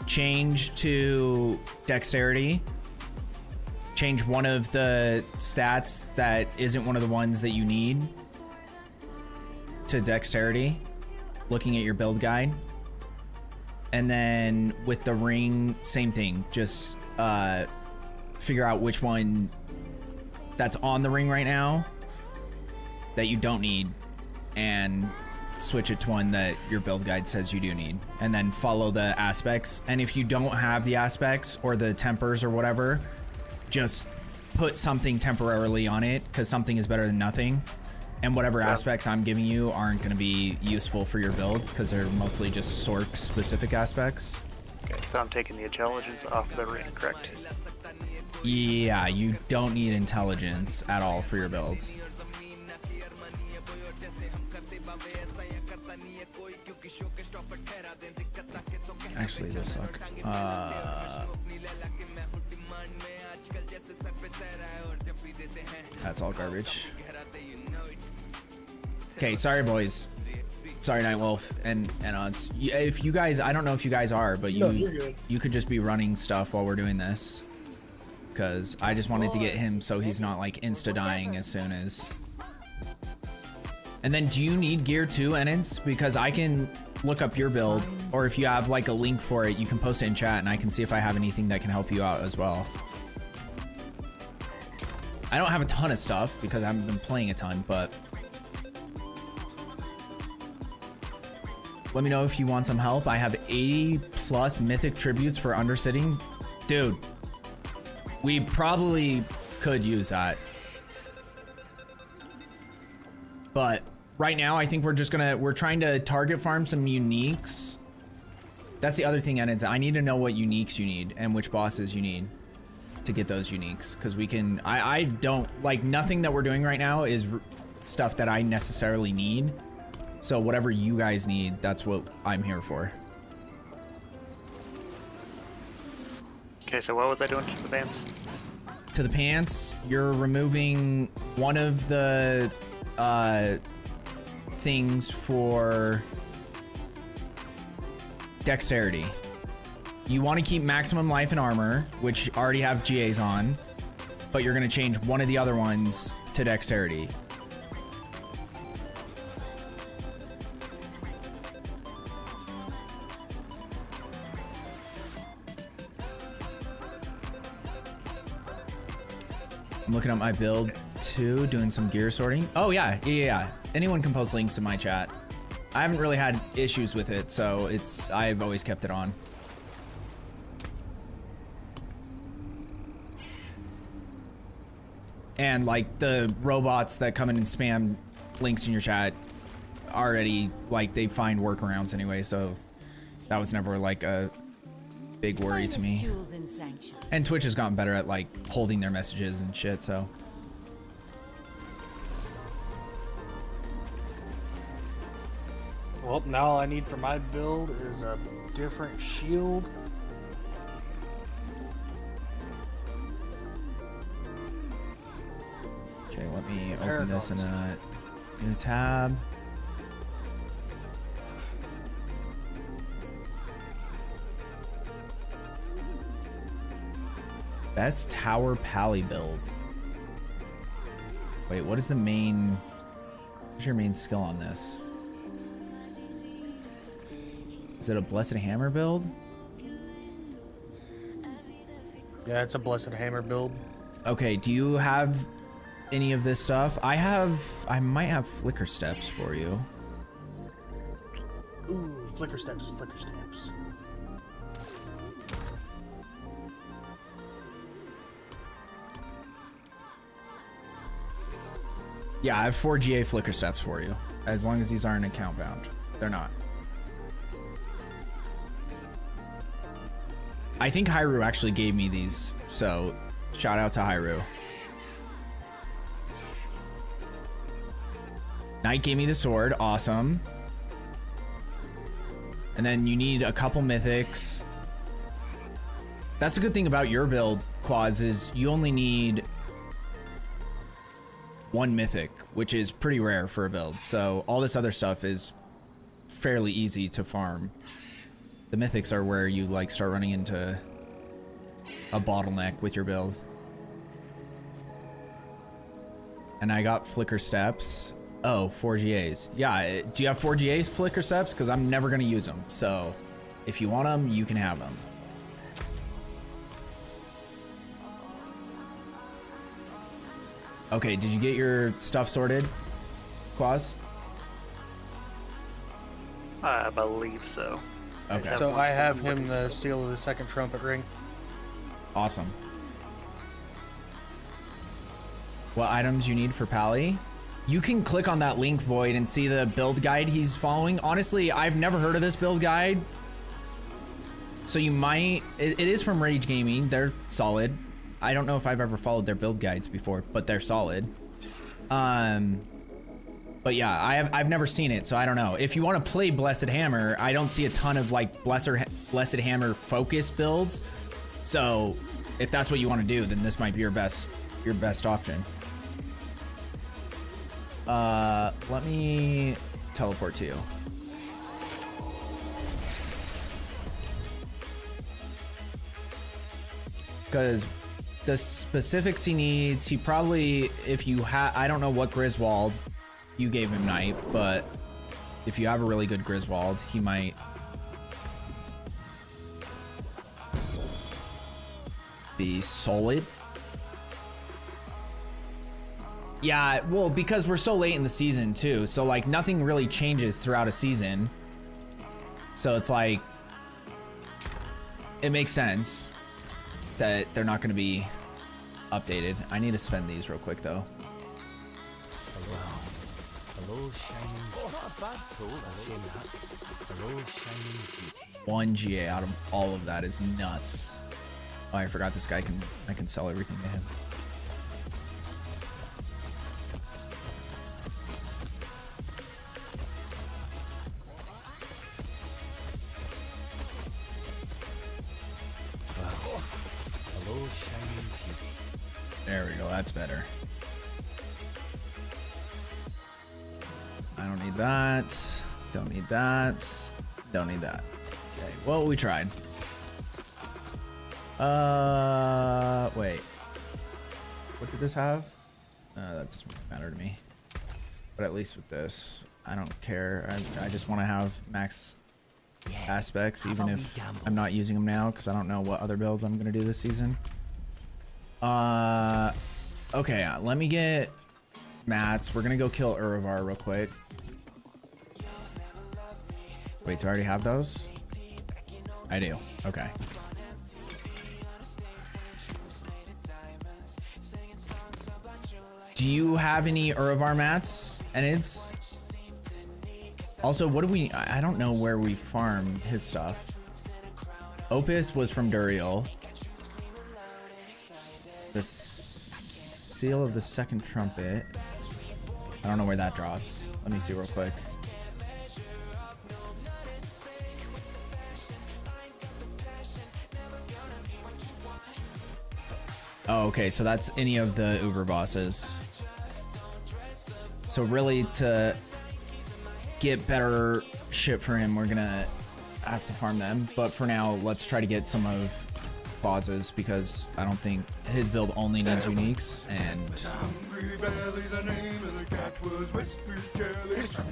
change to dexterity, change one of the stats that isn't one of the ones that you need to dexterity, looking at your build guide. And then with the ring, same thing, just figure out which one that's on the ring right now that you don't need and switch it to one that your build guide says you do need, and then follow the aspects. And if you don't have the aspects or the tempers or whatever, just put something temporarily on it, because something is better than nothing. And whatever aspects I'm giving you aren't going to be useful for your build, because they're mostly just Sorc specific aspects. Okay, so I'm taking the intelligence off the ring, correct? Yeah, you don't need intelligence at all for your builds. Actually, this suck. That's all garbage. Okay, sorry boys. Sorry Nightwolf and odds. If you guys, I don't know if you guys are, but you could just be running stuff while we're doing this, because I just wanted to get him so he's not like insta dying as soon as. And then do you need gear too, Enins? Because I can look up your build, or if you have like a link for it, you can post it in chat and I can see if I have anything that can help you out as well. I don't have a ton of stuff because I haven't been playing a ton, but let me know if you want some help. I have 80 plus mythic tributes for undersitting. Dude, we probably could use that. But right now, I think we're trying to target farm some uniques. That's the other thing, Enins. I need to know what uniques you need and which bosses you need to get those uniques. Because we can, I don't, like, nothing that we're doing right now is stuff that I necessarily need. So whatever you guys need, that's what I'm here for. Okay, so what was I doing to the pants? To the pants, you're removing one of the things for dexterity. You want to keep maximum life and armor, which already have GAs on, but you're going to change one of the other ones to dexterity. I'm looking at my build too, doing some gear sorting. Oh yeah. Anyone can post links in my chat. I haven't really had issues with it, so I've always kept it on. And like the robots that come in and spam links in your chat already, like, they find workarounds anyway, so that was never like a big worry to me. And Twitch has gotten better at like holding their messages and shit, so. Well, now all I need for my build is a different shield me open this in a new tab. Best tower pally build. Wait, what is the main? What's your main skill on this? Is it a Blessed Hammer build? Yeah, it's a Blessed Hammer build. Okay, do you have any of this stuff? I might have Flicker Steps for you. Ooh, Flicker Steps, Flicker Steps. Yeah, I have 4 GA Flicker Steps for you. As long as these aren't account bound. They're not. I think Hyrule actually gave me these, so shout out to Hyrule. Knight gave me the sword, awesome. And then you need a couple mythics. That's the good thing about your build, Quaz, is you only need 1 mythic, which is pretty rare for a build. So all this other stuff is fairly easy to farm. The mythics are where you like start running into a bottleneck with your build. And I got Flicker Steps. Oh, 4 GAs. Yeah, do you have 4 GAs Flicker Steps? Because I'm never going to use them. So if you want them, you can have them. Okay, did you get your stuff sorted, Quaz? I believe so. Okay. So I have him the seal of the second trumpet ring. Awesome. What items you need for Pally? You can click on that link, Void, and see the build guide he's following. Honestly, I've never heard of this build guide. So you might... It is from Rage Gaming. They're solid. I don't know if I've ever followed their build guides before, but they're solid. But yeah, I've never seen it, so I don't know. If you want to play Blessed Hammer, I don't see a ton of like Blessed Hammer focused builds. So if that's what you want to do, then this might be your best option. Let me teleport to you. Because the specifics he needs, he probably, if you have, I don't know what Griswold you gave him Knight, but if you have a really good Griswold, he might be solid. Yeah, well, because we're so late in the season too, so like nothing really changes throughout a season. So it's like, it makes sense that they're not going to be updated. I need to spend these real quick though. Hello, shining. Not a bad tool, Hello, shining beauty. 1 GA out of all of that is nuts. Oh, I forgot this guy I can sell everything to him. Hello, shining beauty. There we go, that's better. I don't need that. Don't need that. Don't need that. Okay, well, we tried. Wait. What did this have? That doesn't matter to me. But at least with this, I don't care. I just want to have max aspects, even if I'm not using them now, because I don't know what other builds I'm going to do this season. Okay, let me get mats. We're going to go kill Uravar real quick. Wait, do I already have those? I do. Okay. Do you have any Uravar mats, Enids? Also, what do we... I don't know where we farm his stuff. Opus was from Duriel. The seal of the second trumpet. I don't know where that drops. Let me see real quick. Oh, okay, so that's any of the Uber bosses. So really, to get better shit for him, we're gonna have to farm them. But for now, let's try to get some of Claus's, because I don't think his build only needs uniques. And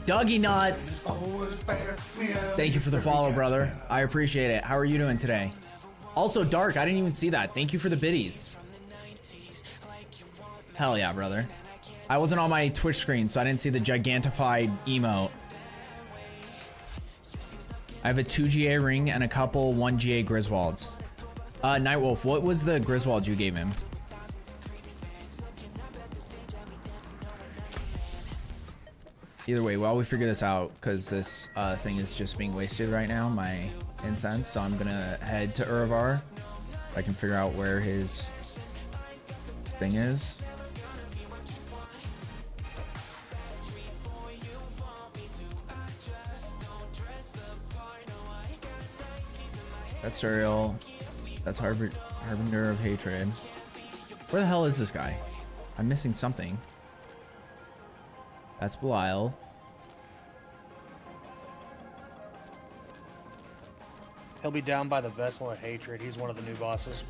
Dougie Nuts, thank you for the follow, brother. I appreciate it. How are you doing today? Also, Dark, I didn't even see that. Thank you for the biddies. Hell yeah, brother. I wasn't on my Twitch screen, so I didn't see the gigantified emote. I have a 2 GA ring and a couple 1 GA Griswolds. Nightwolf, what was the Griswold you gave him? Either way, while we figure this out, because this thing is just being wasted right now, my incense, so I'm gonna head to Uravar. I can figure out where his thing is. That's Suriel. That's Harbinger of Hatred. Where the hell is this guy? I'm missing something. That's Belial. He'll be down by the Vessel of Hatred. He's one of the new bosses.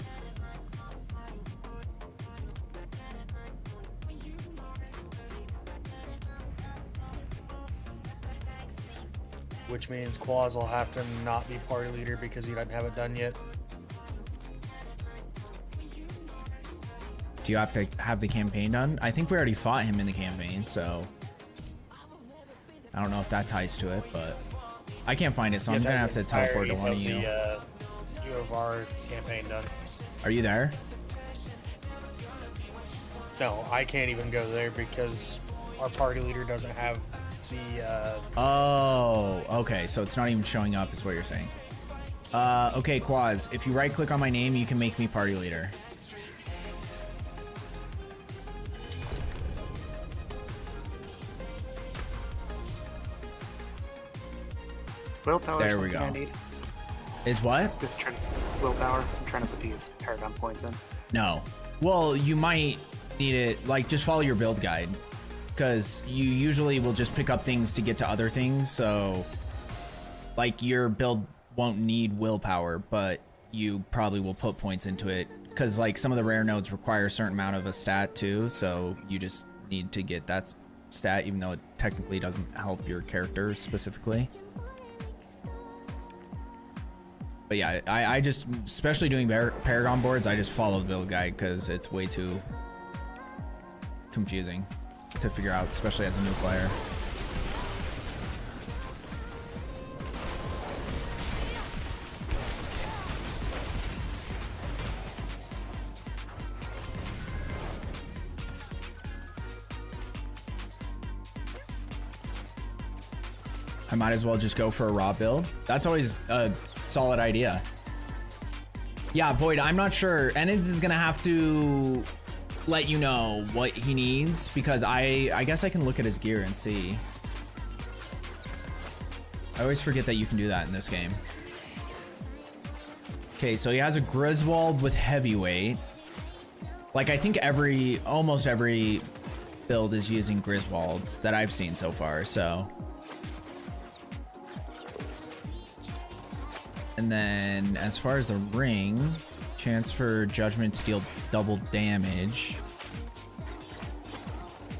Which means Quaz will have to not be party leader because he doesn't have it done yet. Do you have to have the campaign done? I think we already fought him in the campaign, so I don't know if that ties to it, but I can't find it, so I'm gonna have to teleport to one of you. You have our campaign done. Are you there? No, I can't even go there because our party leader doesn't have the. Oh, okay. So it's not even showing up, is what you're saying. Okay, Quaz. If you right-click on my name, you can make me party leader. Willpower. There we go. Is what? Just trying willpower. I'm trying to put these paragon points in. No. Well, you might need it. Like, just follow your build guide, because you usually will just pick up things to get to other things. So, like, your build won't need willpower, but you probably will put points into it, because like some of the rare nodes require a certain amount of a stat too. So you just need to get that stat, even though it technically doesn't help your character specifically. But yeah, I just, especially doing Paragon boards, I just follow the build guide because it's way too confusing to figure out, especially as a new player. I might as well just go for a raw build. That's always a solid idea. Yeah, Void, I'm not sure. Enids is gonna have to let you know what he needs, because I guess I can look at his gear and see. I always forget that you can do that in this game. Okay, so he has a Griswold with heavyweight. Like, I think almost every build is using Griswolds that I've seen so far, so. And then as far as the ring, chance for judgment to deal double damage.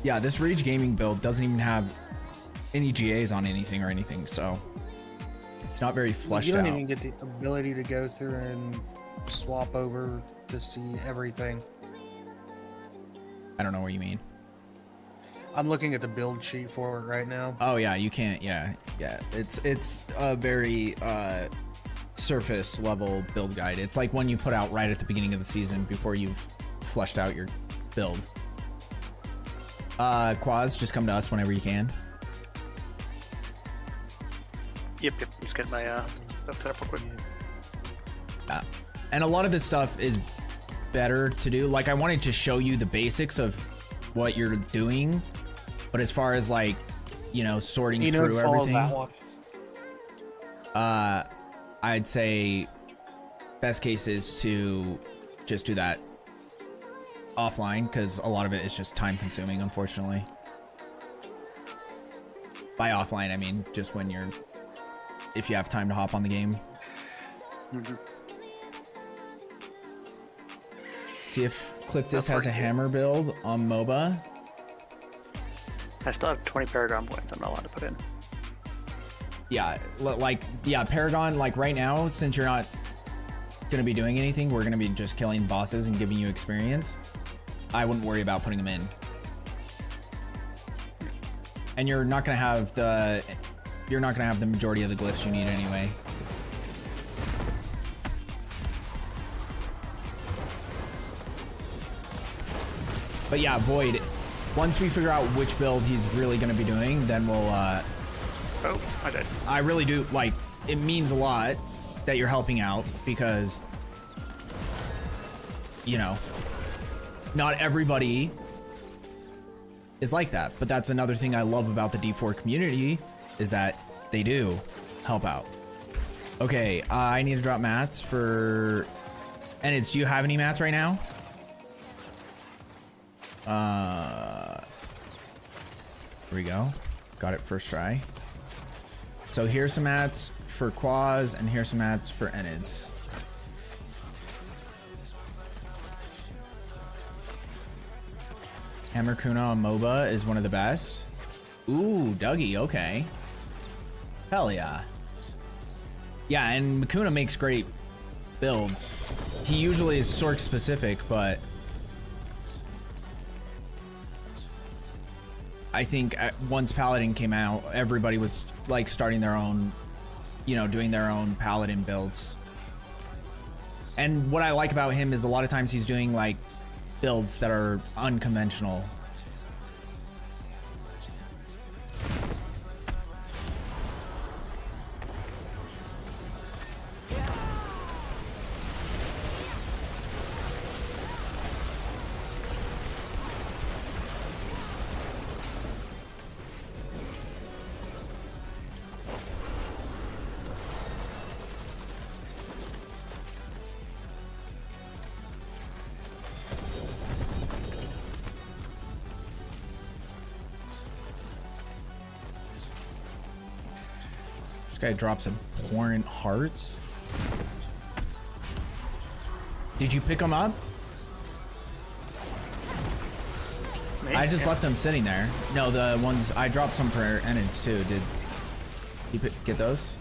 Yeah, this Rage Gaming build doesn't even have any GAs on anything or anything, so it's not very fleshed out. You don't even get the ability to go through and swap over to see everything. I don't know what you mean. I'm looking at the build sheet for it right now. Oh yeah, you can't. Yeah. It's a very surface level build guide. It's like one you put out right at the beginning of the season before you've fleshed out your build. Quaz, just come to us whenever you can. Yep. Just get my stuff set up real quick. And a lot of this stuff is better to do. Like, I wanted to show you the basics of what you're doing, but as far as like, you know, sorting through everything, I'd say best case is to just do that offline, because a lot of it is just time consuming, unfortunately. By offline, I mean just when you're, if you have time to hop on the game. See if Cliptus has a hammer build on MOBA. I still have 20 Paragon points I'm not allowed to put in. Yeah, Paragon, like right now, since you're not gonna be doing anything, we're gonna be just killing bosses and giving you experience. I wouldn't worry about putting them in. And you're not gonna have the majority of the glyphs you need anyway. But yeah, Void, once we figure out which build he's really gonna be doing, then we'll Oh, I did. I really do, like, it means a lot that you're helping out because, you know, not everybody is like that. But that's another thing I love about the D4 community is that they do help out. Okay, I need to drop mats for... And do you have any mats right now? Here we go. Got it first try. So here's some mats for Quaz, and here's some mats for Enids. Hammer Kuna on MOBA is one of the best. Ooh, Dougie, okay. Hell yeah. Yeah, and Makuna makes great builds. He usually is Sork specific, but I think once Paladin came out, everybody was like starting their own, you know, doing their own Paladin builds. And what I like about him is a lot of times he's doing like builds that are unconventional. Guy drops abhorrent hearts. Did you pick them up? Maybe. I just left them sitting there. No, the ones I dropped some for Enids too. Did you get those?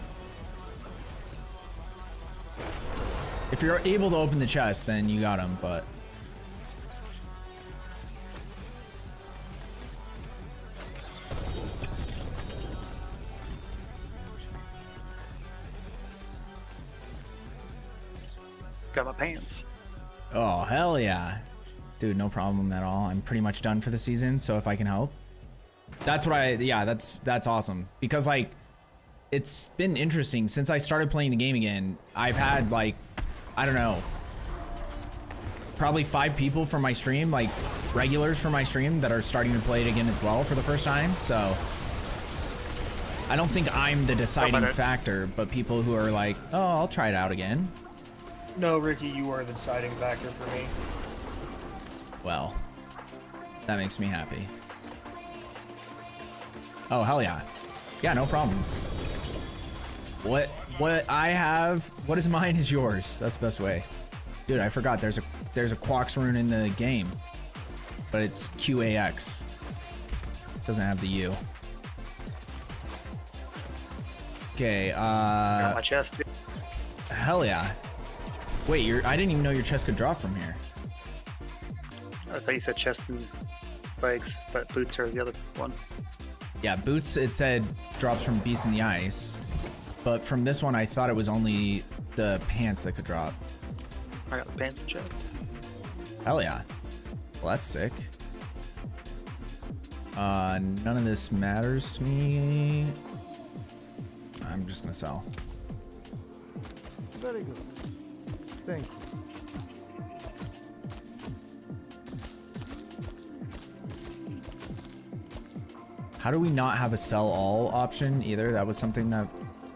If you're able to open the chest, then you got them, but got my pants. oh, hell yeah. Dude, no problem at all. I'm pretty much done for the season, so if I can help. That's what that's awesome. Because like, it's been interesting. Since I started playing the game again, I've had like, I don't know, probably 5 people from my stream, like regulars from my stream that are starting to play it again as well for the first time. So I don't think I'm the deciding factor, but people who are like, oh, I'll try it out again. No, Ricky, you are the deciding factor for me. Well, that makes me happy. Oh, hell yeah. Yeah, no problem. What I have, what is mine is yours. That's the best way. Dude, I forgot there's a Quax rune in the game, but it's QAX. Doesn't have the U. Okay, got my chest, dude. Hell yeah. Wait, I didn't even know your chest could drop from here. I thought you said chest and legs, but boots are the other one. Yeah, boots, it said drops from Beast in the Ice. But from this one, I thought it was only the pants that could drop. I got the pants and chest. Hell yeah. Well, that's sick. None of this matters to me. I'm just gonna sell. Very good. Thank you. How do we not have a sell all option either? That was something that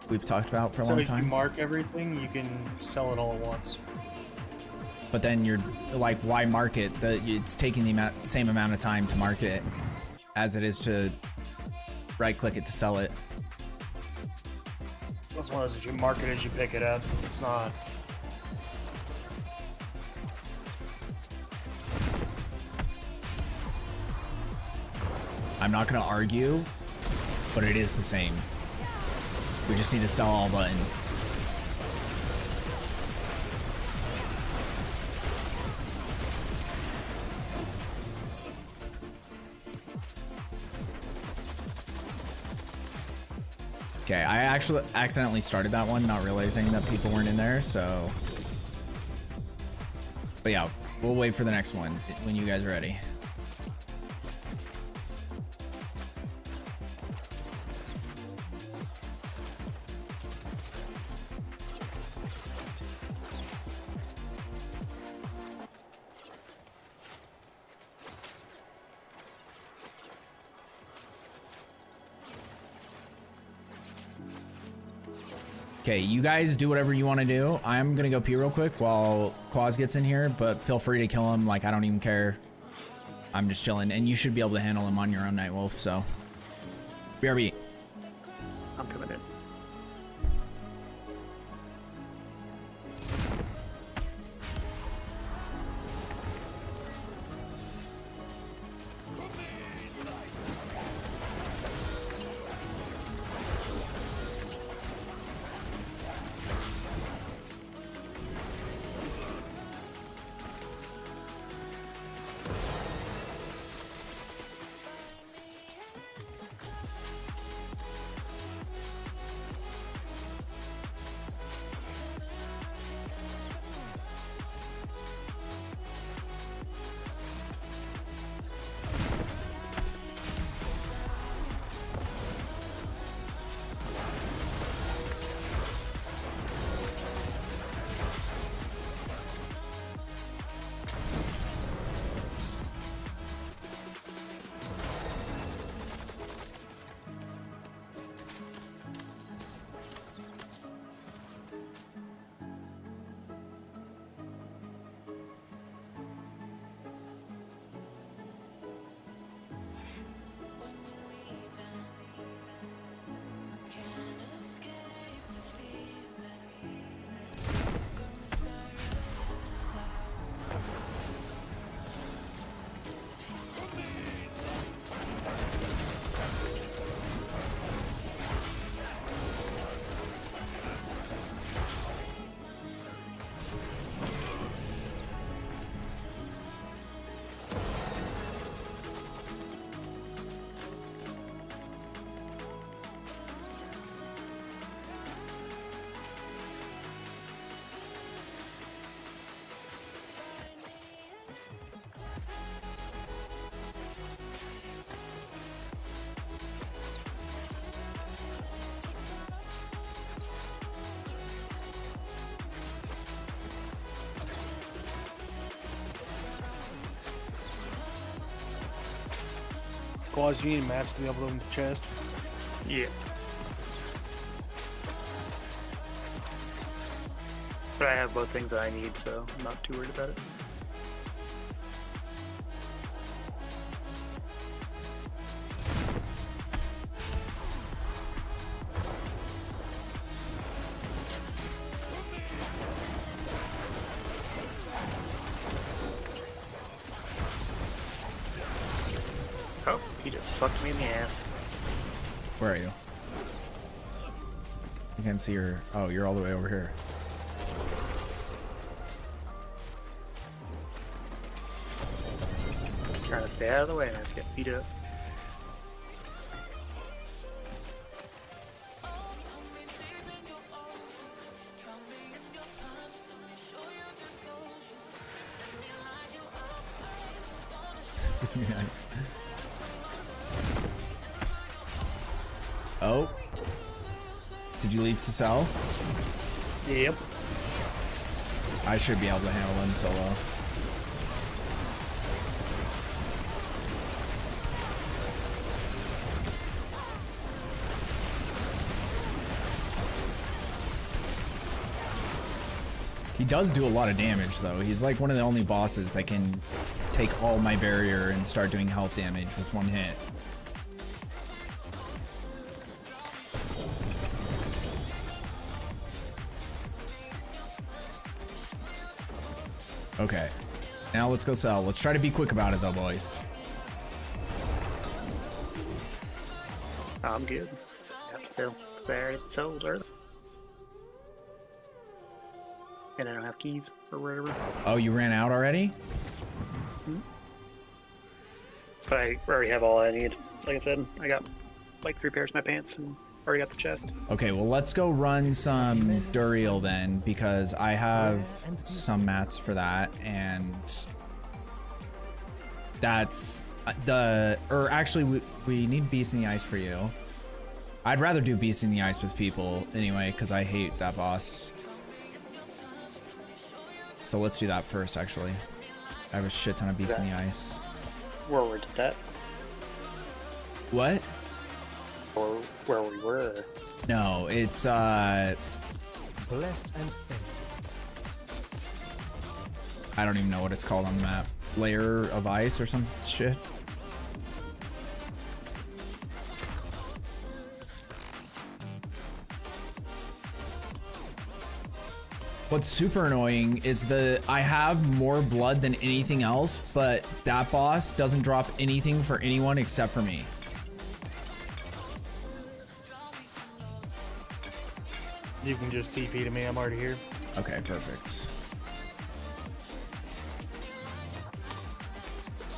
we've talked about for a long So if time. you mark everything, you can sell it all at once. But then you're like, why mark it? It's taking the same amount of time to market as it is to right click it to sell it. That's one of those, if you mark it as you pick it up, it's not. I'm not gonna argue, but it is the same. We just need to sell all button. Okay, I actually accidentally started that one, not realizing that people weren't in there, so. But yeah, we'll wait for the next one when you guys are ready. Okay, you guys do whatever you want to do. I'm gonna go pee real quick while Quaz gets in here, but feel free to kill him. Like, I don't even care. I'm just chilling, and you should be able to handle him on your own, Nightwolf, so. BRB. I'm coming in. Quaz, you need mats to be able to open the chest? Yeah. But I have both things that I need, so I'm not too worried about it. Oh, he just fucked me in the ass. Where are you? I can't see your. Oh, you're all the way over here. Trying to stay out of the way and I just get beat up. Nice. Oh. Did you leave to sell? Yep. I should be able to handle him solo. He does do a lot of damage though. He's like one of the only bosses that can take all my barrier and start doing health damage with one hit. Okay. Now let's go sell. Let's try to be quick about it though, boys. I'm good. I have to sell. I already sold early. And I don't have keys or whatever. Oh, you ran out already? But I already have all I need. Like I said, I got like 3 pairs of my pants and already got the chest. Okay, well, let's go run some Duriel then, because I have some mats for that, and that's or actually, we need Beast in the Ice for you. I'd rather do Beast in the Ice with people anyway, because I hate that boss. So let's do that first, actually. I have a shit ton of Beast in the Ice. Where we're just at? What? Or where we were? No, it's Bless and thank. I don't even know what it's called on the map. Layer of ice or some shit. What's super annoying is I have more blood than anything else, but that boss doesn't drop anything for anyone except for me. You can just TP to me. I'm already here. Okay, perfect.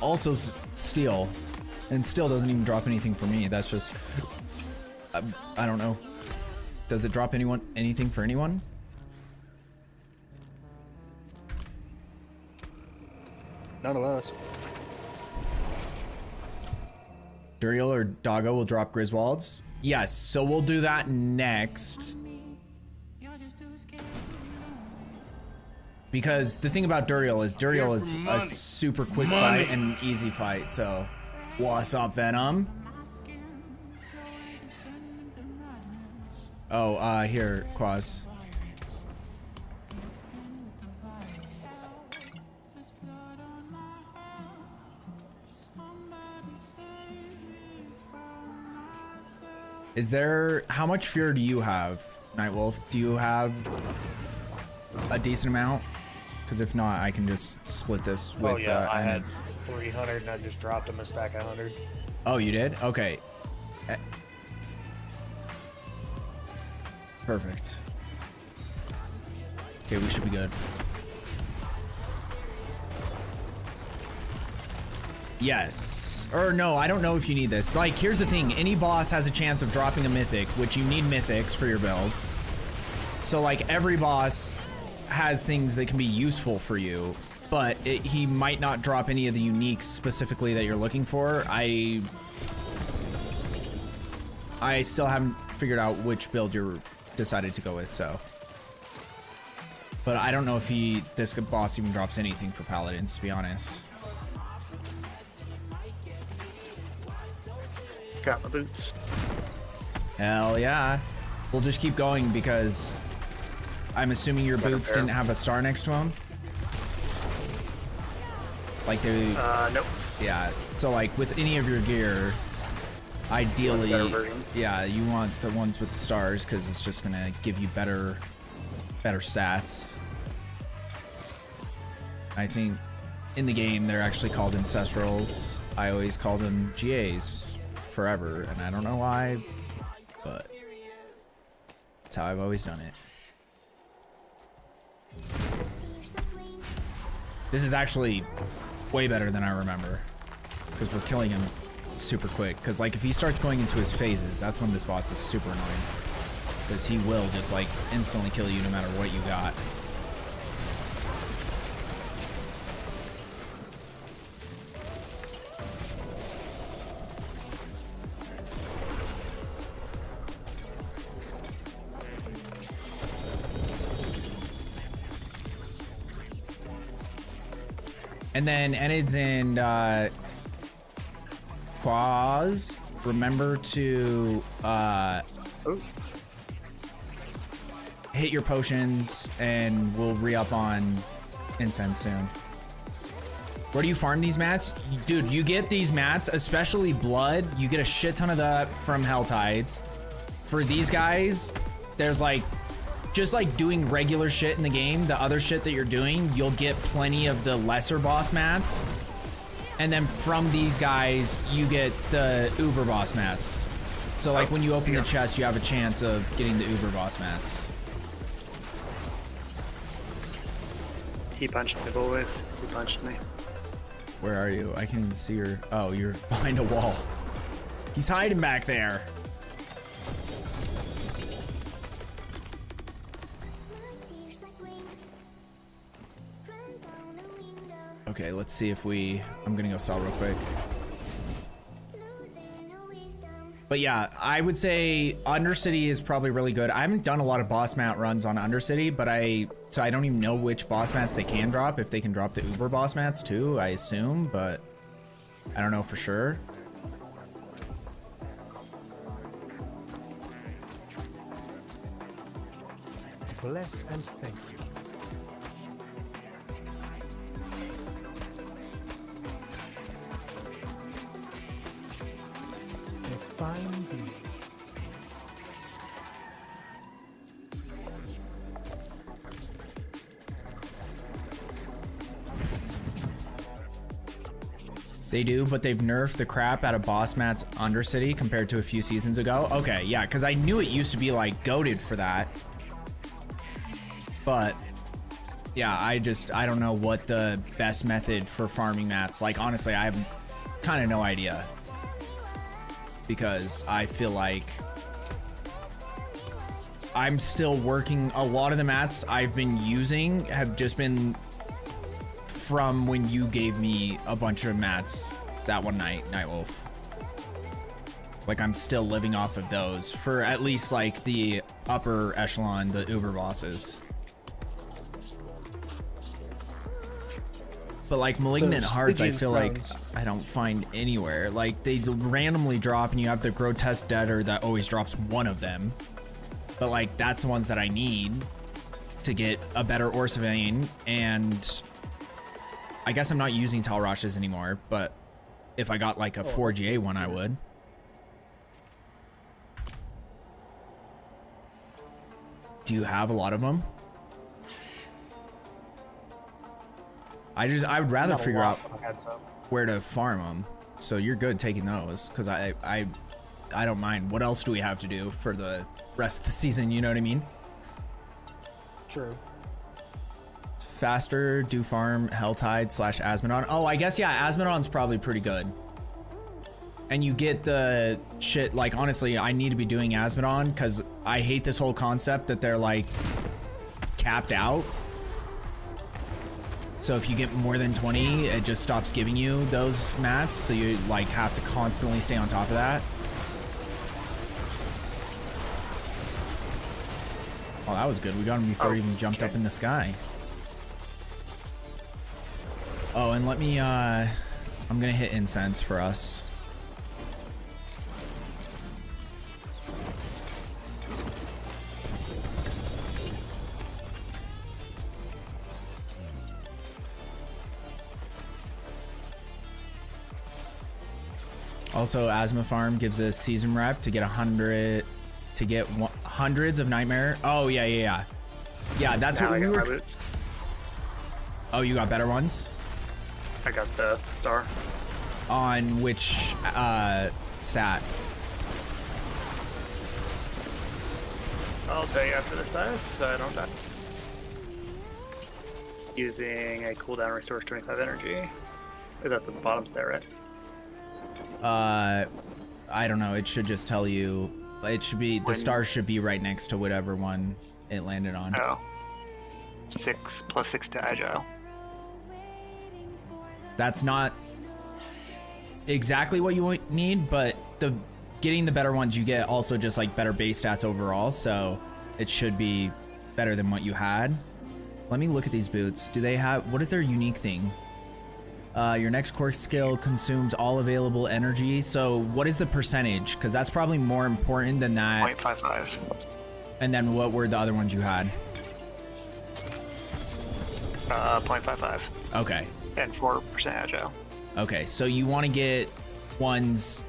Also steel, and steel doesn't even drop anything for me. That's just I don't know. Does it drop anything for anyone? None of us. Duriel or Doggo will drop Griswolds. Yes, so we'll do that next. Because the thing about Duriel is a super quick fight and an easy fight. So, what's up, Venom? Oh, here, Quaz. Is there, how much fear do you have, Nightwolf? Do you have a decent amount? Because if not, I can just split this with I had Enids. 300 and I just dropped him a stack of 100. Oh, you did? Okay. Perfect. Okay, we should be good. Yes. Or no, I don't know if you need this. Like, here's the thing. Any boss has a chance of dropping a mythic, which you need mythics for your build. So, like, every boss has things that can be useful for you, but he might not drop any of the uniques specifically that you're looking for. I still haven't figured out which build you're decided to go with, so. But I don't know if this boss even drops anything for paladins, to be honest. Got my boots. Hell yeah. We'll just keep going because I'm assuming your boots didn't have a star next to them. Like they. Nope. Yeah. So like with any of your gear, ideally, yeah, you want the ones with the stars because it's just gonna give you better stats. I think in the game they're actually called ancestrals. I always call them GAs forever, and I don't know why, but that's how I've always done it. This is actually way better than I remember because we're killing him super quick. Because like if he starts going into his phases, that's when this boss is super annoying because he will just like instantly kill you no matter what you got. And then Enids and Quaz, remember to hit your potions and we'll re-up on incense soon. Where do you farm these mats? Dude, you get these mats, especially blood, you get a shit ton of that from Hell Tides. For these guys, there's like just like doing regular shit in the game, the other shit that you're doing, you'll get plenty of the lesser boss mats. And then from these guys, you get the uber boss mats. So like when you open the chest, you have a chance of getting the uber boss mats. He punched me, boys. He punched me. Where are you? I can't even see her. Oh, you're behind a wall. He's hiding back there. Okay, let's see if I'm gonna go sell real quick. But yeah, I would say Undercity is probably really good. I haven't done a lot of boss mat runs on Undercity, but so I don't even know which boss mats they can drop. If they can drop the Uber boss mats too, I assume, but I don't know for sure. Bless and thank you. A fine deal. They do, but they've nerfed the crap out of boss mats Undercity compared to a few seasons ago. Okay, yeah, because I knew it used to be like goated for that. But yeah, I don't know what the best method for farming mats. Like honestly, I have kind of no idea. Because I feel like I'm still working. A lot of the mats I've been using have just been from when you gave me a bunch of mats that one night, Nightwolf. Like I'm still living off of those for at least like the upper echelon, the Uber bosses. But like Malignant Hearts, I feel like I don't find anywhere. Like they randomly drop and you have the Grotesque Debtor that always drops one of them. But like that's the ones that I need to get a better Orsavane. And I guess I'm not using Talrashes anymore, but if I got like a 4GA one, I would. Do you have a lot of them? I would rather figure out where to farm them. So you're good taking those, because I don't mind. What else do we have to do for the rest of the season? You know what I mean? True. It's faster, do farm, Helltide / Asmodon. Oh, I guess yeah, Asmodon's probably pretty good. And you get the shit, like honestly, I need to be doing Asmodon because I hate this whole concept that they're like capped out. So if you get more than 20, it just stops giving you those mats. So you like have to constantly stay on top of that. Oh, that was good. We got him before he even jumped up in the sky. Oh, and let me, I'm gonna hit incense for us. Also, Asma Farm gives a season rep to get 100, to get hundreds of Nightmare. Oh yeah. That's what we were. Oh, you got better ones? I got the star. On which stat? I'll tell you after this dies, so I don't die. Using a cooldown restores 25 energy. Is that the bottom's there, right? I don't know. It should just tell you. It should be, the star should be right next to whatever one it landed on. Oh. 6 + 6 to agile. That's not exactly what you need, but getting the better ones you get also just like better base stats overall, so it should be better than what you had. Let me look at these boots. Do they have, what is their unique thing? Your next core skill consumes all available energy. So what is the percentage? Because that's probably more important than that. 0.55. And then what were the other ones you had? 0.55. Okay. And 4% agile. Okay, so you want to get ones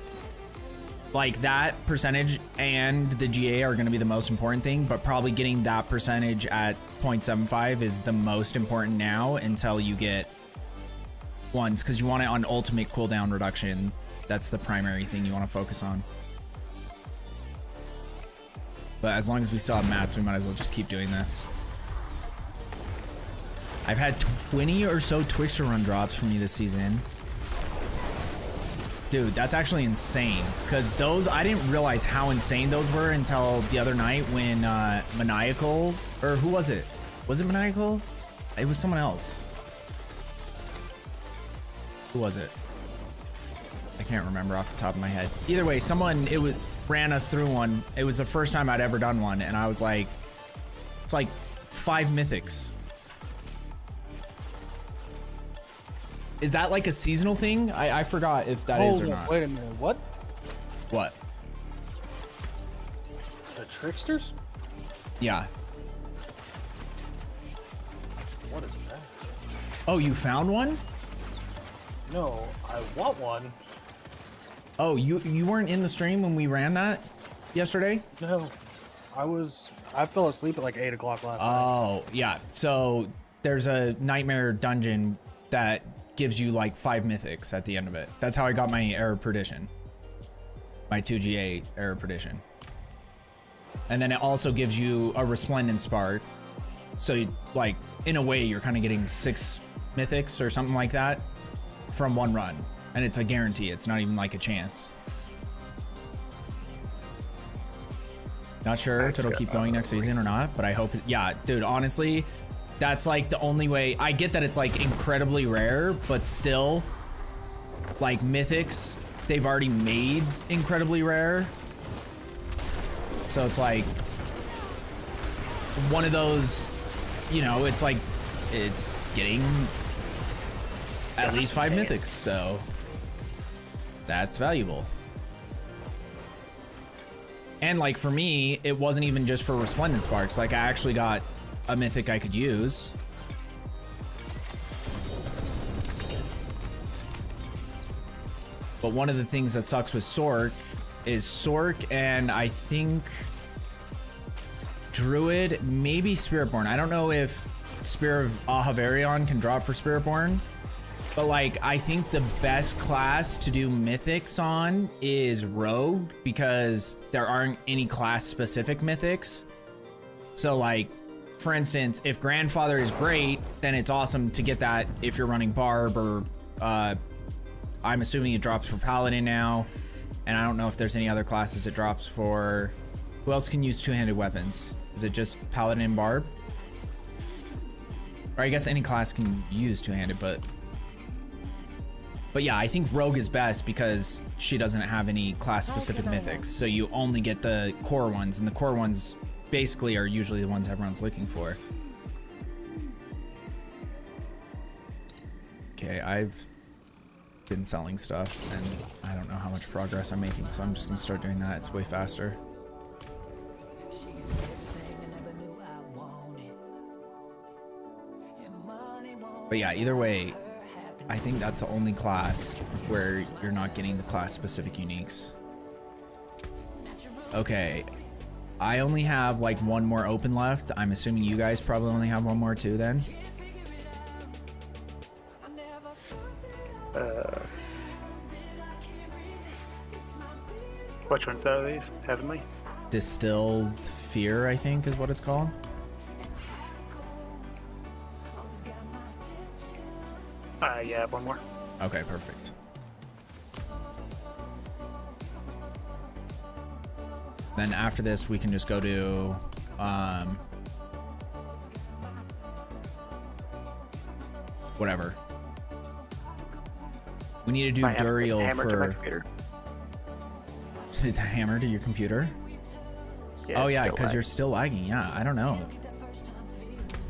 Like that percentage and the GA are going to be the most important thing, but probably getting that percentage at 0.75 is the most important now until you get ones, because you want it on ultimate cooldown reduction. That's the primary thing you want to focus on. But as long as we still have mats, we might as well just keep doing this. I've had 20 or so Twixter run drops from me this season. Dude, that's actually insane. Because those, I didn't realize how insane those were until the other night when Maniacal, or who was it? Was it Maniacal? It was someone else. Who was it? I can't remember off the top of my head. Either way, someone, ran us through one. It was the first time I'd ever done one. And I was like, it's like 5 mythics. Is that like a seasonal thing? I forgot if that is or not. Wait a minute, what? What? The Tricksters? Yeah. What is that? Oh, you found one? No, I want one. Oh, you weren't in the stream when we ran that yesterday? No, I fell asleep at like 8 o'clock last night. Oh, yeah. So there's a nightmare dungeon that gives you like 5 mythics at the end of it. That's how I got my Era of Perdition. My 2GA Era of Perdition. And then it also gives you a Resplendent Spark. So you, like, in a way, you're kind of getting 6 mythics or something like that from one run. And it's a guarantee. It's not even like a chance. Not sure if it'll keep going next season or not, but I hope. Yeah, dude, honestly, that's like the only way. I get that it's like incredibly rare, but still, like mythics, they've already made incredibly rare. So it's like one of those, you know, it's like it's getting at least 5 mythics, so that's valuable. And like for me, it wasn't even just for Resplendent Sparks. Like I actually got a mythic I could use. But one of the things that sucks with Sork is Sork and I think Druid, maybe Spiritborn. I don't know if Spear of Ahavarion can drop for Spiritborn. But like, I think the best class to do mythics on is Rogue because there aren't any class specific mythics. So like, for instance, if Grandfather is great, then it's awesome to get that if you're running Barb or I'm assuming it drops for Paladin now. And I don't know if there's any other classes it drops for. Who else can use two-handed weapons? Is it just Paladin and Barb? Or I guess any class can use two-handed, but yeah, I think Rogue is best because she doesn't have any class-specific mythics. So you only get the core ones, and the core ones basically are usually the ones everyone's looking for. Okay, I've been selling stuff, and I don't know how much progress I'm making, so I'm just gonna start doing that. It's way faster. But yeah, either way, I think that's the only class where you're not getting the class-specific uniques. Okay, I only have like one more open left. I'm assuming you guys probably only have one more too then. Which ones are these? Heavenly? Distilled Fear, I think is what it's called. Yeah, I have one more. Okay, perfect. Then after this, we can just go to whatever. We need to do Duriel for the hammer to your computer. Yeah, oh yeah, because because you're still lagging. Yeah, I don't know.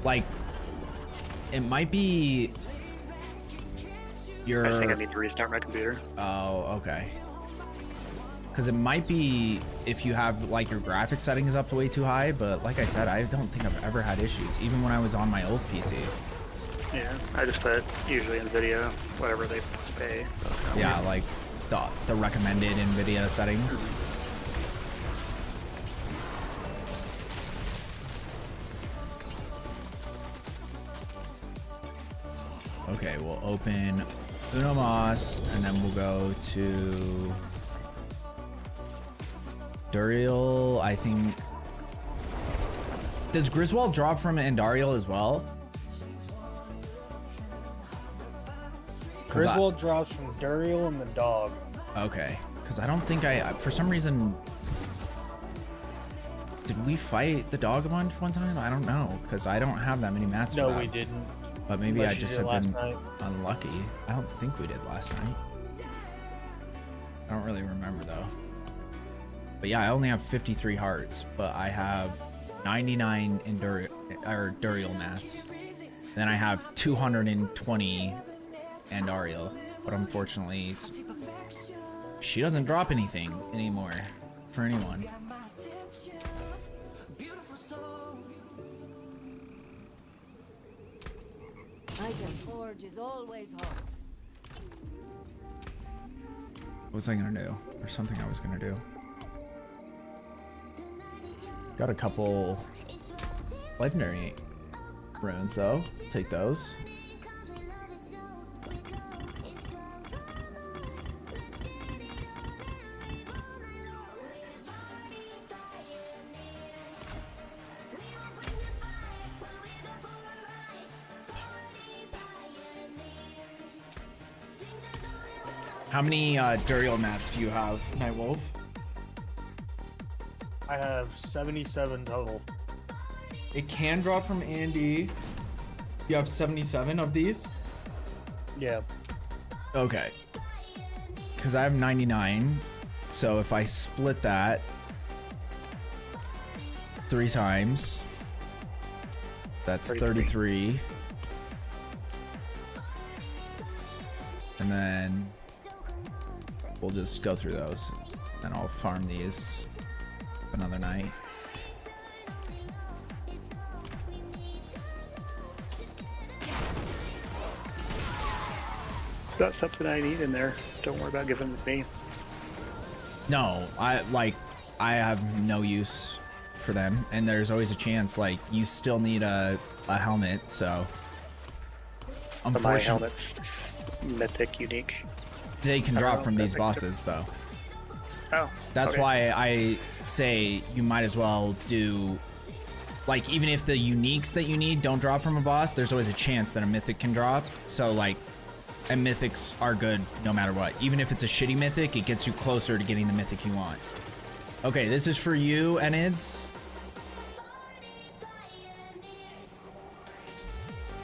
Like, it might be. I think I need to restart my computer. Oh, okay. Because it might be if you have like your graphics settings up way too high, but like I said, I don't think I've ever had issues, even when I was on my old PC. Yeah, I just put usually in the video whatever they say. So it's kind of yeah, weird. like the recommended NVIDIA settings. Okay, we'll open Uno Mas, and then we'll go to Duriel. I think. Does Griswold drop from Andariel as well? Griswold drops from Duriel and the dog. Okay, because I don't think for some reason, did we fight the dog a bunch one time? I don't know, because I don't have that many mats. No, for that. we didn't. But maybe Unless I you just did have been last night. unlucky. I don't think we did last night. I don't really remember though. But yeah, I only have 53 hearts, but I have 99 Duriel mats. Then I have 220 Andariel. But unfortunately, she doesn't drop anything anymore for anyone. Item forge is always hot. What was I gonna do? Or something I was gonna do. Got a couple legendary runes though. Take those. How many Duriel mats do you have, Nightwolf? I have 77 total. It can drop from Andy. You have 77 of these? Yeah. Okay. Because I have 99. So if I split that 3 times, that's 33. And then we'll just go through those. And I'll farm these another night. Got something I need in there. Don't worry about giving it to me. No, I have no use for them, and there's always a chance like you still need a helmet, so But my helmet's mythic unique. They can I don't drop know from if that these makes bosses though. Oh. That's okay. why I say you might as well do, like, even if the uniques that you need don't drop from a boss, there's always a chance that a mythic can drop. So like, and mythics are good no matter what. Even if it's a shitty mythic, it gets you closer to getting the mythic you want. Okay, this is for you, Enids.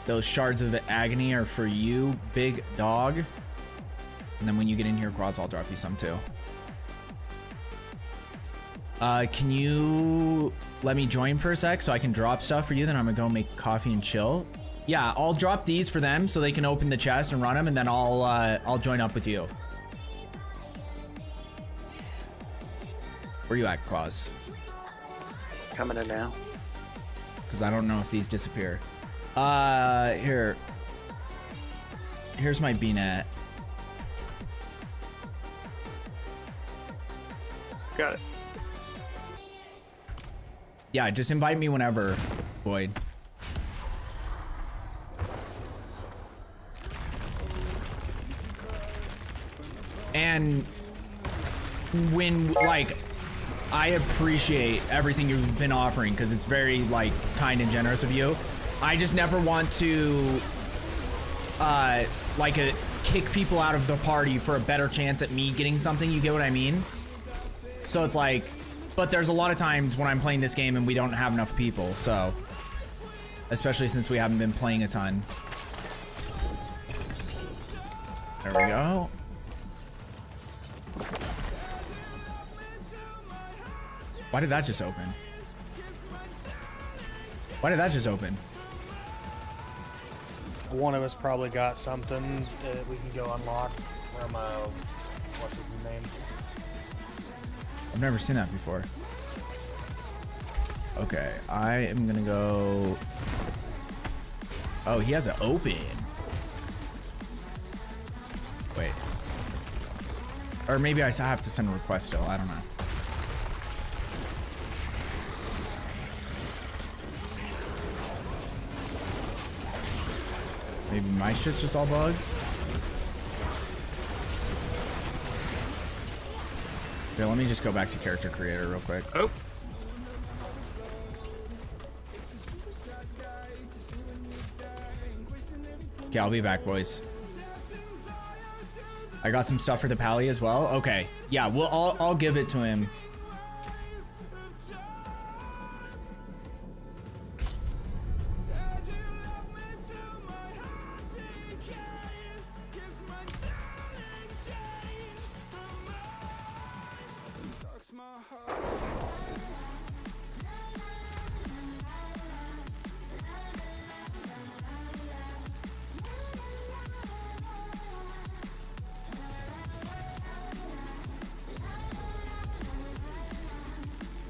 Those shards of agony are for you, big dog. And then when you get in here, Quaz, I'll drop you some too. Can you let me join for a sec so I can drop stuff for you? Then I'm gonna go make coffee and chill. Yeah, I'll drop these for them so they can open the chest and run them, and then I'll join up with you. Where you at, Quaz? Coming in now. Because I don't know if these disappear. Here's my BNet. Got it. Yeah, just invite me whenever, Boyd. And when, like, I appreciate everything you've been offering because it's very, like, kind and generous of you. I just never want to, kick people out of the party for a better chance at me getting something. You get what I mean? So it's like, but there's a lot of times when I'm playing this game and we don't have enough people, so. Especially since we haven't been playing a ton. There we go. Why did that just open? Why did that just open? One of us probably got something that we can go unlock from, what's his name? I've never seen that before. Okay, I am gonna go. Oh, he has it open. Wait. Or maybe I have to send a request still. I don't know. Maybe my shit's just all bugged. Yeah, let me just go back to character creator real quick. Oh. Okay, I'll be back, boys. I got some stuff for the pally as well. Okay, yeah, I'll give it to him.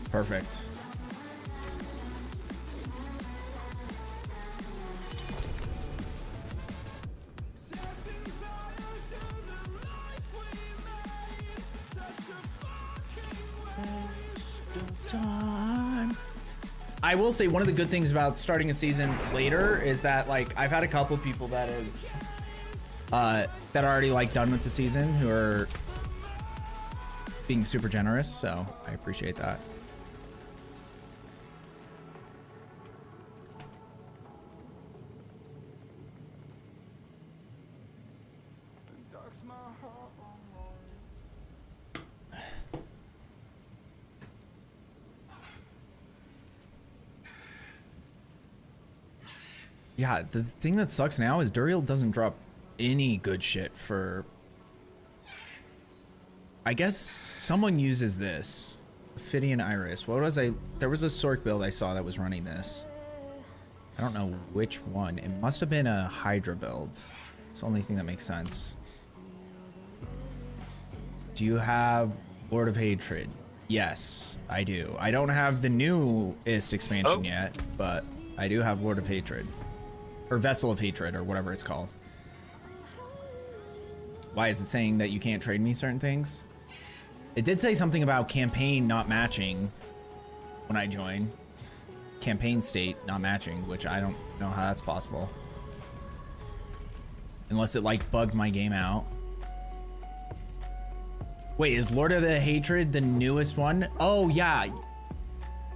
Perfect. I will say one of the good things about starting a season later is that, like, I've had a couple people that have that are already like done with the season who are being super generous, so I appreciate that. Yeah, the thing that sucks now is Duriel doesn't drop any good shit for... I guess someone uses this. Ophidian Iris. What was I... There was a Sork build I saw that was running this. I don't know which one. It must have been a Hydra build. It's the only thing that makes sense. Do you have Lord of Hatred? Yes, I do. I don't have the newest expansion yet, but I do have Lord of Hatred. Or Vessel of Hatred, or whatever it's called. Why is it saying that you can't trade me certain things? It did say something about campaign not matching when I joined. Campaign state not matching, which I don't know how that's possible. Unless it like bugged my game out. Wait, is Lord of the Hatred the newest one? Oh yeah.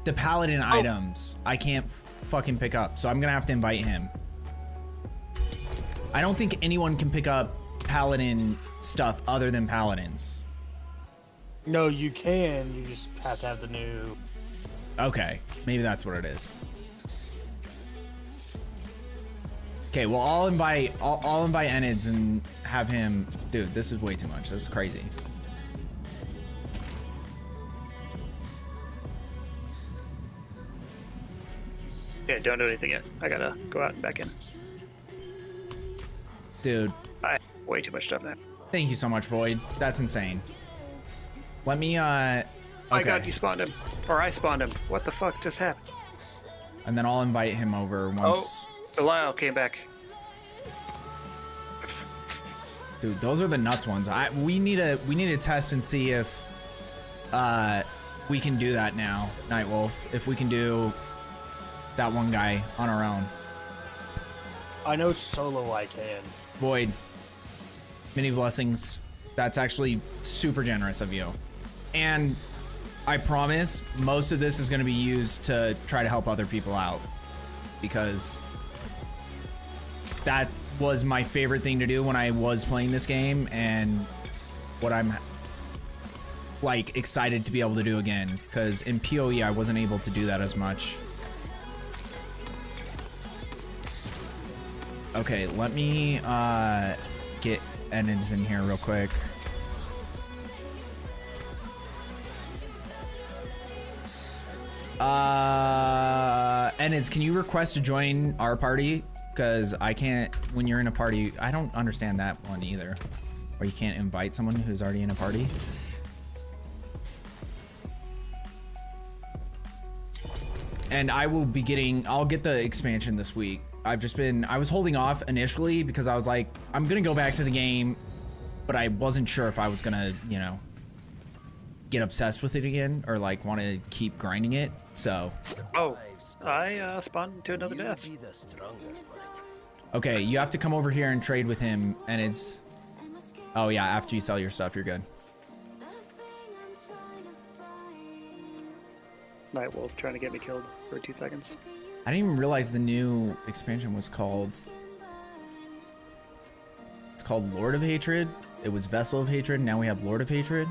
The Paladin items I can't fucking pick up, so I'm gonna have to invite him. I don't think anyone can pick up Paladin stuff other than Paladins. No, you can. You just have to have the new... Okay, maybe that's what it is. Okay, well, I'll invite Enids and have him... Dude, this is way too much. This is crazy. Yeah, don't do anything yet. I gotta go out and back in. Dude. I way too much stuff now. Thank you so much, Void. That's insane. Let me, okay. My God, you spawned him. Or I spawned him. What the fuck just happened? And then I'll invite him over once. Oh, Belial came back. Dude, those are the nuts ones. We need to test and see if we can do that now, Nightwolf. If we can do that one guy on our own. I know solo I can. Void. Many blessings. That's actually super generous of you. And I promise most of this is going to be used to try to help other people out. Because that was my favorite thing to do when I was playing this game, and what I'm like excited to be able to do again, because in PoE I wasn't able to do that as much. Okay, let me get Enids in here real quick. Enids, can you request to join our party? Because I can't, when you're in a party, I don't understand that one either. Or you can't invite someone who's already in a party. And I will be getting, I'll get the expansion this week. I was holding off initially because I was like, I'm gonna go back to the game but I wasn't sure if I was gonna, you know, get obsessed with it again or like want to keep grinding it. So. Oh, I spawned into another death. Okay, you have to come over here and trade with him, and it's. Oh yeah, after you sell your stuff, you're good. Nightwolf's trying to get me killed for 2 seconds. I didn't even realize the new expansion was called. It's called Lord of Hatred. It was Vessel of Hatred. Now we have Lord of Hatred.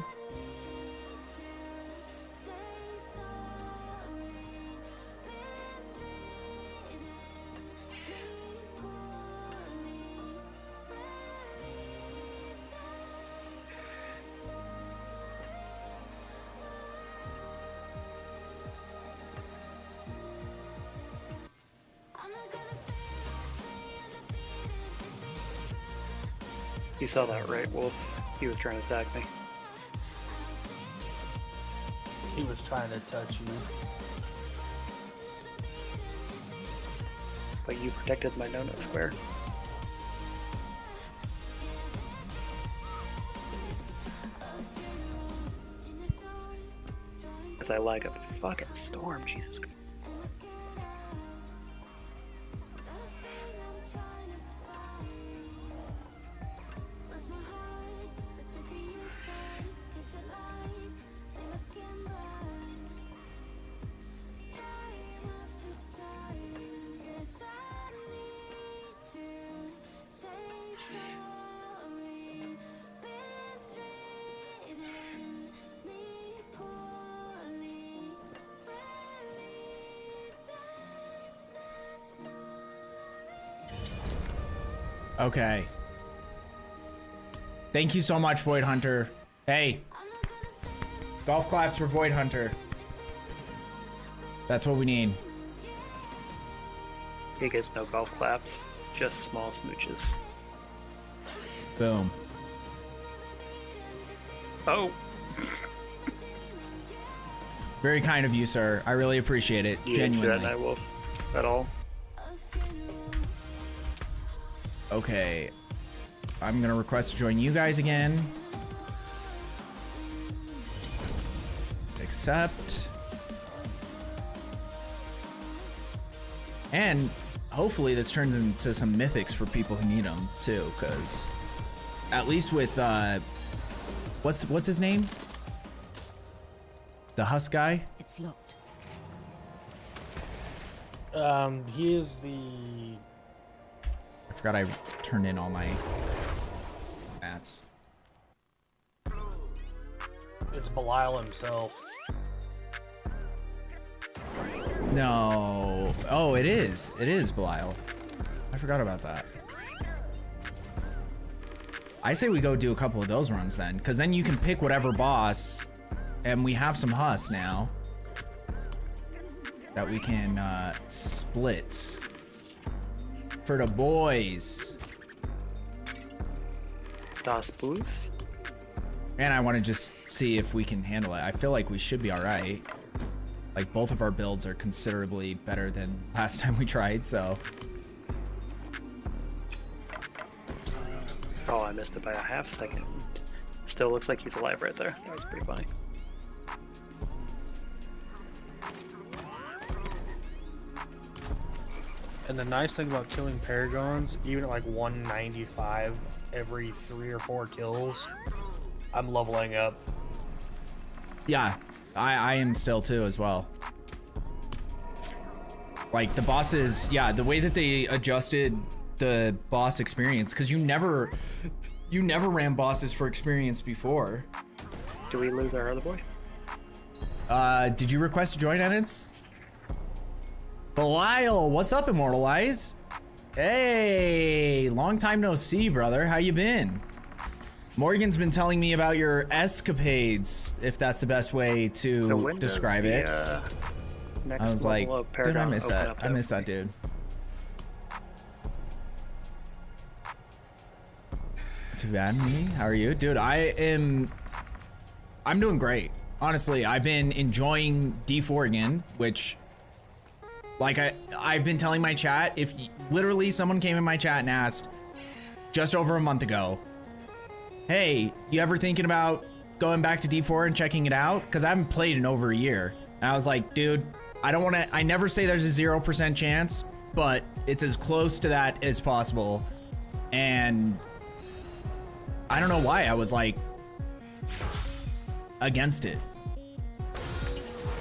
You saw that, right, Wolf? He was trying to attack me. He was trying to touch you. But you protected my no-no square. As I lag up a fucking storm, Jesus Christ. Okay. Thank you so much, Void Hunter. Hey. Golf claps for Void Hunter. That's what we need. He gets no golf claps, just small smooches. Boom. Oh. Very kind of you, sir. I really appreciate it. You didn't see Genuinely. that, Nightwolf, at all? Okay. I'm gonna request to join you guys again. Accept. And hopefully this turns into some mythics for people who need them too, because at least with what's his name? The Husk guy? It's locked. He is the. I forgot I turned in all my mats. It's Belial himself. No. Oh, it is. It is Belial. I forgot about that. I say we go do a couple of those runs then, because then you can pick whatever boss, and we have some Huss now that we can split for the boys. Das Blues? And I want to just see if we can handle it. I feel like we should be all right. Like both of our builds are considerably better than last time we tried, so. Oh, I missed it by a half second. Still looks like he's alive right there. That was pretty funny. And the nice thing about killing Paragons, even at like 195 every 3 or 4 kills, I'm leveling up. Yeah, I am still too as well. Like the bosses, yeah, the way that they adjusted the boss experience, because you never ran bosses for experience before. Do we lose our other boy? Did you request to join, Edits? Belial, what's up, Immortalize? Hey, long time no see, brother. How you been? Morgan's been telling me about your escapades, if that's the best way to describe it. Next I was like, level of dude, I Paragon miss open that. up I miss that, dude. Too bad, me. How are you, dude? I'm doing great. Honestly, I've been enjoying D4 again, which, like, I've been telling my chat, if literally someone came in my chat and asked just over a month ago, hey, you ever thinking about going back to D4 and checking it out? Because I haven't played in over a year. And I was like, dude, I don't want to, I never say there's a 0% chance, but it's as close to that as possible. And I don't know why I was like against it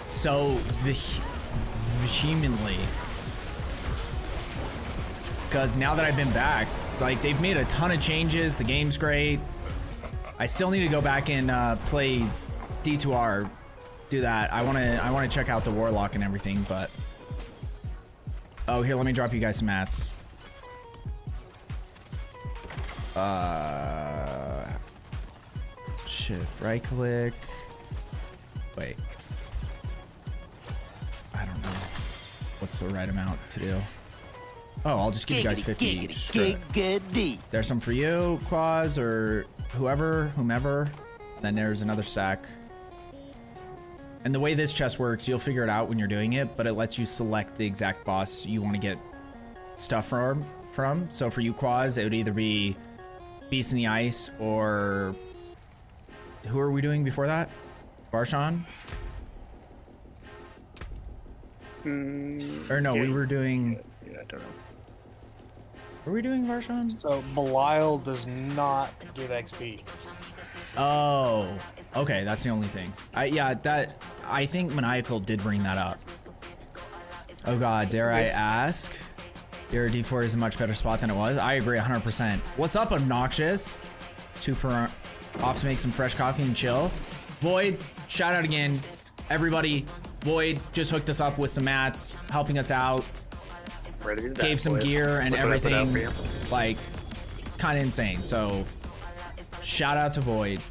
so vehemently. Because now that I've been back, like, they've made a ton of changes. The game's great. I still need to go back and play D2R, do that. I want to check out the Warlock and everything, but oh, here, let me drop you guys some mats. Shift right click. Wait. I don't know. What's the right amount to do? Oh, I'll just give you guys 50 each. There's some for you, Quaz, or whomever. Then there's another stack. And the way this chest works, you'll figure it out when you're doing it, but it lets you select the exact boss you want to get stuff from. So for you, Quaz, it would either be Beast in the Ice or who are we doing before that? Varshan? Or no, we were doing... Yeah, I don't know. Were we doing Varshan? So Belial does not give XP. Oh, okay, that's the only thing. I think Maniacal did bring that up. Oh god, dare I ask? Your D4 is a much better spot than it was. I agree 100%. What's up, Obnoxious? It's 2 per off to make some fresh coffee and chill. Void, shout out again. Everybody, Void just hooked us up with some mats, helping us out. Gave some gear and everything, like, kind of insane. So shout out to Void,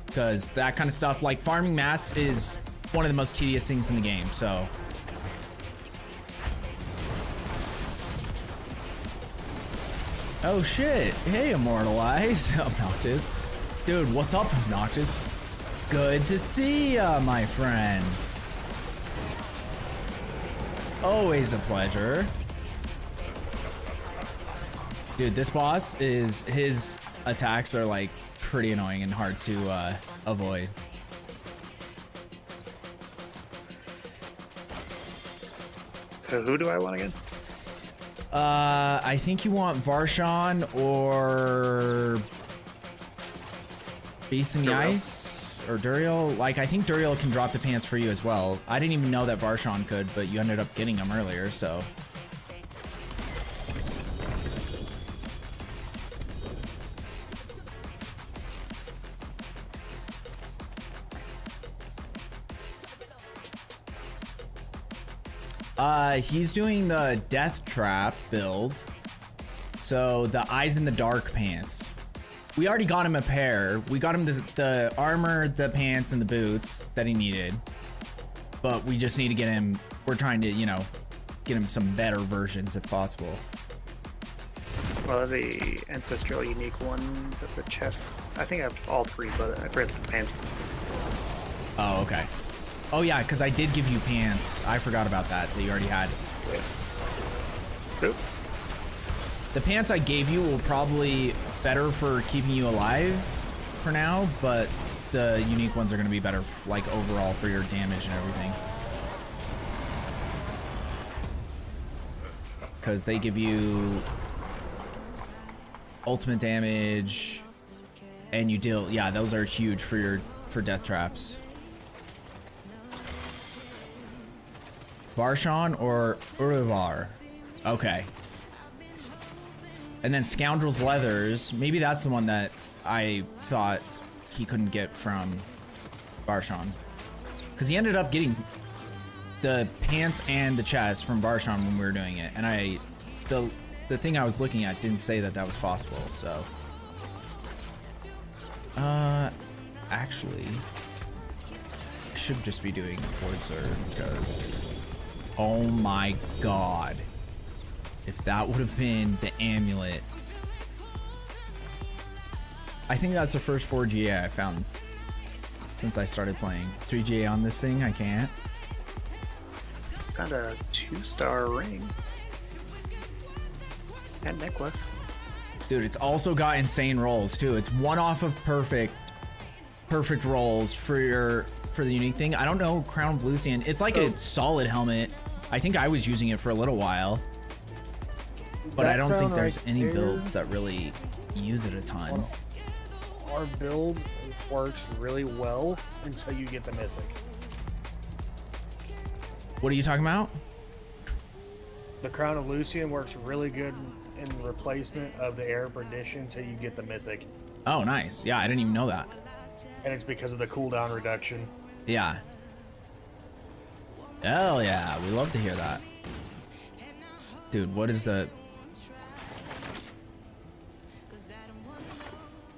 because that kind of stuff, like farming mats, is one of the most tedious things in the game. So oh shit, hey Immortalize. Obnoxious dude, what's up, Obnoxious? Good to see ya, my friend. Always a pleasure. Dude, this boss his attacks are like pretty annoying and hard to avoid. So who do I want again? I think you want Varshan or Beast in the Ice or Duriel. Like, I think Duriel can drop the pants for you as well. I didn't even know that Varshan could, but you ended up getting them earlier, so. He's doing the Death Trap build. So the Eyes in the Dark pants. We already got him a pair. We got him the armor, the pants, and the boots that he needed. But we just need to get him, we're trying to, you know, get him some better versions if possible. Well, the ancestral unique ones at the chest. I think I have all 3, but I forgot the pants. Oh, okay. Oh yeah, because I did give you pants. I forgot about that you already had. Yeah. Oop. The pants I gave you will probably better for keeping you alive for now, but the unique ones are going to be better, like, overall for your damage and everything. Because they give you ultimate damage, and you deal, yeah, those are huge for death traps. Varshan or Urivar? Okay. And then Scoundrel's Leathers, maybe that's the one that I thought he couldn't get from Varshan. Because he ended up getting the pants and the chest from Varshan when we were doing it. And the thing I was looking at didn't say that that was possible, so. Actually, I should just be doing Voidsir because, oh my god. If that would have been the amulet. I think that's the first 4 GA I found since I started playing. 3 GA on this thing, I can't. Got a 2-star ring. And necklace. Dude, it's also got insane rolls too. It's one off of perfect rolls for the unique thing. I don't know Crown of Lucian. It's like a solid helmet. I think I was using it for a little while, but I don't think there's any builds that really use it a ton. Our build works really well until you get the mythic. What are you talking about? The Crown of Lucian works really good in replacement of the Air of Perdition until you get the mythic. Oh, nice. Yeah, I didn't even know that. And it's because of the cooldown reduction. Yeah. Hell yeah, we love to hear that. Dude, what is the...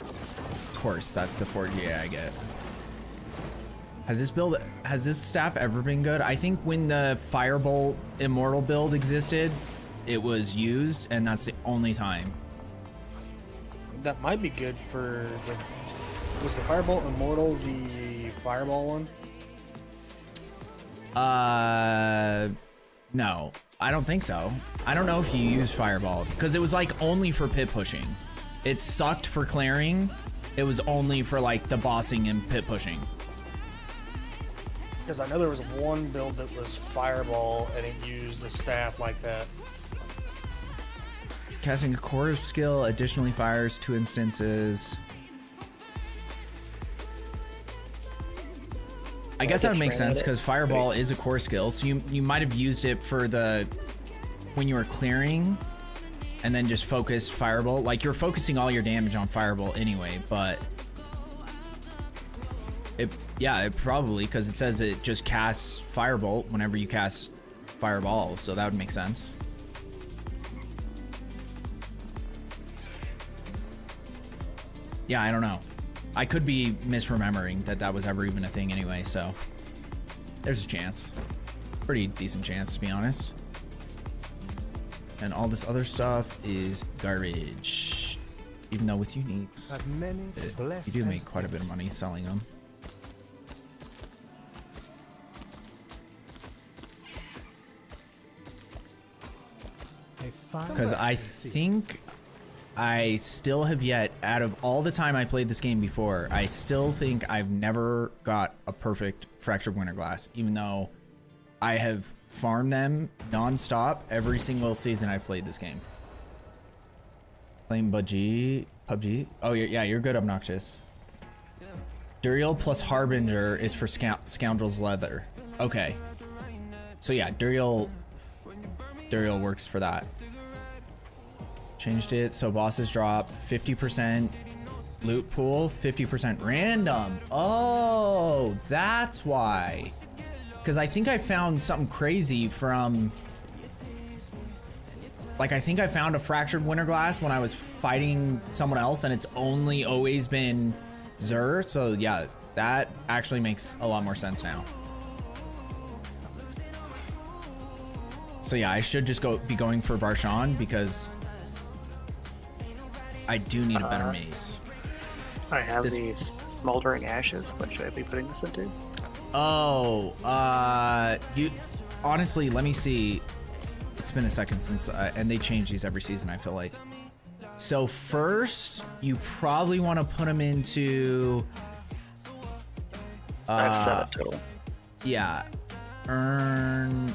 Of course, that's the 4GA I get. Has this staff ever been good? I think when the Firebolt Immortal build existed, it was used, and that's the only time. That might be good for the... Was the Firebolt Immortal the Fireball one? No, I don't think so. I don't know if you use Fireball, because it was like only for pit pushing. It sucked for clearing. It was only for like the bossing and pit pushing. Because I know there was one build that was Fireball and it used a staff like that. Casting a core skill additionally fires 2 instances. I guess that would make sense because Fireball is a core skill, so you might have used it for the when you were clearing, and then just focused Firebolt. Like you're focusing all your damage on Firebolt anyway, but it probably because it says it just casts Firebolt whenever you cast Fireball, so that would make sense. Yeah, I don't know. I could be misremembering that was ever even a thing anyway, so there's a chance. Pretty decent chance, to be honest. And all this other stuff is garbage. Even though with uniques, you do make quite a bit of money selling them. Because I think I still have yet, out of all the time I played this game before, I still think I've never got a perfect Fractured Winter Glass, even though I have farmed them non-stop every single season I've played this game. Playing PUBG. Oh, yeah, you're good, Obnoxious. Duriel plus Harbinger is for Scoundrel's Leather. Okay. So yeah, Duriel works for that. Changed it so bosses drop 50% loot pool, 50% random. Oh, that's why. Because I think I found something crazy from... Like, I think I found a Fractured Winter Glass when I was fighting someone else, and it's only always been Xur. So yeah, that actually makes a lot more sense now. So yeah, I should just be going for Varshan because I do need a better mace. I have these Smoldering Ashes. What should I be putting this into? Oh, you honestly, let me see. It's been a second since, and they change these every season, I feel like. So first, you probably want to put them into... I have 7 total. Yeah. Earn...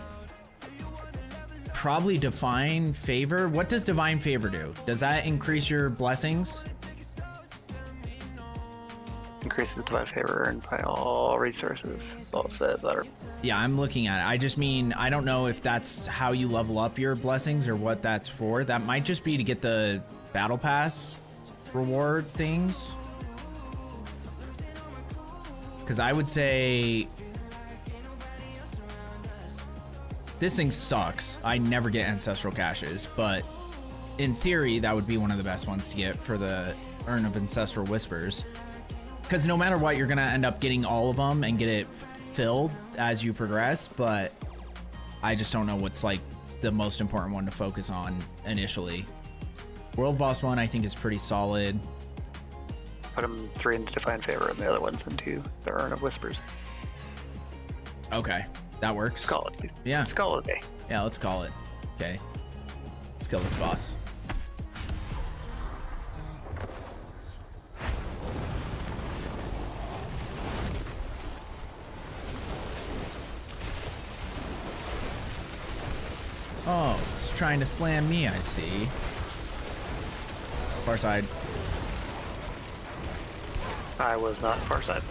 Probably Divine Favor. What does Divine Favor do? Does that increase your blessings? Increases Divine Favor earned by all resources. That's all it says. Yeah, I'm looking at it. I just mean, I don't know if that's how you level up your blessings or what that's for. That might just be to get the Battle Pass reward things. Because I would say... This thing sucks. I never get Ancestral Caches, but in theory, that would be one of the best ones to get for the Urn of Ancestral Whispers. Because no matter what, you're going to end up getting all of them and get it filled as you progress, but I just don't know what's like the most important one to focus on initially. World Boss one, I think, is pretty solid. Put them 3 into Divine Favor and the other ones into the Urn of Whispers. Okay. That works. Let's call it. Yeah. Let's call it a day. Yeah, let's call it. Okay. Let's kill this boss. Oh, it's trying to slam me, I see. Far side. I was not far side.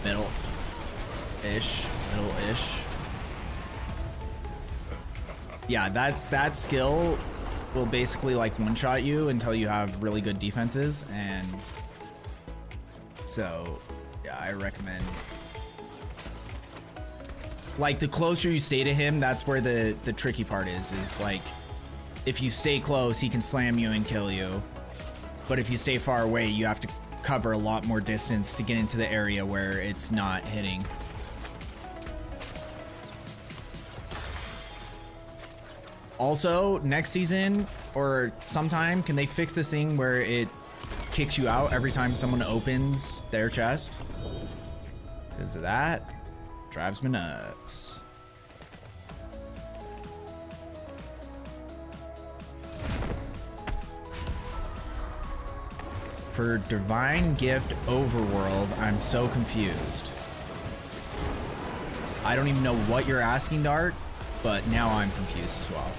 Middle-ish. Middle-ish. Yeah, that skill will basically like one-shot you until you have really good defenses, and so yeah, I recommend. Like the closer you stay to him, that's where the tricky part is like if you stay close, he can slam you and kill you. But if you stay far away, you have to cover a lot more distance to get into the area where it's not hitting. Also, next season or sometime, can they fix this thing where it kicks you out every time someone opens their chest? Because that drives me nuts. For Divine Gift Overworld, I'm so confused. I don't even know what you're asking, Dart, but now I'm confused as well.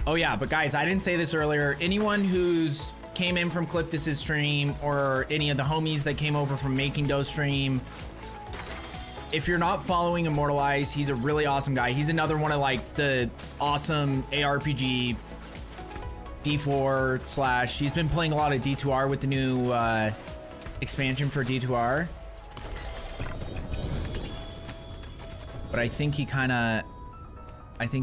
Oh yeah, but guys, I didn't say this earlier. Anyone who's came in from Cliptus's stream or any of the homies that came over from Making Dough stream, if you're not following Immortalize, he's a really awesome guy. He's another one of like the awesome ARPG D4 / he's been playing a lot of D2R with the new expansion for D2R. But I think he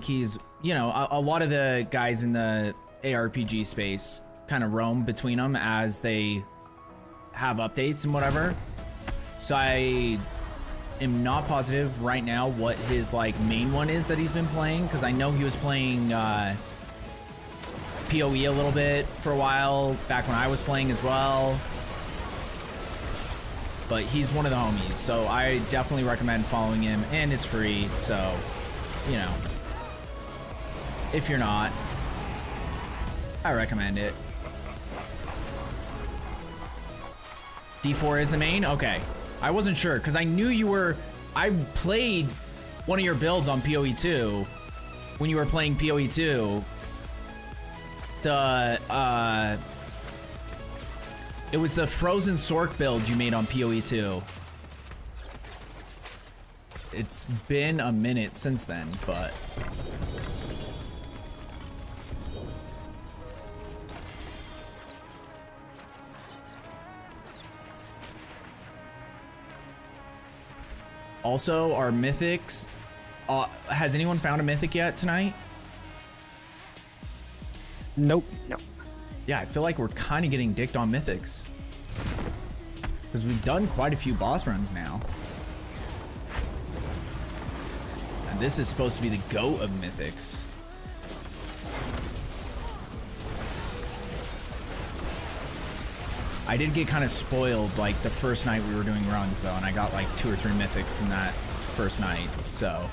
he's, you know, a lot of the guys in the ARPG space kind of roam between them as they have updates and whatever. So I am not positive right now what his like main one is that he's been playing, because I know he was playing PoE a little bit for a while back when I was playing as well. But he's one of the homies, so I definitely recommend following him, and it's free, so, you know, if you're not, I recommend it. D4 is the main? Okay. I wasn't sure, because I knew you were... I played one of your builds on PoE 2 when you were playing PoE 2. It was the Frozen Sork build you made on PoE 2. It's been a minute since then, but... Also, our mythics. Has anyone found a mythic yet tonight? Nope. No. Yeah, I feel like we're kind of getting dicked on mythics, because we've done quite a few boss runs now. And this is supposed to be the GOAT of mythics. I did get kind of spoiled like the first night we were doing runs though, and I got like 2 or 3 mythics in that first night, so.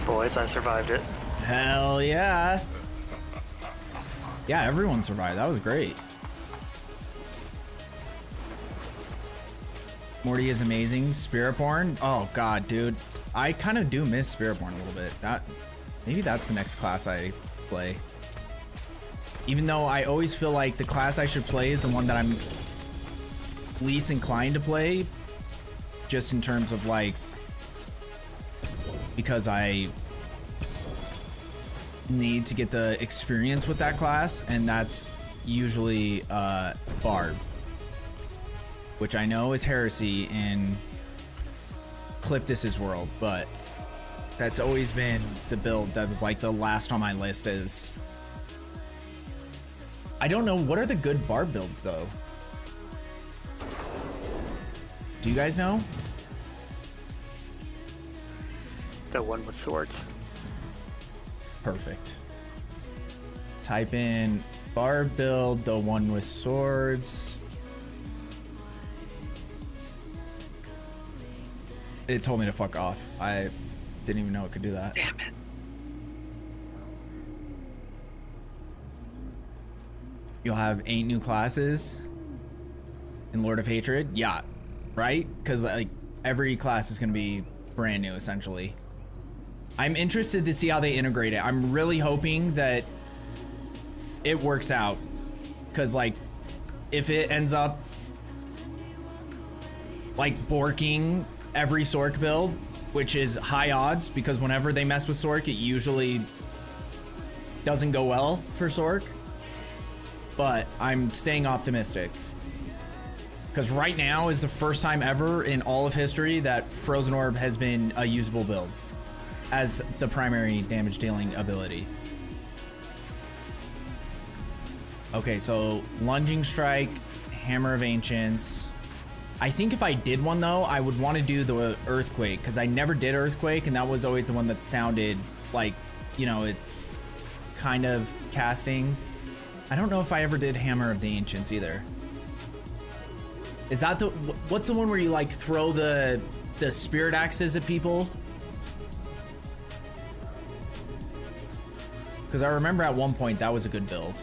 Boys, I survived it. Hell yeah. Yeah, everyone survived. That was great. Morty is amazing. Spiritborn. Oh god, dude. I kind of do miss Spiritborn a little bit. Maybe that's the next class I play. Even though I always feel like the class I should play is the one that I'm least inclined to play, just in terms of like, because I need to get the experience with that class, and that's usually Bard, which I know is heresy in Cliptus's world, but that's always been the build that was like the last on my list. Is I don't know, what are the good Bard builds though? Do you guys know? The one with swords. Perfect. Type in Bard build, the one with swords. it told me to fuck off. I didn't even know it could do that. Damn it. You'll have 8 new classes in Lord of Hatred. Yeah, right? Because like every class is gonna be brand new essentially. I'm interested to see how they integrate it. I'm really hoping that it works out, because like if it ends up like borking every Sork build, which is high odds, because whenever they mess with Sork, it usually doesn't go well for Sork. But I'm staying optimistic, because right now is the first time ever in all of history that Frozen Orb has been a usable build as the primary damage dealing ability. Okay, so Lunging Strike, Hammer of Ancients. I think if I did one though, I would want to do the Earthquake, because I never did Earthquake, and that was always the one that sounded like, you know, it's kind of casting. I don't know if I ever did Hammer of the Ancients either. Is that the, what's the one where you like throw the spirit axes at people? Because I remember at one point that was a good build.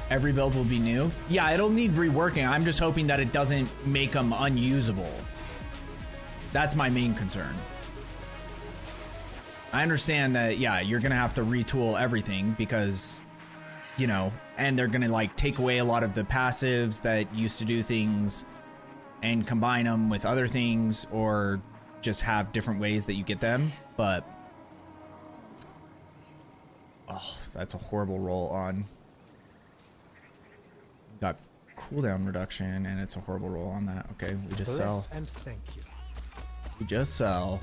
Every build will be new. Yeah, it'll need reworking. I'm just hoping that it doesn't make them unusable. That's my main concern. I understand that, yeah, you're gonna have to retool everything because, you know, and they're gonna like take away a lot of the passives that used to do things and combine them with other things, or just have different ways that you get them. But, oh, that's a horrible roll on. Got cooldown reduction, and it's a horrible roll on that. Okay, we just sell. And thank you. We just sell.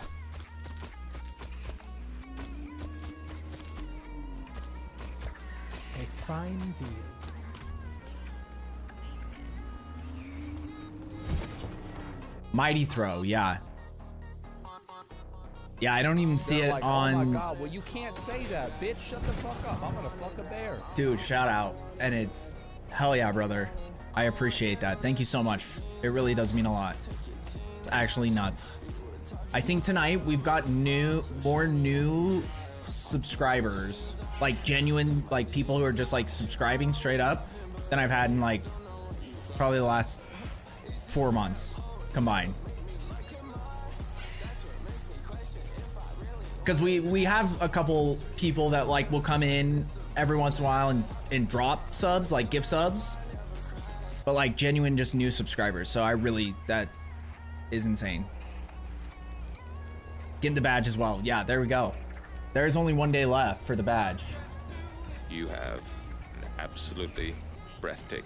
A fine deal. Mighty Throw, yeah. Yeah, I don't even see They're it like, on. Oh my god, well you can't say that, bitch. Shut the fuck up. I'm gonna fuck a bear. Dude, shout out. And it's hell yeah, brother. I appreciate that. Thank you so much. It really does mean a lot. It's actually nuts. I think tonight we've got more new subscribers, like genuine, like people who are just like subscribing straight up, than I've had in like probably the last 4 months combined. Because we have a couple people that like will come in every once in a while and drop subs, like gift subs, but like genuine just new subscribers. So I really, that is insane. Getting the badge as well. Yeah, there we go. There is only 1 day left for the badge. You have an absolutely breathtaking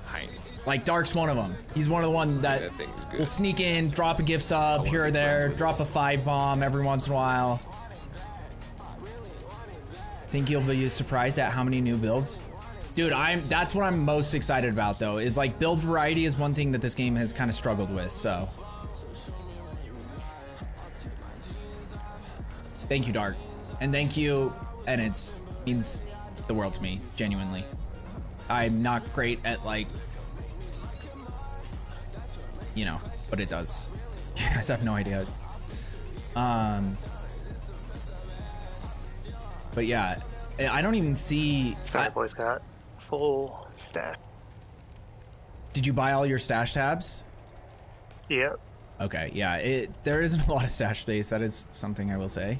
height. Like Dark's one of them. He's one of the ones that will sneak in, drop a gift sub here or there, drop a 5 bomb every once in a while. Think you'll be surprised at how many new builds? Dude, that's what I'm most excited about though, is like build variety is one thing that this game has kind of struggled with, so. Thank you, Dark. And thank you, and it means the world to me, genuinely. I'm not great at like, you know, but it does. You guys have no idea. But yeah, I don't even see. Fat Boy's got full stash. Did you buy all your stash tabs? Yep. Okay, yeah, there isn't a lot of stash space. That is something I will say.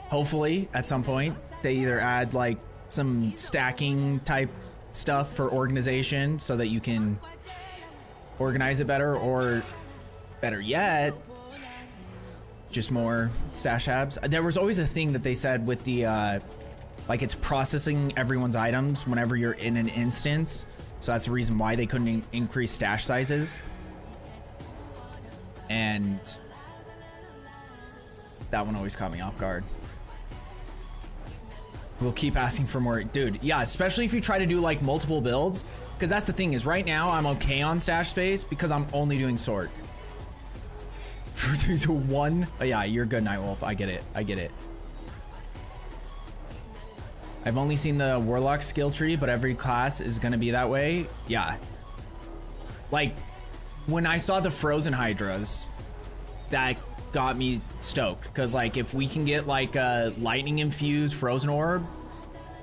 Hopefully, at some point, they either add like some stacking type stuff for organization so that you can organize it better, or better yet, just more stash tabs. There was always a thing that they said with the like it's processing everyone's items whenever you're in an instance, so that's the reason why they couldn't increase stash sizes. And that one always caught me off guard. We'll keep asking for more. Dude, yeah, especially if you try to do like multiple builds, because that's the thing is right now I'm okay on stash space because I'm only doing Sork. To one, oh yeah, you're good, Nightwolf. I get it. I get it. I've only seen the Warlock skill tree, but every class is gonna be that way. Yeah. Like, when I saw the Frozen Hydras, that got me stoked. Because, like, if we can get, like, a lightning-infused Frozen Orb,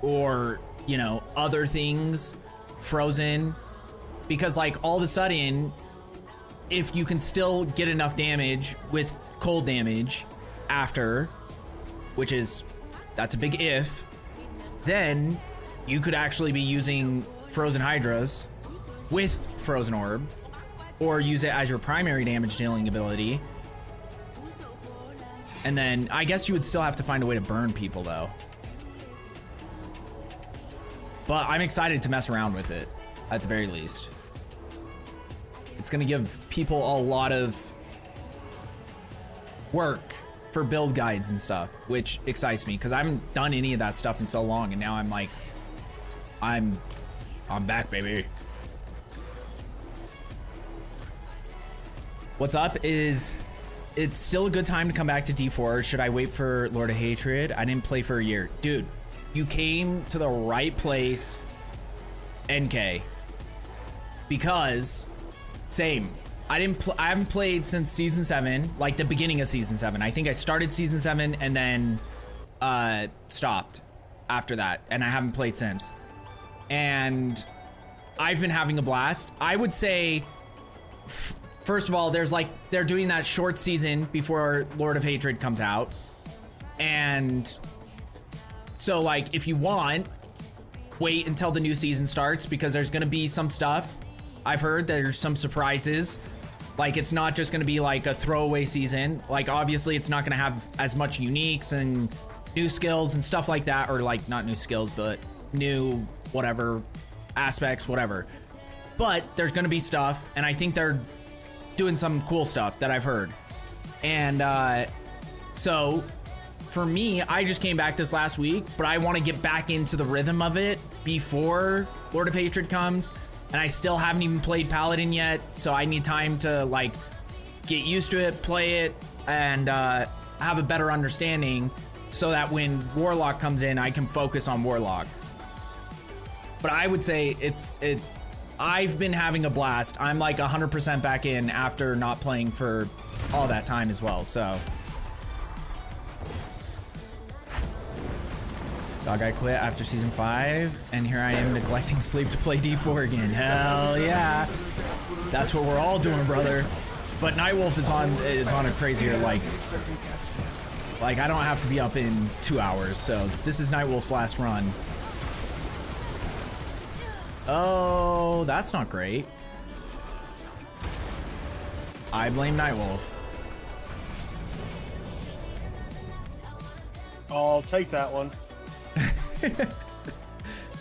or, you know, other things frozen, because, like, all of a sudden, if you can still get enough damage with cold damage after, which is, that's a big if, then you could actually be using Frozen Hydras with Frozen Orb, or use it as your primary damage dealing ability. And then I guess you would still have to find a way to burn people though. But I'm excited to mess around with it at the very least. It's gonna give people a lot of work for build guides and stuff, which excites me because I haven't done any of that stuff in so long, and now I'm like, I'm back, baby. What's up is, it's still a good time to come back to D4. Should I wait for Lord of Hatred? I didn't play for a year. Dude, you came to the right place, NK. Because, same. I haven't played since season 7, like the beginning of season 7. I think I started season 7 and then stopped after that, and I haven't played since. And I've been having a blast. I would say, first of all, there's like, they're doing that short season before Lord of Hatred comes out. And so, like, if you want, wait until the new season starts, because there's gonna be some stuff. I've heard there's some surprises. Like, it's not just gonna be like a throwaway season. Like, obviously it's not gonna have as much uniques and new skills and stuff like that, or like, not new skills, but new whatever aspects, whatever. But there's gonna be stuff, and I think they're doing some cool stuff that I've heard. And so for me, I just came back this last week, but I want to get back into the rhythm of it before Lord of Hatred comes. And I still haven't even played Paladin yet, so I need time to like get used to it, play it, and have a better understanding, so that when Warlock comes in, I can focus on Warlock. But I would say I've been having a blast. I'm like 100% back in after not playing for all that time as well, so. Dog, I quit after season 5, and here I am neglecting sleep to play D4 again. Hell yeah. That's what we're all doing, brother. But Nightwolf is on a crazier, like I don't have to be up in 2 hours, so this is Nightwolf's last run. Oh, that's not great. I blame Nightwolf. I'll take that one.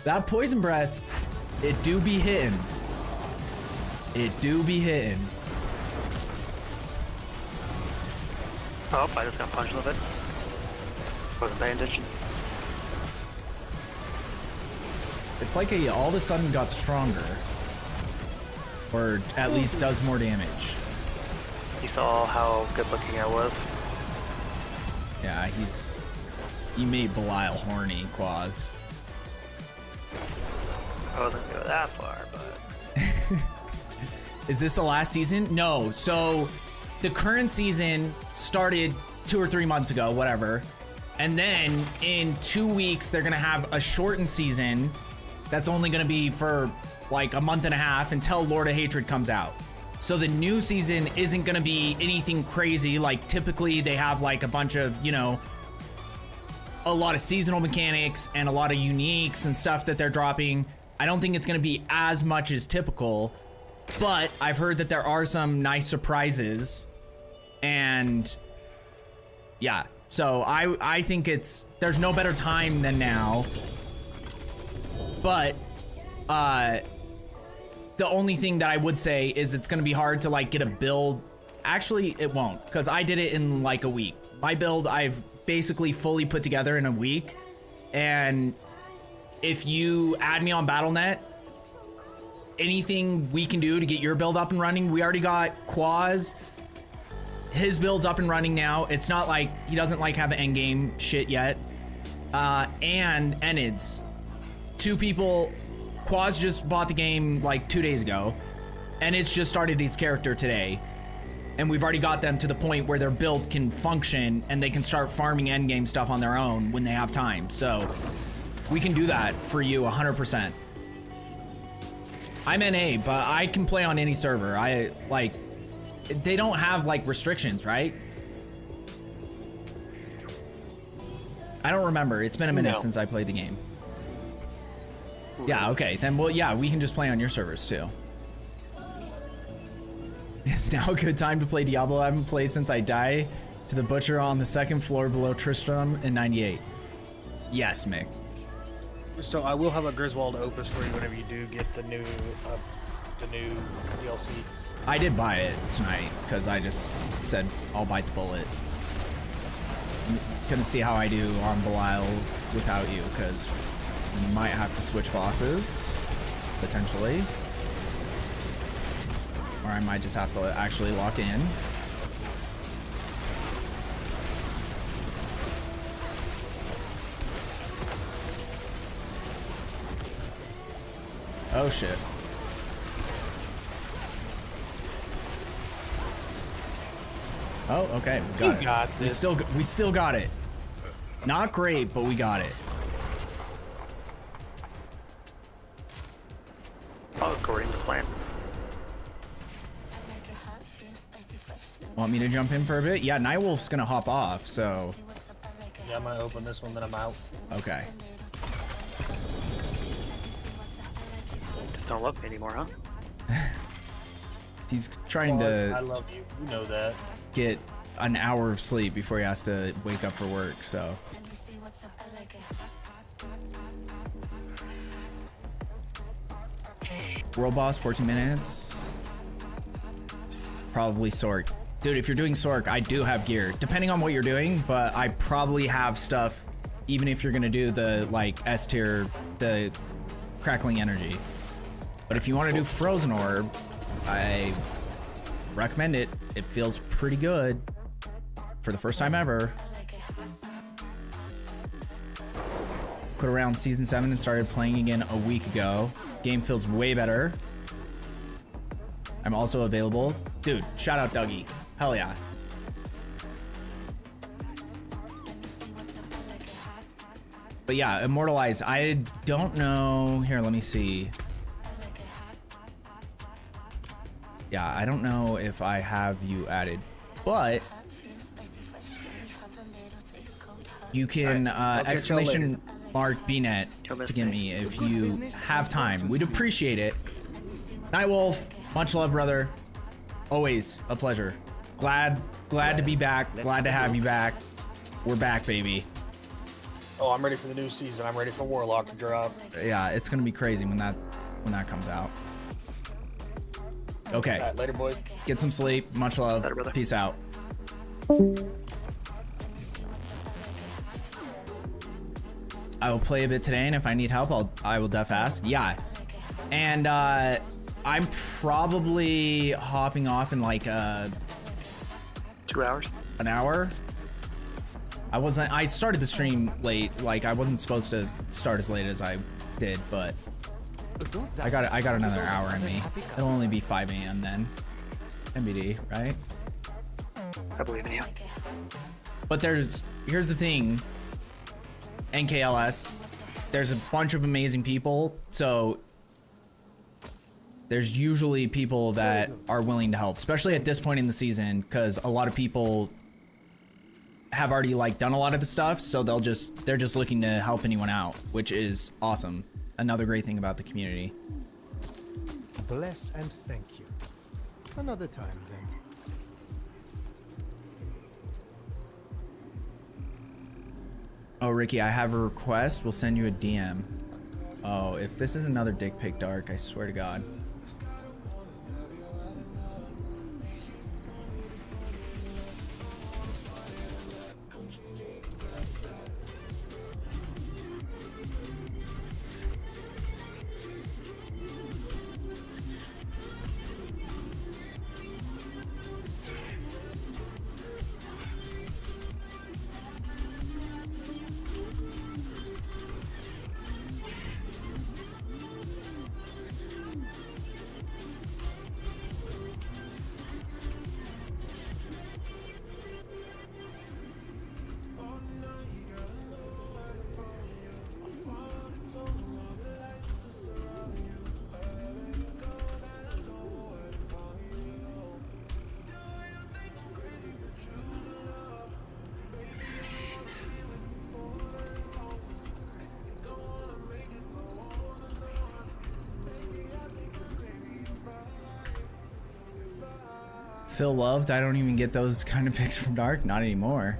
That poison breath, it do be hitting. It do be hitting. Oh, I just got punched a little bit. Wasn't paying attention. It's like he all of a sudden got stronger. Or at least does more damage. You saw how good looking I was. Yeah, you made Belial horny, Quaz. I wasn't gonna go that far, but... Is this the last season? No, so the current season started 2 or 3 months ago, whatever. And then in 2 weeks, they're gonna have a shortened season that's only gonna be for like a month and a half until Lord of Hatred comes out. So the new season isn't gonna be anything crazy. Like typically they have like a bunch of, you know, a lot of seasonal mechanics and a lot of uniques and stuff that they're dropping. I don't think it's gonna be as much as typical, but I've heard that there are some nice surprises. And yeah, so I think there's no better time than now. But the only thing that I would say is it's gonna be hard to like get a build. Actually, it won't, because I did it in like a week. My build I've basically fully put together in a week, and if you add me on Battle.net, anything we can do to get your build up and running, we already got Quaz. His build's up and running now. It's not like he doesn't like have endgame shit yet, and Enids. 2 people. Quaz just bought the game like 2 days ago. Enids just started his character today. And we've already got them to the point where their build can function and they can start farming endgame stuff on their own when they have time. So we can do that for you 100%. I'm NA, but I can play on any server. They don't have like restrictions, right? I don't remember. It's been a minute since I played the game. Yeah, okay. Then, well, yeah, we can just play on your servers too. It's now a good time to play Diablo. I haven't played since I died to the butcher on the 2nd floor below Tristram in 98. Yes, Mick. So I will have a Griswold Opus for you whenever you do get the new DLC. I did buy it tonight because I just said I'll bite the bullet. I'm gonna see how I do on Belial without you because you might have to switch bosses potentially. Or I might just have to actually lock in. Oh shit. Oh, okay. We got it. We still got it. Not great, but we got it. All according to plan. Want me to jump in for a bit? Yeah, Nightwolf's gonna hop off, so. Yeah, I'm gonna open this one, then I'm out. Okay. Just don't love me anymore, huh? He's trying to. I love you. You know that. Get an hour of sleep before he has to wake up for work, so. World boss, 14 minutes. Probably Sork. Dude, if you're doing Sork, I do have gear. Depending on what you're doing, but I probably have stuff, even if you're gonna do the, like, S tier, the Crackling Energy. But if you want to do Frozen Orb, I recommend it. It feels pretty good for the first time ever. Put around season 7 and started playing again a week ago. Game feels way better. I'm also available. Dude, shout out Dougie. Hell yeah. But yeah, Immortalize. I don't know. Here, let me see. Yeah, I don't know if I have you added, but you can exclamation mark BNet to get me if you have time. We'd appreciate it. Nightwolf, much love, brother. Always a pleasure. Glad to be back. Glad to have you back. We're back, baby. Oh, I'm ready for the new season. I'm ready for Warlock to drop. Yeah, it's gonna be crazy when that comes out. Okay. All right, later, boys. Get some sleep. Much love. Peace out. I will play a bit today, and if I need help, I will def ask. Yeah. And I'm probably hopping off in like 2 hours. An hour. I started the stream late. Like I wasn't supposed to start as late as I did, but I got another hour in me. It'll only be 5 a.m. then. MBD, right? I believe in you. But here's the thing. NKLS, there's a bunch of amazing people, so there's usually people that are willing to help, especially at this point in the season, because a lot of people have already like done a lot of the stuff, so they're just looking to help anyone out, which is awesome. Another great thing about the community. Bless and thank you. Another time then. Oh, Ricky, I have a request. We'll send you a DM. Oh, if this is another dick pic, Dark, I swear to God. Phil loved. I don't even get those kind of pics from Dark. Not anymore.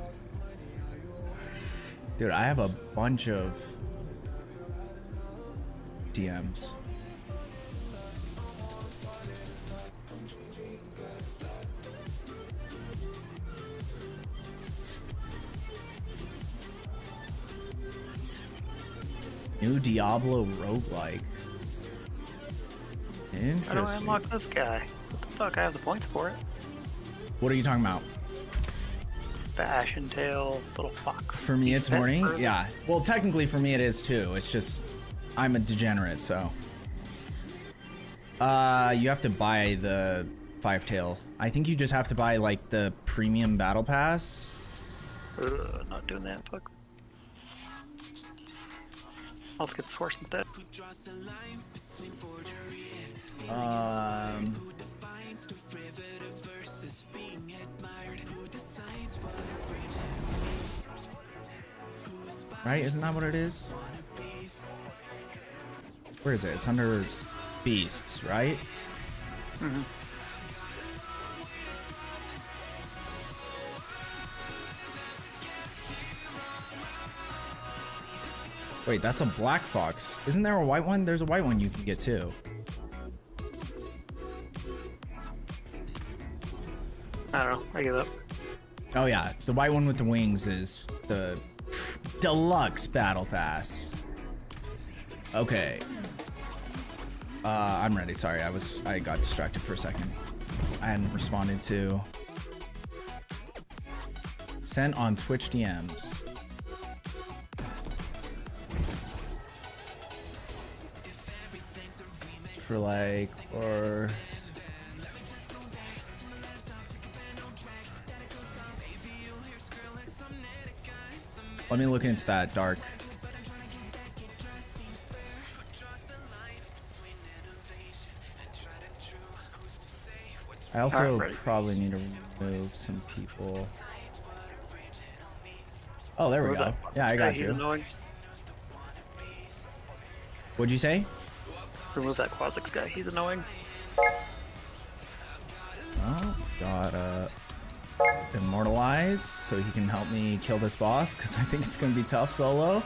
Dude, I have a bunch of DMs. New Diablo roguelike. Interesting. How do I unlock this guy? What the fuck? I have the points for it. What are you talking about? The Ashen Tail little fox. For me, it's morning. further. Yeah. Well, technically for me it is too. It's just I'm a degenerate, so. You have to buy the 5-tail. I think you just have to buy like the premium battle pass. Not doing that. Fuck. I'll just get the source instead. Right? Isn't that what it is? Where is it? It's under beasts, right? Mm-hmm. Wait, that's a black fox. Isn't there a white one? There's a white one you can get too. I don't know. I give up. Oh yeah, the white one with the wings is the deluxe battle pass. Okay. I'm ready. Sorry, I got distracted for a second. I hadn't responded to sent on Twitch DMs. For like, or let me look into that, Dark. I also probably need to remove some people. Oh, there we go. Yeah, I got you. What'd you say? Remove that Quasix guy. He's annoying. Oh, gotta immortalize so he can help me kill this boss because I think it's gonna be tough solo.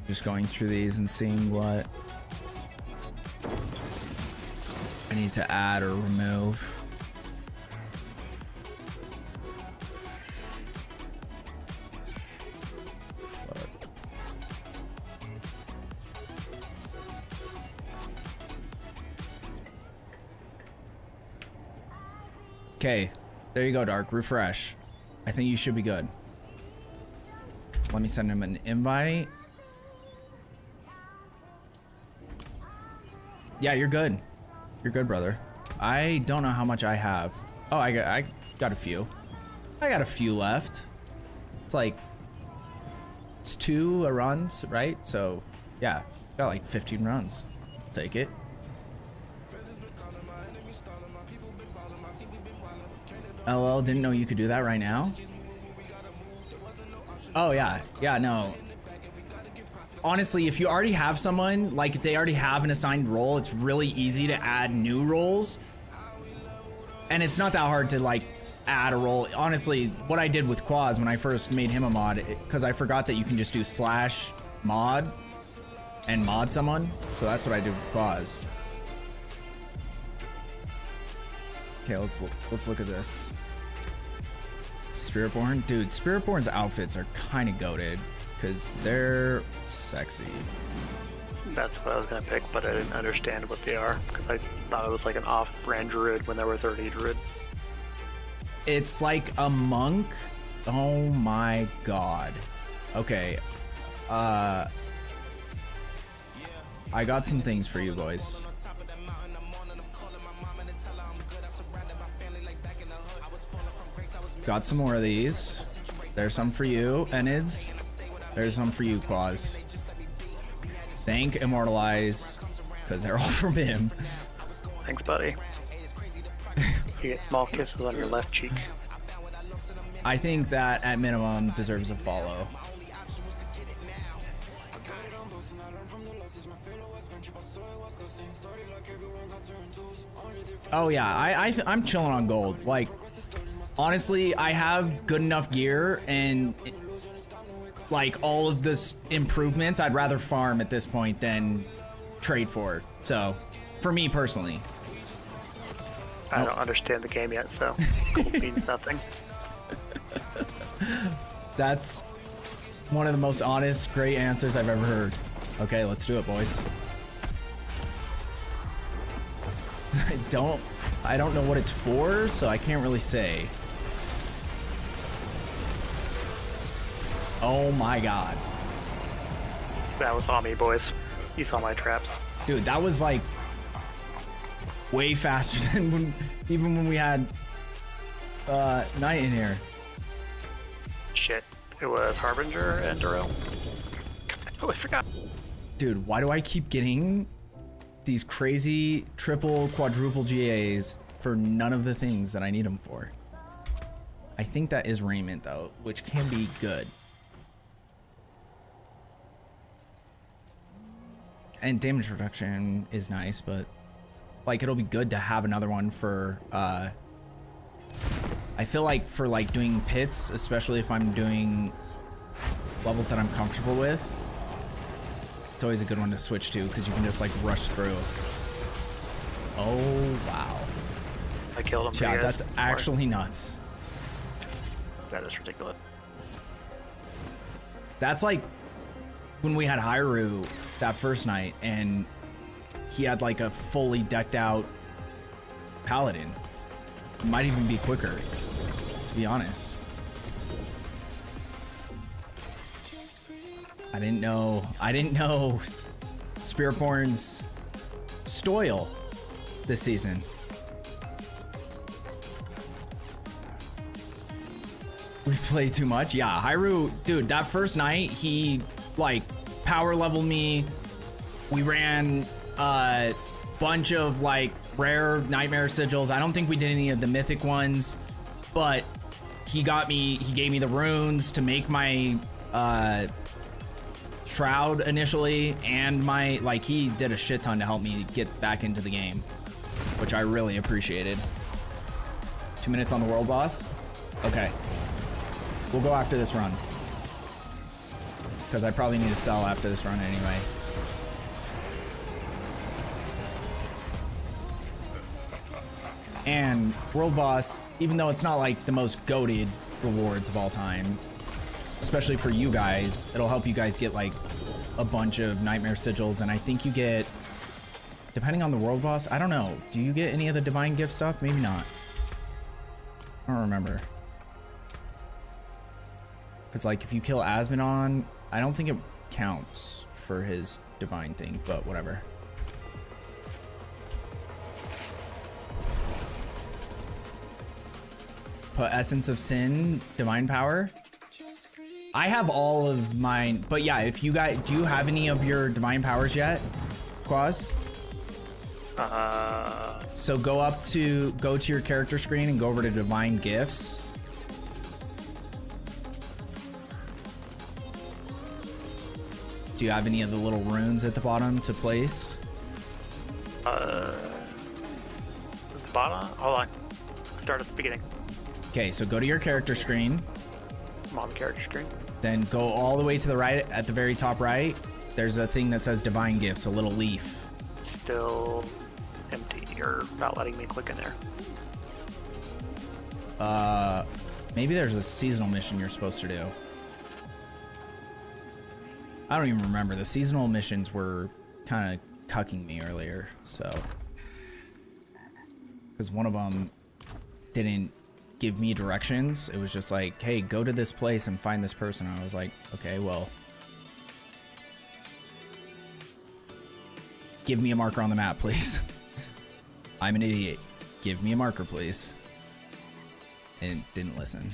Just going through these and seeing what I need to add or remove. Okay, there you go, Dark. Refresh. I think you should be good. Let me send him an invite. Yeah, you're good. You're good, brother. I don't know how much I have. Oh, I got a few. I got a few left. It's like, it's 2 runs, right? So, yeah, got like 15 runs. Take it. LL, didn't know you could do that right now. Oh yeah, yeah, no. Honestly, if you already have someone, like if they already have an assigned role, it's really easy to add new roles. And it's not that hard to like add a role. Honestly, what I did with Quaz when I first made him a mod, because I forgot that you can just do /mod and mod someone. So that's what I did with Quaz. Okay, let's look at this. Spiritborn, dude. Spiritborn's outfits are kind of goated because they're sexy. That's what I was gonna pick, but I didn't understand what they are because I thought it was like an off-brand druid when there was already a druid. It's like a monk. Oh my god. Okay. I got some things for you boys. Got some more of these. There's some for you, Enids. There's some for you, Quaz. Thank Immortalize, because they're all from him. Thanks, buddy. You get small kisses on your left cheek. I think that at minimum deserves a follow. Oh yeah, I'm chilling on gold. Like, honestly, I have good enough gear and like all of this improvements. I'd rather farm at this point than trade for it. So, for me personally. I don't understand the game yet, so gold means nothing. That's one of the most honest, great answers I've ever heard. Okay, let's do it, boys. I don't know what it's for, so I can't really say. Oh my god. That was on me, boys. You saw my traps. Dude, that was like way faster than even when we had Knight in here. Shit. It was Harbinger and Durrell. Oh, I forgot. Dude, why do I keep getting these crazy triple, quadruple GAs for none of the things that I need them for? I think that is raiment though, which can be good. And damage reduction is nice, but like it'll be good to have another one for I feel like for like doing pits, especially if I'm doing levels that I'm comfortable with, it's always a good one to switch to because you can just like rush through. Oh wow. I killed him. Yeah, that's actually nuts. That is ridiculous. That's like when we had Hyrule that first night and he had like a fully decked out paladin. It might even be quicker, to be honest. I didn't know Spiritborn's Stoyle this season. We played too much? Yeah, Hyrule, dude, that first night, he like power leveled me. We ran a bunch of like rare nightmare sigils. I don't think we did any of the mythic ones, but he gave me the runes to make my shroud initially, and my like he did a shit ton to help me get back into the game, which I really appreciated. 2 minutes on the world boss. Okay, we'll go after this run because I probably need to sell after this run anyway. And world boss, even though it's not like the most goated rewards of all time, especially for you guys, it'll help you guys get like a bunch of nightmare sigils. And I think you get, depending on the world boss, I don't know, do you get any of the divine gift stuff? Maybe not. I don't remember. Because like if you kill Asmodon, I don't think it counts for his divine thing, but whatever. Put Essence of Sin, Divine Power. I have all of mine, but yeah, if you guys, do you have any of your divine powers yet, Quaz? So go to your character screen and go over to divine gifts. Do you have any of the little runes at the bottom to place? At the bottom? Hold on. Start at the beginning. Okay, so go to your character screen. I'm on the character screen. Then go all the way to the right, at the very top right. There's a thing that says Divine Gifts, a little leaf. Still empty, or not letting me click in there. Maybe there's a seasonal mission you're supposed to do. I don't even remember. The seasonal missions were kind of cucking me earlier, so. Because one of them didn't give me directions. It was just like, hey, go to this place and find this person. And I was like, okay, well, give me a marker on the map, please. I'm an idiot. Give me a marker, please. And it didn't listen.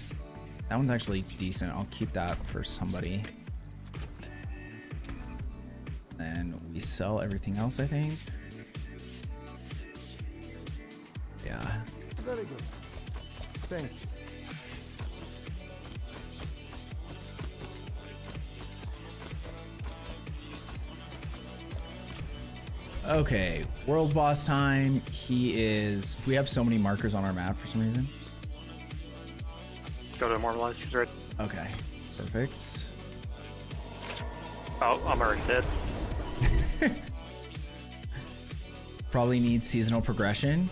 That one's actually decent. I'll keep that for somebody. And we sell everything else, I think. Yeah. Very good. Thank you. Okay, world boss time. He is. We have so many markers on our map for some reason. Go to Immortalized. He's red. Okay, perfect. Oh, I'm already dead. Probably needs seasonal progression.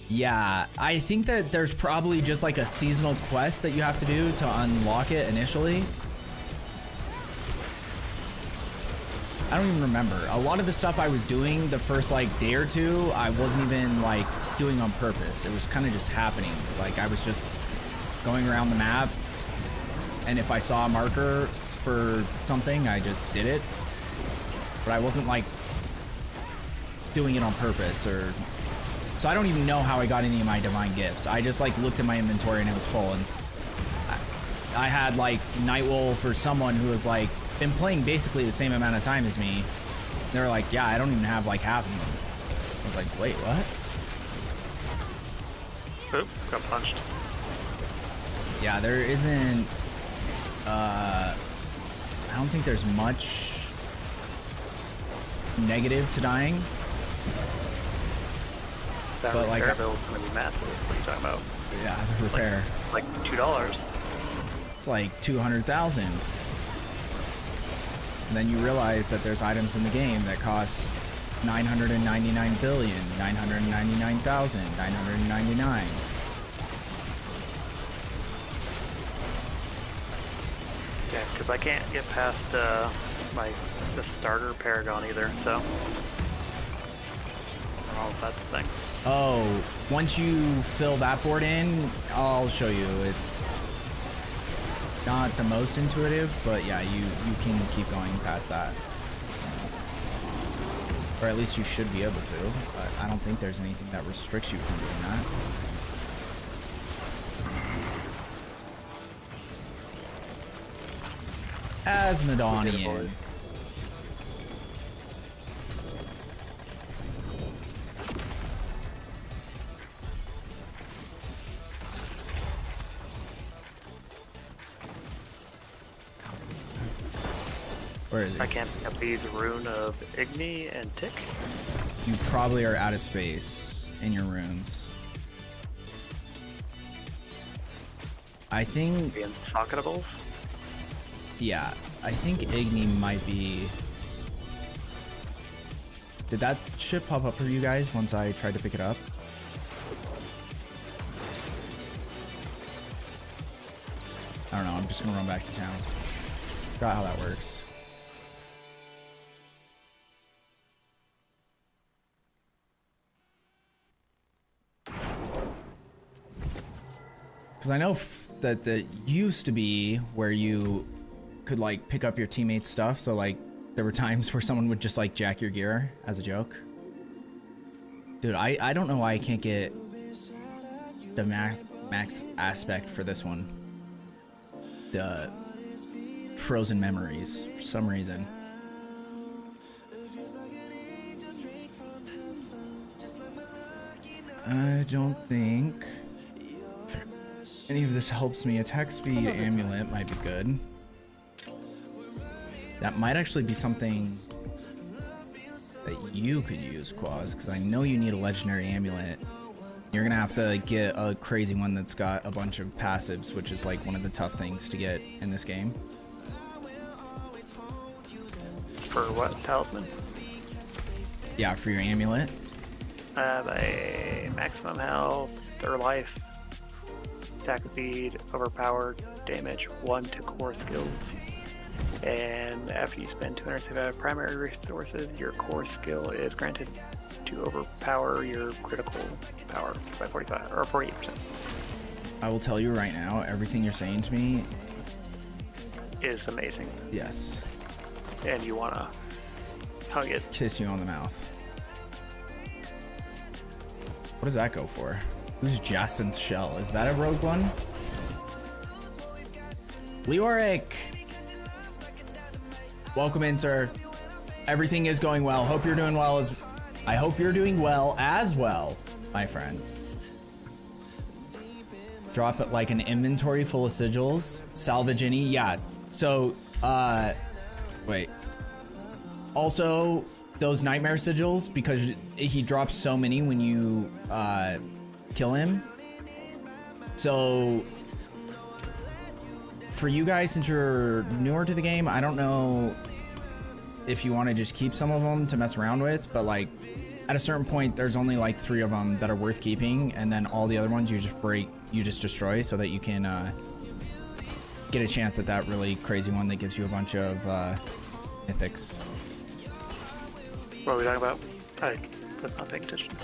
Yeah, I think that there's probably just like a seasonal quest that you have to do to unlock it initially. I don't even remember. A lot of the stuff I was doing the first like day or two, I wasn't even like doing on purpose. It was kind of just happening. Like I was just going around the map, and if I saw a marker for something, I just did it. But I wasn't like doing it on purpose, or so I don't even know how I got any of my divine gifts. I just like looked at my inventory and it was full, and I had like Nightwolf or someone who was like been playing basically the same amount of time as me. They were like, yeah, I don't even have like half of them. I was like, wait, what? Oop, got punched. Yeah, there isn't I don't think there's much negative to dying. That but repair like bill is gonna be massive. What are you talking about? Yeah, the repair. Like $2. It's like 200,000. And then you realize that there's items in the game that cost 999 billion, 999,000, 999. Yeah, because I can't get past the starter Paragon either, so I don't know if that's the thing. Oh, once you fill that board in, I'll show you. It's not the most intuitive, but yeah, you can keep going past that. Or at least you should be able to, but I don't think there's anything that restricts you from doing that. Asmodonian. Where is he? I can't pick up these Rune of Igni and Tick. You probably are out of space in your runes. I think... The Unsocketables? Yeah, I think Igni might be... Did that ship pop up for you guys once I tried to pick it up? I don't know, I'm just gonna run back to town. Forgot how that works. Because I know that used to be where you could like pick up your teammates' stuff, so like there were times where someone would just like jack your gear as a joke. Dude, I don't know why I can't get the max aspect for this one. The frozen memories for some reason. I don't think any of this helps me. Attack speed amulet might be good. That might actually be something that you could use, Quaz, because I know you need a legendary amulet. You're gonna have to get a crazy one that's got a bunch of passives, which is like one of the tough things to get in this game. For what talisman? Yeah, for your amulet. I have a maximum health, or life, attack speed, overpowered, damage 1 to core skills. And after you spend 275 primary resources, your core skill is granted to overpower your critical power by 45 or 48%. I will tell you right now, everything you're saying to me is amazing. Yes. And you wanna hug it. Kiss you on the mouth. What does that go for? Who's Jacinth Shell? Is that a rogue one? Leoric! Welcome in, sir. Everything is going well. Hope you're doing well as... I hope you're doing well as well, my friend. Drop it like an inventory full of sigils. Salvage any? Yeah. So, wait. Also, those nightmare sigils, because he drops so many when you kill him. So for you guys, since you're newer to the game, I don't know if you want to just keep some of them to mess around with, but like at a certain point there's only like 3 of them that are worth keeping, and then all the other ones you just destroy, so that you can get a chance at that really crazy one that gives you a bunch of mythics. What are we talking about? I was not paying attention.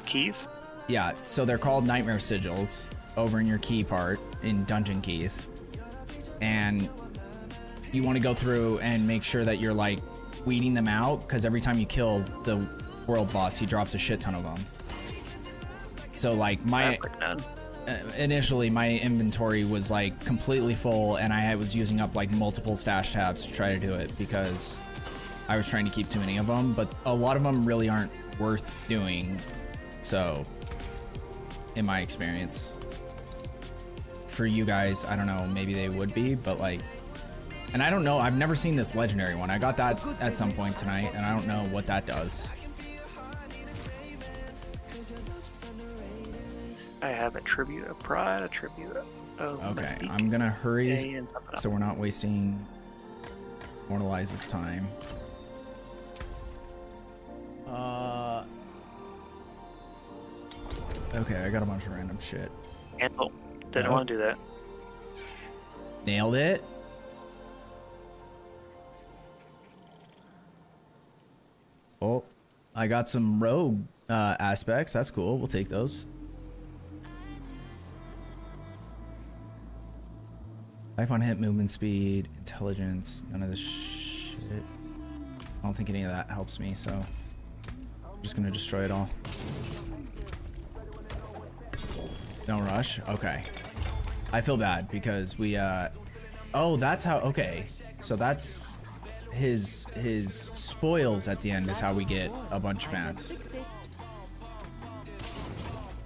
Keys? Yeah, so they're called nightmare sigils over in your key part in dungeon keys. And you want to go through and make sure that you're like weeding them out, because every time you kill the world boss, he drops a shit ton of them. So like initially my inventory was like completely full, and I was using up like multiple stash tabs to try to do it because I was trying to keep too many of them, but a lot of them really aren't worth doing. So in my experience, for you guys, I don't know, maybe they would be, but like, and I don't know, I've never seen this legendary one. I got that at some point tonight, and I don't know what that does. I have a tribute of pride, a tribute of Okay, mystique, I'm gonna hurry and something else. so we're not wasting Mortalize's time. Okay, I got a bunch of random shit. Cancel. Didn't No. want to do that. Nailed it. Oh, I got some rogue aspects. That's cool. We'll take those. Life on hit, movement speed, intelligence. None of this shit. I don't think any of that helps me, so I'm just gonna destroy it all. Don't rush. Okay. I feel bad because we oh, that's how. Okay, so that's his spoils at the end is how we get a bunch of mats.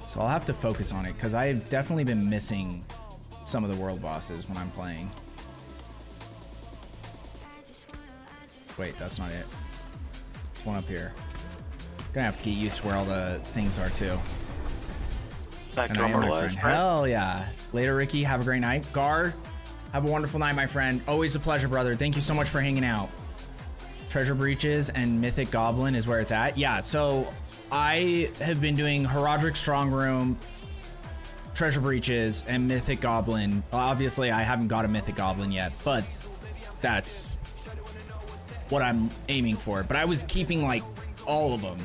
So I'll have to focus on it because I've definitely been missing some of the world bosses when I'm playing. Wait, that's not it. There's one up here. Gonna have to get used to where all the things are too. Back And to I am, my Immortalized, friend. right? Hell yeah. Later, Ricky. Have a great night. Gar, have a wonderful night, my friend. Always a pleasure, brother. Thank you so much for hanging out. Treasure Breaches and Mythic Goblin is where it's at. Yeah, so I have been doing Herodric Strong Room, Treasure Breaches, and Mythic Goblin. Obviously, I haven't got a Mythic Goblin yet, but that's what I'm aiming for. But I was keeping like all of them.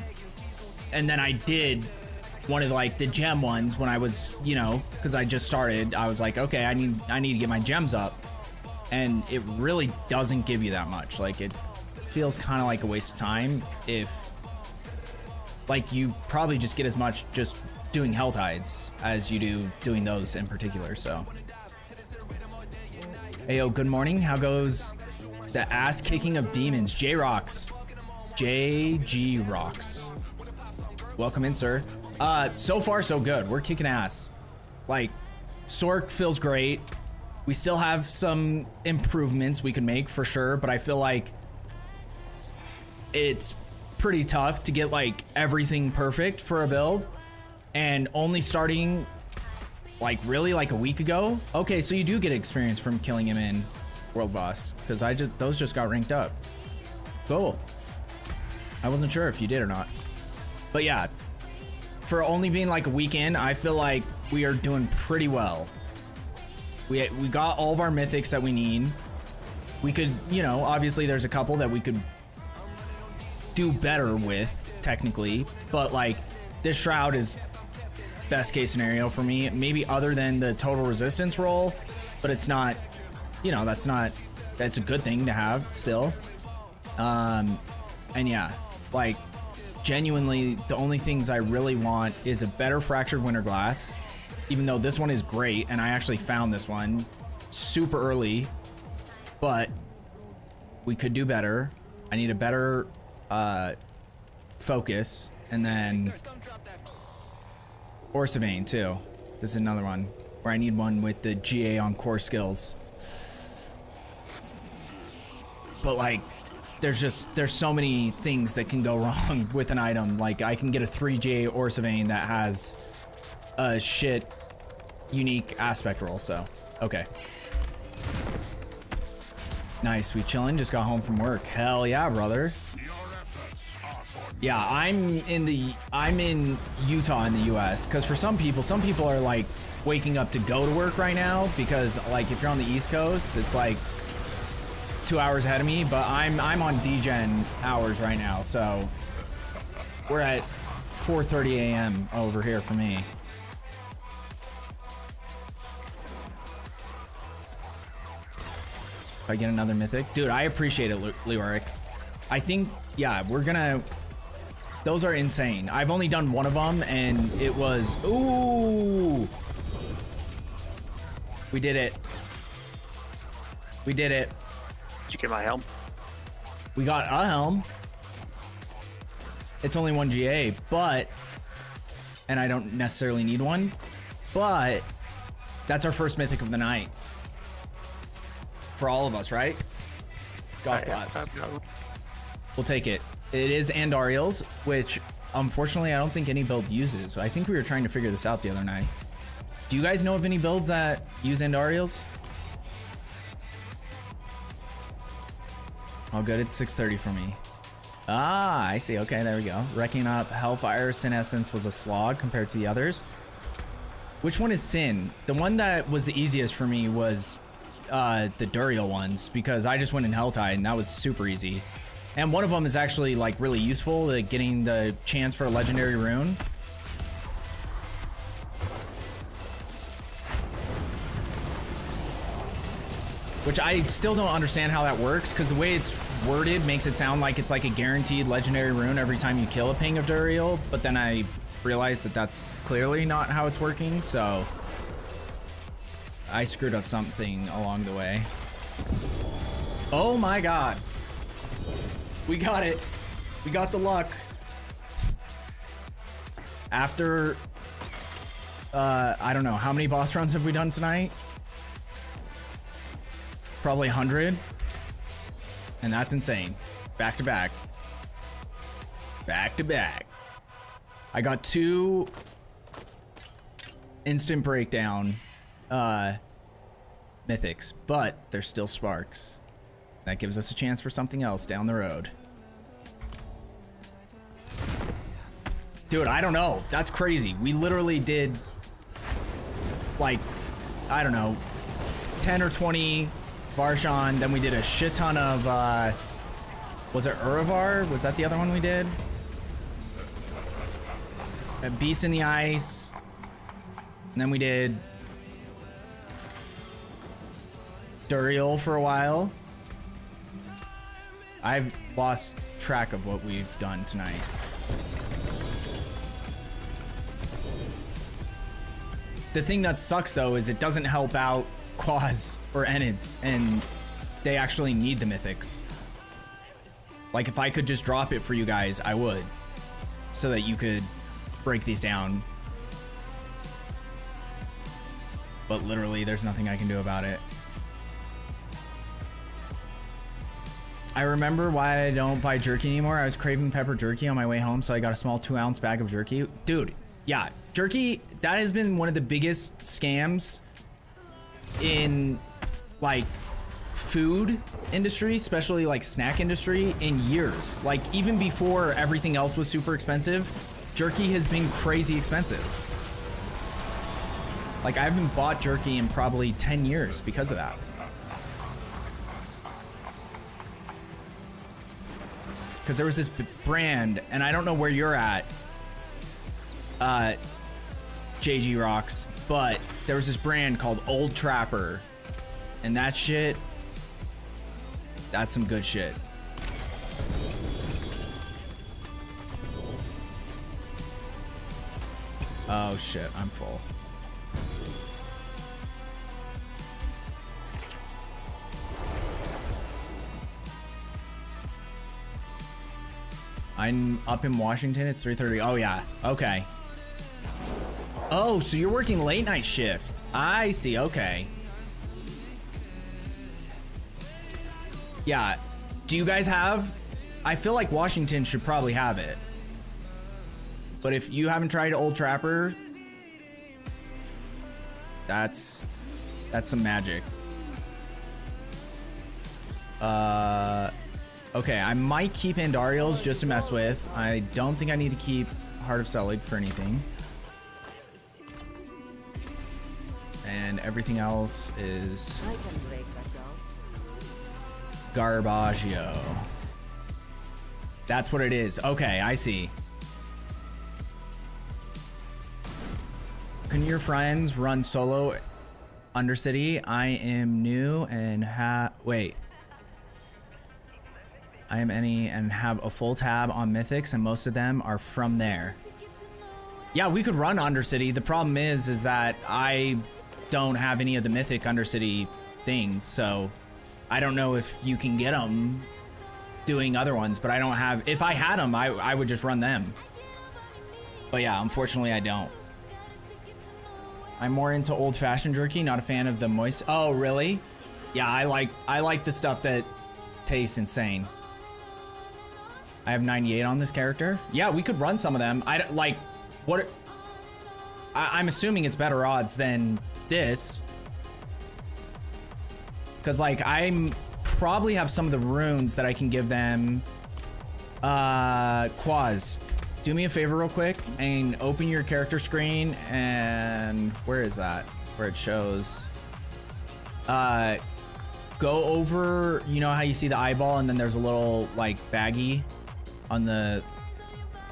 And then I did one of like the gem ones when I was, you know, because I just started. I was like, okay, I need to get my gems up, and it really doesn't give you that much. Like, it feels kind of like a waste of time if like you probably just get as much just doing Hell Tides as you do doing those in particular. So heyo, good morning. How goes the ass kicking of demons? J-Rocks, JG Rocks, welcome in, sir. So far so good. We're kicking ass. Like, Sork feels great. We still have some improvements we can make for sure, but I feel like it's pretty tough to get like everything perfect for a build, and only starting like really like a week ago. Okay, so you do get experience from killing him in World Boss, because those just got ranked up. Cool. I wasn't sure if you did or not, but yeah, for only being like a weekend, I feel like we are doing pretty well. We got all of our mythics that we need. We could, you know, obviously there's a couple that we could do better with technically, but like this shroud is best case scenario for me, maybe other than the total resistance roll, but it's not, you know, that's a good thing to have still. And yeah, like genuinely the only things I really want is a better Fractured Winter Glass, even though this one is great and I actually found this one super early, but we could do better. I need a better focus, and then Orsavane too. This is another one where I need one with the GA on core skills. But like there's so many things that can go wrong with an item. Like I can get a 3GA Orsavane that has a shit unique aspect roll. So okay. Nice, we chillin', just got home from work. Hell yeah, brother. Yeah, I'm in Utah in the US, because for some people are like waking up to go to work right now, because like if you're on the East Coast, it's like 2 hours ahead of me, but I'm on DGen hours right now, so we're at 4:30 a.m. over here for me. If I get another mythic, dude, I appreciate it, Leoric. I think, yeah, we're gonna. Those are insane. I've only done one of them, and it was ooh. We did it. We did it. Did you get my helm? We got a helm. It's only 1 GA, but, and I don't necessarily need one, but that's our first mythic of the night. For all of us, right? Golf claps. We'll take it. It is Andariel's, which unfortunately I don't think any build uses. I think we were trying to figure this out the other night. Do you guys know of any builds that use Andariel's? Oh good, it's 6:30 for me. Ah, I see. Okay, there we go. Wrecking up Hellfire Sin Essence was a slog compared to the others. Which one is Sin? The one that was the easiest for me was the Duriel ones, because I just went in Helltide and that was super easy. And one of them is actually like really useful, like getting the chance for a legendary rune. Which I still don't understand how that works, because the way it's worded makes it sound like it's like a guaranteed legendary rune every time you kill a Ping of Duriel, but then I realized that that's clearly not how it's working, so I screwed up something along the way. Oh my god. We got it. We got the luck. After, I don't know, how many boss runs have we done tonight? Probably 100. And that's insane. Back to back. Back to back. I got 2 instant breakdown mythics, but they're still sparks. That gives us a chance for something else down the road. Dude, I don't know. That's crazy. We literally did like, I don't know, 10 or 20 Varshan, then we did a shit ton of, was it Uravar? Was that the other one we did? A Beast in the Ice. And then we did Duriel for a while. I've lost track of what we've done tonight. The thing that sucks though is it doesn't help out Quaz or Enids, and they actually need the mythics. Like if I could just drop it for you guys, I would, so that you could break these down. But literally there's nothing I can do about it. I remember why I don't buy jerky anymore. I was craving pepper jerky on my way home, so I got a small 2-ounce bag of jerky. Dude, yeah, jerky, that has been one of the biggest scams in like food industry, especially like snack industry, in years. Like even before everything else was super expensive, jerky has been crazy expensive. Like I haven't bought jerky in probably 10 years because of that. Because there was this brand, and I don't know where you're at, JG Rocks, but there was this brand called Old Trapper, and that shit, that's some good shit. Oh shit, I'm full. I'm up in Washington, it's 3:30. Oh yeah, okay. Oh, so you're working late night shift. I see, okay. Yeah, Do you guys have? I feel like Washington should probably have it. But if you haven't tried Old Trapper, that's some magic. Okay, I might keep Andariel's just to mess with. I don't think I need to keep Heart of Selig for anything. And everything else is Garbaggio. That's what it is. Okay, I see. Can your friends run solo Undercity? I am new and wait. I am any and have a full tab on Mythics, and most of them are from there. Yeah, we could run Undercity. The problem is that I don't have any of the Mythic Undercity things, so I don't know if you can get them doing other ones, but I don't have. If I had them, I would just run them. But yeah, unfortunately, I don't. I'm more into old-fashioned jerky, not a fan of the moist. Oh, really? Yeah, I like the stuff that tastes insane. I have 98 on this character. Yeah, we could run some of them. I'm assuming it's better odds than this. Because, like, I'm probably have some of the runes that I can give them. Quaz, do me a favor real quick and open your character screen, and where is that? Where it shows. Go over, you know how you see the eyeball and then there's a little, like, baggie on the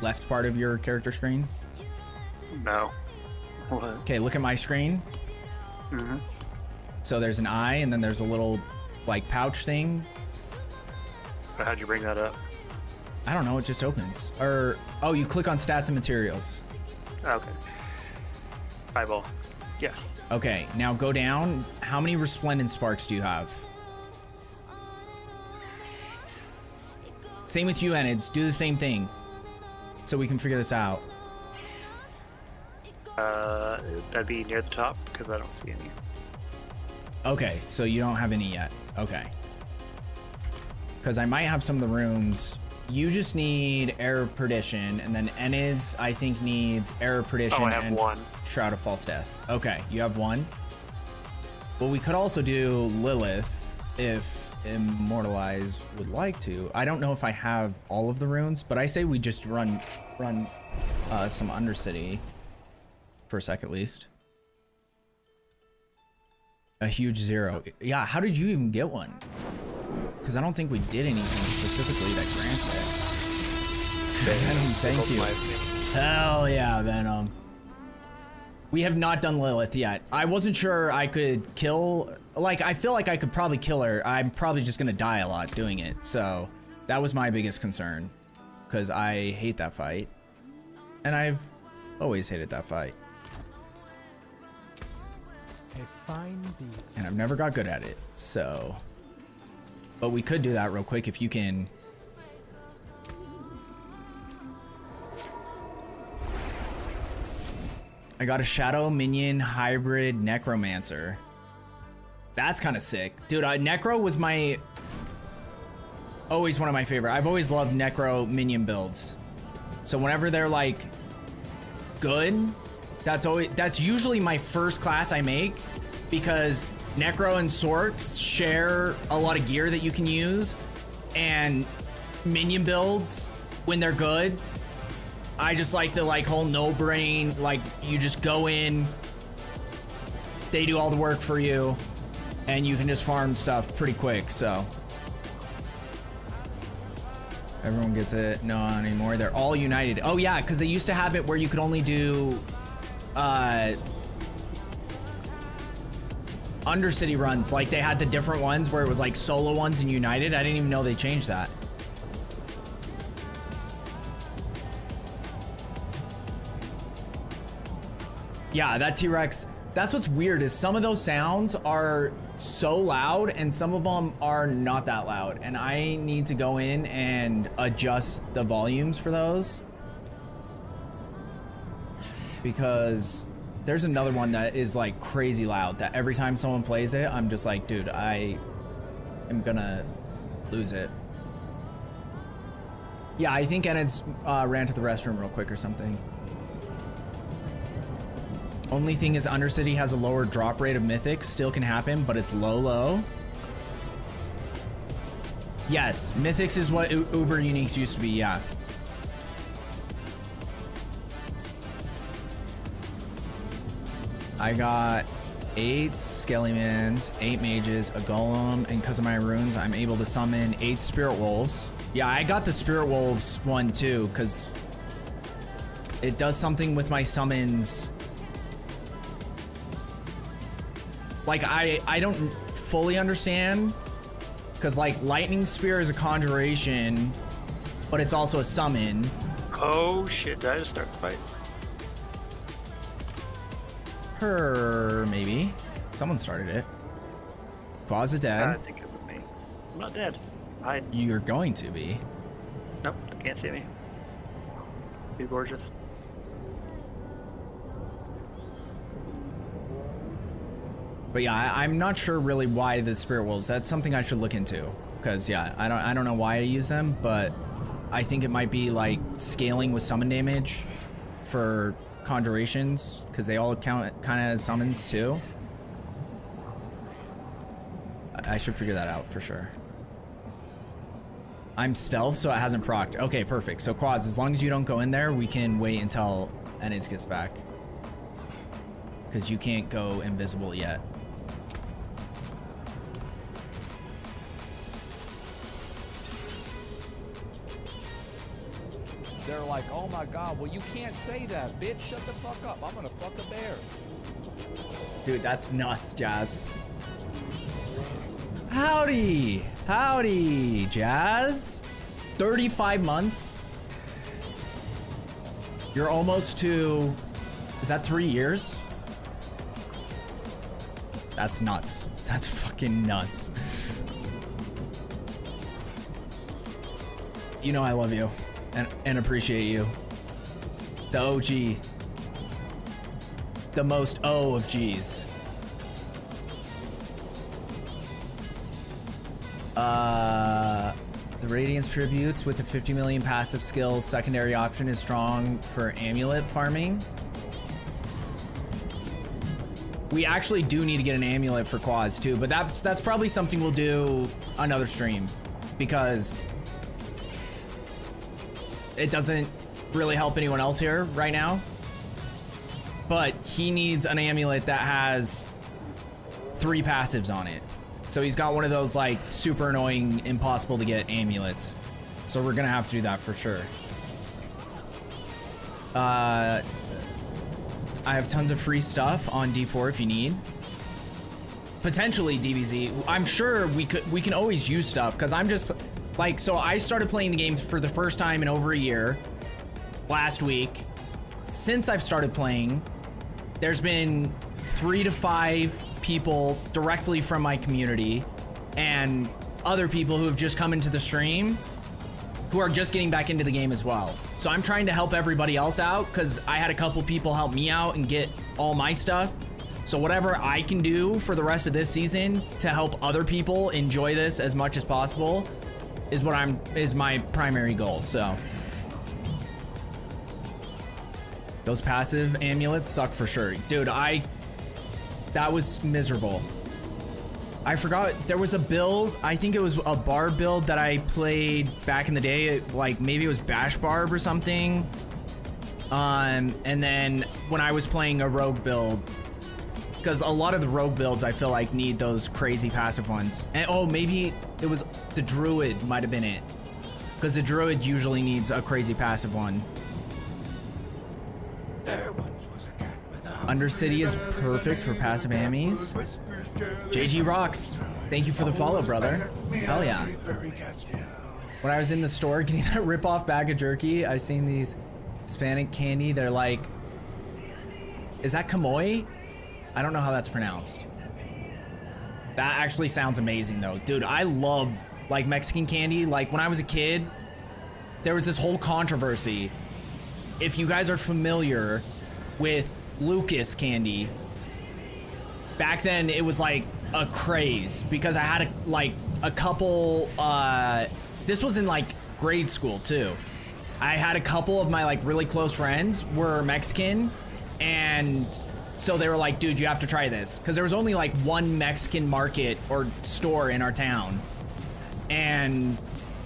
left part of your character screen? No. What? Okay, look at my screen. Mm-hmm. So there's an eye, and then there's a little, like, pouch thing. How'd you bring that up? I don't know, it just opens. Or, oh, you click on stats and materials. Okay. Eyeball. Yes. Okay, now go down. How many resplendent sparks do you have? Same with you, Enids. Do the same thing so we can figure this out. That'd be near the top because I don't see any. Okay, so you don't have any yet. Okay. Because I might have some of the runes. You just need Air of Perdition, and then Enids, I think, needs Air of Perdition and one. Shroud of False Death. Okay, you have one. Well, we could also do Lilith if Immortalize would like to. I don't know if I have all of the runes, but I say we just run some Undercity for a sec at least. A huge 0. Yeah, how did you even get one? Because I don't think we did anything specifically that grants it. Venom, thank you. Hell yeah, Venom. We have not done Lilith yet. I wasn't sure I could kill. Like, I feel like I could probably kill her. I'm probably just gonna die a lot doing it. So that was my biggest concern, because I hate that fight, and I've always hated that fight. And I've never got good at it. So, but we could do that real quick if you can. I got a Shadow Minion Hybrid Necromancer. That's kind of sick. Dude, Necro was always one of my favorite. I've always loved Necro Minion builds. So whenever they're like good, that's usually my first class I make, because Necro and Sorks share a lot of gear that you can use, and Minion builds, when they're good, I just like the whole no brain, like you just go in, they do all the work for you, and you can just farm stuff pretty quick. So everyone gets it. No anymore. They're all united. Oh yeah, because they used to have it where you could only do Undercity runs. Like they had the different ones where it was like solo ones and united. I didn't even know they changed that. Yeah, that T-Rex, that's what's weird, is some of those sounds are so loud and some of them are not that loud, and I need to go in and adjust the volumes for those, because there's another one that is like crazy loud that every time someone plays it, I'm just like, dude, I am gonna lose it. Yeah, I think Enid's ran to the restroom real quick or something. Only thing is Undercity has a lower drop rate of mythics. Still can happen, but it's low. Yes, mythics is what Uber Uniques used to be, yeah. I got 8 Skellimans, 8 mages, a golem, and because of my runes, I'm able to summon 8 spirit wolves. Yeah, I got the spirit wolves one too, because it does something with my summons. Like, I don't fully understand, because like lightning spear is a conjuration, but it's also a summon. Oh shit, did I just start the fight? Maybe. Someone started it. Quaz is dead. I think it was me. I'm not dead. You're going to be. Nope, can't see me. Be gorgeous. But yeah, I'm not sure really why the spirit wolves. That's something I should look into. Because yeah, I don't know why I use them, but I think it might be like scaling with summon damage for conjurations, because they all count kind of as summons too. I should figure that out for sure. I'm stealth, so it hasn't procced. Okay, perfect. So Quaz, as long as you don't go in there, we can wait until Enids gets back, because you can't go invisible yet. They're like, oh my god, well you can't say that, bitch. Shut the fuck up. I'm gonna fuck a bear. Dude, that's nuts, Jazz. Howdy. Howdy, Jazz. 35 months. You're almost to... Is that 3 years? That's nuts. That's fucking nuts. You know I love you and appreciate you. The OG. The most O of G's. The Radiance Tributes with the 50 million passive skills secondary option is strong for amulet farming. We actually do need to get an amulet for Quaz too, but that's probably something we'll do another stream, because it doesn't really help anyone else here right now. But he needs an amulet that has 3 passives on it. So he's got one of those like super annoying, impossible to get amulets. So we're gonna have to do that for sure. I have tons of free stuff on D4 if you need. Potentially DBZ. I'm sure we can always use stuff, because I'm just like, so I started playing the game for the first time in over a year last week. Since I've started playing, there's been 3 to 5 people directly from my community and other people who have just come into the stream who are just getting back into the game as well. So I'm trying to help everybody else out, because I had a couple people help me out and get all my stuff. So whatever I can do for the rest of this season to help other people enjoy this as much as possible is my primary goal. So those passive amulets suck for sure. Dude, that was miserable. I forgot there was a build, I think it was a barb build that I played back in the day, like maybe it was Bash Barb or something. And then when I was playing a rogue build, because a lot of the rogue builds I feel like need those crazy passive ones. And oh, maybe it was the druid might have been it, because the druid usually needs a crazy passive one. Undercity is perfect for passive ammies. JG Rocks, thank you for the follow, brother. Hell yeah. When I was in the store getting that rip-off bag of jerky, I seen these Hispanic candy. They're like, is that Kamoy? I don't know how that's pronounced. That actually sounds amazing though. Dude, I love like Mexican candy. Like when I was a kid, there was this whole controversy. If you guys are familiar with Lucas candy, back then it was like a craze, because I had a couple, this was in like grade school too. I had a couple of my like really close friends were Mexican, and so they were like, dude, you have to try this, because there was only like one Mexican market or store in our town. And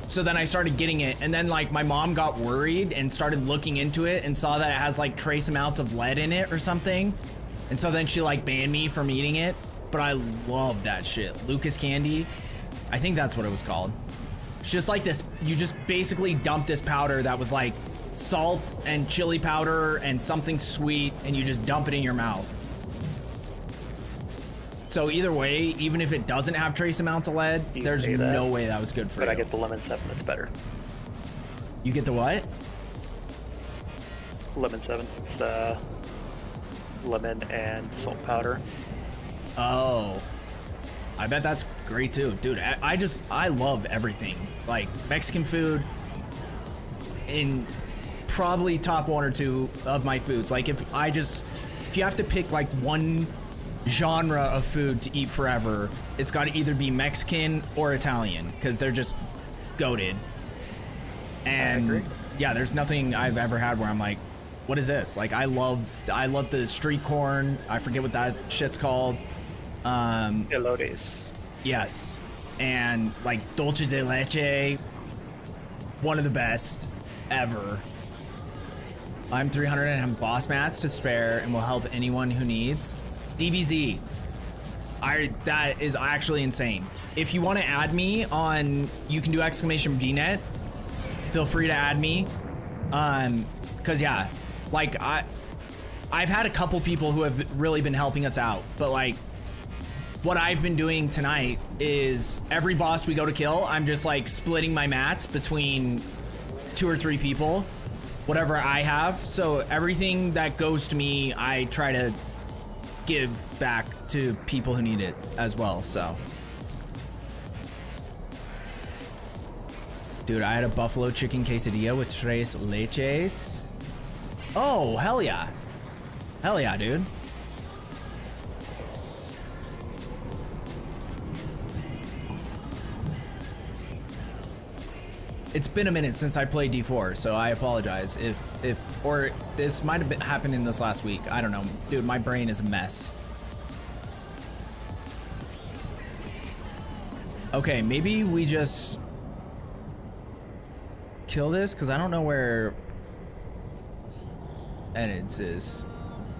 so then I started getting it, and then like my mom got worried and started looking into it and saw that it has like trace amounts of lead in it or something, and so then she like banned me from eating it. But I love that shit. Lucas Candy, I think that's what it was called. It's just like this, you just basically dump this powder that was like salt and chili powder and something sweet, and you just dump it in your mouth. So either way, even if it doesn't have trace amounts of lead, You there's say that, no way that was good for but you. I get the lemon 7, it's better. You get the what? Lemon 7, it's lemon and salt powder. Oh, I bet that's great too. Dude, I love everything. Like Mexican food, in probably top 1 or 2 of my foods. Like if you have to pick like one genre of food to eat forever, it's got to either be Mexican or Italian, because they're just goated. And yeah, there's nothing I've ever had where I'm like, what is this? Like I love the street corn. I forget what that shit's called. Elotes. Yes. And like dulce de leche, one of the best ever. I'm 300 and have boss mats to spare and will help anyone who needs. DBZ. That is actually insane. If you want to add me on, you can do !BNet. Feel free to add me. Cause yeah, like I've had a couple people who have really been helping us out, but like what I've been doing tonight is every boss we go to kill, I'm just like splitting my mats between 2 or 3 people, whatever I have. So everything that goes to me, I try to give back to people who need it as well. So dude, I had a buffalo chicken quesadilla with tres leches. Oh, hell yeah. Hell yeah, dude. It's been a minute since I played D4, so I apologize or this might have happened in this last week. I don't know. Dude, my brain is a mess. Okay, maybe we just kill this, because I don't know where Enids is.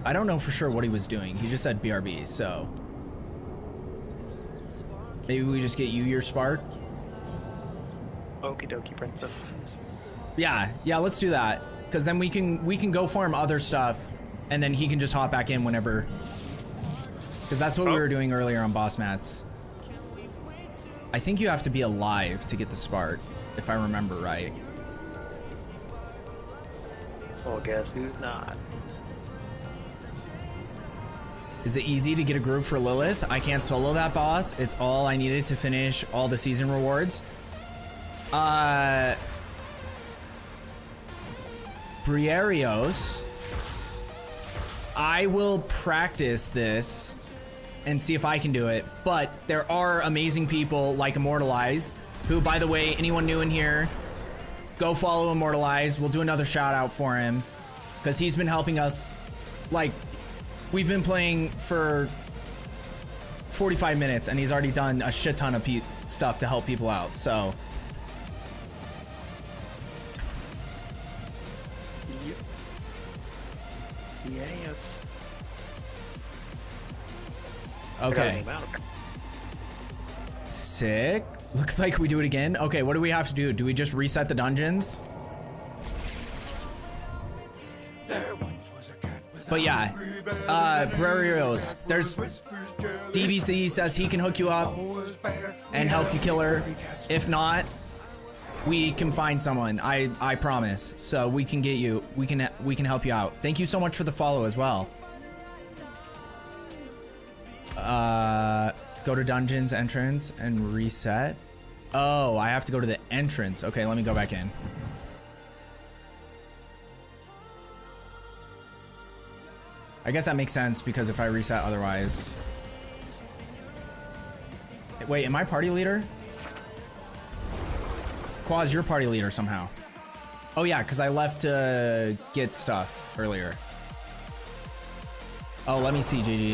I don't know for sure what he was doing. He just said BRB, so maybe we just get you your spark. Okie dokie, princess. Yeah, let's do that, because then we can go farm other stuff, and then he can just hop back in whenever, because that's what we were doing earlier on boss mats. I think you have to be alive to get the spark, if I remember right. Well, guess who's not? Is it easy to get a group for Lilith? I can't solo that boss. It's all I needed to finish all the season rewards. Briarios, I will practice this and see if I can do it, but there are amazing people like Immortalize, who, by the way, anyone new in here, go follow Immortalize. We'll do another shout out for him, because he's been helping us. Like, we've been playing for 45 minutes and he's already done a shit ton of stuff to help people out, so Yes. okay. Sick. Looks like we do it again. Okay, what do we have to do? Do we just reset the dungeons? But yeah, Briarios, there's DBC says he can hook you up and help you kill her. If not, we can find someone. I promise. So we can get you. We can help you out. Thank you so much for the follow as well. Go to dungeons entrance and reset. Oh, I have to go to the entrance. Okay, let me go back in. I guess that makes sense, because if I reset otherwise. Wait, am I party leader? Quaz, you're party leader somehow. Oh yeah, because I left to get stuff earlier. Oh, let me see, JG.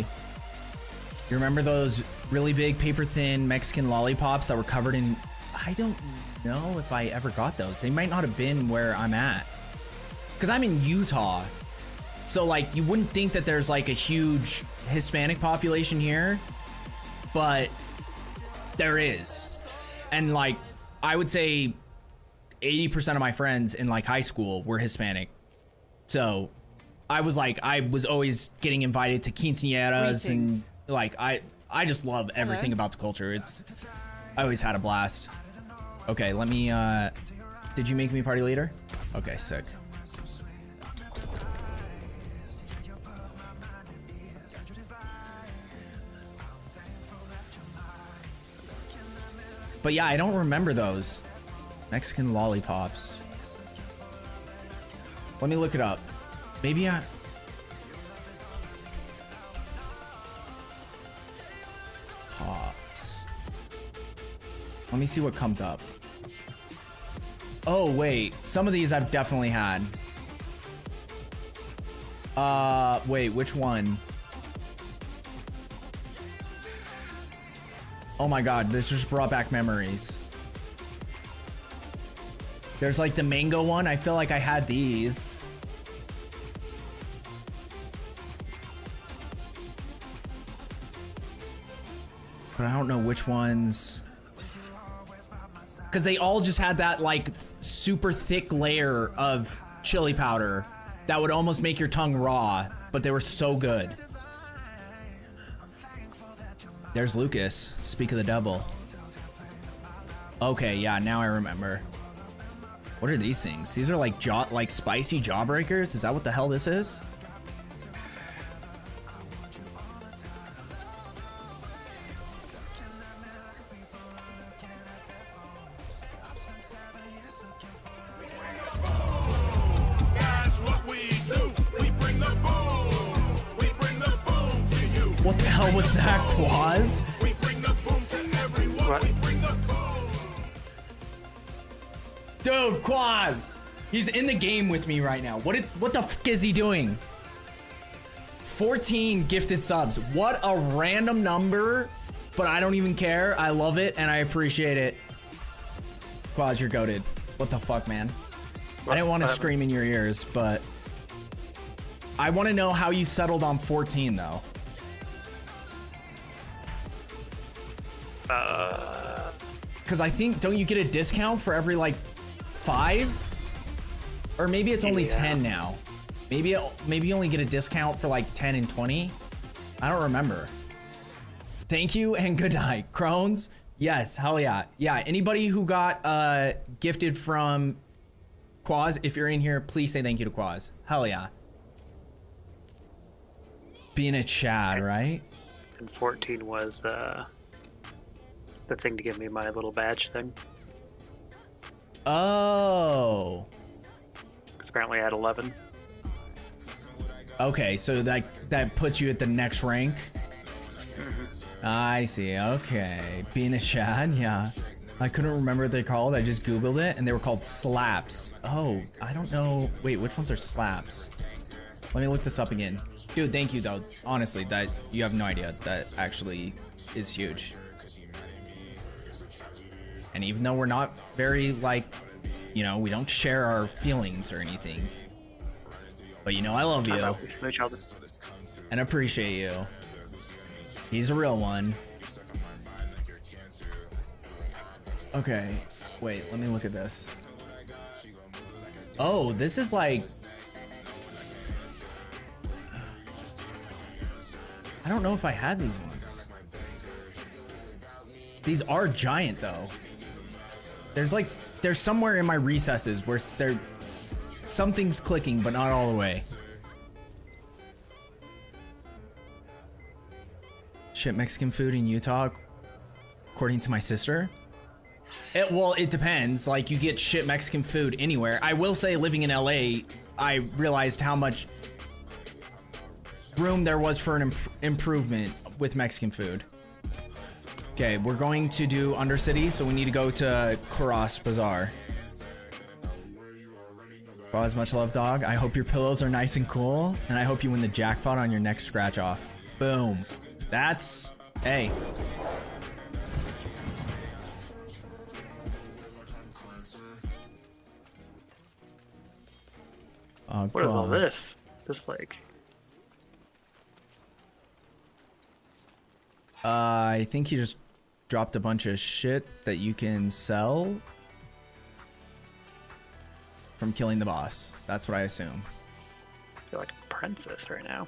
You remember those really big paper thin Mexican lollipops that were covered in... I don't know if I ever got those. They might not have been where I'm at. Because I'm in Utah. So like, you wouldn't think that there's like a huge Hispanic population here. But there is. And like, I would say 80% of my friends in like high school were Hispanic. So I was always getting invited to quinceañeras and like, I just love everything about the culture. I always had a blast. Okay, let me, did you make me party leader? Okay, sick. But yeah, I don't remember those. Mexican lollipops. Let me look it up. Maybe I... Pops. Let me see what comes up. Oh, wait. Some of these I've definitely had. Wait, which one? Oh my god, this just brought back memories. There's like the mango one. I feel like I had these. But I don't know which ones. Because they all just had that like super thick layer of chili powder that would almost make your tongue raw, but they were so good. There's Lucas. Speak of the devil. Okay, yeah, now I remember. What are these things? These are like spicy jawbreakers? Is that what the hell this is? What the hell was that, Quaz? What? Dude, Quaz! He's in the game with me right now. What the f is he doing? 14 gifted subs. What a random number, but I don't even care. I love it and I appreciate it. Quaz, you're goated. What the fuck, man? I didn't want to scream in your ears, but I want to know how you settled on 14 though. Because I think, don't you get a discount for every like 5? Or maybe it's only 10 now. Maybe you only get a discount for like 10 and 20. I don't remember. Thank you and good night. Crohn's? Yes, hell yeah. Yeah, anybody who got gifted from Quaz, if you're in here, please say thank you to Quaz. Hell yeah. Being a Chad, right? And 14 was the thing to give me my little badge thing. Oh. Because apparently I had 11. Okay, so that puts you at the next rank. I see. Okay, being a Chad, yeah. I couldn't remember what they called. I just googled it, and they were called slaps. Oh, I don't know. Wait, which ones are slaps? Let me look this up again. Dude, thank you though. Honestly, that you have no idea. That actually is huge. And even though we're not very like, you know, we don't share our feelings or anything. But you know, I love you. And appreciate you. He's a real one. Okay, wait, let me look at this. Oh, this is like... I don't know if I had these ones. These are giant though. There's somewhere in my recesses where something's clicking, but not all the way. Shit Mexican food in Utah, according to my sister. Well, it depends. Like, you get shit Mexican food anywhere. I will say, living in LA, I realized how much room there was for an improvement with Mexican food. Okay, we're going to do Undercity, so we need to go to Kuras Bazaar. Bros, much love, dog. I hope your pillows are nice and cool, and I hope you win the jackpot on your next scratch off. Boom. That's... Hey. Oh, What is all God. this? This like... I think he just dropped a bunch of shit that you can sell from killing the boss. That's what I assume. I feel like a princess right now.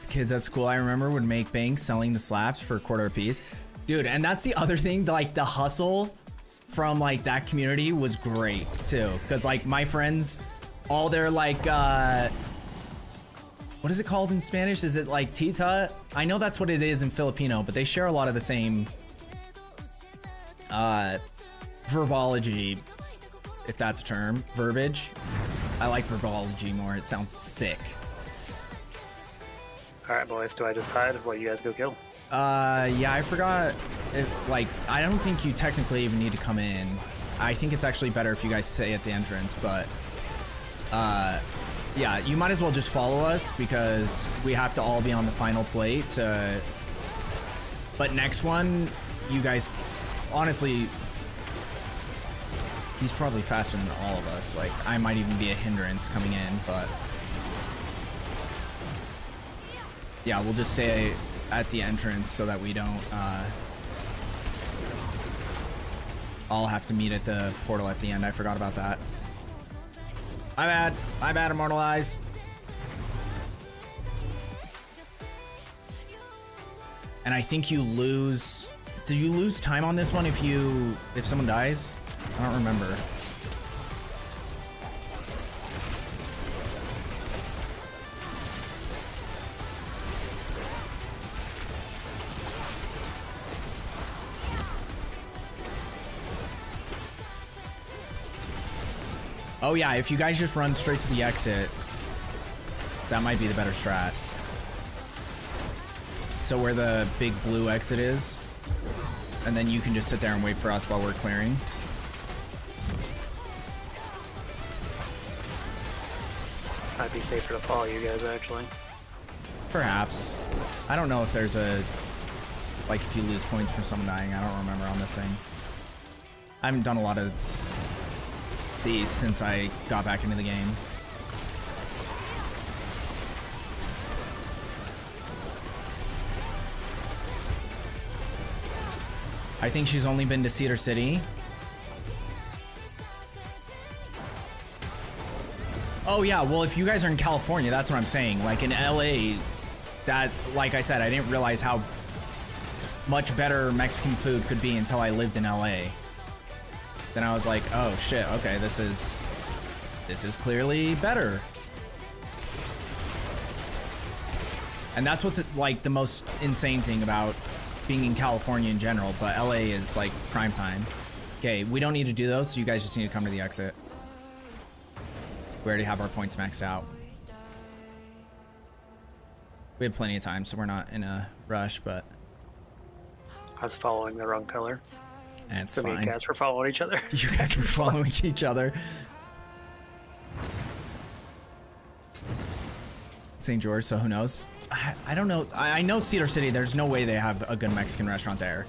The kids at school, I remember, would make bank selling the slaps for a quarter a piece. Dude, and that's the other thing, like the hustle from like that community was great too. Cause like my friends, all their like, what is it called in Spanish? Is it like tita? I know that's what it is in Filipino, but they share a lot of the same verbology, if that's a term, verbiage. I like verbology more, it sounds sick. Alright boys, do I just hide while you guys go kill? Yeah, I forgot if, like, I don't think you technically even need to come in. I think it's actually better if you guys stay at the entrance, but, yeah, you might as well just follow us because we have to all be on the final plate to, but next one, you guys, honestly, he's probably faster than all of us. Like, I might even be a hindrance coming in, but yeah, we'll just stay at the entrance so that we don't all have to meet at the portal at the end. I forgot about that. My bad, Immortalize. And I think you lose, do you lose time on this one if someone dies? I don't remember. Oh yeah, if you guys just run straight to the exit, that might be the better strat. So where the big blue exit is, and then you can just sit there and wait for us while we're clearing. Might be safer to follow you guys actually. Perhaps. I don't know if there's a, like if you lose points from someone dying, I don't remember on this thing. I haven't done a lot of these since I got back into the game. I think she's only been to Cedar City. Oh yeah, well if you guys are in California, that's what I'm saying. Like in LA, that, like I said, I didn't realize how much better Mexican food could be until I lived in LA. Then I was like, oh shit, okay, this is clearly better. And that's what's like the most insane thing about being in California in general, but LA is like prime time. Okay, we don't need to do those, so you guys just need to come to the exit. We already have our points maxed out. We have plenty of time, so we're not in a rush, but I was following the wrong color. it's So me fine. and Cass were following each other. You guys were following each other. St. George, so who knows? I don't know. I know Cedar City, there's no way they have a good Mexican restaurant there.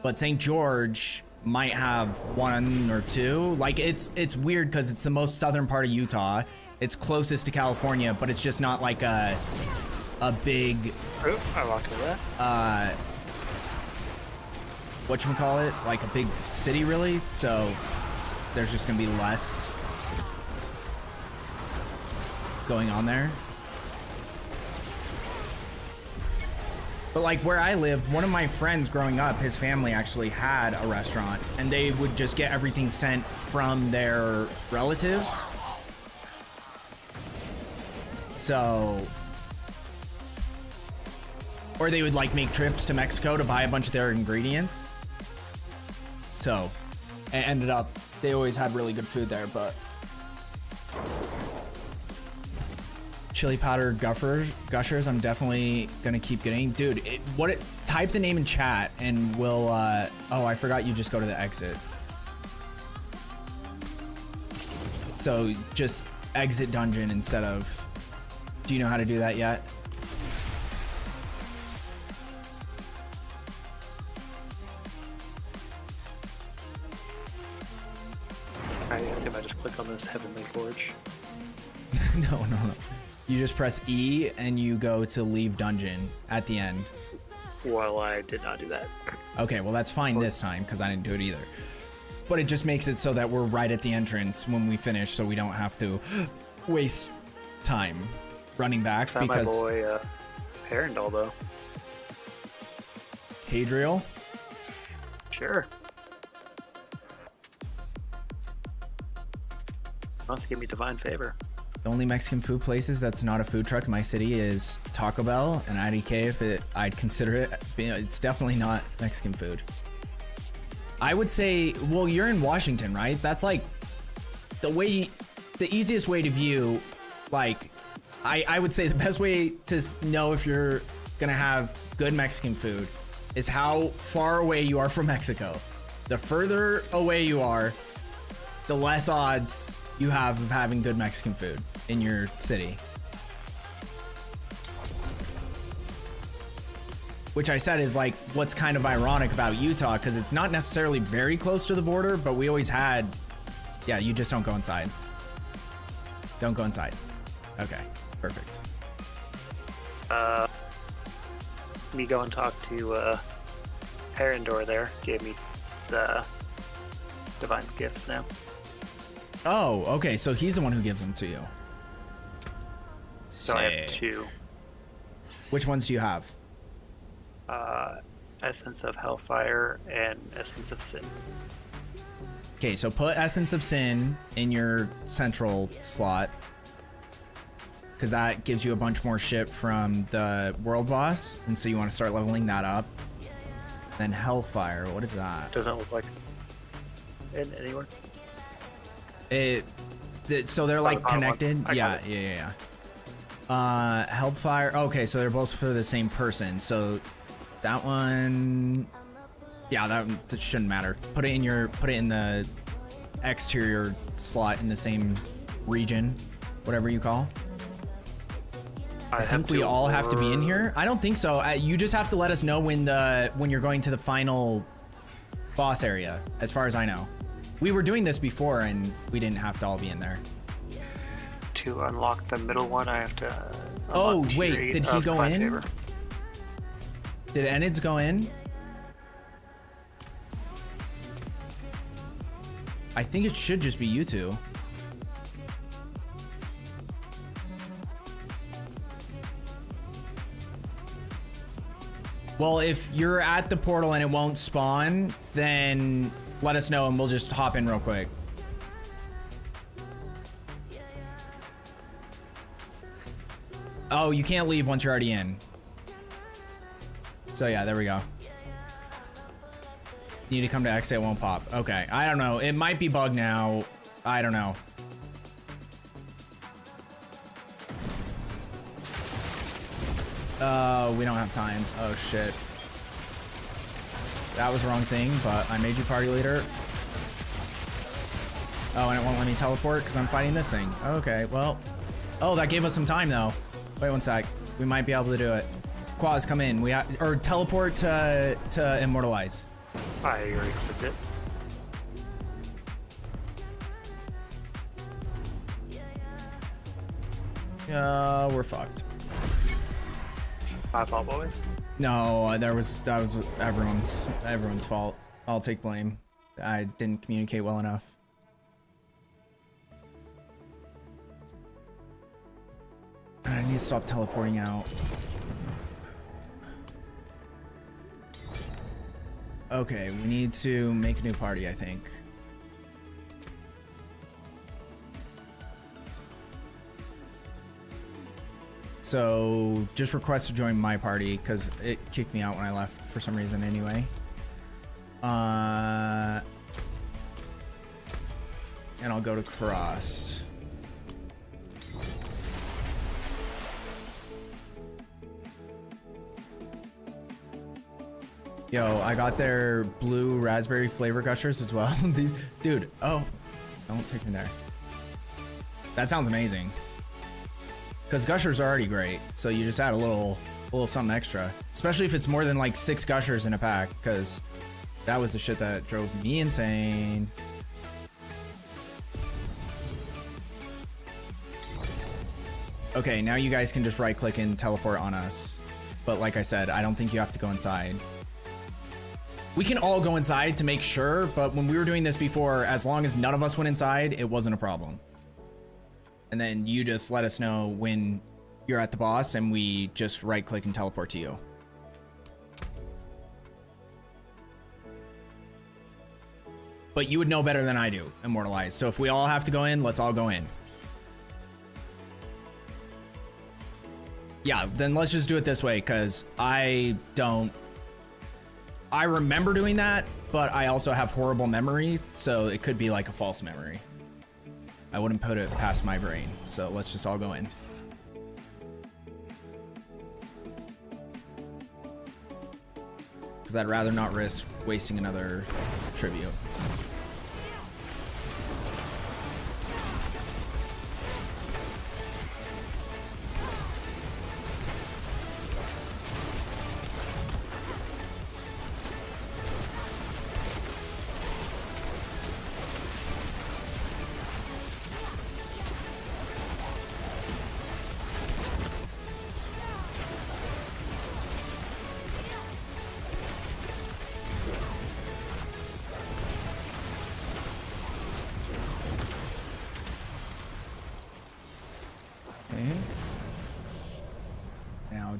But St. George might have one or two. Like, it's weird because it's the most southern part of Utah. It's closest to California, but it's just not like a big... Oop, I walked into that. Whatchamacallit, like a big city really, so there's just gonna be less going on there. But like where I lived, one of my friends growing up, his family actually had a restaurant and they would just get everything sent from their relatives. So, or they would like make trips to Mexico to buy a bunch of their ingredients. So, it ended up, they always had really good food there, but chili powder gushers. I'm definitely gonna keep getting. Dude, type the name in chat and we'll. Oh, I forgot you just go to the exit. So just exit dungeon instead of. Do you know how to do that yet? I assume I just click on this Heavenly Forge. No. You just press E and you go to leave dungeon at the end. Well, I did not do that. Okay, well that's fine this time because I didn't do it either. But it just makes it so that we're right at the entrance when we finish, so we don't have to waste time running back. Found Because my boy Herondal though. Hadriel? Sure. Wants to give me divine favor. The only Mexican food places that's not a food truck in my city is Taco Bell and IDK. I'd consider it, it's definitely not Mexican food. I would say, well, you're in Washington, right? That's like the easiest way to view, like, I would say the best way to know if you're gonna have good Mexican food is how far away you are from Mexico. The further away you are, the less odds you have of having good Mexican food in your city. Which I said is like what's kind of ironic about Utah, because it's not necessarily very close to the border, but we always had. Yeah, you just don't go inside. Don't go inside. Okay, perfect. Me go and talk to Herondor there gave me the divine gifts now. Oh, okay, so he's the one who gives them to you. So I have 2. Which ones do you have? Essence of Hellfire and Essence of Sin. Okay, so put Essence of Sin in your central slot, because that gives you a bunch more shit from the world boss, and so you want to start leveling that up. Then Hellfire, what is that? Doesn't look like in anywhere. So they're like connected. Yeah. Hellfire. Okay, so they're both for the same person. So that one, yeah, that shouldn't matter. Put it in the exterior slot in the same region, whatever you call. I think we all have to be in here. I don't think so. You just have to let us know when you're going to the final boss area, as far as I know. We were doing this before and we didn't have to all be in there. To unlock the middle one, I have to. Oh, wait, did he go in? Favor. Did Enids go in? I think it should just be you two. Well, if you're at the portal and it won't spawn, then let us know and we'll just hop in real quick. Oh, you can't leave once you're already in. So yeah, there we go. Need to come to exit, it won't pop. Okay, I don't know. It might be bugged now. I don't know. We don't have time. Oh shit. That was the wrong thing, but I made you party leader. Oh, and it won't let me teleport because I'm fighting this thing. Okay, well. Oh, that gave us some time though. Wait one sec. We might be able to do it. Quaz, come in. Or teleport to immortalize. I already clicked it. We're fucked. My fault, boys. No, that was everyone's fault. I'll take blame. I didn't communicate well enough. And I need to stop teleporting out. Okay, we need to make a new party, I think. So just request to join my party because it kicked me out when I left for some reason anyway. And I'll go to Cross. Yo, I got their blue raspberry flavor gushers as well. These, dude, oh, don't take me there. That sounds amazing. Because gushers are already great, so you just add a little something extra. Especially if it's more than like 6 gushers in a pack, because that was the shit that drove me insane. Okay, now you guys can just right click and teleport on us. But like I said, I don't think you have to go inside. We can all go inside to make sure, but when we were doing this before, as long as none of us went inside, it wasn't a problem. And then you just let us know when you're at the boss and we just right click and teleport to you. But you would know better than I do, Immortalized. So if we all have to go in, let's all go in. Yeah, then let's just do it this way, because I remember doing that, but I also have horrible memory, so it could be like a false memory. I wouldn't put it past my brain, so let's just all go in. Because I'd rather not risk wasting another tribute.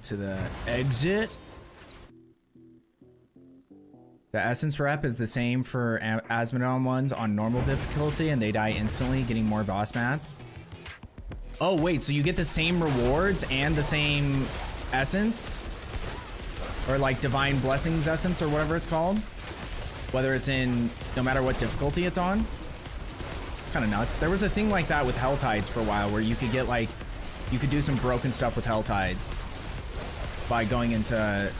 To the exit. The essence rep is the same for Asmodon ones on normal difficulty, and they die instantly, getting more boss mats. Oh wait, so you get the same rewards and the same essence, or like divine blessings essence or whatever it's called, whether it's in no matter what difficulty it's on. It's kind of nuts. There was a thing like that with Helltides for a while, where you could get like, you could do some broken stuff with Helltides by going into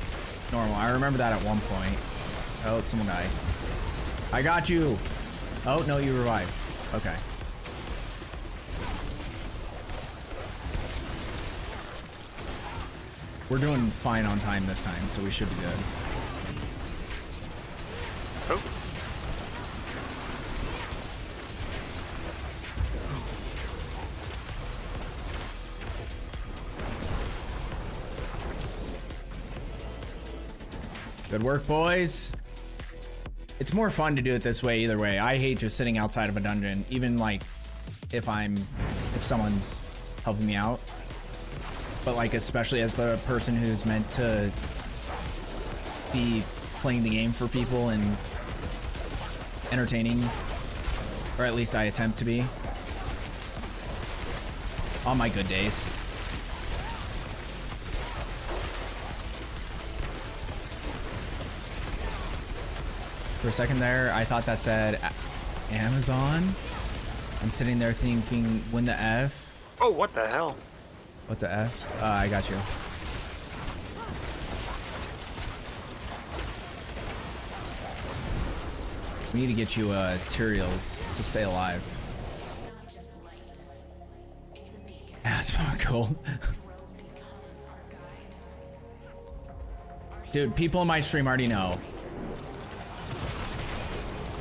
normal. I remember that at one point. Oh, someone died. I got you. Oh, no, you revived. Okay. We're doing fine on time this time, so we should be good. Oh. Good work, boys. It's more fun to do it this way either way. I hate just sitting outside of a dungeon, even like if someone's helping me out. But like, especially as the person who's meant to be playing the game for people and entertaining, or at least I attempt to be on my good days. For a second there, I thought that said Amazon. I'm sitting there thinking, when the F? Oh, what the hell? What the F? I got you. We need to get you materials to stay alive. That's not cool. Dude, people in my stream already know.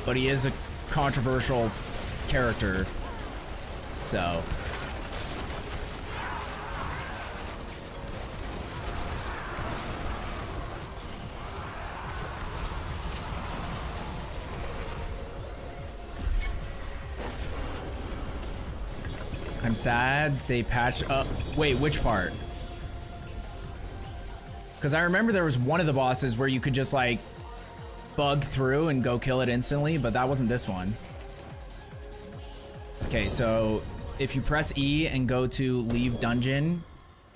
But he is a controversial character, so. I'm sad they patched up. Wait, which part? Because I remember there was one of the bosses where you could just like bug through and go kill it instantly, but that wasn't this one. Okay, so if you press E and go to leave dungeon,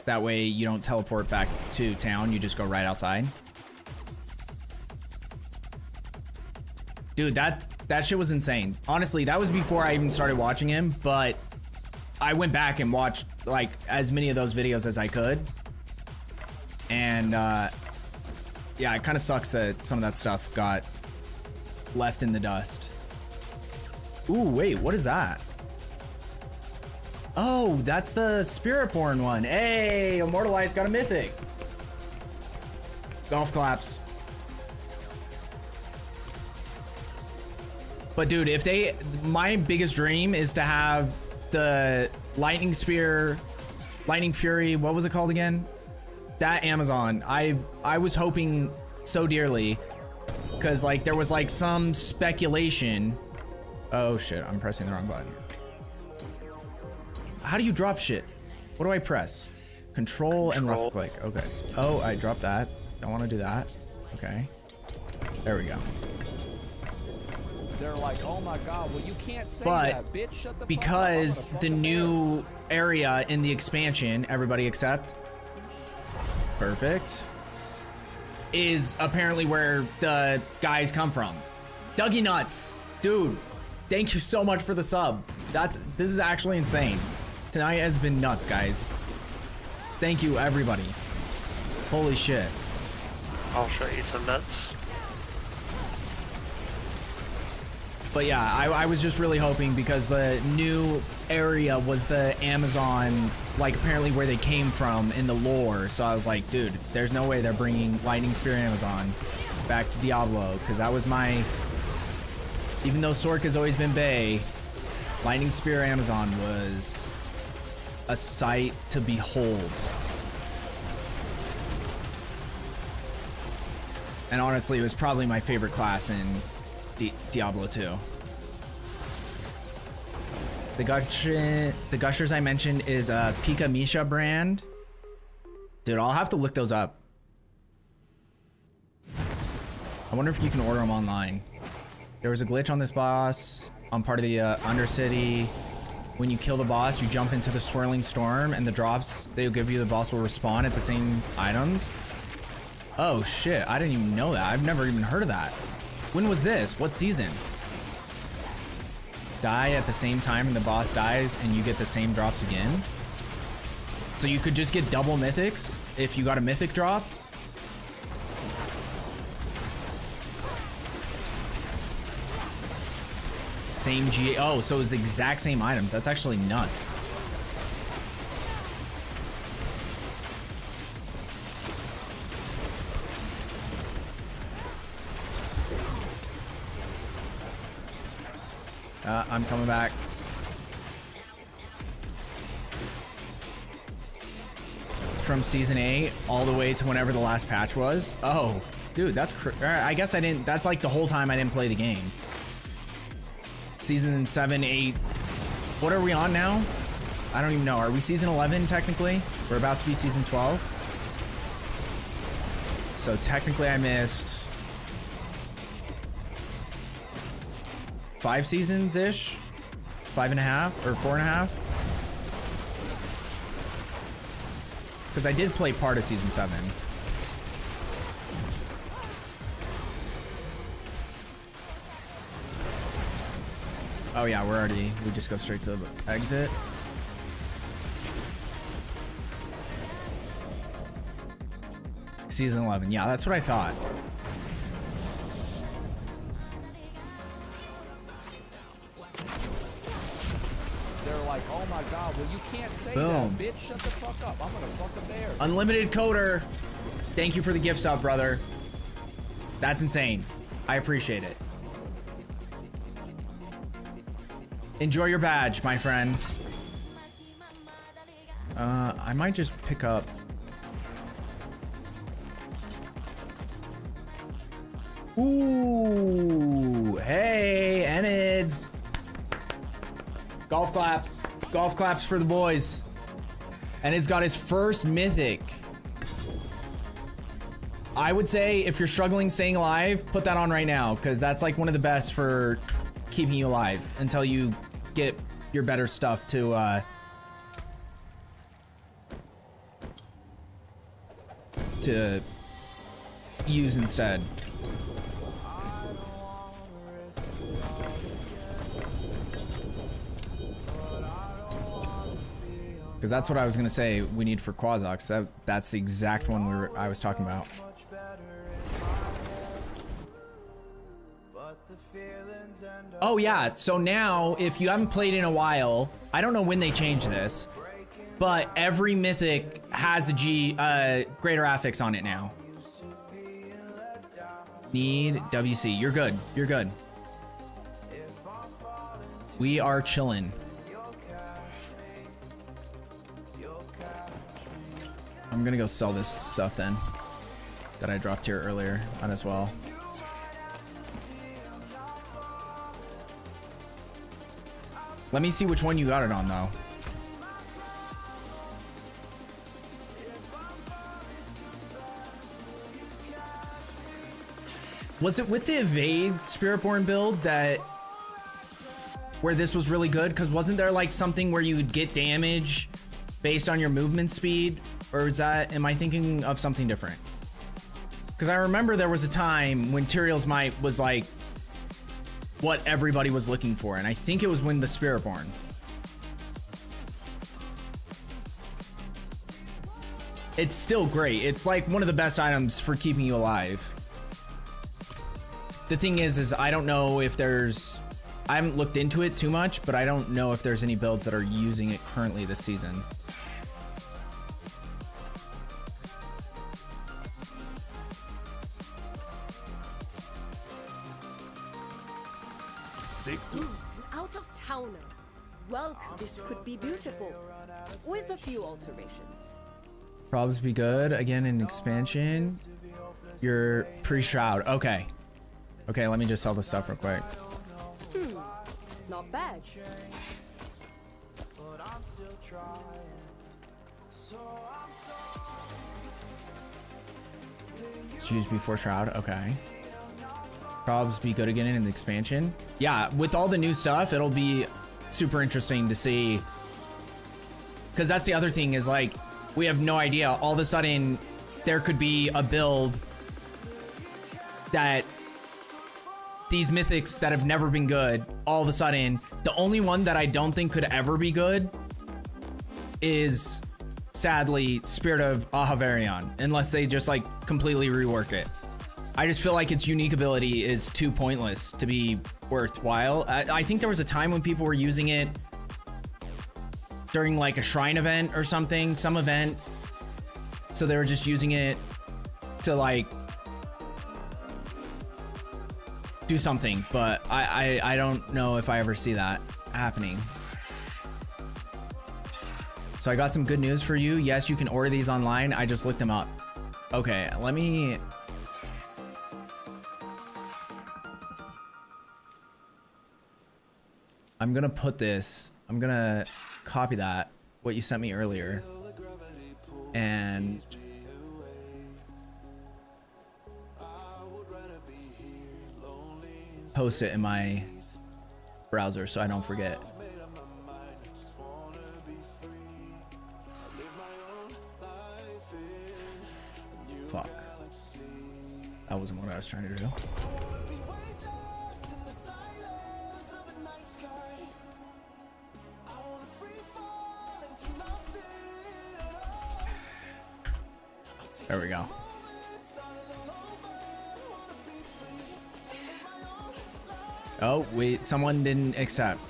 that way you don't teleport back to town, you just go right outside. Dude, that shit was insane. Honestly, that was before I even started watching him, but I went back and watched like as many of those videos as I could. And Yeah, it kind of sucks that some of that stuff got left in the dust. Ooh, wait, what is that? Oh, that's the Spiritborn one. Hey, Immortalized got a mythic. Golf claps. But dude, if they, my biggest dream is to have the Lightning Spear, Lightning Fury, what was it called again? That Amazon. I was hoping so dearly, because like there was like some speculation. Oh shit, I'm pressing the wrong button. How do you drop shit? What do I press? Control and left click. Okay. Oh, I dropped that. Don't want to do that. Okay. There we go. They're like, oh my god, well you can't say But that, bitch. Shut the because fuck up. the new area in the expansion, everybody except perfect, is apparently where the guys come from. Dougie Nuts, dude, thank you so much for the sub. This is actually insane. Tonight has been nuts, guys. Thank you, everybody. Holy shit. I'll show you some nuts. But yeah, I was just really hoping, because the new area was the Amazon, like apparently where they came from in the lore. So I was like, dude, there's no way they're bringing Lightning Spear Amazon back to Diablo, because that was my, even though Sork has always been Bay, Lightning Spear Amazon was a sight to behold. And honestly, it was probably my favorite class in Diablo 2. The Gushers I mentioned is a Pika Misha brand. Dude, I'll have to look those up. I wonder if you can order them online. There was a glitch on this boss on part of the Undercity. When you kill the boss, you jump into the Swirling Storm, and the drops they'll give you, the boss will respawn at the same items. Oh shit, I didn't even know that. I've never even heard of that. When was this? What season? Die at the same time and the boss dies and you get the same drops again? So you could just get double mythics if you got a mythic drop? Same GA. Oh, so it's the exact same items. That's actually nuts. I'm coming back. From season 8 all the way to whenever the last patch was. Oh, dude, that's I guess I didn't, that's like the whole time I didn't play the game. Season 7, 8. What are we on now? I don't even know. Are we season 11 technically? We're about to be season 12. So technically I missed 5 seasons-ish? 5.5 or 4.5? Because I did play part of season 7. Oh yeah, we just go straight to the exit. Season 11, yeah, that's what I thought. They're like, oh my god, well you can't say Boom. that, bitch. Shut the fuck up. I'm gonna fuck a bear. Unlimited Coder, thank you for the gift sub, brother. That's insane. I appreciate it. Enjoy your badge, my friend. I might just pick up. Ooh, hey, Enids. Golf claps. Golf claps for the boys. Enid's got his first mythic. I would say if you're struggling staying alive, put that on right now, because that's like one of the best for keeping you alive until you get your better stuff to use instead. Because that's what I was gonna say we need for Quazox. That's the exact one I was talking about. Oh yeah, so now if you haven't played in a while, I don't know when they changed this, but every mythic has a greater affix on it now. Need WC. You're good. You're good. We are chilling. I'm gonna go sell this stuff then that I dropped here earlier. Might as well. Let me see which one you got it on though. Was it with the evade Spiritborn build that where this was really good? Because wasn't there like something where you would get damage based on your movement speed? Or is that, am I thinking of something different? Because I remember there was a time when Tyrael's Might was like what everybody was looking for, and I think it was when the Spiritborn. It's still great. It's like one of the best items for keeping you alive. The thing is I don't know if there's, I haven't looked into it too much, but I don't know if there's any builds that are using it currently this season. Out of towner. Well, this could be beautiful, with a few alterations. Probs be good again in expansion. Your pre-shroud. Okay. Okay, let me just sell this stuff real quick. Not bad. Choose before shroud. Okay. Probs be good again in the expansion. Yeah, with all the new stuff, it'll be super interesting to see. Because that's the other thing is like, we have no idea. All of a sudden, there could be a build that these mythics that have never been good, all of a sudden, the only one that I don't think could ever be good is, sadly, Spirit of Ahavarion, unless they just like completely rework it. I just feel like its unique ability is too pointless to be worthwhile. I think there was a time when people were using it during like a shrine event or something, some event. So they were just using it to like do something, but I don't know if I ever see that happening. So I got some good news for you. Yes, you can order these online. I just looked them up. Okay, let me... I'm gonna put this, I'm gonna copy that, what you sent me earlier, and post it in my browser so I don't forget. Fuck. That wasn't what I was trying to do. There we go. Oh, wait, someone didn't accept.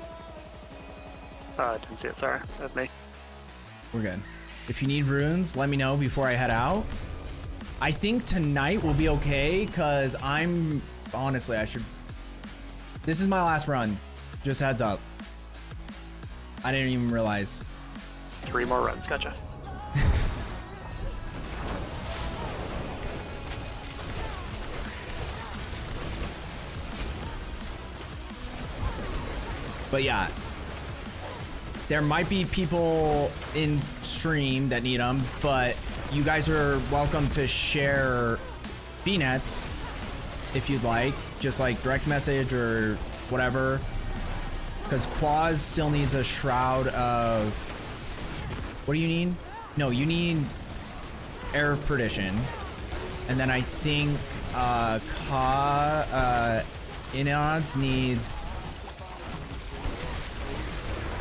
I didn't see it, sorry. That's me. We're good. If you need runes, let me know before I head out. I think tonight will be okay, because I'm... Honestly, I should... This is my last run. Just heads up. I didn't even realize. 3 more runs, gotcha. But yeah, there might be people in stream that need them, but you guys are welcome to share VNets if you'd like, just like direct message or whatever, because Quaz still needs a shroud of, what do you need? No, you need Air of Perdition, and then I think Inods needs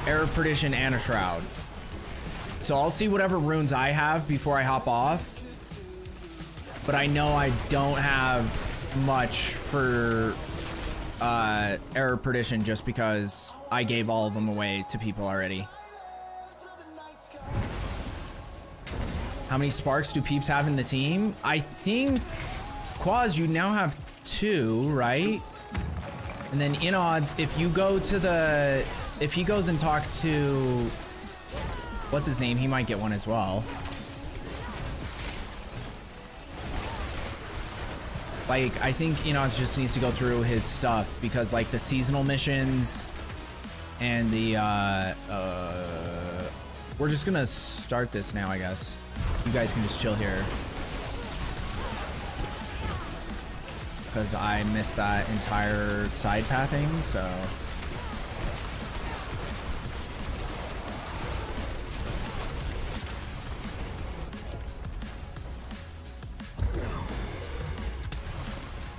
Air of Perdition and a shroud. So I'll see whatever runes I have before I hop off. But I know I don't have much for Error Perdition just because I gave all of them away to people already. How many sparks do peeps have in the team? I think, Quaz, you now have 2, right? And then in odds, if you go to the... If he goes and talks to... What's his name? He might get one as well. Like, I think Enoz just needs to go through his stuff because, like, the seasonal missions and the, we're just gonna start this now, I guess. You guys can just chill here. Because I missed that entire side pathing, so...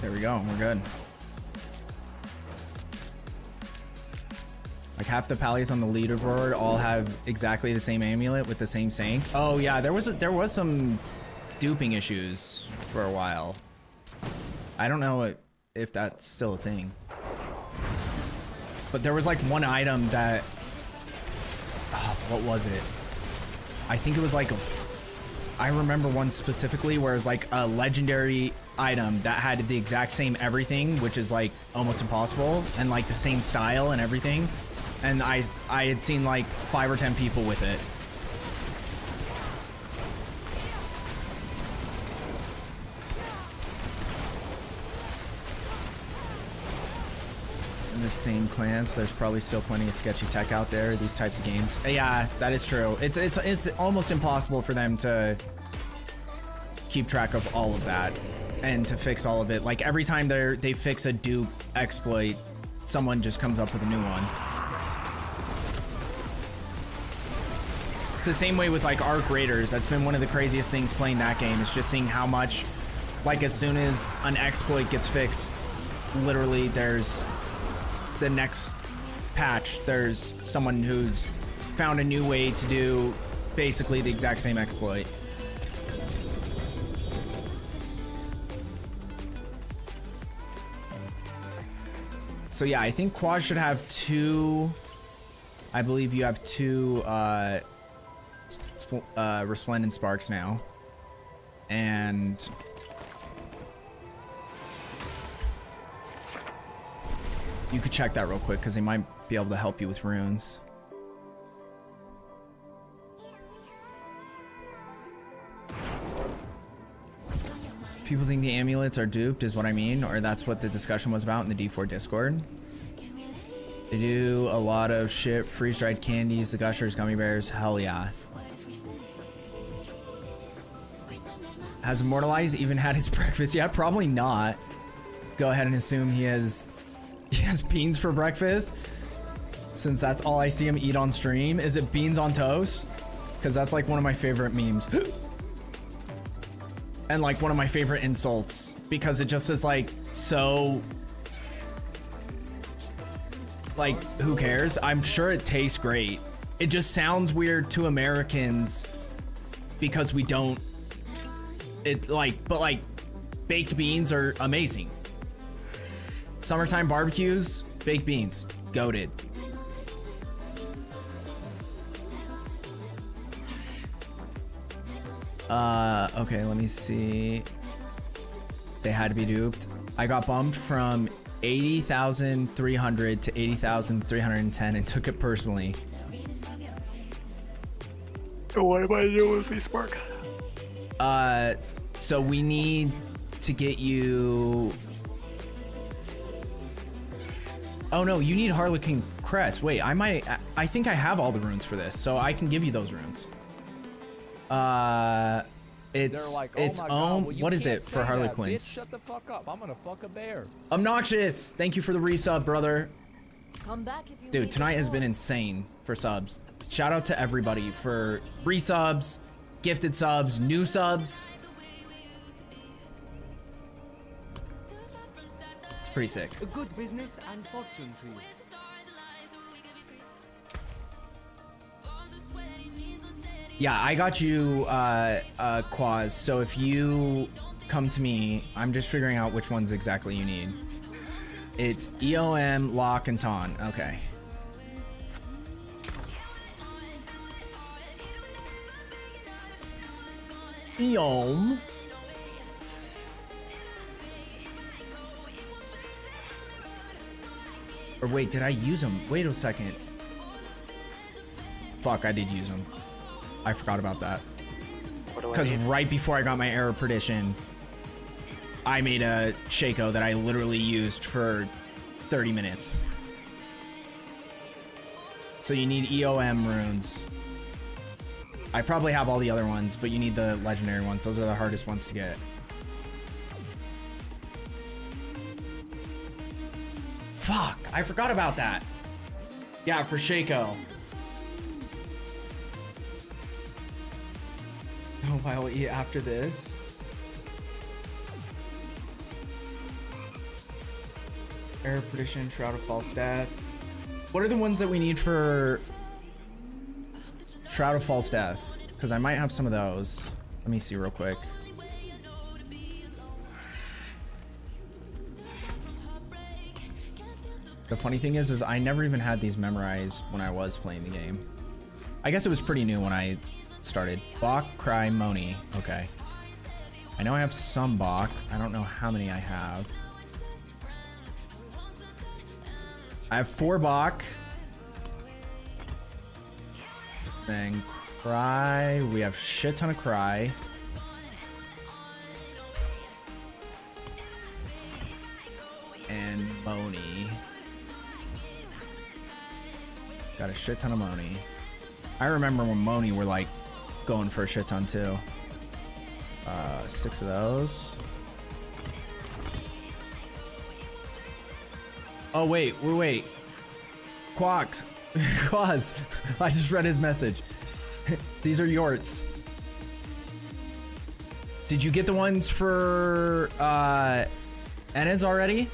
There we go, we're good. Like half the pallies on the leaderboard all have exactly the same amulet with the same sync. Oh yeah, there was some duping issues for a while. I don't know if that's still a thing. But there was like one item that, what was it? I think it was like I remember one specifically where it was like a legendary item that had the exact same everything, which is like almost impossible, and like the same style and everything. And I had seen like 5 or 10 people with it. In the same clan, so there's probably still plenty of sketchy tech out there, these types of games. Yeah, that is true. It's almost impossible for them to keep track of all of that and to fix all of it. Like every time they fix a dupe exploit, someone just comes up with a new one. It's the same way with like Arc Raiders. That's been one of the craziest things playing that game, is just seeing how much, like as soon as an exploit gets fixed, literally there's the next patch, there's someone who's found a new way to do basically the exact same exploit. So yeah, I think Quaz should have 2. I believe you have 2 Resplendent Sparks now. And you could check that real quick because they might be able to help you with runes. People think the amulets are duped is what I mean, or that's what the discussion was about in the D4 Discord. They do a lot of shit, freeze-dried candies, the gushers, gummy bears, hell yeah. Has Immortalize even had his breakfast yet? Probably not. Go ahead and assume he has beans for breakfast, since that's all I see him eat on stream. Is it beans on toast? Because that's like one of my favorite memes. And like one of my favorite insults, because it just is like, so like, who cares? I'm sure it tastes great. It just sounds weird to Americans because we don't, it like, but like baked beans are amazing. Summertime barbecues, baked beans, goated. Okay, let me see. They had to be duped. I got bumped from 80,300 to 80,310 and took it personally. So what am I doing with these sparks? So we need to get you... Oh no, you need Harlequin Crest. Wait, I think I have all the runes for this, so I can give you those runes. It's like, its my own. God, well, what is can't it for say that, Harlequins? bitch. Shut the fuck up. I'm gonna fuck a bear. Obnoxious. Thank you for the resub, brother. Come back if you Dude, make tonight it has more. been insane for subs. Shout out to everybody for resubs, gifted subs, new subs. It's pretty sick. A good business and fortune to you. Yeah, I got you, Quaz. So if you come to me, I'm just figuring out which ones exactly you need. It's EOM, lock, and taunt. Okay. EOM. Or wait, did I use them? Wait a second. Fuck, I did use them. I forgot about that. Because right before I got my Era of Perdition, I made a Shaco that I literally used for 30 minutes. So you need EOM runes. I probably have all the other ones, but you need the legendary ones. Those are the hardest ones to get. Fuck, I forgot about that. Yeah, for Shaco. Oh, I'll eat after this. Era of Perdition, Shroud of False Death. What are the ones that we need for Shroud of False Death? Because I might have some of those. Let me see real quick. The funny thing is I never even had these memorized when I was playing the game. I guess it was pretty new when I started. Bach, Cry, Moni. Okay. I know I have some Bach. I don't know how many I have. I have 4 Bach. Then Cry. We have shit ton of Cry. And Moni. Got a shit ton of Moni. I remember when Moni were like going for a shit ton too. 6 of those. Oh wait. Quax. Quaz. I just read his message. These are Yorts. Did you get the ones for Enez already?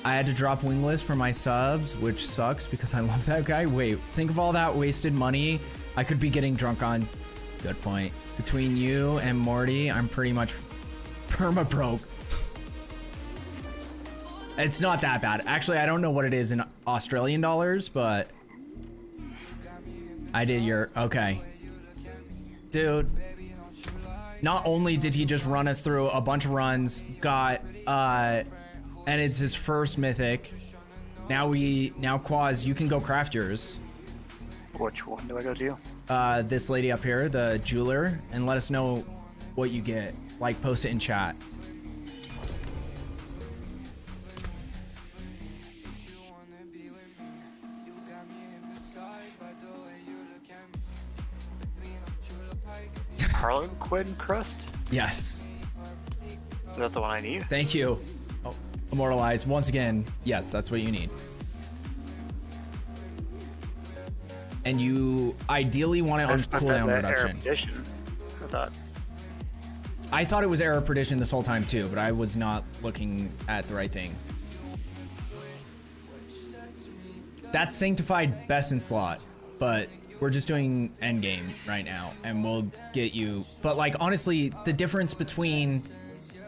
I had to drop Wingless for my subs, which sucks because I love that guy. Wait, think of all that wasted money I could be getting drunk on. Good point. Between you and Morty, I'm pretty much perma broke. It's not that bad. Actually, I don't know what it is in Australian dollars, but I did your... Okay. Dude. Not only did he just run us through a bunch of runs, got... and it's his first mythic. Now Quaz, you can go craft yours. Which one do I go to? This lady up here, the jeweler, and let us know what you get. Like, post it in chat. Harlequin crust? Yes. Is that the one I need? Thank you. Oh, immortalize once again. Yes, that's what you need. And you ideally want it on cooldown reduction. I thought it was Era of Perdition this whole time too, but I was not looking at the right thing. That's Sanctified best in slot, but we're just doing endgame right now, and we'll get you. But like honestly, the difference between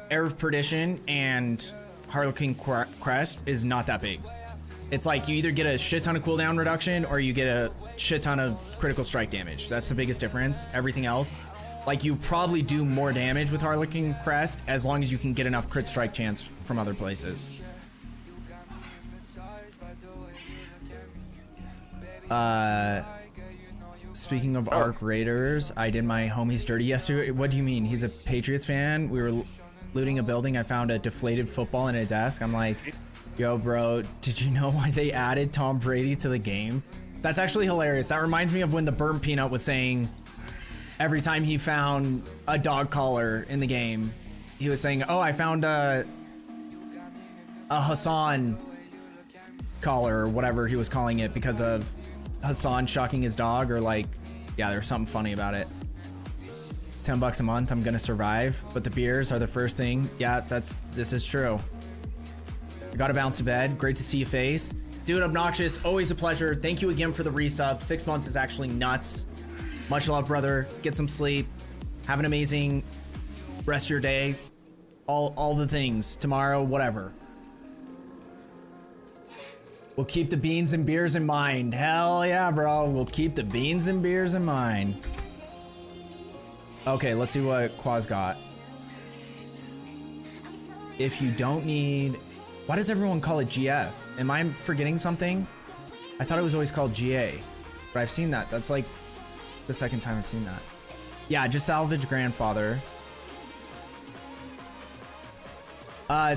Era of Perdition and Harlequin Crest is not that big. It's like you either get a shit ton of cooldown reduction or you get a shit ton of critical strike damage. That's the biggest difference. Everything else, like you probably do more damage with Harlequin Crest as long as you can get enough crit strike chance from other places. Speaking of Arc Raiders, I did my homies dirty yesterday. What do you mean? He's a Patriots fan? We were looting a building. I found a deflated football in a desk. I'm like, yo, bro, did you know why they added Tom Brady to the game? That's actually hilarious. That reminds me of when the Burnt Peanut was saying every time he found a dog collar in the game, he was saying, oh, I found a Hassan collar or whatever he was calling it because of Hassan shocking his dog, or like, yeah, there's something funny about it. It's $10 a month. I'm gonna survive, but the beers are the first thing. Yeah, this is true. I gotta bounce to bed. Great to see your face. Dude, Obnoxious, always a pleasure. Thank you again for the resub. 6 months is actually nuts. Much love, brother. Get some sleep. Have an amazing rest of your day, all the things, tomorrow, whatever. We'll keep the beans and beers in mind. Hell yeah, bro. We'll keep the beans and beers in mind. Okay, let's see what Quaz got. If you don't need... Why does everyone call it GF? Am I forgetting something? I thought it was always called GA. But I've seen that. That's like the second time I've seen that. Yeah, just salvage grandfather.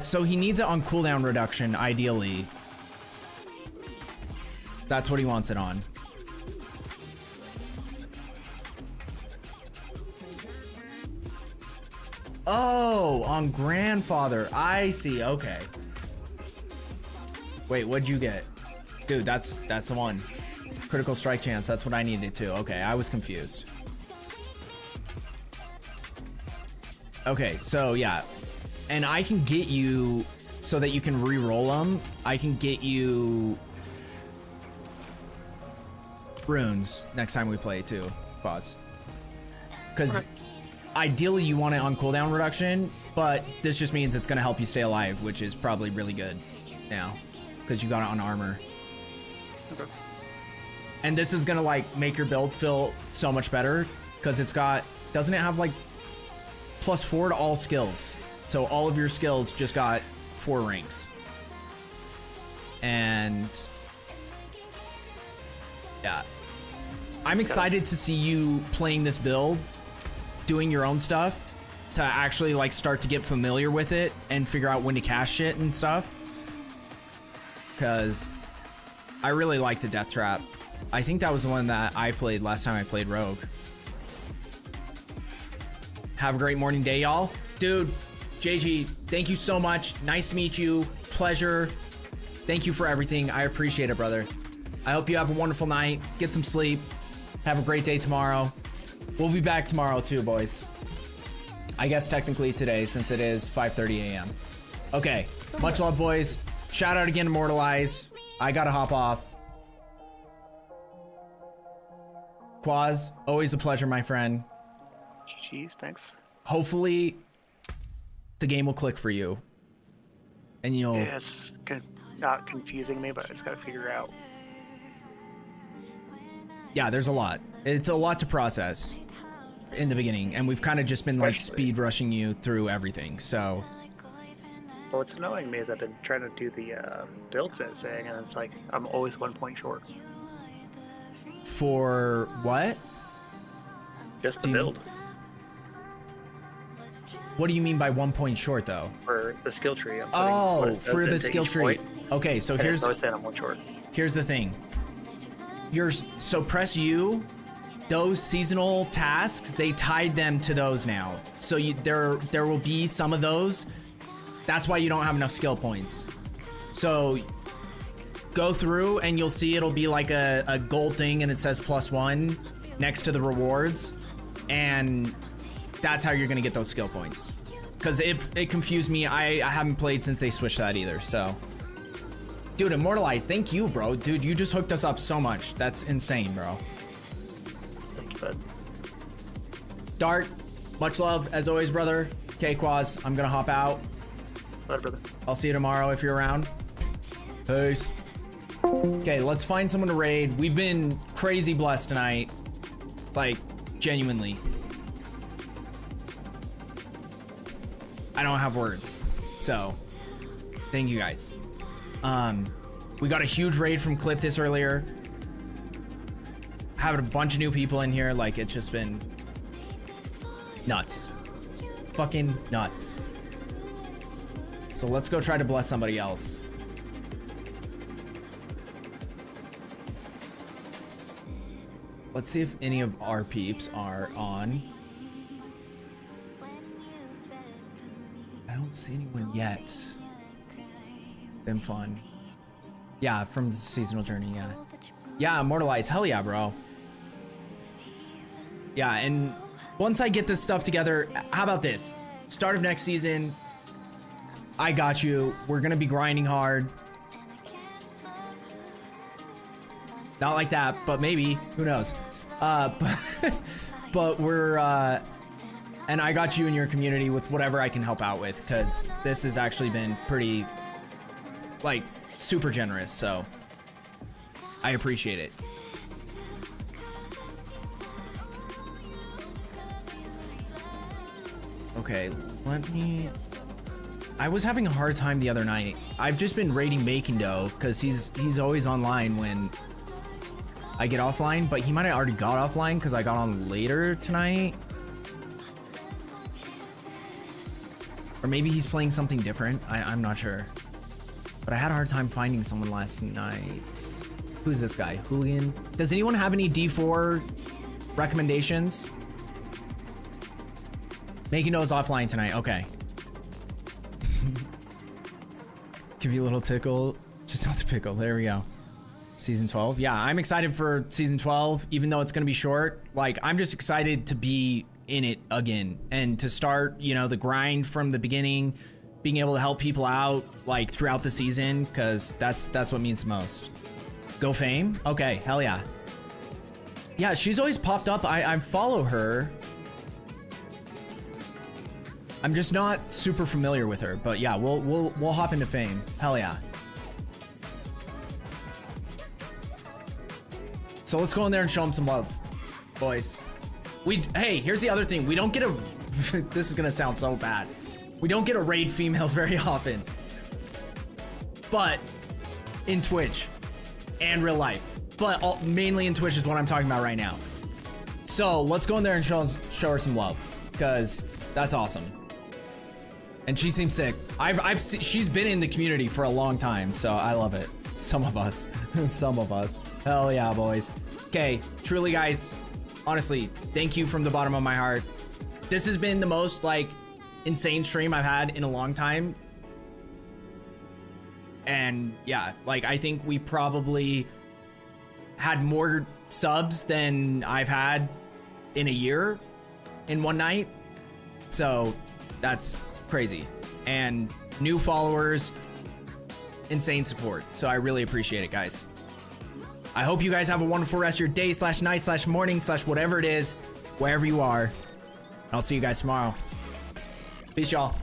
So he needs it on cooldown reduction, ideally. That's what he wants it on. Oh, on grandfather. I see. Okay. Wait, what'd you get? Dude, that's the one. Critical strike chance. That's what I needed too. Okay, I was confused. Okay, so yeah. And I can get you so that you can re-roll them. I can get you runes next time we play too. Pause. Because ideally you want it on cooldown reduction, but this just means it's going to help you stay alive, which is probably really good now because you got it on armor. Okay. And this is going to like make your build feel so much better because it's got, doesn't it have like +4 to all skills? So all of your skills just got 4 ranks. And yeah, I'm excited to see you playing this build, doing your own stuff, to actually like start to get familiar with it and figure out when to cast shit and stuff. Because I really like the Death Trap. I think that was the one that I played last time I played Rogue. Have a great morning day, y'all. Dude, JG, thank you so much. Nice to meet you. Pleasure. Thank you for everything. I appreciate it, brother. I hope you have a wonderful night. Get some sleep. Have a great day tomorrow. We'll be back tomorrow too, boys. I guess technically today, since it is 5:30 a.m. Okay, much love, boys. Shout out again to Mortalize. I gotta hop off. Quaz, always a pleasure, my friend. Jeez, thanks. Hopefully, the game will click for you. And you'll... Yeah, it's not confusing me, but I just gotta figure out. Yeah, there's a lot. It's a lot to process in the beginning, and we've kind of just been like speed rushing you through everything, so... Well, what's annoying me is I've been trying to do the builds it's saying, and it's like, I'm always 1 point short. For what? Just the build. What do you mean by 1 point short, though? For the skill tree. Oh, for the skill tree. Okay, so here's... I'm 1 short. Here's the thing. So press U, those seasonal tasks, they tied them to those now. So there will be some of those. That's why you don't have enough skill points. So go through and you'll see it'll be like a gold thing and it says +1 next to the rewards. And that's how you're gonna get those skill points. Because it confused me. I haven't played since they switched that either, so. Dude, Immortalize, thank you, bro. Dude, you just hooked us up so much. That's insane, bro. Thank you, bud. Dart, much love, as always, brother. Okay, Quaz, I'm gonna hop out. Later, brother. I'll see you tomorrow if you're around. Peace. Okay, let's find someone to raid. We've been crazy blessed tonight. Like, genuinely. I don't have words. So, thank you guys. We got a huge raid from Cliptis earlier. Having a bunch of new people in here, like it's just been nuts. Fucking nuts. So let's go try to bless somebody else. Let's see if any of our peeps are on. I don't see anyone yet. Been fun. Yeah, from the seasonal journey, yeah. Yeah, Immortalize, hell yeah, bro. Yeah, and once I get this stuff together, how about this? Start of next season, I got you. We're gonna be grinding hard. Not like that, but maybe, who knows? But we're, And I got you and your community with whatever I can help out with, because this has actually been pretty, like, super generous, so I appreciate it. Okay, I was having a hard time the other night. I've just been raiding Makindo because he's always online when I get offline, but he might have already got offline because I got on later tonight. Or maybe he's playing something different. I'm not sure. But I had a hard time finding someone last night. Who's this guy? Hooligan? Does anyone have any D4 recommendations? Makindo's offline tonight. Okay. Give you a little tickle. Just not the pickle. There we go. Season 12. Yeah, I'm excited for season 12, even though it's going to be short. Like, I'm just excited to be in it again and to start, you know, the grind from the beginning, being able to help people out like throughout the season, because that's what means the most. Go Fame? Okay, hell yeah. Yeah, she's always popped up. I follow her. I'm just not super familiar with her, but yeah, we'll hop into Fame. Hell yeah. So let's go in there and show him some love, boys. Hey, here's the other thing. We don't get a, this is gonna sound so bad. We don't get to raid females very often, but in Twitch and real life, but mainly in Twitch is what I'm talking about right now. So let's go in there and show her some love, because that's awesome. And she seems sick. She's been in the community for a long time, so I love it. Some of us, some of us. Hell yeah, boys. Okay, truly, guys. Honestly, thank you from the bottom of my heart. This has been the most like insane stream I've had in a long time. And yeah, like I think we probably had more subs than I've had in a year in one night. So that's crazy. And new followers, insane support. So I really appreciate it, guys. I hope you guys have a wonderful rest of your day / night / morning / whatever it is, wherever you are. I'll see you guys tomorrow. Peace, y'all.